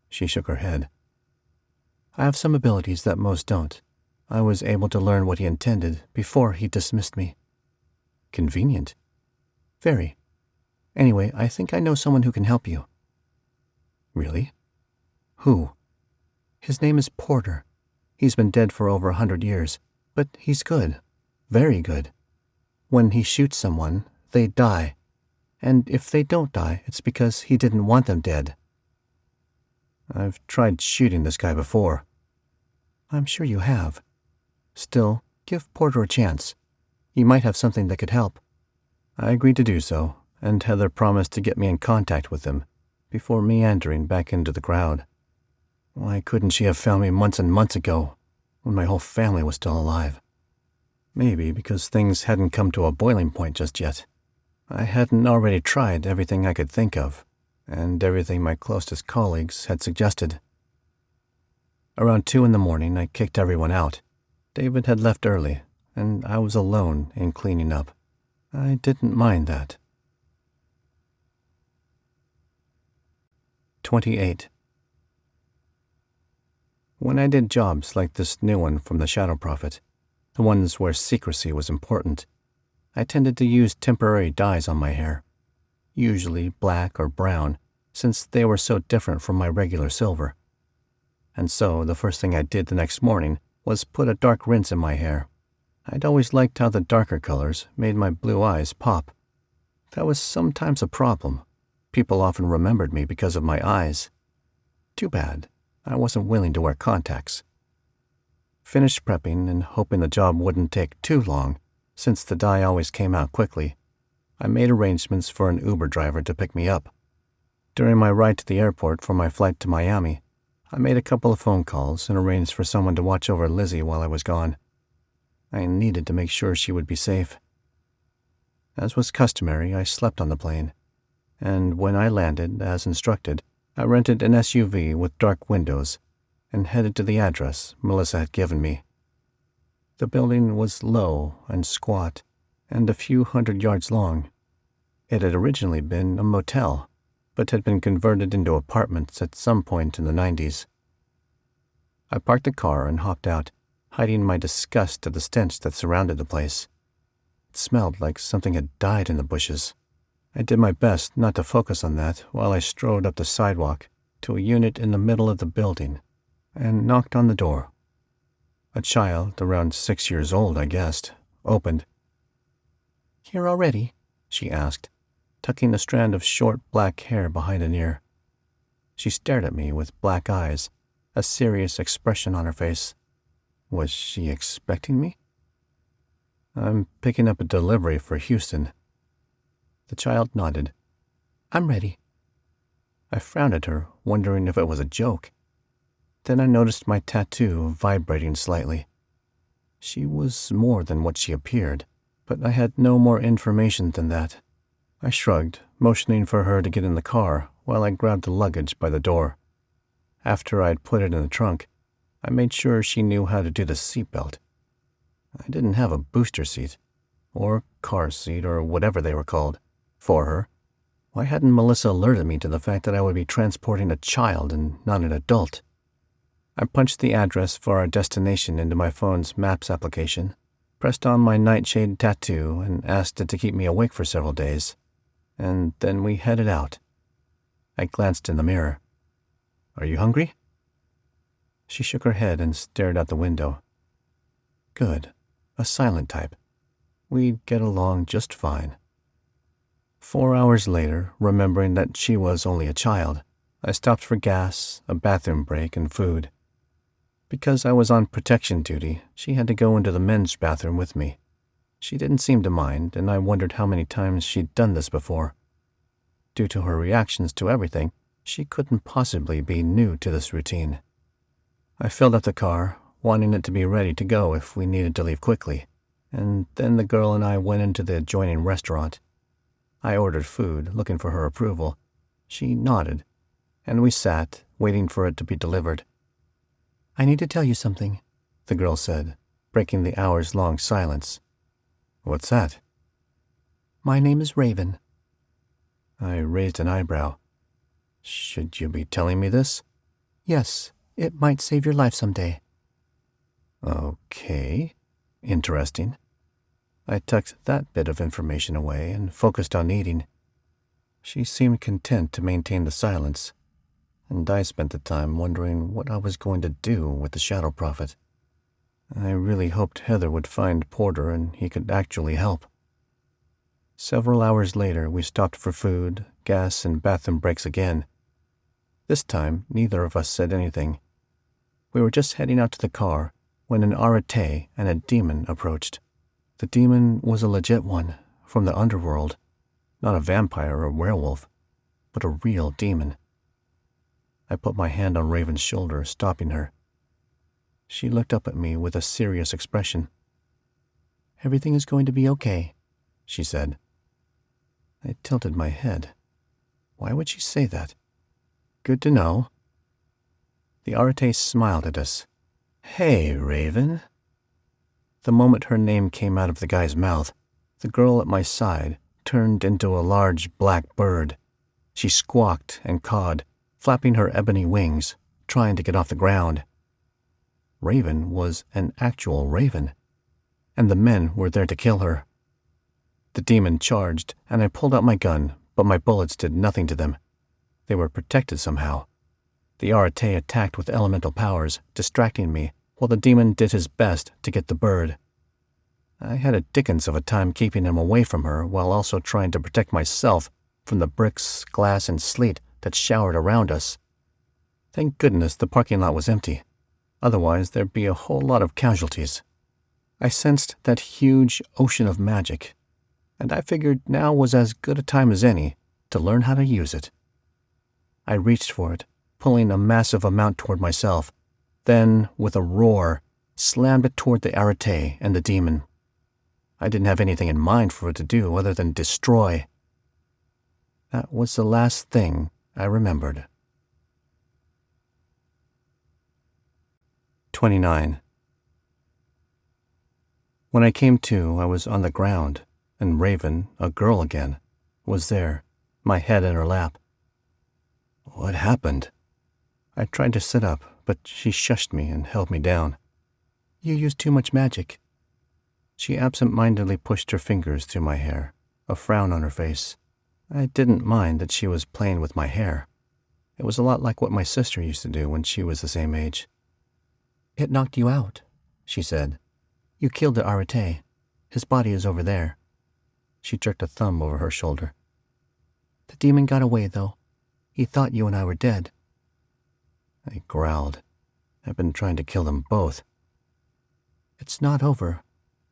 She shook her head. "I have some abilities that most don't. I was able to learn what he intended before he dismissed me." "Convenient." "Very. Anyway, I think I know someone who can help you." "Really? Who?" "His name is Porter. He's been dead for over 100 years, but he's good. Very good. When he shoots someone, they die. And if they don't die, it's because he didn't want them dead." "I've tried shooting this guy before." "I'm sure you have. Still, give Porter a chance. He might have something that could help." I agreed to do so, and Heather promised to get me in contact with him before meandering back into the crowd. Why couldn't she have found me months and months ago, when my whole family was still alive? Maybe because things hadn't come to a boiling point just yet. I hadn't already tried everything I could think of, and everything my closest colleagues had suggested. Around 2 a.m, I kicked everyone out. David had left early, and I was alone in cleaning up. I didn't mind that. 28. When I did jobs like this new one from the Shadow Prophet, the ones where secrecy was important, I tended to use temporary dyes on my hair, usually black or brown, since they were so different from my regular silver. and so the first thing I did the next morning was put a dark rinse in my hair. I'd always liked how the darker colors made my blue eyes pop. That was sometimes a problem. People often remembered me because of my eyes. Too bad I wasn't willing to wear contacts. Finished prepping and hoping the job wouldn't take too long, since the dye always came out quickly, I made arrangements for an Uber driver to pick me up. During my ride to the airport for my flight to Miami, I made a couple of phone calls and arranged for someone to watch over Lizzy while I was gone. I needed to make sure she would be safe. As was customary, I slept on the plane, and when I landed, as instructed, I rented an SUV with dark windows and headed to the address Melissa had given me. The building was low and squat and a few 100 yards long. It had originally been a motel, but had been converted into apartments at some point in the 90s. I parked the car and hopped out, hiding my disgust at the stench that surrounded the place. It smelled like something had died in the bushes. I did my best not to focus on that while I strode up the sidewalk to a unit in the middle of the building and knocked on the door. A child, around 6 years old, I guessed, opened. "Here already?" she asked, tucking a strand of short black hair behind an ear. She stared at me with black eyes, a serious expression on her face. Was she expecting me? "I'm picking up a delivery for Houston." The child nodded. "I'm ready." I frowned at her, wondering if it was a joke. Then I noticed my tattoo vibrating slightly. She was more than what she appeared, but I had no more information than that. I shrugged, motioning for her to get in the car while I grabbed the luggage by the door. After I'd put it in the trunk, I made sure she knew how to do the seatbelt. I didn't have a booster seat, or car seat, or whatever they were called, for her. Why hadn't Melissa alerted me to the fact that I would be transporting a child and not an adult? I punched the address for our destination into my phone's Maps application, pressed on my nightshade tattoo, and asked it to keep me awake for several days. And then we headed out. I glanced in the mirror. "Are you hungry?" She shook her head and stared out the window. Good. A silent type. We'd get along just fine. 4 hours later, remembering that she was only a child, I stopped for gas, a bathroom break, and food. Because I was on protection duty, she had to go into the men's bathroom with me. She didn't seem to mind, and I wondered how many times she'd done this before. Due to her reactions to everything, she couldn't possibly be new to this routine. I filled up the car, wanting it to be ready to go if we needed to leave quickly, and then the girl and I went into the adjoining restaurant. I ordered food, looking for her approval. She nodded, and we sat, waiting for it to be delivered. "I need to tell you something," the girl said, breaking the hours-long silence. "What's that?" "My name is Raven." I raised an eyebrow. "Should you be telling me this?" "Yes, it might save your life someday." "Okay, interesting." I tucked that bit of information away and focused on eating. She seemed content to maintain the silence, and I spent the time wondering what I was going to do with the Shadow Prophet. I really hoped Heather would find Porter and he could actually help. Several hours later, we stopped for food, gas, and bathroom breaks again. This time, neither of us said anything. We were just heading out to the car when an arate and a demon approached. The demon was a legit one, from the underworld, not a vampire or werewolf, but a real demon. I put my hand on Raven's shoulder, stopping her. She looked up at me with a serious expression. "Everything is going to be okay," she said. I tilted my head. Why would she say that? "Good to know." The arate smiled at us. "Hey, Raven." The moment her name came out of the guy's mouth, the girl at my side turned into a large black bird. She squawked and cawed, flapping her ebony wings, trying to get off the ground. Raven was an actual raven, and the men were there to kill her. The demon charged, and I pulled out my gun, but my bullets did nothing to them. They were protected somehow. The Arate attacked with elemental powers, distracting me, while the demon did his best to get the bird. I had a dickens of a time keeping him away from her while also trying to protect myself from the bricks, glass, and sleet that showered around us. Thank goodness the parking lot was empty. Otherwise, there'd be a whole lot of casualties. I sensed that huge ocean of magic, and I figured now was as good a time as any to learn how to use it. I reached for it, pulling a massive amount toward myself, then, with a roar, slammed it toward the Arate and the demon. I didn't have anything in mind for it to do other than destroy. That was the last thing I remembered. 29. When I came to, I was on the ground, and Raven, a girl again, was there, my head in her lap. What happened? I tried to sit up, but she shushed me and held me down. You used too much magic. She absent-mindedly pushed her fingers through my hair, a frown on her face. I didn't mind that she was playing with my hair. It was a lot like what my sister used to do when she was the same age. It knocked you out, she said. You killed the Arate. His body is over there. She jerked a thumb over her shoulder. The demon got away, though. He thought you and I were dead. I growled. I've been trying to kill them both. It's not over,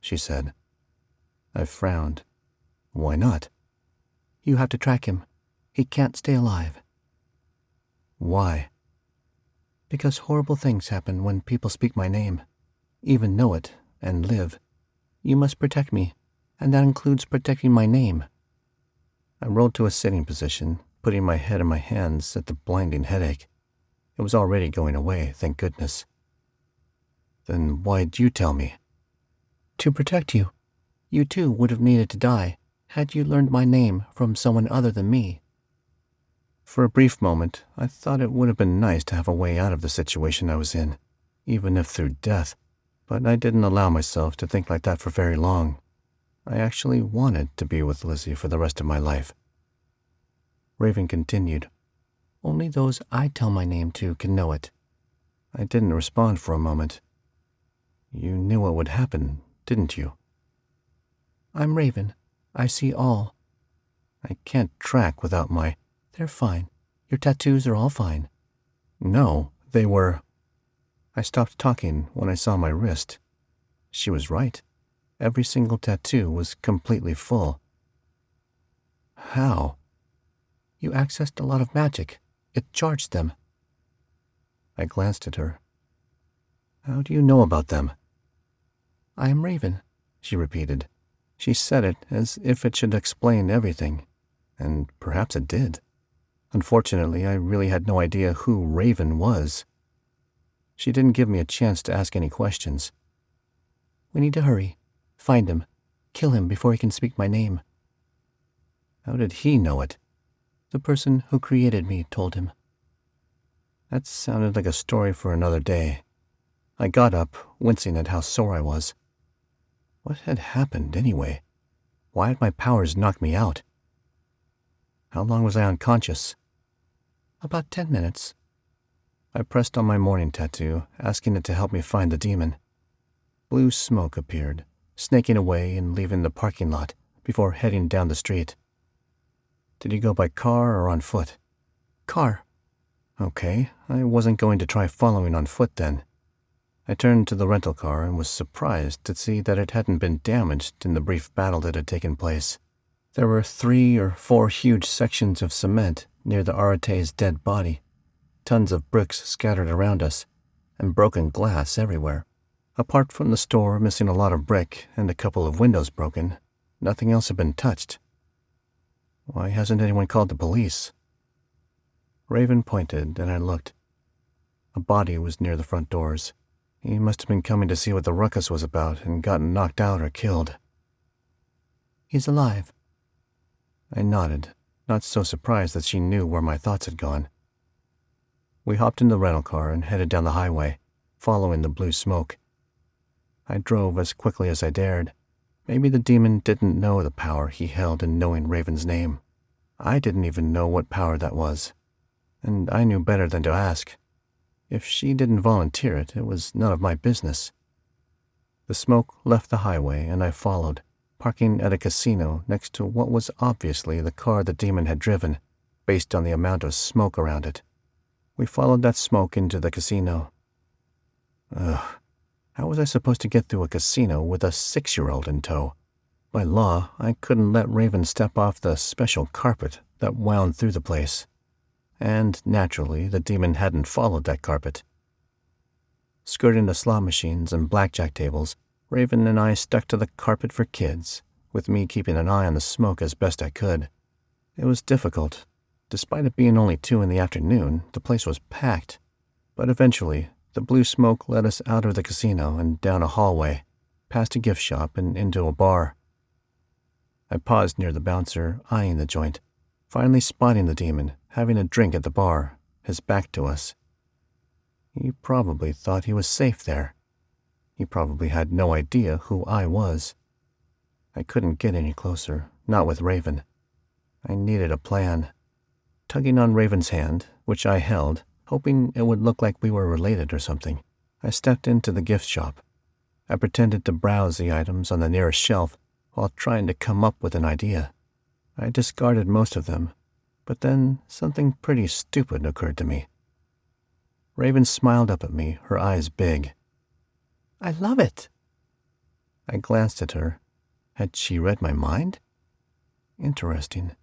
she said. I frowned. Why not? You have to track him. He can't stay alive. Why? Because horrible things happen when people speak my name, even know it, and live. You must protect me, and that includes protecting my name. I rolled to a sitting position, putting my head in my hands at the blinding headache. It was already going away, thank goodness. Then why'd you tell me? To protect you. You too would have needed to die had you learned my name from someone other than me. For a brief moment, I thought it would have been nice to have a way out of the situation I was in, even if through death, but I didn't allow myself to think like that for very long. I actually wanted to be with Lizzy for the rest of my life. Raven continued. Only those I tell my name to can know it. I didn't respond for a moment. You knew what would happen, didn't you? I'm Raven. I see all. I can't track without my... They're fine. Your tattoos are all fine. No, they were... I stopped talking when I saw my wrist. She was right. Every single tattoo was completely full. How? You accessed a lot of magic. It charged them. I glanced at her. How do you know about them? I am Raven, she repeated. She said it as if it should explain everything, and perhaps it did. Unfortunately, I really had no idea who Raven was. She didn't give me a chance to ask any questions. We need to hurry. Find him. Kill him before he can speak my name. How did he know it? The person who created me told him. That sounded like a story for another day. I got up, wincing at how sore I was. What had happened, anyway? Why had my powers knocked me out? How long was I unconscious? About 10 minutes. I pressed on my morning tattoo, asking it to help me find the demon. Blue smoke appeared, snaking away and leaving the parking lot before heading down the street. Did you go by car or on foot? Car. Okay, I wasn't going to try following on foot then. I turned to the rental car and was surprised to see that it hadn't been damaged in the brief battle that had taken place. There were 3 or 4 huge sections of cement near the Arate's dead body, tons of bricks scattered around us, and broken glass everywhere. Apart from the store missing a lot of brick and a couple of windows broken, nothing else had been touched. Why hasn't anyone called the police? Raven pointed, and I looked. A body was near the front doors. He must have been coming to see what the ruckus was about and gotten knocked out or killed. He's alive. I nodded, not so surprised that she knew where my thoughts had gone. We hopped in the rental car and headed down the highway, following the blue smoke. I drove as quickly as I dared. Maybe the demon didn't know the power he held in knowing Raven's name. I didn't even know what power that was. and I knew better than to ask. If she didn't volunteer it, it was none of my business. The smoke left the highway, and I followed, parking at a casino next to what was obviously the car the demon had driven, based on the amount of smoke around it. We followed that smoke into the casino. Ugh, how was I supposed to get through a casino with a 6-year-old in tow? By law, I couldn't let Raven step off the special carpet that wound through the place. And, naturally, the demon hadn't followed that carpet. Skirting the slot machines and blackjack tables, Raven and I stuck to the carpet for kids, with me keeping an eye on the smoke as best I could. It was difficult. Despite it being only 2 in the afternoon, the place was packed. But eventually, the blue smoke led us out of the casino and down a hallway, past a gift shop and into a bar. I paused near the bouncer, eyeing the joint, finally spotting the demon, having a drink at the bar, his back to us. He probably thought he was safe there. He probably had no idea who I was. I couldn't get any closer, not with Raven. I needed a plan. Tugging on Raven's hand, which I held, hoping it would look like we were related or something, I stepped into the gift shop. I pretended to browse the items on the nearest shelf while trying to come up with an idea. I discarded most of them, but then something pretty stupid occurred to me. Raven smiled up at me, her eyes big. "I love it." I glanced at her. Had she read my mind? Interesting.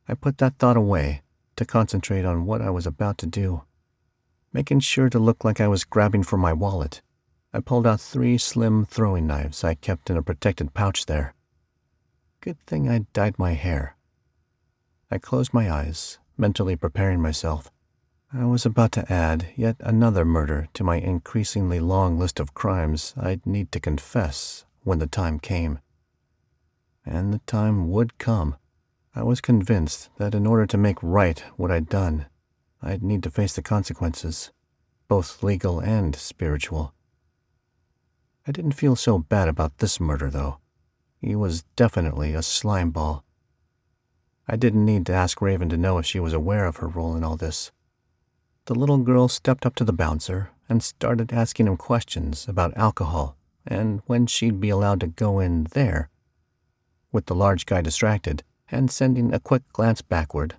I put that thought away to concentrate on what I was about to do. Making sure to look like I was grabbing for my wallet, I pulled out 3 slim throwing knives I kept in a protected pouch there. Good thing I'd dyed my hair. I closed my eyes, mentally preparing myself. I was about to add yet another murder to my increasingly long list of crimes I'd need to confess when the time came. And the time would come. I was convinced that in order to make right what I'd done, I'd need to face the consequences, both legal and spiritual. I didn't feel so bad about this murder, though. He was definitely a slime ball. I didn't need to ask Raven to know if she was aware of her role in all this. The little girl stepped up to the bouncer and started asking him questions about alcohol and when she'd be allowed to go in there. With the large guy distracted and sending a quick glance backward,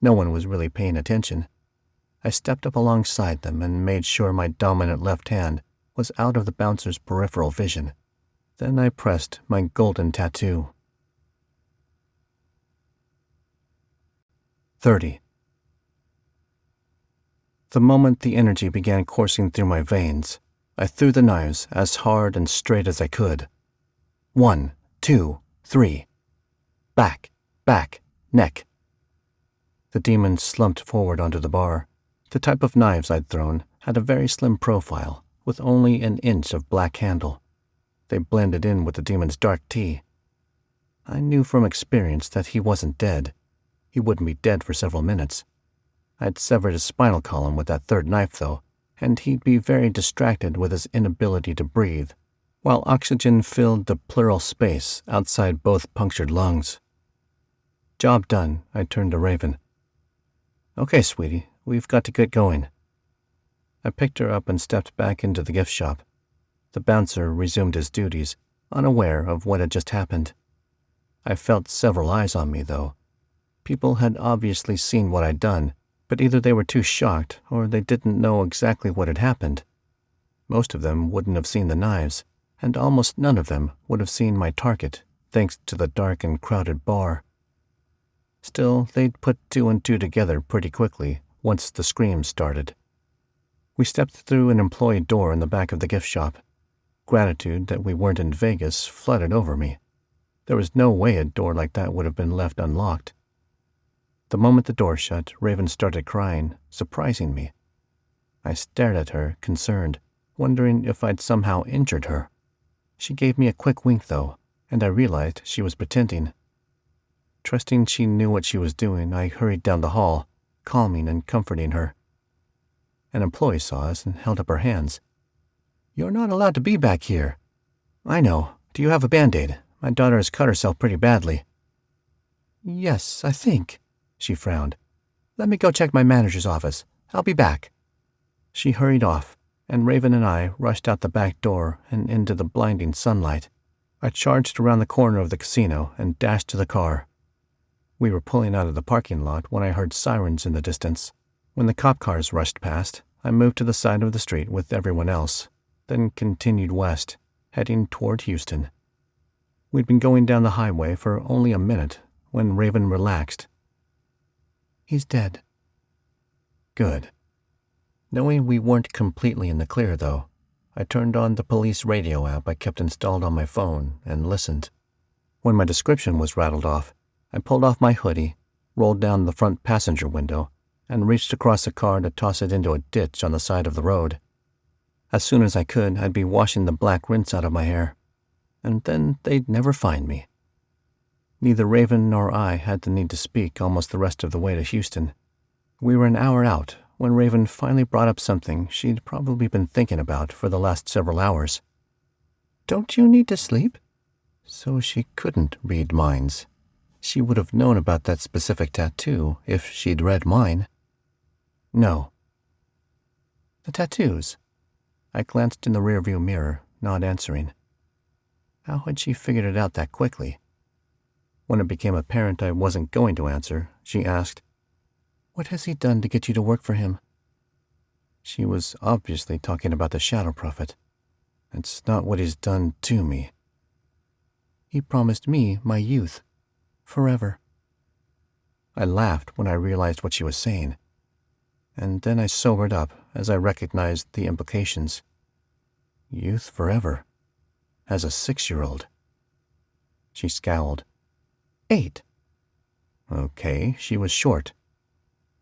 no one was really paying attention. I stepped up alongside them and made sure my dominant left hand was out of the bouncer's peripheral vision. Then I pressed my golden tattoo. 30. The moment the energy began coursing through my veins, I threw the knives as hard and straight as I could. 1, 2, 3. Back, back, neck. The demon slumped forward onto the bar. The type of knives I'd thrown had a very slim profile, with only an inch of black handle. They blended in with the demon's dark tea. I knew from experience that he wasn't dead. He wouldn't be dead for several minutes. I'd severed his spinal column with that third knife, though, and he'd be very distracted with his inability to breathe, while oxygen filled the pleural space outside both punctured lungs. Job done, I turned to Raven. "Okay, sweetie, we've got to get going." I picked her up and stepped back into the gift shop. The bouncer resumed his duties, unaware of what had just happened. I felt several eyes on me, though. People had obviously seen what I'd done, but either they were too shocked or they didn't know exactly what had happened. Most of them wouldn't have seen the knives, and almost none of them would have seen my target, thanks to the dark and crowded bar. Still, they'd put 2 and 2 together pretty quickly once the screams started. We stepped through an employee door in the back of the gift shop. Gratitude that we weren't in Vegas flooded over me. There was no way a door like that would have been left unlocked. The moment the door shut, Raven started crying, surprising me. I stared at her, concerned, wondering if I'd somehow injured her. She gave me a quick wink, though, and I realized she was pretending. Trusting she knew what she was doing, I hurried down the hall, calming and comforting her. An employee saw us and held up her hands. "You're not allowed to be back here." "I know. Do you have a Band-Aid? My daughter has cut herself pretty badly." "Yes, I think," she frowned. Let me go check my manager's office. I'll be back." She hurried off, and Raven and I rushed out the back door and into the blinding sunlight. I charged around the corner of the casino and dashed to the car. We were pulling out of the parking lot when I heard sirens in the distance. When the cop cars rushed past, I moved to the side of the street with everyone else, then continued west, heading toward Houston. We'd been going down the highway for only a minute when Raven relaxed. "He's dead." Good. Knowing we weren't completely in the clear, though, I turned on the police radio app I kept installed on my phone and listened. When my description was rattled off, I pulled off my hoodie, rolled down the front passenger window, and reached across the car to toss it into a ditch on the side of the road. As soon as I could, I'd be washing the black rinse out of my hair, and then they'd never find me. Neither Raven nor I had the need to speak almost the rest of the way to Houston. We were an hour out when Raven finally brought up something she'd probably been thinking about for the last several hours. "Don't you need to sleep?" So she couldn't read minds. She would have known about that specific tattoo if she'd read mine. "No." "The tattoos." I glanced in the rearview mirror, not answering. How had she figured it out that quickly? When it became apparent I wasn't going to answer, she asked, "What has he done to get you to work for him?" She was obviously talking about the Shadow Prophet. "It's not what he's done to me." "He promised me my youth. Forever." I laughed when I realized what she was saying, and then I sobered up as I recognized the implications. Youth forever, as a 6-year-old. She scowled. 8. Okay, she was short.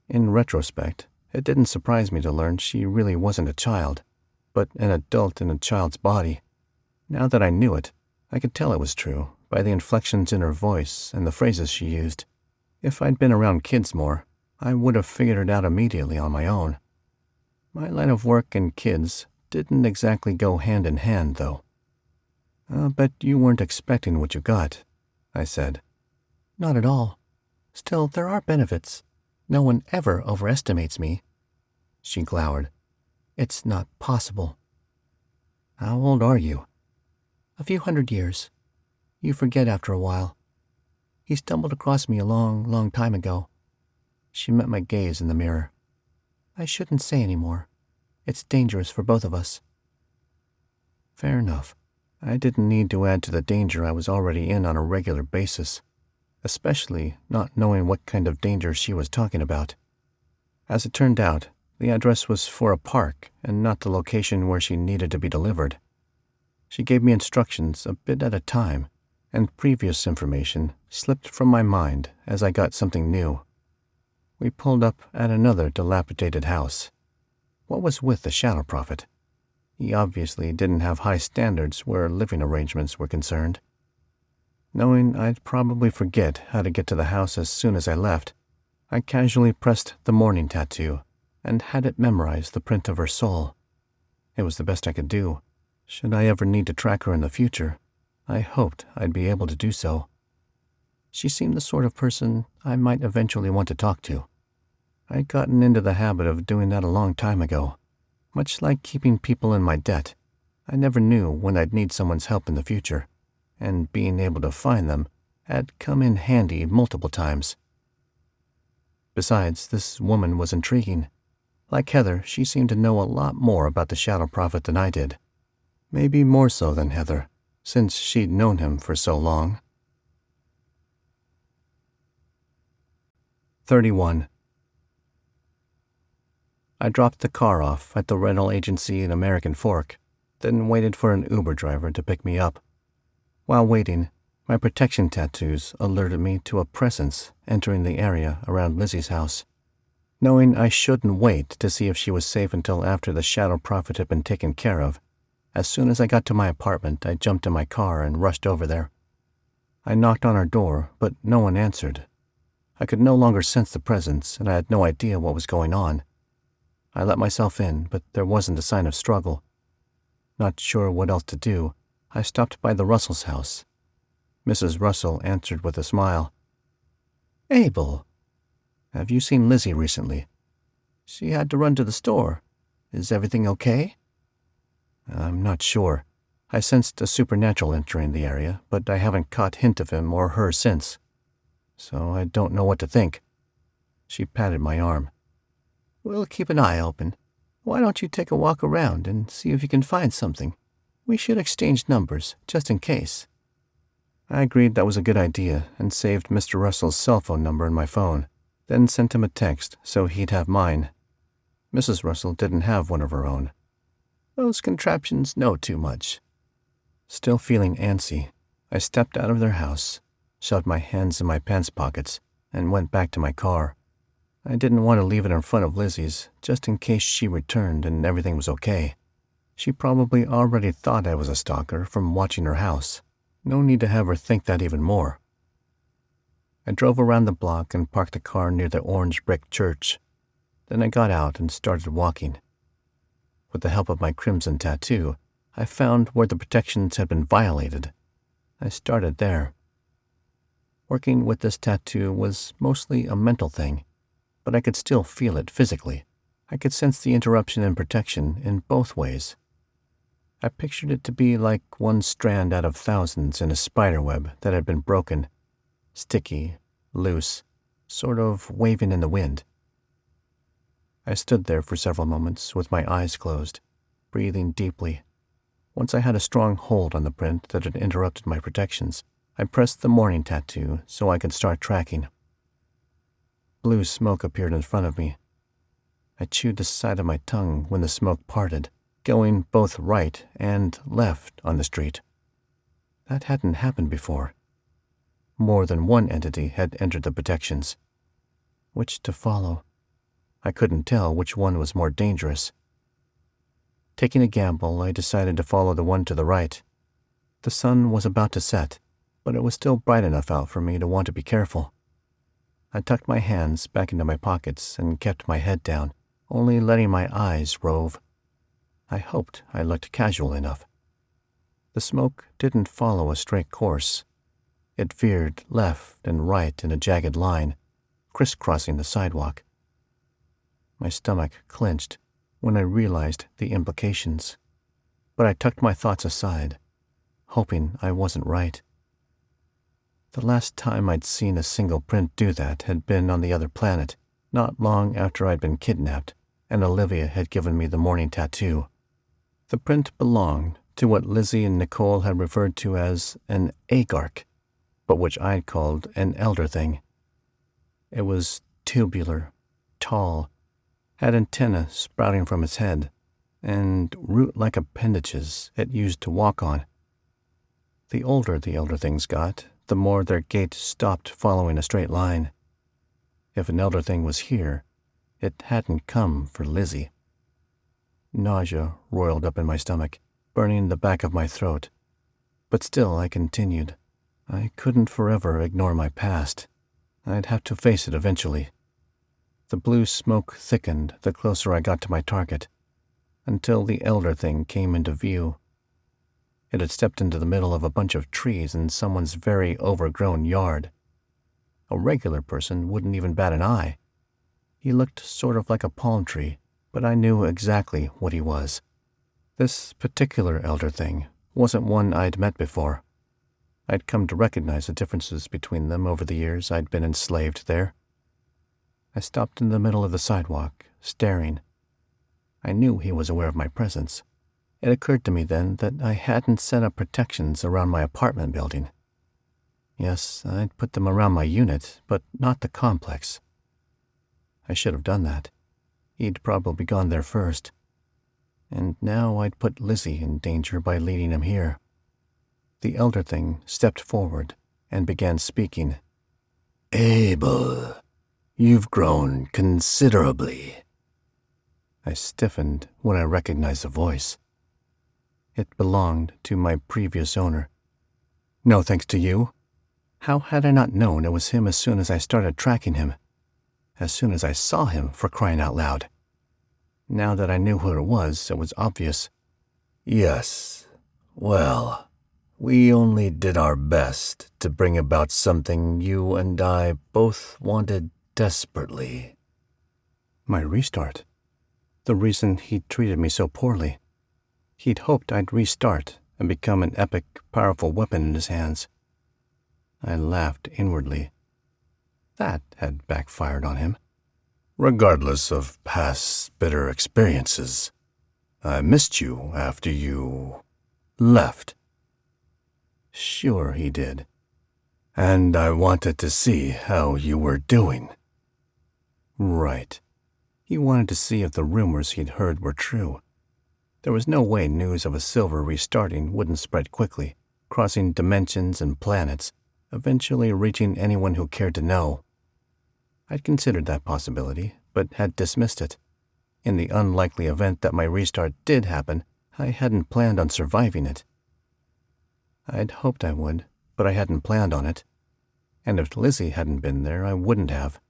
In retrospect, it didn't surprise me to learn she really wasn't a child, but an adult in a child's body. Now that I knew it, I could tell it was true by the inflections in her voice and the phrases she used. If I'd been around kids more, I would have figured it out immediately on my own. My line of work and kids didn't exactly go hand in hand, though. "I'll bet you weren't expecting what you got," I said. "Not at all. Still, there are benefits. No one ever overestimates me." She glowered. "It's not possible." "How old are you?" "A few 100 years. You forget after a while. He stumbled across me a long, long time ago." She met my gaze in the mirror. "I shouldn't say any more. It's dangerous for both of us." Fair enough. I didn't need to add to the danger I was already in on a regular basis, especially not knowing what kind of danger she was talking about. As it turned out, the address was for a park and not the location where she needed to be delivered. She gave me instructions a bit at a time, and previous information slipped from my mind as I got something new. We pulled up at another dilapidated house. What was with the Shadow Prophet? He obviously didn't have high standards where living arrangements were concerned. Knowing I'd probably forget how to get to the house as soon as I left, I casually pressed the morning tattoo and had it memorize the print of her soul. It was the best I could do. Should I ever need to track her in the future, I hoped I'd be able to do so. She seemed the sort of person I might eventually want to talk to. I'd gotten into the habit of doing that a long time ago. Much like keeping people in my debt, I never knew when I'd need someone's help in the future, and being able to find them had come in handy multiple times. Besides, this woman was intriguing. Like Heather, she seemed to know a lot more about the Shadow Prophet than I did. Maybe more so than Heather, since she'd known him for so long. 31. I dropped the car off at the rental agency in American Fork, then waited for an Uber driver to pick me up. While waiting, my protection tattoos alerted me to a presence entering the area around Lizzy's house. Knowing I shouldn't wait to see if she was safe until after the Shadow Prophet had been taken care of, as soon as I got to my apartment, I jumped in my car and rushed over there. I knocked on her door, but no one answered. I could no longer sense the presence, and I had no idea what was going on. I let myself in, but there wasn't a sign of struggle. Not sure what else to do, I stopped by the Russells' house. Mrs. Russell answered with a smile. "Abel." Have you seen Lizzy recently? She had to run to the store. Is everything okay? I'm not sure. I sensed a supernatural entering the area, but I haven't caught hint of him or her since. So I don't know what to think. She patted my arm. We'll keep an eye open. Why don't you take a walk around and see if you can find something? We should exchange numbers, just in case. I agreed that was a good idea and saved Mr. Russell's cell phone number in my phone, then sent him a text so he'd have mine. Mrs. Russell didn't have one of her own. Those contraptions know too much. Still feeling antsy, I stepped out of their house, shoved my hands in my pants pockets, and went back to my car. I didn't want to leave it in front of Lizzy's, just in case she returned and everything was okay. She probably already thought I was a stalker from watching her house. No need to have her think that even more. I drove around the block and parked the car near the orange brick church. Then I got out and started walking. With the help of my crimson tattoo, I found where the protections had been violated. I started there. Working with this tattoo was mostly a mental thing, but I could still feel it physically. I could sense the interruption in protection in both ways. I pictured it to be like one strand out of thousands in a spider web that had been broken, sticky, loose, sort of waving in the wind. I stood there for several moments with my eyes closed, breathing deeply. Once I had a strong hold on the print that had interrupted my protections, I pressed the morning tattoo so I could start tracking. Blue smoke appeared in front of me. I chewed the side of my tongue when the smoke parted, going both right and left on the street. That hadn't happened before. More than one entity had entered the protections. Which to follow? I couldn't tell which one was more dangerous. Taking a gamble, I decided to follow the one to the right. The sun was about to set, but it was still bright enough out for me to want to be careful. I tucked my hands back into my pockets and kept my head down, only letting my eyes rove. I hoped I looked casual enough. The smoke didn't follow a straight course. It veered left and right in a jagged line, crisscrossing the sidewalk. My stomach clenched when I realized the implications, but I tucked my thoughts aside, hoping I wasn't right. The last time I'd seen a single print do that had been on the other planet, not long after I'd been kidnapped, and Olivia had given me the morning tattoo. The print belonged to what Lizzy and Nicole had referred to as an agark, but which I'd called an elder thing. It was tubular, tall, had antennae sprouting from its head, and root-like appendages it used to walk on. The older the elder things got, the more their gait stopped following a straight line. If an elder thing was here, it hadn't come for Lizzy. Nausea roiled up in my stomach, burning the back of my throat. But still I continued. I couldn't forever ignore my past. I'd have to face it eventually. The blue smoke thickened the closer I got to my target, until the elder thing came into view. It had stepped into the middle of a bunch of trees in someone's very overgrown yard. A regular person wouldn't even bat an eye. He looked sort of like a palm tree, but I knew exactly what he was. This particular elder thing wasn't one I'd met before. I'd come to recognize the differences between them over the years I'd been enslaved there. I stopped in the middle of the sidewalk, staring. I knew he was aware of my presence. It occurred to me then that I hadn't set up protections around my apartment building. Yes, I'd put them around my unit, but not the complex. I should have done that. He'd probably gone there first. And now I'd put Lizzy in danger by leading him here. The elder thing stepped forward and began speaking. Abel, you've grown considerably. I stiffened when I recognized the voice. It belonged to my previous owner. No thanks to you. How had I not known it was him as soon as I started tracking him? As soon as I saw him, for crying out loud. Now that I knew who it was obvious. Yes, well, we only did our best to bring about something you and I both wanted desperately. My restart. The reason he'd treated me so poorly. He'd hoped I'd restart and become an epic, powerful weapon in his hands. I laughed inwardly. That had backfired on him. Regardless of past bitter experiences, I missed you after you left. Sure he did. And I wanted to see how you were doing. Right. He wanted to see if the rumors he'd heard were true. There was no way news of a silver restarting wouldn't spread quickly, crossing dimensions and planets, eventually reaching anyone who cared to know. I'd considered that possibility, but had dismissed it. In the unlikely event that my restart did happen, I hadn't planned on surviving it. I'd hoped I would, but I hadn't planned on it. And if Lizzy hadn't been there, I wouldn't have.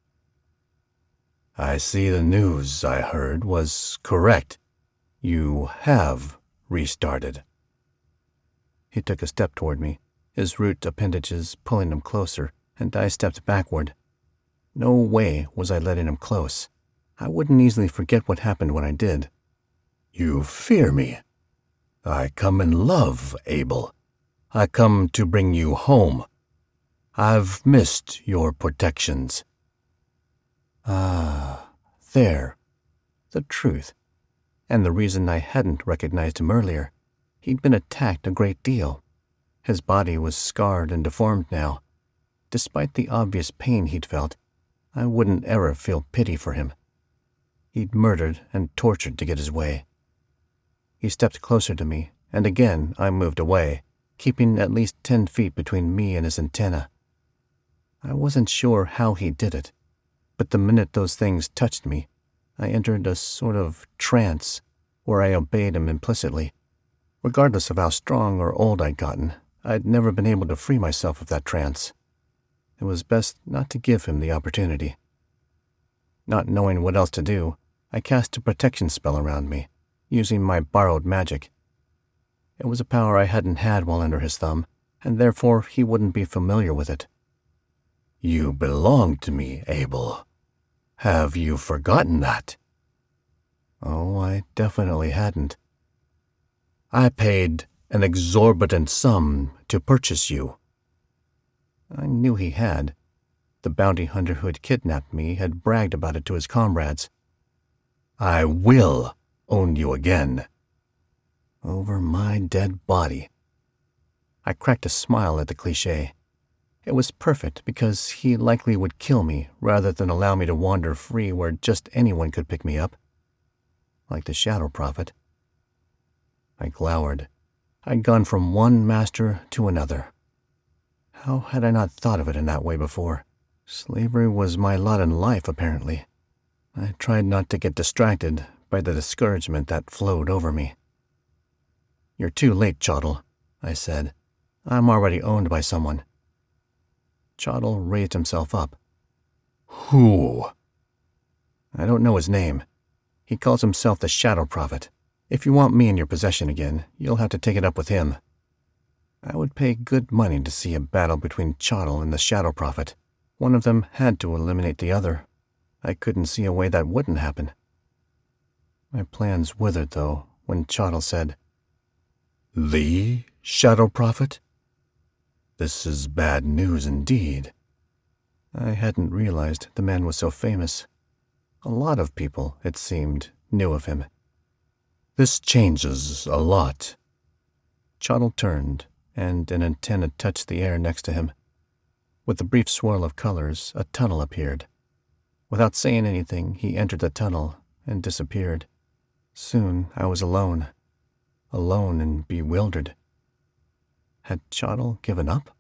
I see the news I heard was correct. You have restarted. He took a step toward me, his root appendages pulling him closer, and I stepped backward. No way was I letting him close. I wouldn't easily forget what happened when I did. You fear me. I come in love, Abel. I come to bring you home. I've missed your protections. Ah, there. The truth. And the reason I hadn't recognized him earlier. He'd been attacked a great deal. His body was scarred and deformed now. Despite the obvious pain he'd felt, I wouldn't ever feel pity for him. He'd murdered and tortured to get his way. He stepped closer to me, and again I moved away, keeping at least 10 feet between me and his antenna. I wasn't sure how he did it, but the minute those things touched me, I entered a sort of trance where I obeyed him implicitly. Regardless of how strong or old I'd gotten, I'd never been able to free myself of that trance. It was best not to give him the opportunity. Not knowing what else to do, I cast a protection spell around me, using my borrowed magic. It was a power I hadn't had while under his thumb, and therefore he wouldn't be familiar with it. You belong to me, Abel. Have you forgotten that? Oh, I definitely hadn't. I paid an exorbitant sum to purchase you. I knew he had. The bounty hunter who had kidnapped me had bragged about it to his comrades. I will own you again. Over my dead body. I cracked a smile at the cliché. It was perfect because he likely would kill me rather than allow me to wander free where just anyone could pick me up. Like the Shadow Prophet. I glowered. I'd gone from one master to another. How had I not thought of it in that way before? Slavery was my lot in life, apparently. I tried not to get distracted by the discouragement that flowed over me. You're too late, Chottle, I said. I'm already owned by someone. Chottle raised himself up. Who? I don't know his name. He calls himself the Shadow Prophet. If you want me in your possession again, you'll have to take it up with him. I would pay good money to see a battle between Chottle and the Shadow Prophet. One of them had to eliminate the other. I couldn't see a way that wouldn't happen. My plans withered, though, when Chottle said, The Shadow Prophet? This is bad news indeed. I hadn't realized the man was so famous. A lot of people, it seemed, knew of him. This changes a lot. Chottle turned, and an antenna touched the air next to him. With a brief swirl of colors, a tunnel appeared. Without saying anything, he entered the tunnel and disappeared. Soon I was alone. Alone and bewildered. Had Chottle given up?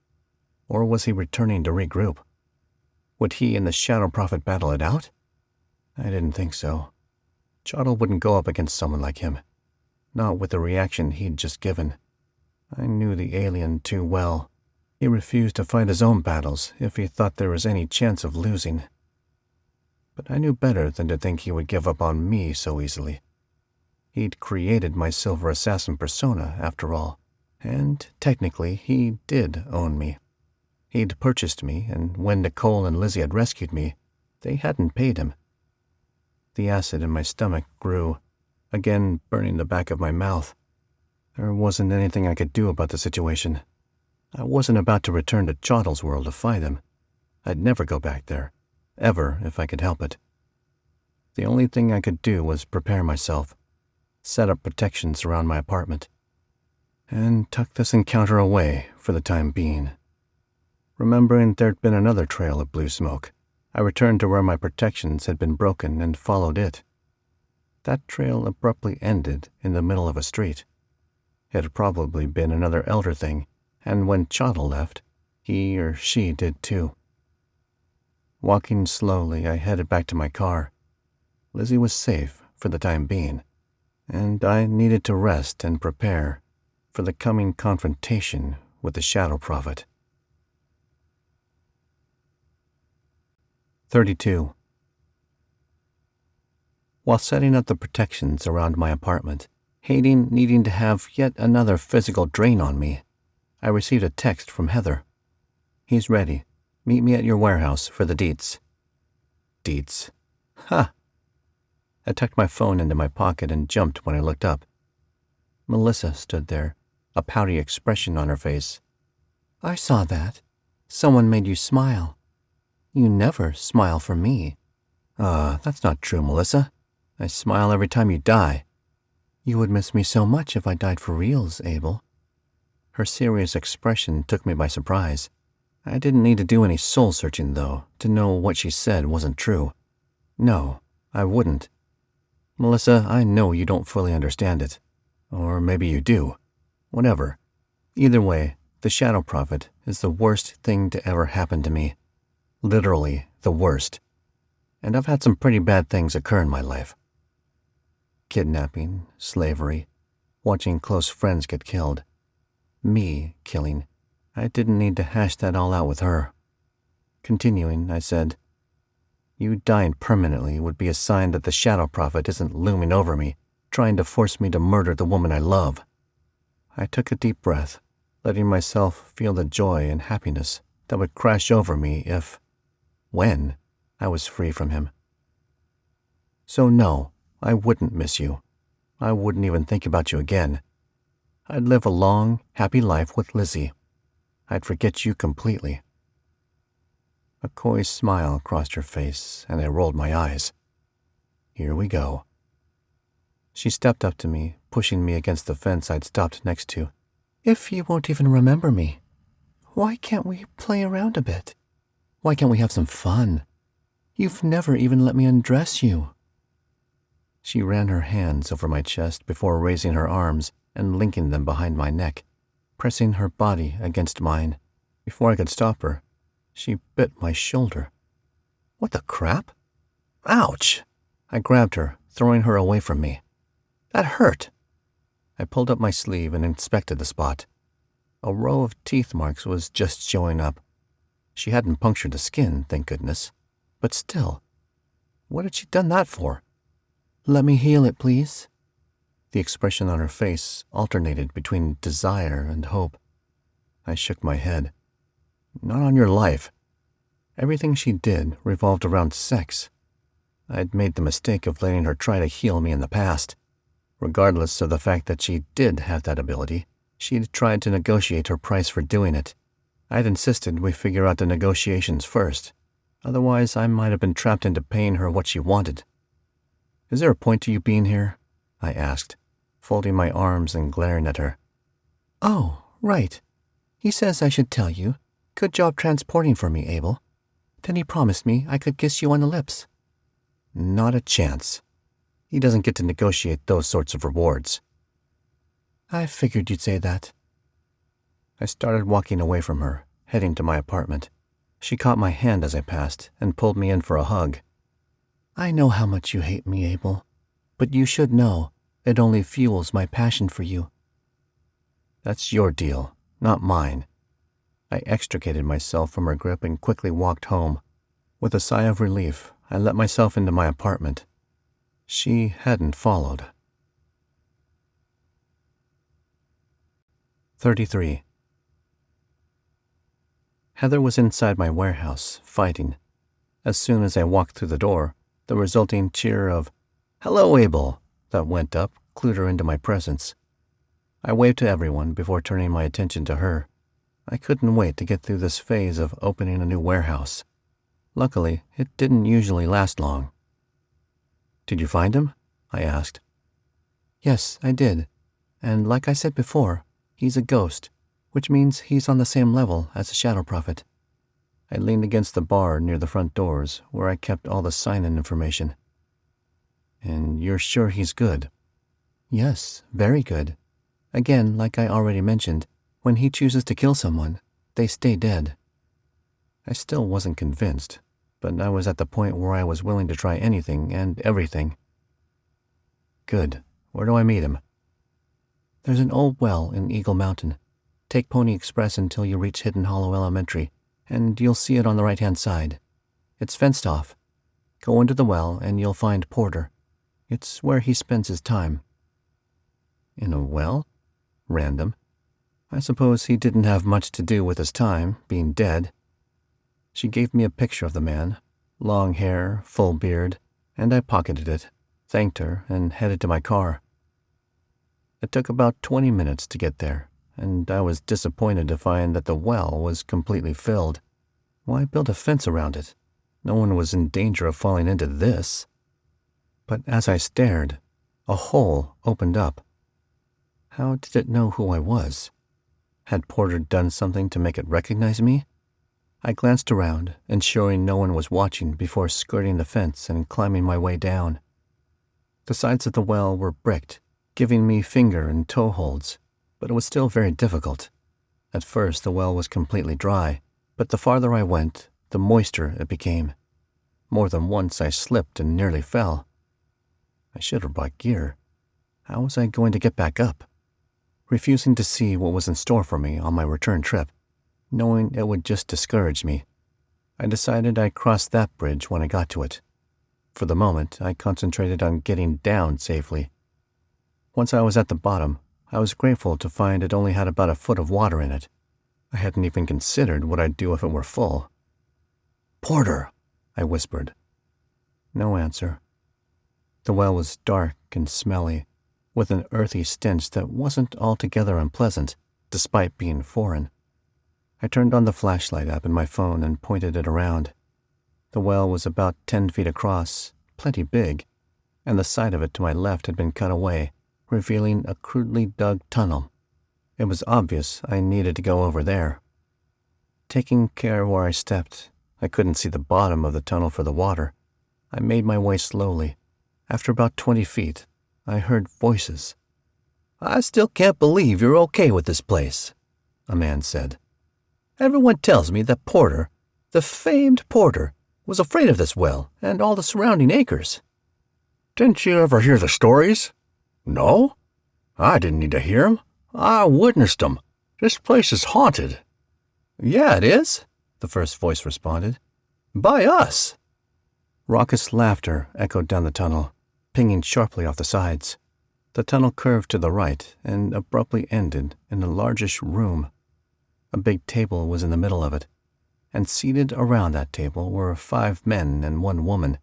Or was he returning to regroup? Would he and the Shadow Prophet battle it out? I didn't think so. Chottle wouldn't go up against someone like him. Not with the reaction he'd just given. I knew the alien too well. He refused to fight his own battles if he thought there was any chance of losing. But I knew better than to think he would give up on me so easily. He'd created my Silver Assassin persona, after all, and technically he did own me. He'd purchased me, and when Nicole and Lizzy had rescued me, They hadn't paid him. The acid in my stomach grew, again burning the back of my mouth. There wasn't anything I could do about the situation. I wasn't about to return to Choddle's world to fight him. I'd never go back there, ever if I could help it. The only thing I could do was prepare myself, set up protections around my apartment, and tuck this encounter away for the time being. Remembering there'd been another trail of blue smoke, I returned to where my protections had been broken and followed it. That trail abruptly ended in the middle of a street. It had probably been another elder thing, and when Choddle left, he or she did too. Walking slowly, I headed back to my car. Lizzy was safe for the time being, and I needed to rest and prepare for the coming confrontation with the Shadow Prophet. 32. While setting up the protections around my apartment, hating needing to have yet another physical drain on me, I received a text from Heather. "He's ready. Meet me at your warehouse for the deets." Deets. Ha! I tucked my phone into my pocket and jumped when I looked up. Melissa stood there, a pouty expression on her face. "I saw that. Someone made you smile. You never smile for me." That's not true, Melissa. I smile every time you die." "You would miss me so much if I died for reals, Abel." Her serious expression took me by surprise. I didn't need to do any soul-searching, though, to know what she said wasn't true. No, I wouldn't. "Melissa, I know you don't fully understand it. Or maybe you do. Whatever. Either way, the Shadow Prophet is the worst thing to ever happen to me. Literally the worst. And I've had some pretty bad things occur in my life. Kidnapping, slavery, watching close friends get killed. Me killing. I didn't need to hash that all out with her." Continuing, I said, "You dying permanently would be a sign that the Shadow Prophet isn't looming over me, trying to force me to murder the woman I love." I took a deep breath, letting myself feel the joy and happiness that would crash over me when I was free from him. "So no, I wouldn't miss you. I wouldn't even think about you again. I'd live a long, happy life with Lizzy. I'd forget you completely." A coy smile crossed her face, and I rolled my eyes. Here we go. She stepped up to me, pushing me against the fence I'd stopped next to. "If you won't even remember me, why can't we play around a bit? Why can't we have some fun? You've never even let me undress you." She ran her hands over my chest before raising her arms and linking them behind my neck, pressing her body against mine. Before I could stop her, she bit my shoulder. "What the crap?" "Ouch!" I grabbed her, throwing her away from me. "That hurt." I pulled up my sleeve and inspected the spot. A row of teeth marks was just showing up. She hadn't punctured the skin, thank goodness. But still, what had she done that for? "Let me heal it, please." The expression on her face alternated between desire and hope. I shook my head. "Not on your life." Everything she did revolved around sex. I'd made the mistake of letting her try to heal me in the past. Regardless of the fact that she did have that ability, she'd tried to negotiate her price for doing it. I'd insisted we figure out the negotiations first. Otherwise, I might have been trapped into paying her what she wanted. "Is there a point to you being here?" I asked, folding my arms and glaring at her. "Oh, right. He says I should tell you. Good job transporting for me, Abel. Then he promised me I could kiss you on the lips." "Not a chance. He doesn't get to negotiate those sorts of rewards." "I figured you'd say that." I started walking away from her, heading to my apartment. She caught my hand as I passed and pulled me in for a hug. "I know how much you hate me, Abel, but you should know it only fuels my passion for you." "That's your deal, not mine." I extricated myself from her grip and quickly walked home. With a sigh of relief, I let myself into my apartment. She hadn't followed. 33. Heather was inside my warehouse, fighting. As soon as I walked through the door, the resulting cheer of, "Hello, Abel," that went up clued her into my presence. I waved to everyone before turning my attention to her. I couldn't wait to get through this phase of opening a new warehouse. Luckily, it didn't usually last long. "Did you find him?" I asked. Yes, I did. And like I said before, he's a ghost, which means he's on the same level as the Shadow Prophet. I leaned against the bar near the front doors, where I kept all the sign-in information. "And you're sure he's good?" Yes, very good. Again, like I already mentioned, when he chooses to kill someone, they stay dead. I still wasn't convinced, but I was at the point where I was willing to try anything and everything. "Good. Where do I meet him?" There's an old well in Eagle Mountain. Take Pony Express until you reach Hidden Hollow Elementary, and you'll see it on the right-hand side. It's fenced off. Go into the well and you'll find Porter. It's where he spends his time." "In a well? Random. I suppose he didn't have much to do with his time, being dead." She gave me a picture of the man, long hair, full beard, and I pocketed it, thanked her, and headed to my car. It took about 20 minutes to get there, and I was disappointed to find that the well was completely filled. Why build a fence around it? No one was in danger of falling into this. But as I stared, a hole opened up. How did it know who I was? Had Porter done something to make it recognize me? I glanced around, ensuring no one was watching before skirting the fence and climbing my way down. The sides of the well were bricked, giving me finger and toe holds, but it was still very difficult. At first the well was completely dry, but the farther I went, the moister it became. More than once I slipped and nearly fell. I should have brought gear. How was I going to get back up? Refusing to see what was in store for me on my return trip, knowing it would just discourage me, I decided I'd cross that bridge when I got to it. For the moment, I concentrated on getting down safely. Once I was at the bottom, I was grateful to find it only had about a foot of water in it. I hadn't even considered what I'd do if it were full. "Porter," I whispered. No answer. The well was dark and smelly, with an earthy stench that wasn't altogether unpleasant, despite being foreign. I turned on the flashlight app in my phone and pointed it around. The well was about 10 feet across, plenty big, and the side of it to my left had been cut away, revealing a crudely dug tunnel. It was obvious I needed to go over there. Taking care where I stepped, I couldn't see the bottom of the tunnel for the water. I made my way slowly. After about 20 feet, I heard voices. "I still can't believe you're okay with this place," a man said. "Everyone tells me that Porter, the famed Porter, was afraid of this well and all the surrounding acres." Didn't you ever hear the stories? No? I didn't need to hear 'em. I witnessed 'em. This place is haunted. "Yeah, it is," the first voice responded. "By us." Raucous laughter echoed down the tunnel, pinging sharply off the sides. The tunnel curved to the right and abruptly ended in a largish room. A big table was in the middle of it, and seated around that table were 5 men and 1 woman.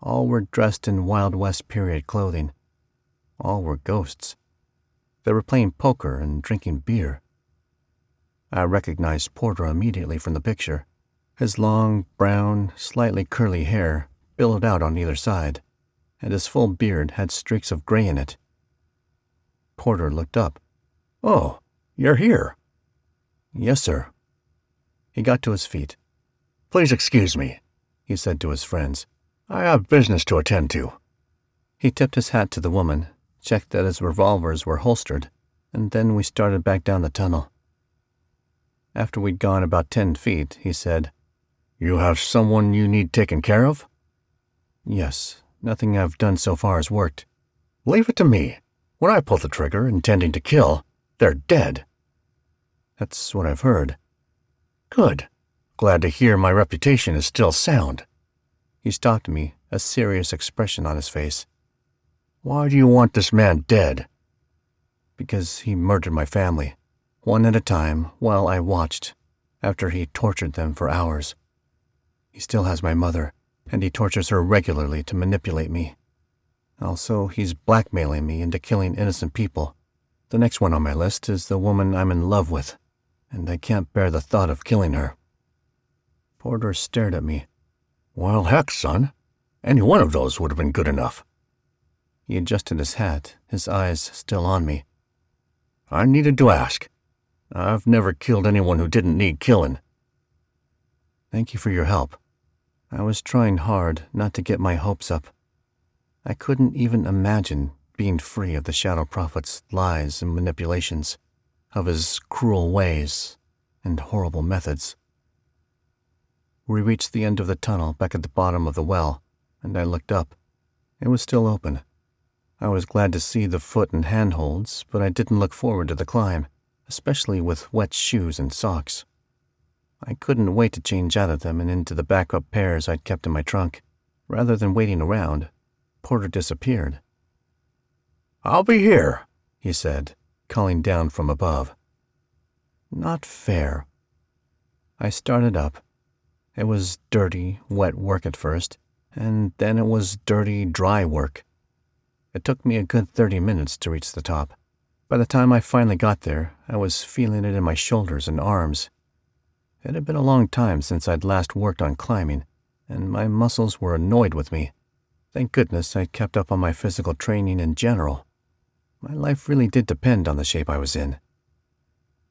All were dressed in Wild West period clothing. All were ghosts. They were playing poker and drinking beer. I recognized Porter immediately from the picture. His long, brown, slightly curly hair billowed out on either side, and his full beard had streaks of gray in it. Porter looked up. "Oh, you're here." "Yes, sir." He got to his feet. "Please excuse me," he said to his friends. "I have business to attend to." He tipped his hat to the woman, checked that his revolvers were holstered, and then we started back down the tunnel. After we'd gone about 10 feet, he said, "You have someone you need taken care of?" "Yes, nothing I've done so far has worked." "Leave it to me. When I pull the trigger intending to kill, they're dead." "That's what I've heard." "Good. Glad to hear my reputation is still sound." He stopped me, a serious expression on his face. "Why do you want this man dead?" "Because he murdered my family, one at a time, while I watched, after he tortured them for hours." He still has my mother, and he tortures her regularly to manipulate me. Also, he's blackmailing me into killing innocent people. The next one on my list is the woman I'm in love with, and I can't bear the thought of killing her." Porter stared at me. "Well, heck, son. Any one of those would have been good enough." He adjusted his hat, his eyes still on me. "I needed to ask. I've never killed anyone who didn't need killing." "Thank you for your help. I was trying hard not to get my hopes up. I couldn't even imagine being free of the Shadow Prophet's lies and manipulations, of his cruel ways and horrible methods." We reached the end of the tunnel back at the bottom of the well, and I looked up. It was still open. I was glad to see the foot and handholds, but I didn't look forward to the climb, especially with wet shoes and socks. I couldn't wait to change out of them and into the backup pairs I'd kept in my trunk. Rather than waiting around, Porter disappeared. "I'll be here," he said, calling down from above. Not fair. I started up. It was dirty, wet work at first, and then it was dirty, dry work. It took me a good 30 minutes to reach the top. By the time I finally got there, I was feeling it in my shoulders and arms. It had been a long time since I'd last worked on climbing, and my muscles were annoyed with me. Thank goodness I'd kept up on my physical training in general. My life really did depend on the shape I was in.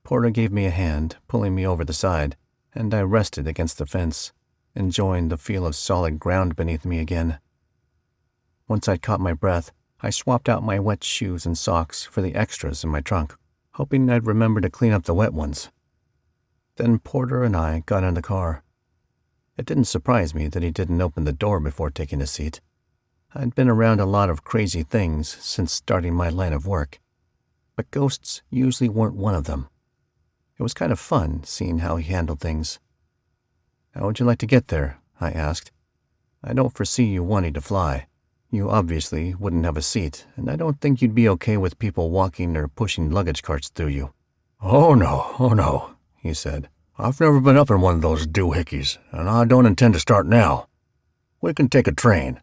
Porter gave me a hand, pulling me over the side, and I rested against the fence, enjoying the feel of solid ground beneath me again. Once I'd caught my breath, I swapped out my wet shoes and socks for the extras in my trunk, hoping I'd remember to clean up the wet ones. Then Porter and I got in the car. It didn't surprise me that he didn't open the door before taking a seat. I'd been around a lot of crazy things since starting my line of work, but ghosts usually weren't one of them. It was kind of fun seeing how he handled things. "How would you like to get there?" I asked. "I don't foresee you wanting to fly. You obviously wouldn't have a seat, and I don't think you'd be okay with people walking or pushing luggage carts through you." Oh no, he said. "I've never been up in one of those doohickeys, and I don't intend to start now. We can take a train."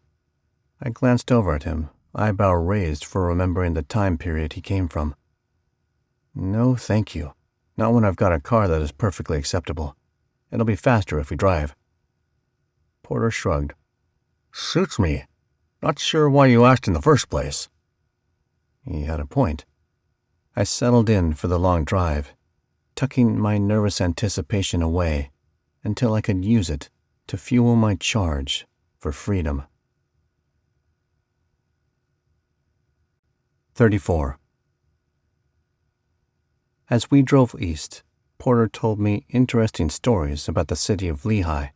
I glanced over at him, eyebrow raised for remembering the time period he came from. "No, thank you. Not when I've got a car that is perfectly acceptable. It'll be faster if we drive." Porter shrugged. "Suits me. Not sure why you asked in the first place." He had a point. I settled in for the long drive, tucking my nervous anticipation away until I could use it to fuel my charge for freedom. 34. As we drove east, Porter told me interesting stories about the city of Lehi.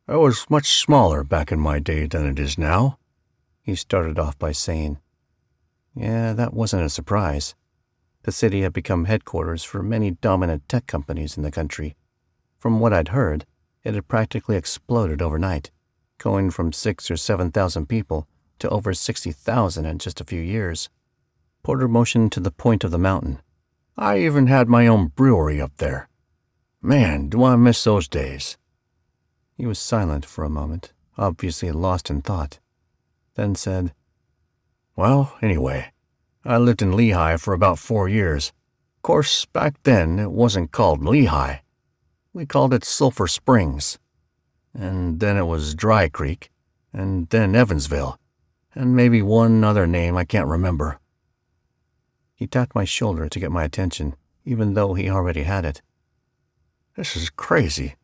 "It was much smaller back in my day than it is now," he started off by saying. Yeah, that wasn't a surprise. The city had become headquarters for many dominant tech companies in the country. From what I'd heard, it had practically exploded overnight, going from 6,000 or 7,000 people to over 60,000 in just a few years. Porter motioned to the point of the mountain. "I even had my own brewery up there. Man, do I miss those days." He was silent for a moment, obviously lost in thought, then said, "Well, anyway, I lived in Lehi for about 4 years. Of course, back then it wasn't called Lehi. We called it Sulphur Springs. And then it was Dry Creek, and then Evansville, and maybe one other name I can't remember." He tapped my shoulder to get my attention, even though he already had it. "This is crazy.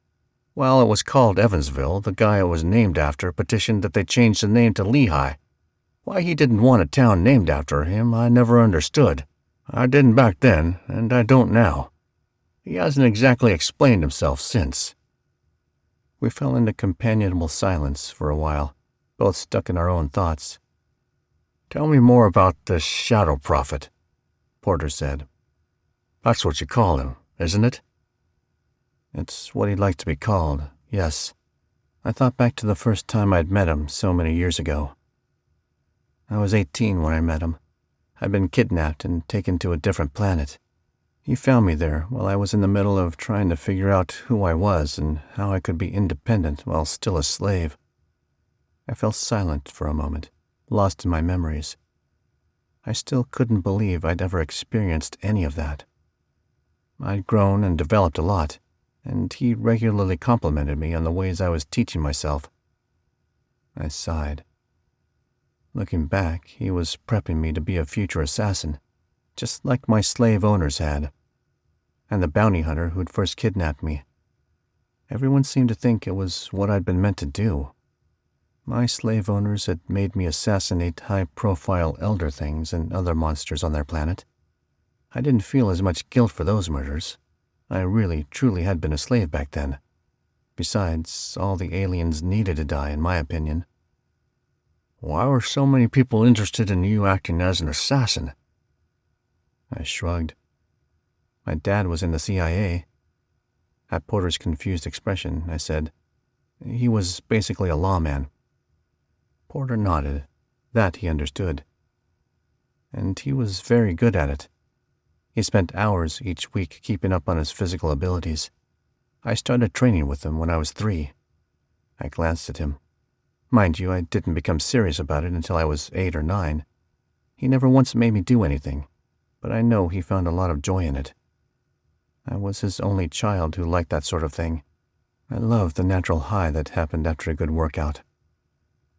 While it was called Evansville, the guy it was named after petitioned that they change the name to Lehi. Why he didn't want a town named after him, I never understood. I didn't back then, and I don't now. He hasn't exactly explained himself since." We fell into companionable silence for a while, both stuck in our own thoughts. "Tell me more about this Shadow Prophet," Porter said. "That's what you call him, isn't it?" "It's what he'd like to be called, yes." I thought back to the first time I'd met him so many years ago. I was 18 when I met him. I'd been kidnapped and taken to a different planet. He found me there while I was in the middle of trying to figure out who I was and how I could be independent while still a slave. I fell silent for a moment, lost in my memories. I still couldn't believe I'd ever experienced any of that. I'd grown and developed a lot, and he regularly complimented me on the ways I was teaching myself. I sighed. Looking back, he was prepping me to be a future assassin, just like my slave owners had, and the bounty hunter who'd first kidnapped me. Everyone seemed to think it was what I'd been meant to do. My slave owners had made me assassinate high-profile elder things and other monsters on their planet. I didn't feel as much guilt for those murders. I really, truly had been a slave back then. Besides, all the aliens needed to die, in my opinion. Why were so many people interested in you acting as an assassin? I shrugged. My dad was in the CIA. At Porter's confused expression, I said, he was basically a lawman. Porter nodded. That he understood. And he was very good at it. He spent hours each week keeping up on his physical abilities. I started training with him when I was 3. I glanced at him. Mind you, I didn't become serious about it until I was 8 or 9. He never once made me do anything, but I know he found a lot of joy in it. I was his only child who liked that sort of thing. I loved the natural high that happened after a good workout.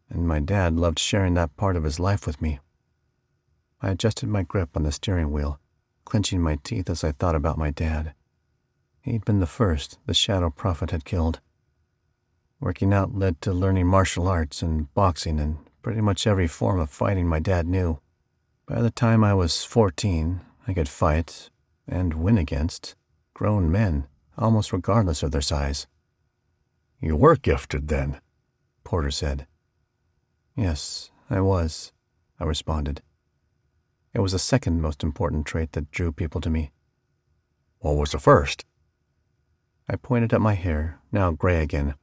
And my dad loved sharing that part of his life with me. I adjusted my grip on the steering wheel, clenching my teeth as I thought about my dad. He'd been the first the Shadow Prophet had killed. Working out led to learning martial arts and boxing and pretty much every form of fighting my dad knew. By the time I was 14, I could fight, and win against, grown men, almost regardless of their size. You were gifted then, Porter said. Yes, I was, I responded. It was the second most important trait that drew people to me. What was the first? I pointed at my hair, now gray again.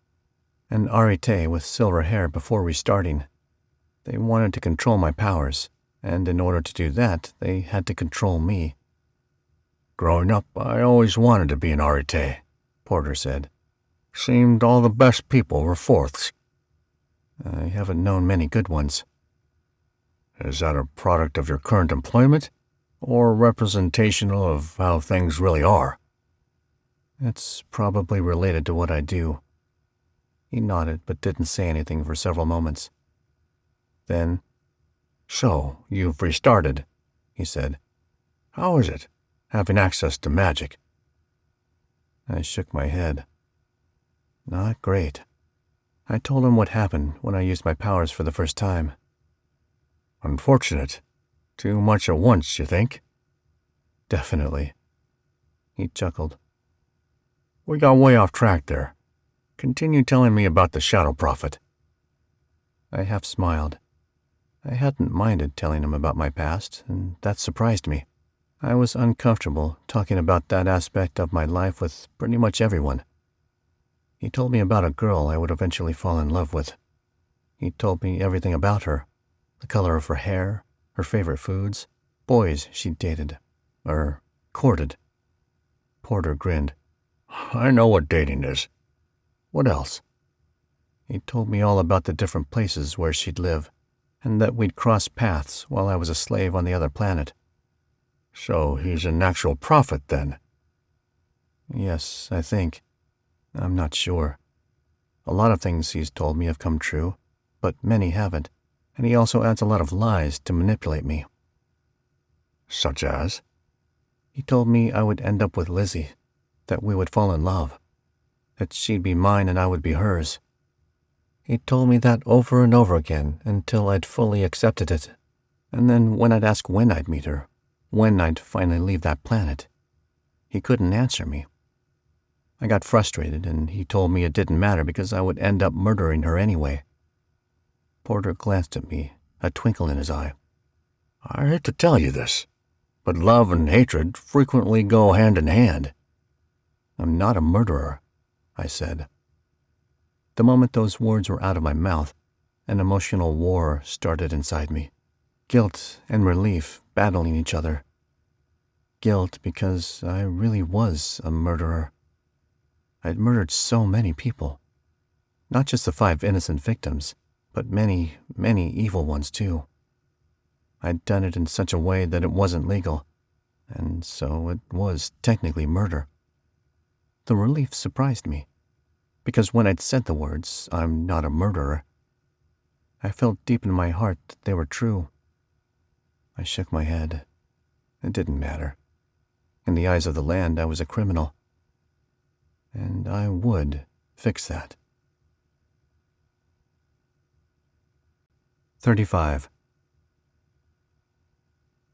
An arete with silver hair before restarting. They wanted to control my powers, and in order to do that, they had to control me. Growing up, I always wanted to be an arete, Porter said. Seemed all the best people were fourths. I haven't known many good ones. Is that a product of your current employment, or representational of how things really are? It's probably related to what I do. He nodded but didn't say anything for several moments. Then, So, you've restarted, he said. How is it, having access to magic? I shook my head. Not great. I told him what happened when I used my powers for the first time. Unfortunate. Too much at once, you think? Definitely. He chuckled. We got way off track there. Continue telling me about the Shadow Prophet. I half smiled. I hadn't minded telling him about my past, and that surprised me. I was uncomfortable talking about that aspect of my life with pretty much everyone. He told me about a girl I would eventually fall in love with. He told me everything about her, the color of her hair, her favorite foods, boys she'd dated, or courted. Porter grinned. I know what dating is. What else? He told me all about the different places where she'd live, and that we'd cross paths while I was a slave on the other planet. So he's an actual prophet, then? Yes, I think. I'm not sure. A lot of things he's told me have come true, but many haven't, and he also adds a lot of lies to manipulate me. Such as? He told me I would end up with Lizzy, that we would fall in love, that she'd be mine and I would be hers. He told me that over and over again until I'd fully accepted it, and then when I'd ask when I'd meet her, when I'd finally leave that planet, he couldn't answer me. I got frustrated, and he told me it didn't matter because I would end up murdering her anyway. Porter glanced at me, a twinkle in his eye. I hate to tell you this, but love and hatred frequently go hand in hand. I'm not a murderer, I said. The moment those words were out of my mouth, an emotional war started inside me. Guilt and relief battling each other. guilt because I really was a murderer. I'd murdered so many people. Not just the 5 innocent victims, but many, many evil ones too. I'd done it in such a way that it wasn't legal, and so it was technically murder. The relief surprised me, because when I'd said the words, "I'm not a murderer," I felt deep in my heart that they were true. I shook my head. It didn't matter. In the eyes of the land, I was a criminal. And I would fix that. 35.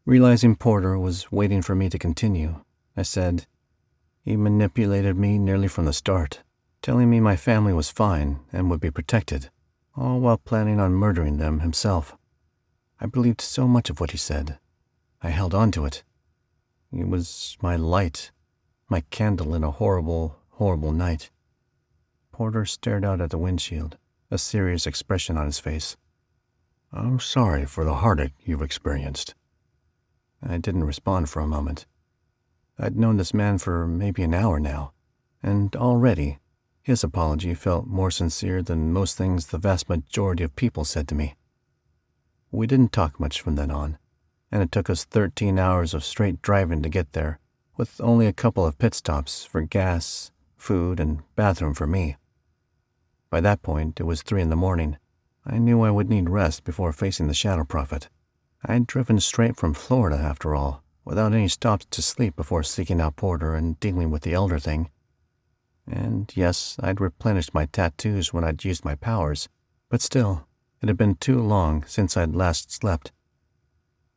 Realizing Porter was waiting for me to continue, I said, "He manipulated me nearly from the start, telling me my family was fine and would be protected, all while planning on murdering them himself. I believed so much of what he said. I held on to it. He was my light, my candle in a horrible, horrible night." Porter stared out at the windshield, a serious expression on his face. "I'm sorry for the heartache you've experienced." I didn't respond for a moment. I'd known this man for maybe an hour now, and already his apology felt more sincere than most things the vast majority of people said to me. We didn't talk much from then on, and it took us 13 hours of straight driving to get there, with only a couple of pit stops for gas, food, and bathroom for me. By that point, it was 3 in the morning. I knew I would need rest before facing the Shadow Prophet. I'd driven straight from Florida, after all, without any stops to sleep before seeking out Porter and dealing with the elder thing. And yes, I'd replenished my tattoos when I'd used my powers, but still, it had been too long since I'd last slept.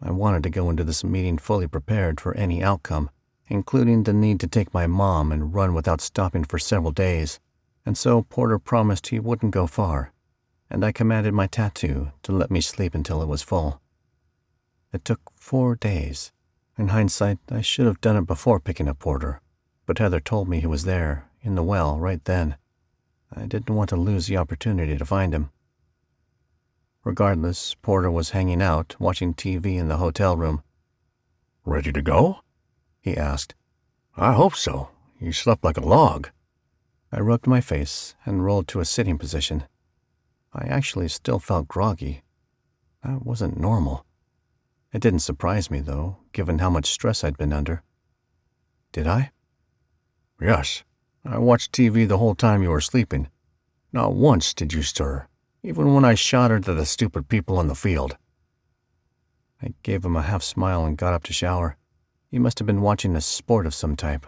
I wanted to go into this meeting fully prepared for any outcome, including the need to take my mom and run without stopping for several days, and so Porter promised he wouldn't go far, and I commanded my tattoo to let me sleep until it was full. It took 4 days. In hindsight, I should have done it before picking up Porter, but Heather told me he was there, in the well, right then. I didn't want to lose the opportunity to find him. Regardless, Porter was hanging out, watching TV in the hotel room. "Ready to go?" he asked. "I hope so. You slept like a log." I rubbed my face and rolled to a sitting position. I actually still felt groggy. That wasn't normal. It didn't surprise me, though, given how much stress I'd been under. Did I? "Yes. I watched TV the whole time you were sleeping. Not once did you stir, even when I shouted at the stupid people in the field." I gave him a half smile and got up to shower. He must have been watching a sport of some type.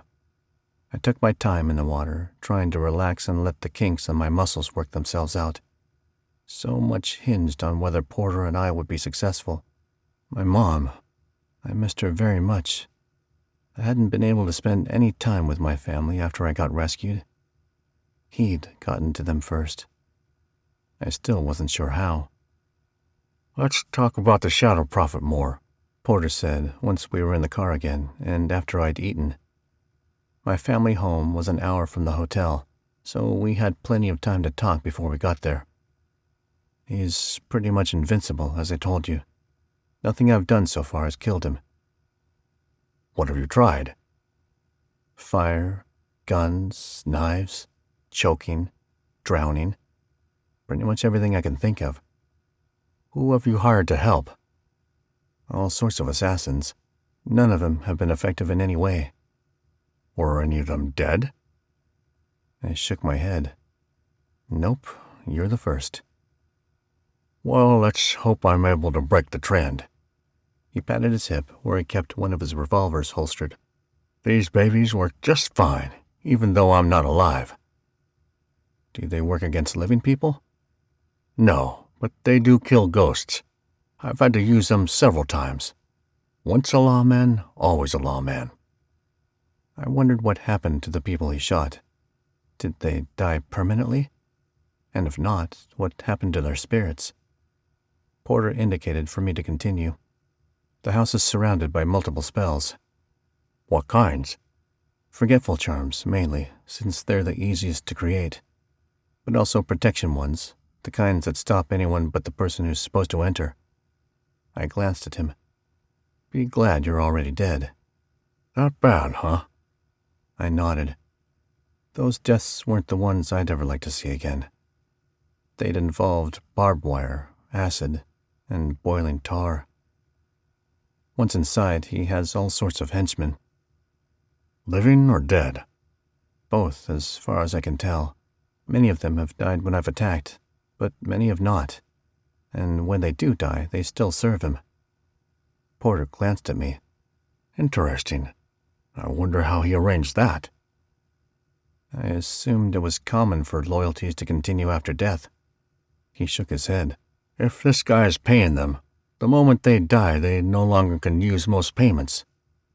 I took my time in the water, trying to relax and let the kinks in my muscles work themselves out. So much hinged on whether Porter and I would be successful. My mom, I missed her very much. I hadn't been able to spend any time with my family after I got rescued. He'd gotten to them first. I still wasn't sure how. "Let's talk about the Shadow Prophet more," Porter said once we were in the car again and after I'd eaten. My family home was an hour from the hotel, so we had plenty of time to talk before we got there. He's pretty much invincible, as I told you. Nothing I've done so far has killed him. "What have you tried?" Fire, guns, knives, choking, drowning. Pretty much everything I can think of. "Who have you hired to help?" All sorts of assassins. None of them have been effective in any way. "Were any of them dead?" I shook my head. Nope, you're the first. "Well, let's hope I'm able to break the trend." He patted his hip where he kept one of his revolvers holstered. "These babies work just fine, even though I'm not alive." Do they work against living people? "No, but they do kill ghosts. I've had to use them several times. Once a lawman, always a lawman." I wondered what happened to the people he shot. Did they die permanently? And if not, what happened to their spirits? Porter indicated for me to continue. The house is surrounded by multiple spells. "What kinds?" Forgetful charms, mainly, since they're the easiest to create. But also protection ones, the kinds that stop anyone but the person who's supposed to enter. I glanced at him. Be glad you're already dead. Not bad, huh? I nodded. Those deaths weren't the ones I'd ever like to see again. They'd involved barbed wire, acid, and boiling tar. Once inside, he has all sorts of henchmen. Living or dead? Both, as far as I can tell. Many of them have died when I've attacked, but many have not. And when they do die, they still serve him. Porter glanced at me. Interesting. I wonder how he arranged that. I assumed it was common for loyalties to continue after death. He shook his head. If this guy is paying them, the moment they die, they no longer can use most payments.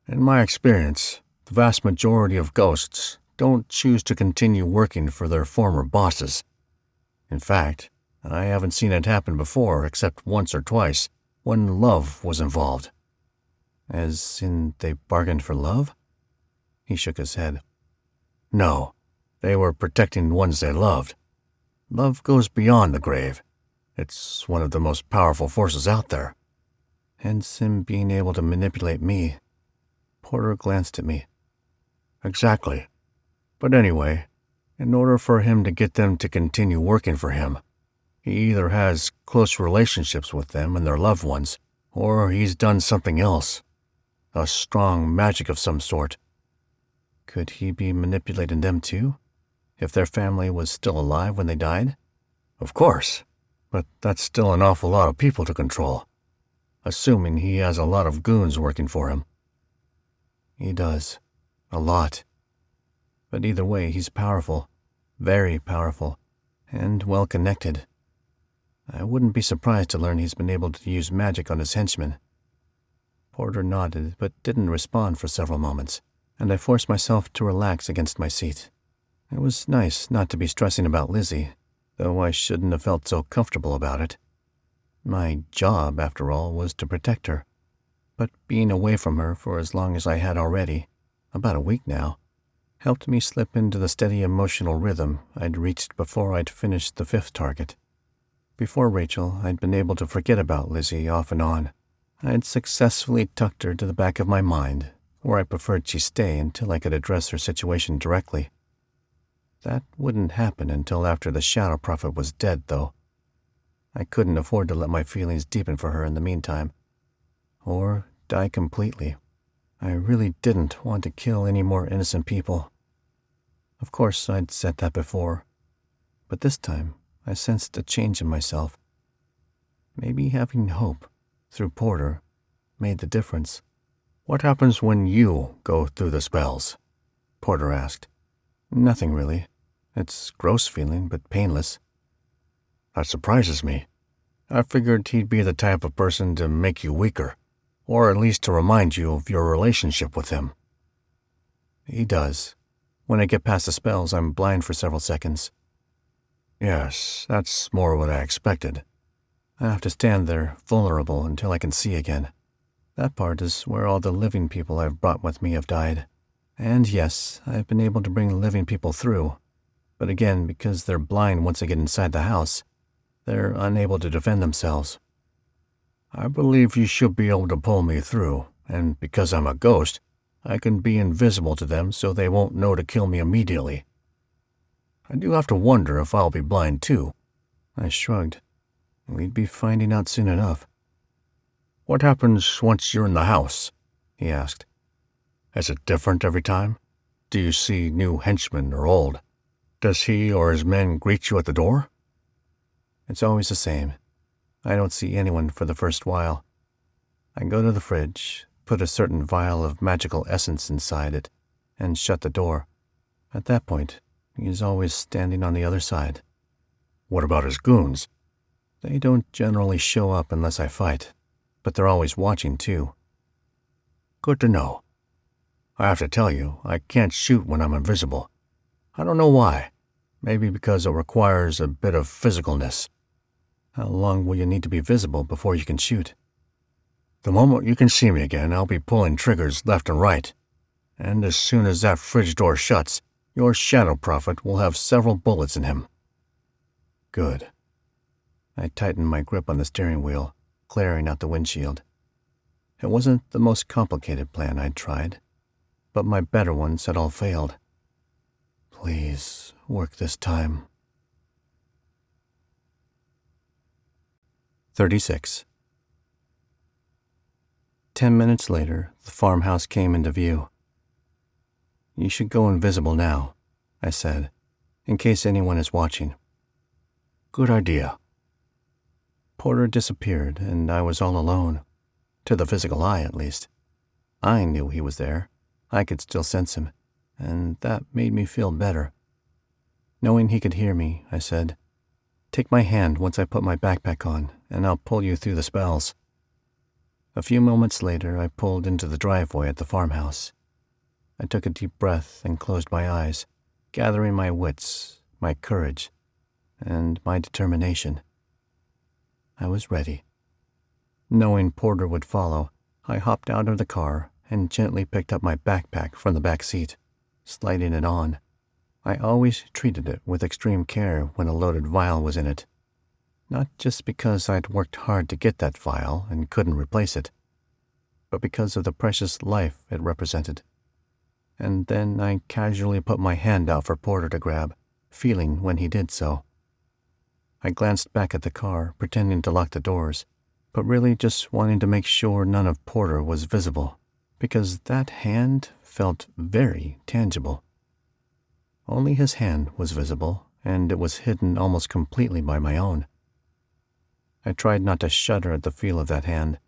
In my experience, the vast majority of ghosts don't choose to continue working for their former bosses. In fact, I haven't seen it happen before except once or twice, when love was involved. As in they bargained for love? He shook his head. No, they were protecting the ones they loved. Love goes beyond the grave. It's one of the most powerful forces out there. Hence him being able to manipulate me. Porter glanced at me. Exactly. But anyway, in order for him to get them to continue working for him, he either has close relationships with them and their loved ones, or he's done something else. A strong magic of some sort. Could he be manipulating them too? If their family was still alive when they died? Of course, but that's still an awful lot of people to control, assuming he has a lot of goons working for him. He does. A lot. But either way, he's powerful. Very powerful. And well-connected. I wouldn't be surprised to learn he's been able to use magic on his henchmen. Porter nodded, but didn't respond for several moments, and I forced myself to relax against my seat. It was nice not to be stressing about Lizzy, though I shouldn't have felt so comfortable about it. My job, after all, was to protect her. But being away from her for as long as I had already, about a week now, helped me slip into the steady emotional rhythm I'd reached before I'd finished the 5th target. Before Rachel, I'd been able to forget about Lizzy off and on. I'd successfully tucked her to the back of my mind, where I preferred she stay until I could address her situation directly. That wouldn't happen until after the Shadow Prophet was dead, though. I couldn't afford to let my feelings deepen for her in the meantime, or die completely. I really didn't want to kill any more innocent people. Of course, I'd said that before, but this time I sensed a change in myself. Maybe having hope, through Porter, made the difference. What happens when you go through the spells? Porter asked. Nothing really. It's gross feeling, but painless. That surprises me. I figured he'd be the type of person to make you weaker, or at least to remind you of your relationship with him. He does. When I get past the spells, I'm blind for several seconds. Yes, that's more what I expected. I have to stand there, vulnerable, until I can see again. That part is where all the living people I've brought with me have died. And yes, I've been able to bring living people through. But again, because they're blind once they get inside the house, they're unable to defend themselves. I believe you should be able to pull me through, and because I'm a ghost, I can be invisible to them so they won't know to kill me immediately. I do have to wonder if I'll be blind too. I shrugged. We'd be finding out soon enough. What happens once you're in the house? He asked. Is it different every time? Do you see new henchmen or old? Does he or his men greet you at the door? It's always the same. I don't see anyone for the first while. I go to the fridge, put a certain vial of magical essence inside it, and shut the door. At that point, he's always standing on the other side. What about his goons? They don't generally show up unless I fight, but they're always watching too. Good to know. I have to tell you, I can't shoot when I'm invisible. I don't know why. Maybe because it requires a bit of physicalness. How long will you need to be visible before you can shoot? The moment you can see me again, I'll be pulling triggers left and right. And as soon as that fridge door shuts, your Shadow Prophet will have several bullets in him. Good. I tightened my grip on the steering wheel, glaring out the windshield. It wasn't the most complicated plan I'd tried. but my better ones had all failed. Please, work this time. 36. 10 minutes later, the farmhouse came into view. You should go invisible now, I said, in case anyone is watching. Good idea. Porter disappeared, and I was all alone. To the physical eye, at least. I knew he was there. I could still sense him, and that made me feel better. Knowing he could hear me, I said, "Take my hand once I put my backpack on, and I'll pull you through the spells." A few moments later, I pulled into the driveway at the farmhouse. I took a deep breath and closed my eyes, gathering my wits, my courage, and my determination. I was ready. Knowing Porter would follow, I hopped out of the car and gently picked up my backpack from the back seat, sliding it on. I always treated it with extreme care when a loaded vial was in it. Not just because I'd worked hard to get that vial and couldn't replace it, but because of the precious life it represented. And then I casually put my hand out for Porter to grab, feeling when he did so. I glanced back at the car, pretending to lock the doors, but really just wanting to make sure none of Porter was visible, because that hand felt very tangible. Only his hand was visible, and it was hidden almost completely by my own. I tried not to shudder at the feel of that hand.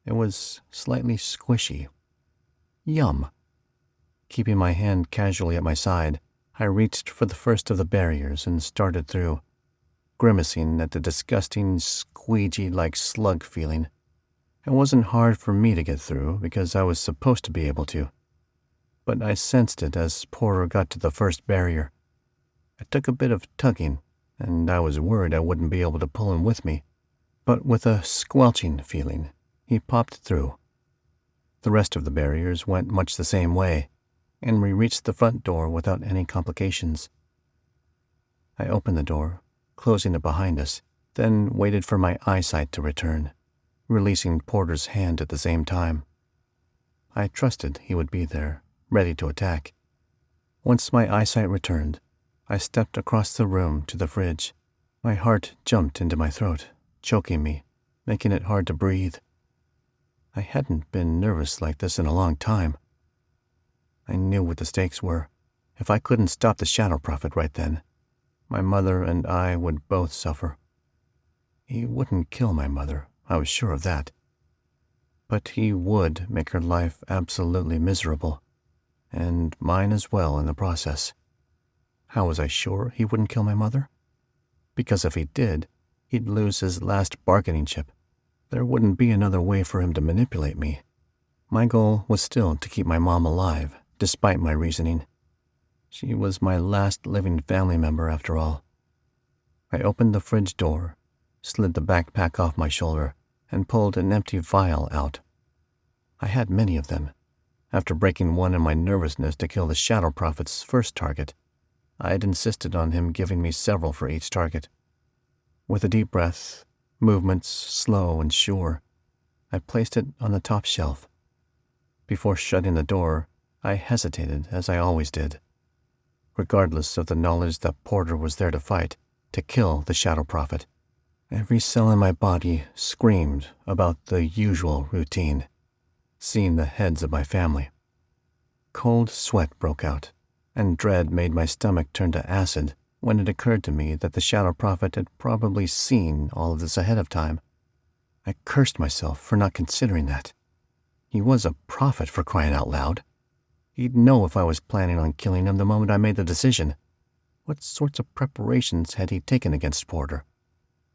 It was slightly squishy. Yum. Keeping my hand casually at my side, I reached for the first of the barriers and started through, grimacing at the disgusting, squeegee-like slug feeling. It wasn't hard for me to get through because I was supposed to be able to, but I sensed it as Porter got to the first barrier. It took a bit of tugging, and I was worried I wouldn't be able to pull him with me, but with a squelching feeling, he popped through. The rest of the barriers went much the same way, and we reached the front door without any complications. I opened the door, closing it behind us, then waited for my eyesight to return, releasing Porter's hand at the same time. I trusted he would be there, ready to attack. Once my eyesight returned, I stepped across the room to the fridge. My heart jumped into my throat, choking me, making it hard to breathe. I hadn't been nervous like this in a long time. I knew what the stakes were. If I couldn't stop the Shadow Prophet right then, my mother and I would both suffer. He wouldn't kill my mother, I was sure of that. But he would make her life absolutely miserable, and mine as well in the process. How was I sure he wouldn't kill my mother? Because if he did, he'd lose his last bargaining chip. There wouldn't be another way for him to manipulate me. My goal was still to keep my mom alive, despite my reasoning. She was my last living family member, after all. I opened the fridge door, slid the backpack off my shoulder, and pulled an empty vial out. I had many of them. After breaking one in my nervousness to kill the Shadow Prophet's first target, I had insisted on him giving me several for each target. With a deep breath, movements slow and sure, I placed it on the top shelf. Before shutting the door, I hesitated, as I always did. Regardless of the knowledge that Porter was there to fight, to kill the Shadow Prophet, every cell in my body screamed about the usual routine, seeing the heads of my family. Cold sweat broke out, and dread made my stomach turn to acid when it occurred to me that the Shadow Prophet had probably seen all of this ahead of time. I cursed myself for not considering that. He was a prophet, for crying out loud. He'd know if I was planning on killing him the moment I made the decision. What sorts of preparations had he taken against Porter?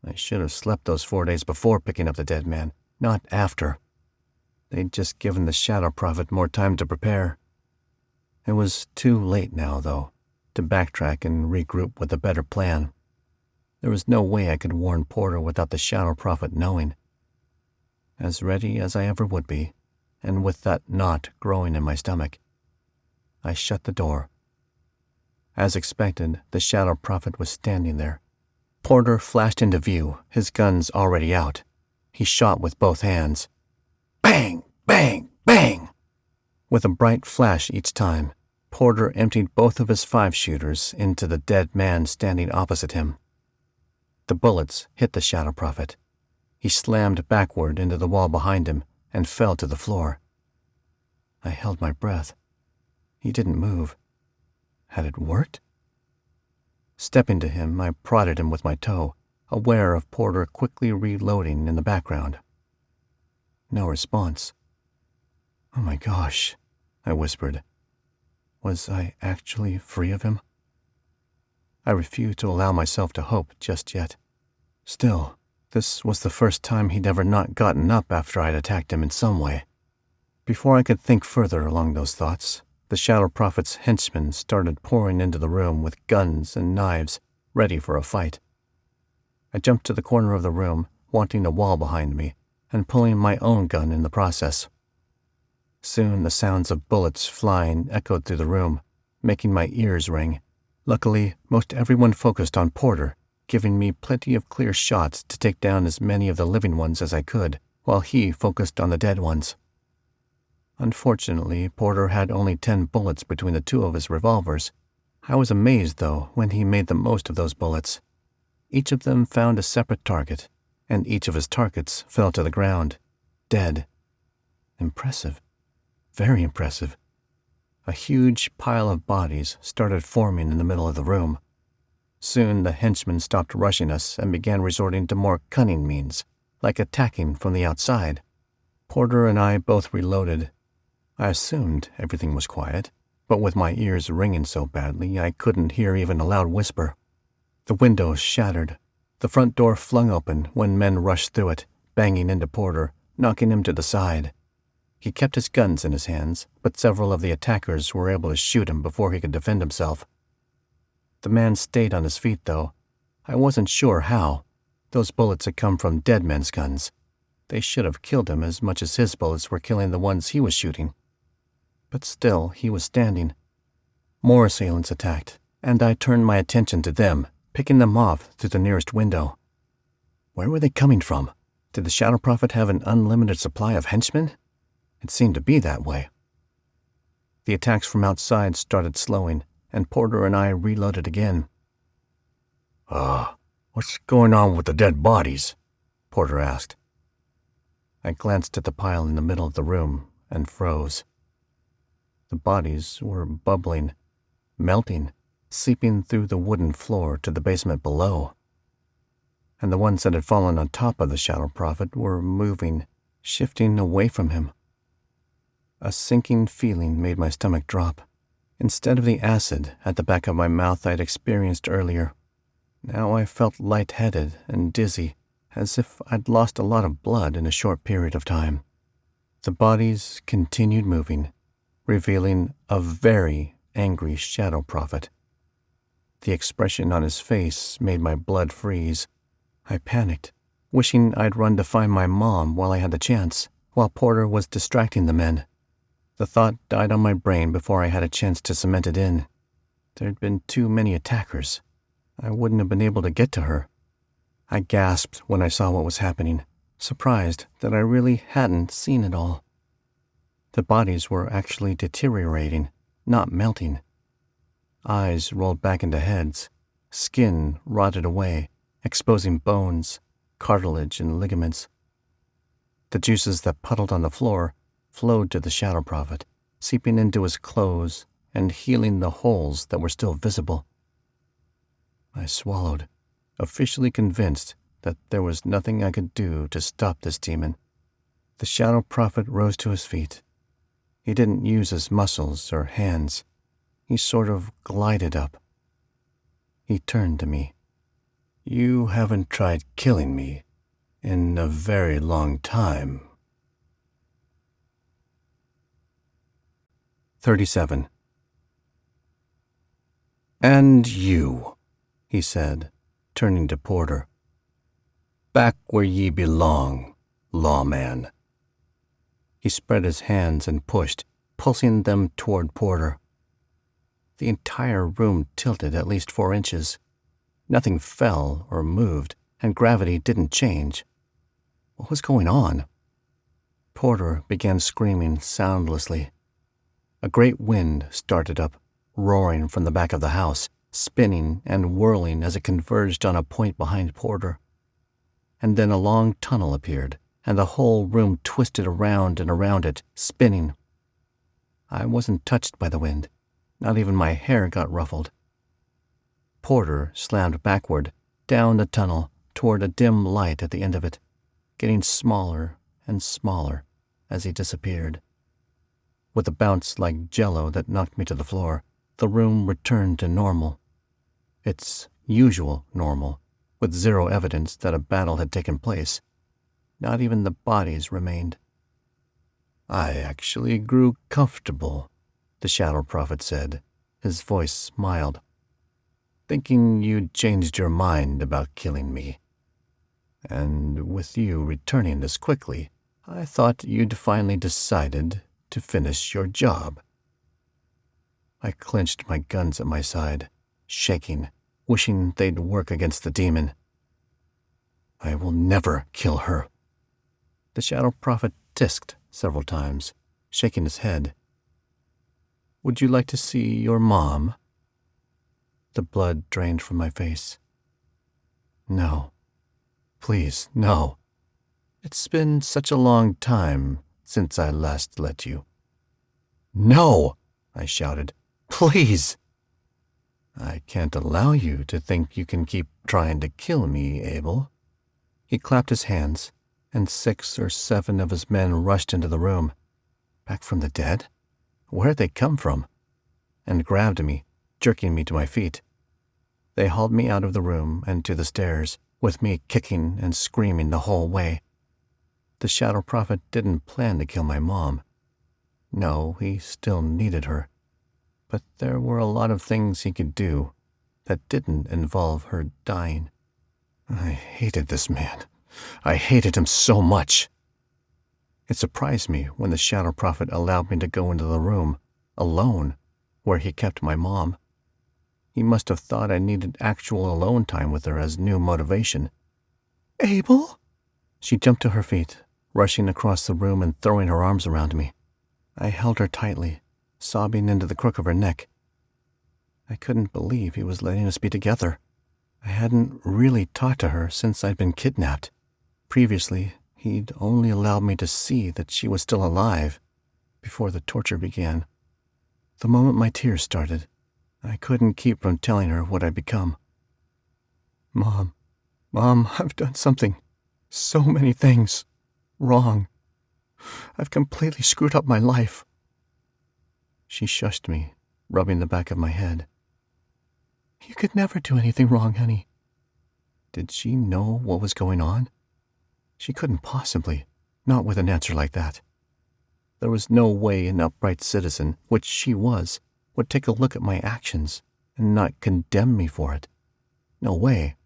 I should have slept those 4 days before picking up the dead man, not after. They'd just given the Shadow Prophet more time to prepare. It was too late now, though, to backtrack and regroup with a better plan. There was no way I could warn Porter without the Shadow Prophet knowing. As ready as I ever would be, and with that knot growing in my stomach, I shut the door. As expected, the Shadow Prophet was standing there. Porter flashed into view, his guns already out. He shot with both hands. Bang! Bang! Bang! With a bright flash each time, Porter emptied both of his 5-shooters into the dead man standing opposite him. The bullets hit the Shadow Prophet. He slammed backward into the wall behind him and fell to the floor. I held my breath. He didn't move. Had it worked? Stepping to him, I prodded him with my toe, aware of Porter quickly reloading in the background. No response. Oh my gosh, I whispered. Was I actually free of him? I refused to allow myself to hope just yet. Still, this was the first time he'd ever not gotten up after I'd attacked him in some way. Before I could think further along those thoughts, the Shadow Prophet's henchmen started pouring into the room with guns and knives, ready for a fight. I jumped to the corner of the room, wanting a wall behind me, and pulling my own gun in the process. Soon the sounds of bullets flying echoed through the room, making my ears ring. Luckily, most everyone focused on Porter, giving me plenty of clear shots to take down as many of the living ones as I could, while he focused on the dead ones. Unfortunately, Porter had only 10 bullets between the two of his revolvers. I was amazed, though, when he made the most of those bullets. Each of them found a separate target, and each of his targets fell to the ground, dead. Impressive. Very impressive. A huge pile of bodies started forming in the middle of the room. Soon the henchmen stopped rushing us and began resorting to more cunning means, like attacking from the outside. Porter and I both reloaded. I assumed everything was quiet, but with my ears ringing so badly I couldn't hear even a loud whisper. The windows shattered. The front door flung open when men rushed through it, banging into Porter, knocking him to the side. He kept his guns in his hands, but several of the attackers were able to shoot him before he could defend himself. The man stayed on his feet, though. I wasn't sure how. Those bullets had come from dead men's guns. They should have killed him as much as his bullets were killing the ones he was shooting. But still, he was standing. More assailants attacked, and I turned my attention to them, picking them off through the nearest window. Where were they coming from? Did the Shadow Prophet have an unlimited supply of henchmen? It seemed to be that way. The attacks from outside started slowing, and Porter and I reloaded again. What's going on with the dead bodies? Porter asked. I glanced at the pile in the middle of the room and froze. The bodies were bubbling, melting, seeping through the wooden floor to the basement below. And the ones that had fallen on top of the Shadow Prophet were moving, shifting away from him. A sinking feeling made my stomach drop. Instead of the acid at the back of my mouth I'd experienced earlier, now I felt lightheaded and dizzy, as if I'd lost a lot of blood in a short period of time. The bodies continued moving, revealing a very angry Shadow Prophet. The expression on his face made my blood freeze. I panicked, wishing I'd run to find my mom while I had the chance, while Porter was distracting the men. The thought died on my brain before I had a chance to cement it in. There'd been too many attackers. I wouldn't have been able to get to her. I gasped when I saw what was happening, surprised that I really hadn't seen it all. The bodies were actually deteriorating, not melting. Eyes rolled back into heads, skin rotted away, exposing bones, cartilage, and ligaments. The juices that puddled on the floor flowed to the Shadow Prophet, seeping into his clothes and healing the holes that were still visible. I swallowed, officially convinced that there was nothing I could do to stop this demon. The Shadow Prophet rose to his feet. He didn't use his muscles or hands. He sort of glided up. He turned to me. "You haven't tried killing me in a very long time." 37. "And you," he said, turning to Porter. "Back where ye belong, lawman." He spread his hands and pushed, pulsing them toward Porter. The entire room tilted at least 4 inches. Nothing fell or moved, and gravity didn't change. What was going on? Porter began screaming soundlessly. A great wind started up, roaring from the back of the house, spinning and whirling as it converged on a point behind Porter. And then a long tunnel appeared, and the whole room twisted around and around it, spinning. I wasn't touched by the wind. Not even my hair got ruffled. Porter slammed backward, down the tunnel, toward a dim light at the end of it, getting smaller and smaller as he disappeared. With a bounce like jello that knocked me to the floor, the room returned to normal. Its usual normal, with zero evidence that a battle had taken place. Not even the bodies remained. "I actually grew comfortable," the Shadow Prophet said, his voice mild, "thinking you'd changed your mind about killing me. And with you returning this quickly, I thought you'd finally decided to finish your job." I clenched my guns at my side, shaking, wishing they'd work against the demon. "I will never kill her." The Shadow Prophet tisked several times, shaking his head. "Would you like to see your mom?" The blood drained from my face. "No. Please, no. It's been such a long time since I last let you." "No!" I shouted. "Please!" "I can't allow you to think you can keep trying to kill me, Abel." He clapped his hands, and 6 or 7 of his men rushed into the room. Back from the dead? Where'd they come from? And grabbed me, jerking me to my feet. They hauled me out of the room and to the stairs, with me kicking and screaming the whole way. The Shadow Prophet didn't plan to kill my mom. No, he still needed her. But there were a lot of things he could do that didn't involve her dying. I hated this man. I hated him so much. It surprised me when the Shadow Prophet allowed me to go into the room, alone, where he kept my mom. He must have thought I needed actual alone time with her as new motivation. "Abel?" She jumped to her feet, rushing across the room and throwing her arms around me. I held her tightly, sobbing into the crook of her neck. I couldn't believe he was letting us be together. I hadn't really talked to her since I'd been kidnapped. Previously, he'd only allowed me to see that she was still alive before the torture began. The moment my tears started, I couldn't keep from telling her what I'd become. Mom, I've done something, so many things, wrong. I've completely screwed up my life." She shushed me, rubbing the back of my head. "You could never do anything wrong, honey." Did she know what was going on? She couldn't possibly, not with an answer like that. There was no way an upright citizen, which she was, would take a look at my actions and not condemn me for it. No way.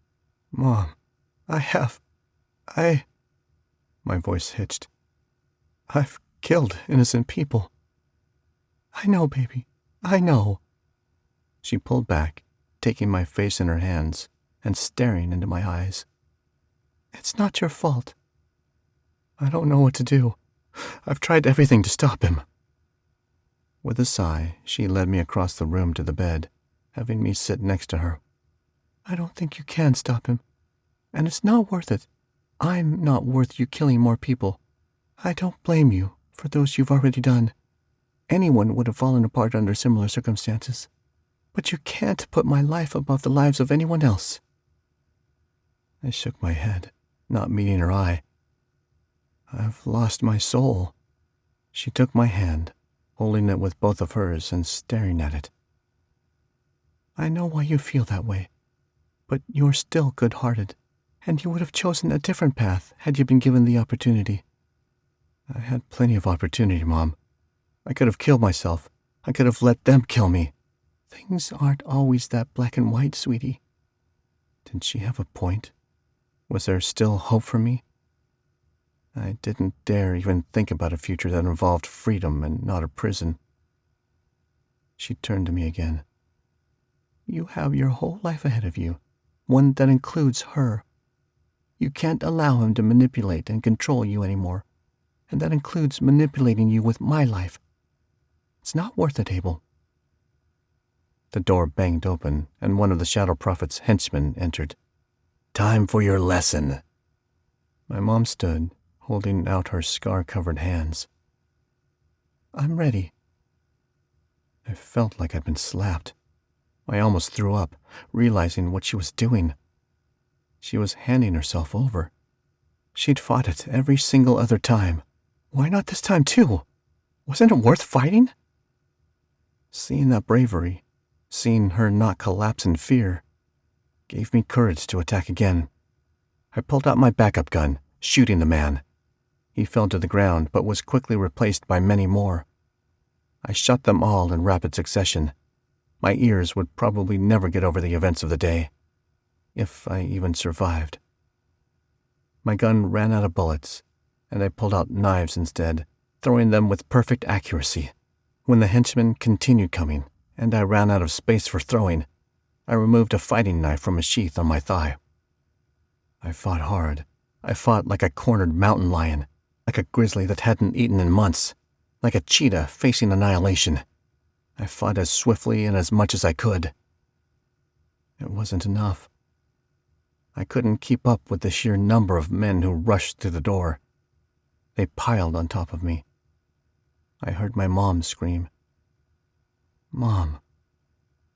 "Mom, My voice hitched. "I've killed innocent people." "I know, baby, I know." She pulled back, taking my face in her hands and staring into my eyes. "It's not your fault. I don't know what to do. I've tried everything to stop him." With a sigh, she led me across the room to the bed, having me sit next to her. "I don't think you can stop him, and it's not worth it. I'm not worth you killing more people. I don't blame you for those you've already done. Anyone would have fallen apart under similar circumstances. But you can't put my life above the lives of anyone else." I shook my head, not meeting her eye. "I've lost my soul." She took my hand, holding it with both of hers and staring at it. "I know why you feel that way, but you're still good-hearted, and you would have chosen a different path had you been given the opportunity." "I had plenty of opportunity, Mom. I could have killed myself. I could have let them kill me." "Things aren't always that black and white, sweetie." Did she have a point? Was there still hope for me? I didn't dare even think about a future that involved freedom and not a prison. She turned to me again. "You have your whole life ahead of you, one that includes her. You can't allow him to manipulate and control you anymore, and that includes manipulating you with my life. It's not worth it, Abel. The door banged open, and one of the Shadow Prophet's henchmen entered. Time for your lesson. My mom stood, holding out her scar-covered hands. I'm ready. I felt like I'd been slapped. I almost threw up, realizing what she was doing. She was handing herself over. She'd fought it every single other time. Why not this time too? Wasn't it worth fighting? Seeing that bravery, seeing her not collapse in fear, gave me courage to attack again. I pulled out my backup gun, shooting the man. He fell to the ground, but was quickly replaced by many more. I shot them all in rapid succession. My ears would probably never get over the events of the day, if I even survived. My gun ran out of bullets, and I pulled out knives instead, throwing them with perfect accuracy. When the henchmen continued coming, and I ran out of space for throwing, I removed a fighting knife from a sheath on my thigh. I fought hard. I fought like a cornered mountain lion, like a grizzly that hadn't eaten in months, like a cheetah facing annihilation. I fought as swiftly and as much as I could. It wasn't enough. I couldn't keep up with the sheer number of men who rushed through the door. They piled on top of me. I heard my mom scream. Mom.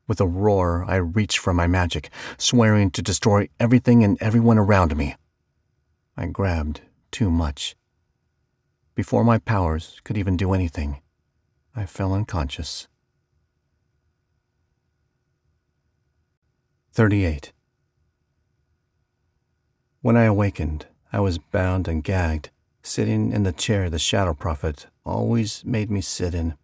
With a roar, I reached for my magic, swearing to destroy everything and everyone around me. I grabbed too much. Before my powers could even do anything, I fell unconscious. 38. When I awakened, I was bound and gagged, sitting in the chair the Shadow Prophet always made me sit in.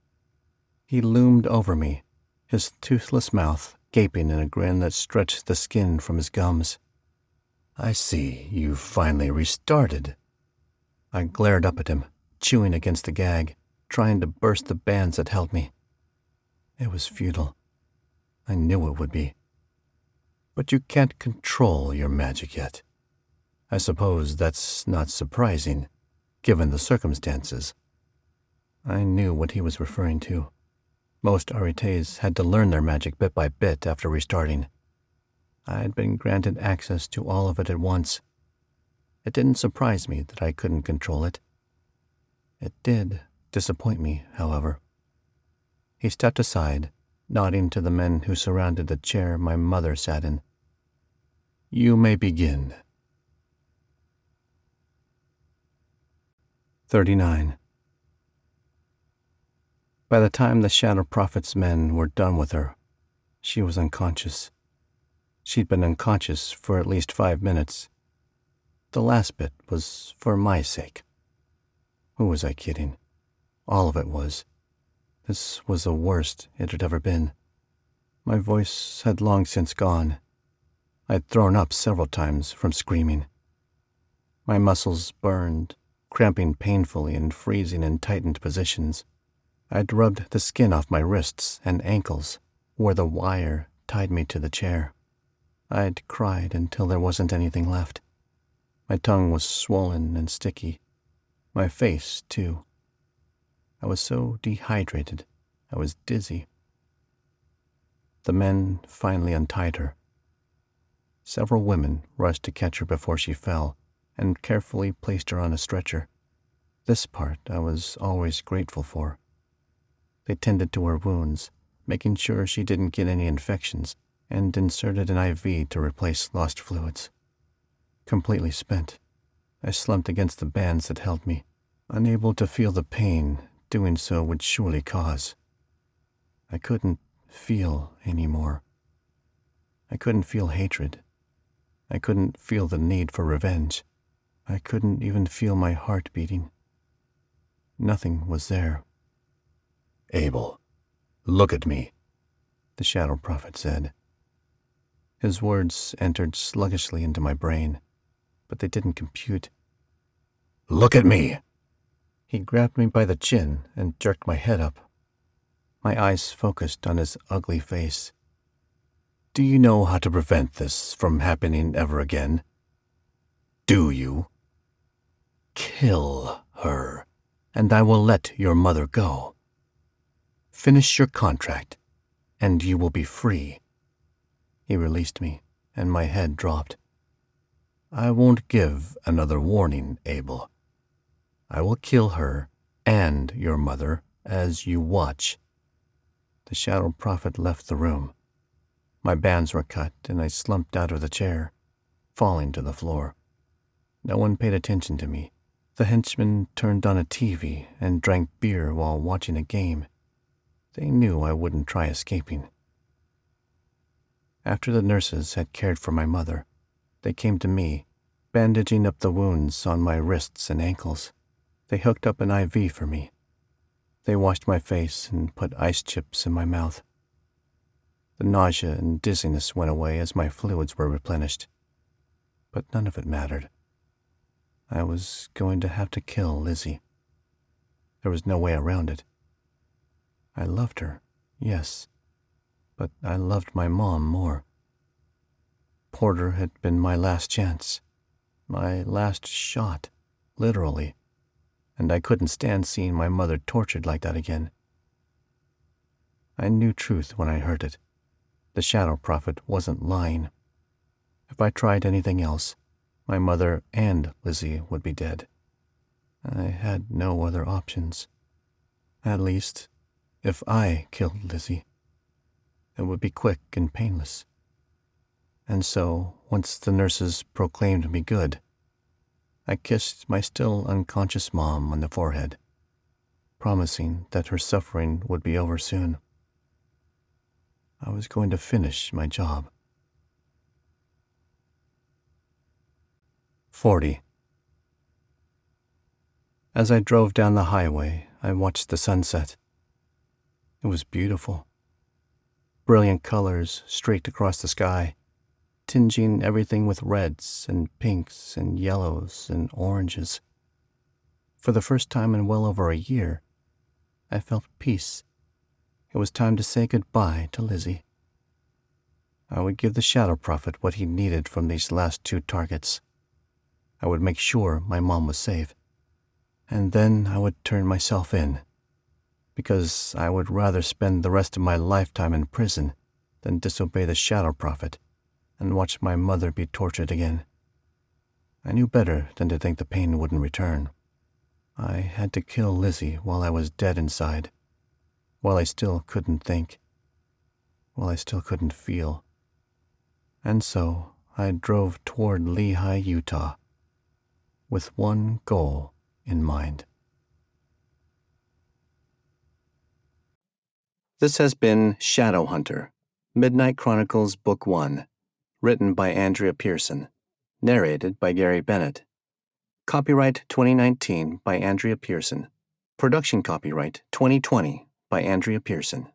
He loomed over me, his toothless mouth gaping in a grin that stretched the skin from his gums. I see you've finally restarted. I glared up at him, chewing against the gag, trying to burst the bands that held me. It was futile. I knew it would be. But you can't control your magic yet. I suppose that's not surprising, given the circumstances. I knew what he was referring to. Most Arites had to learn their magic bit by bit after restarting. I had been granted access to all of it at once. It didn't surprise me that I couldn't control it. It did disappoint me, however. He stepped aside, nodding to the men who surrounded the chair my mother sat in. You may begin. 39. By the time the Shadow Prophet's men were done with her, she was unconscious. She'd been unconscious for at least 5 minutes. The last bit was for my sake. Who was I kidding? All of it was. This was the worst it had ever been. My voice had long since gone. I'd thrown up several times from screaming. My muscles burned, cramping painfully and freezing in tightened positions. I'd rubbed the skin off my wrists and ankles, where the wire tied me to the chair. I'd cried until there wasn't anything left. My tongue was swollen and sticky. My face, too. I was so dehydrated, I was dizzy. The men finally untied her. Several women rushed to catch her before she fell and carefully placed her on a stretcher. This part I was always grateful for. They tended to her wounds, making sure she didn't get any infections, and inserted an IV to replace lost fluids. Completely spent, I slumped against the bands that held me, unable to feel the pain doing so would surely cause. I couldn't feel anymore. I couldn't feel hatred. I couldn't feel the need for revenge. I couldn't even feel my heart beating. Nothing was there. Abel, look at me, the Shadow Prophet said. His words entered sluggishly into my brain, but they didn't compute. Look at me! He grabbed me by the chin and jerked my head up. My eyes focused on his ugly face. Do you know how to prevent this from happening ever again? Do you? Kill her, and I will let your mother go. Finish your contract, and you will be free." He released me, and my head dropped. "I won't give another warning, Abel. I will kill her and your mother as you watch." The shadow prophet left the room. My bands were cut, and I slumped out of the chair, falling to the floor. No one paid attention to me. The henchmen turned on a TV and drank beer while watching a game. They knew I wouldn't try escaping. After the nurses had cared for my mother, they came to me, bandaging up the wounds on my wrists and ankles. They hooked up an IV for me. They washed my face and put ice chips in my mouth. The nausea and dizziness went away as my fluids were replenished. But none of it mattered. I was going to have to kill Lizzy. There was no way around it. I loved her, yes, but I loved my mom more. Porter had been my last chance, my last shot, literally, and I couldn't stand seeing my mother tortured like that again. I knew truth when I heard it. The shadow prophet wasn't lying. If I tried anything else, my mother and Lizzy would be dead. I had no other options. At least, if I killed Lizzy, it would be quick and painless. And so, once the nurses proclaimed me good, I kissed my still unconscious mom on the forehead, promising that her suffering would be over soon. I was going to finish my job. 40. As I drove down the highway, I watched the sunset. It was beautiful. Brilliant colors streaked across the sky, tinging everything with reds and pinks and yellows and oranges. For the first time in well over a year, I felt peace. It was time to say goodbye to Lizzy. I would give the shadow prophet what he needed from these last 2 targets. I would make sure my mom was safe. And then I would turn myself in, because I would rather spend the rest of my lifetime in prison than disobey the shadow prophet and watch my mother be tortured again. I knew better than to think the pain wouldn't return. I had to kill Lizzy while I was dead inside, while I still couldn't think, while I still couldn't feel. And so I drove toward Lehi, Utah, with one goal in mind. This has been Shadow Hunter, Midnight Chronicles Book 1, written by Andrea Pearson, narrated by Gary Bennett. Copyright 2019 by Andrea Pearson. Production copyright 2020 by Andrea Pearson.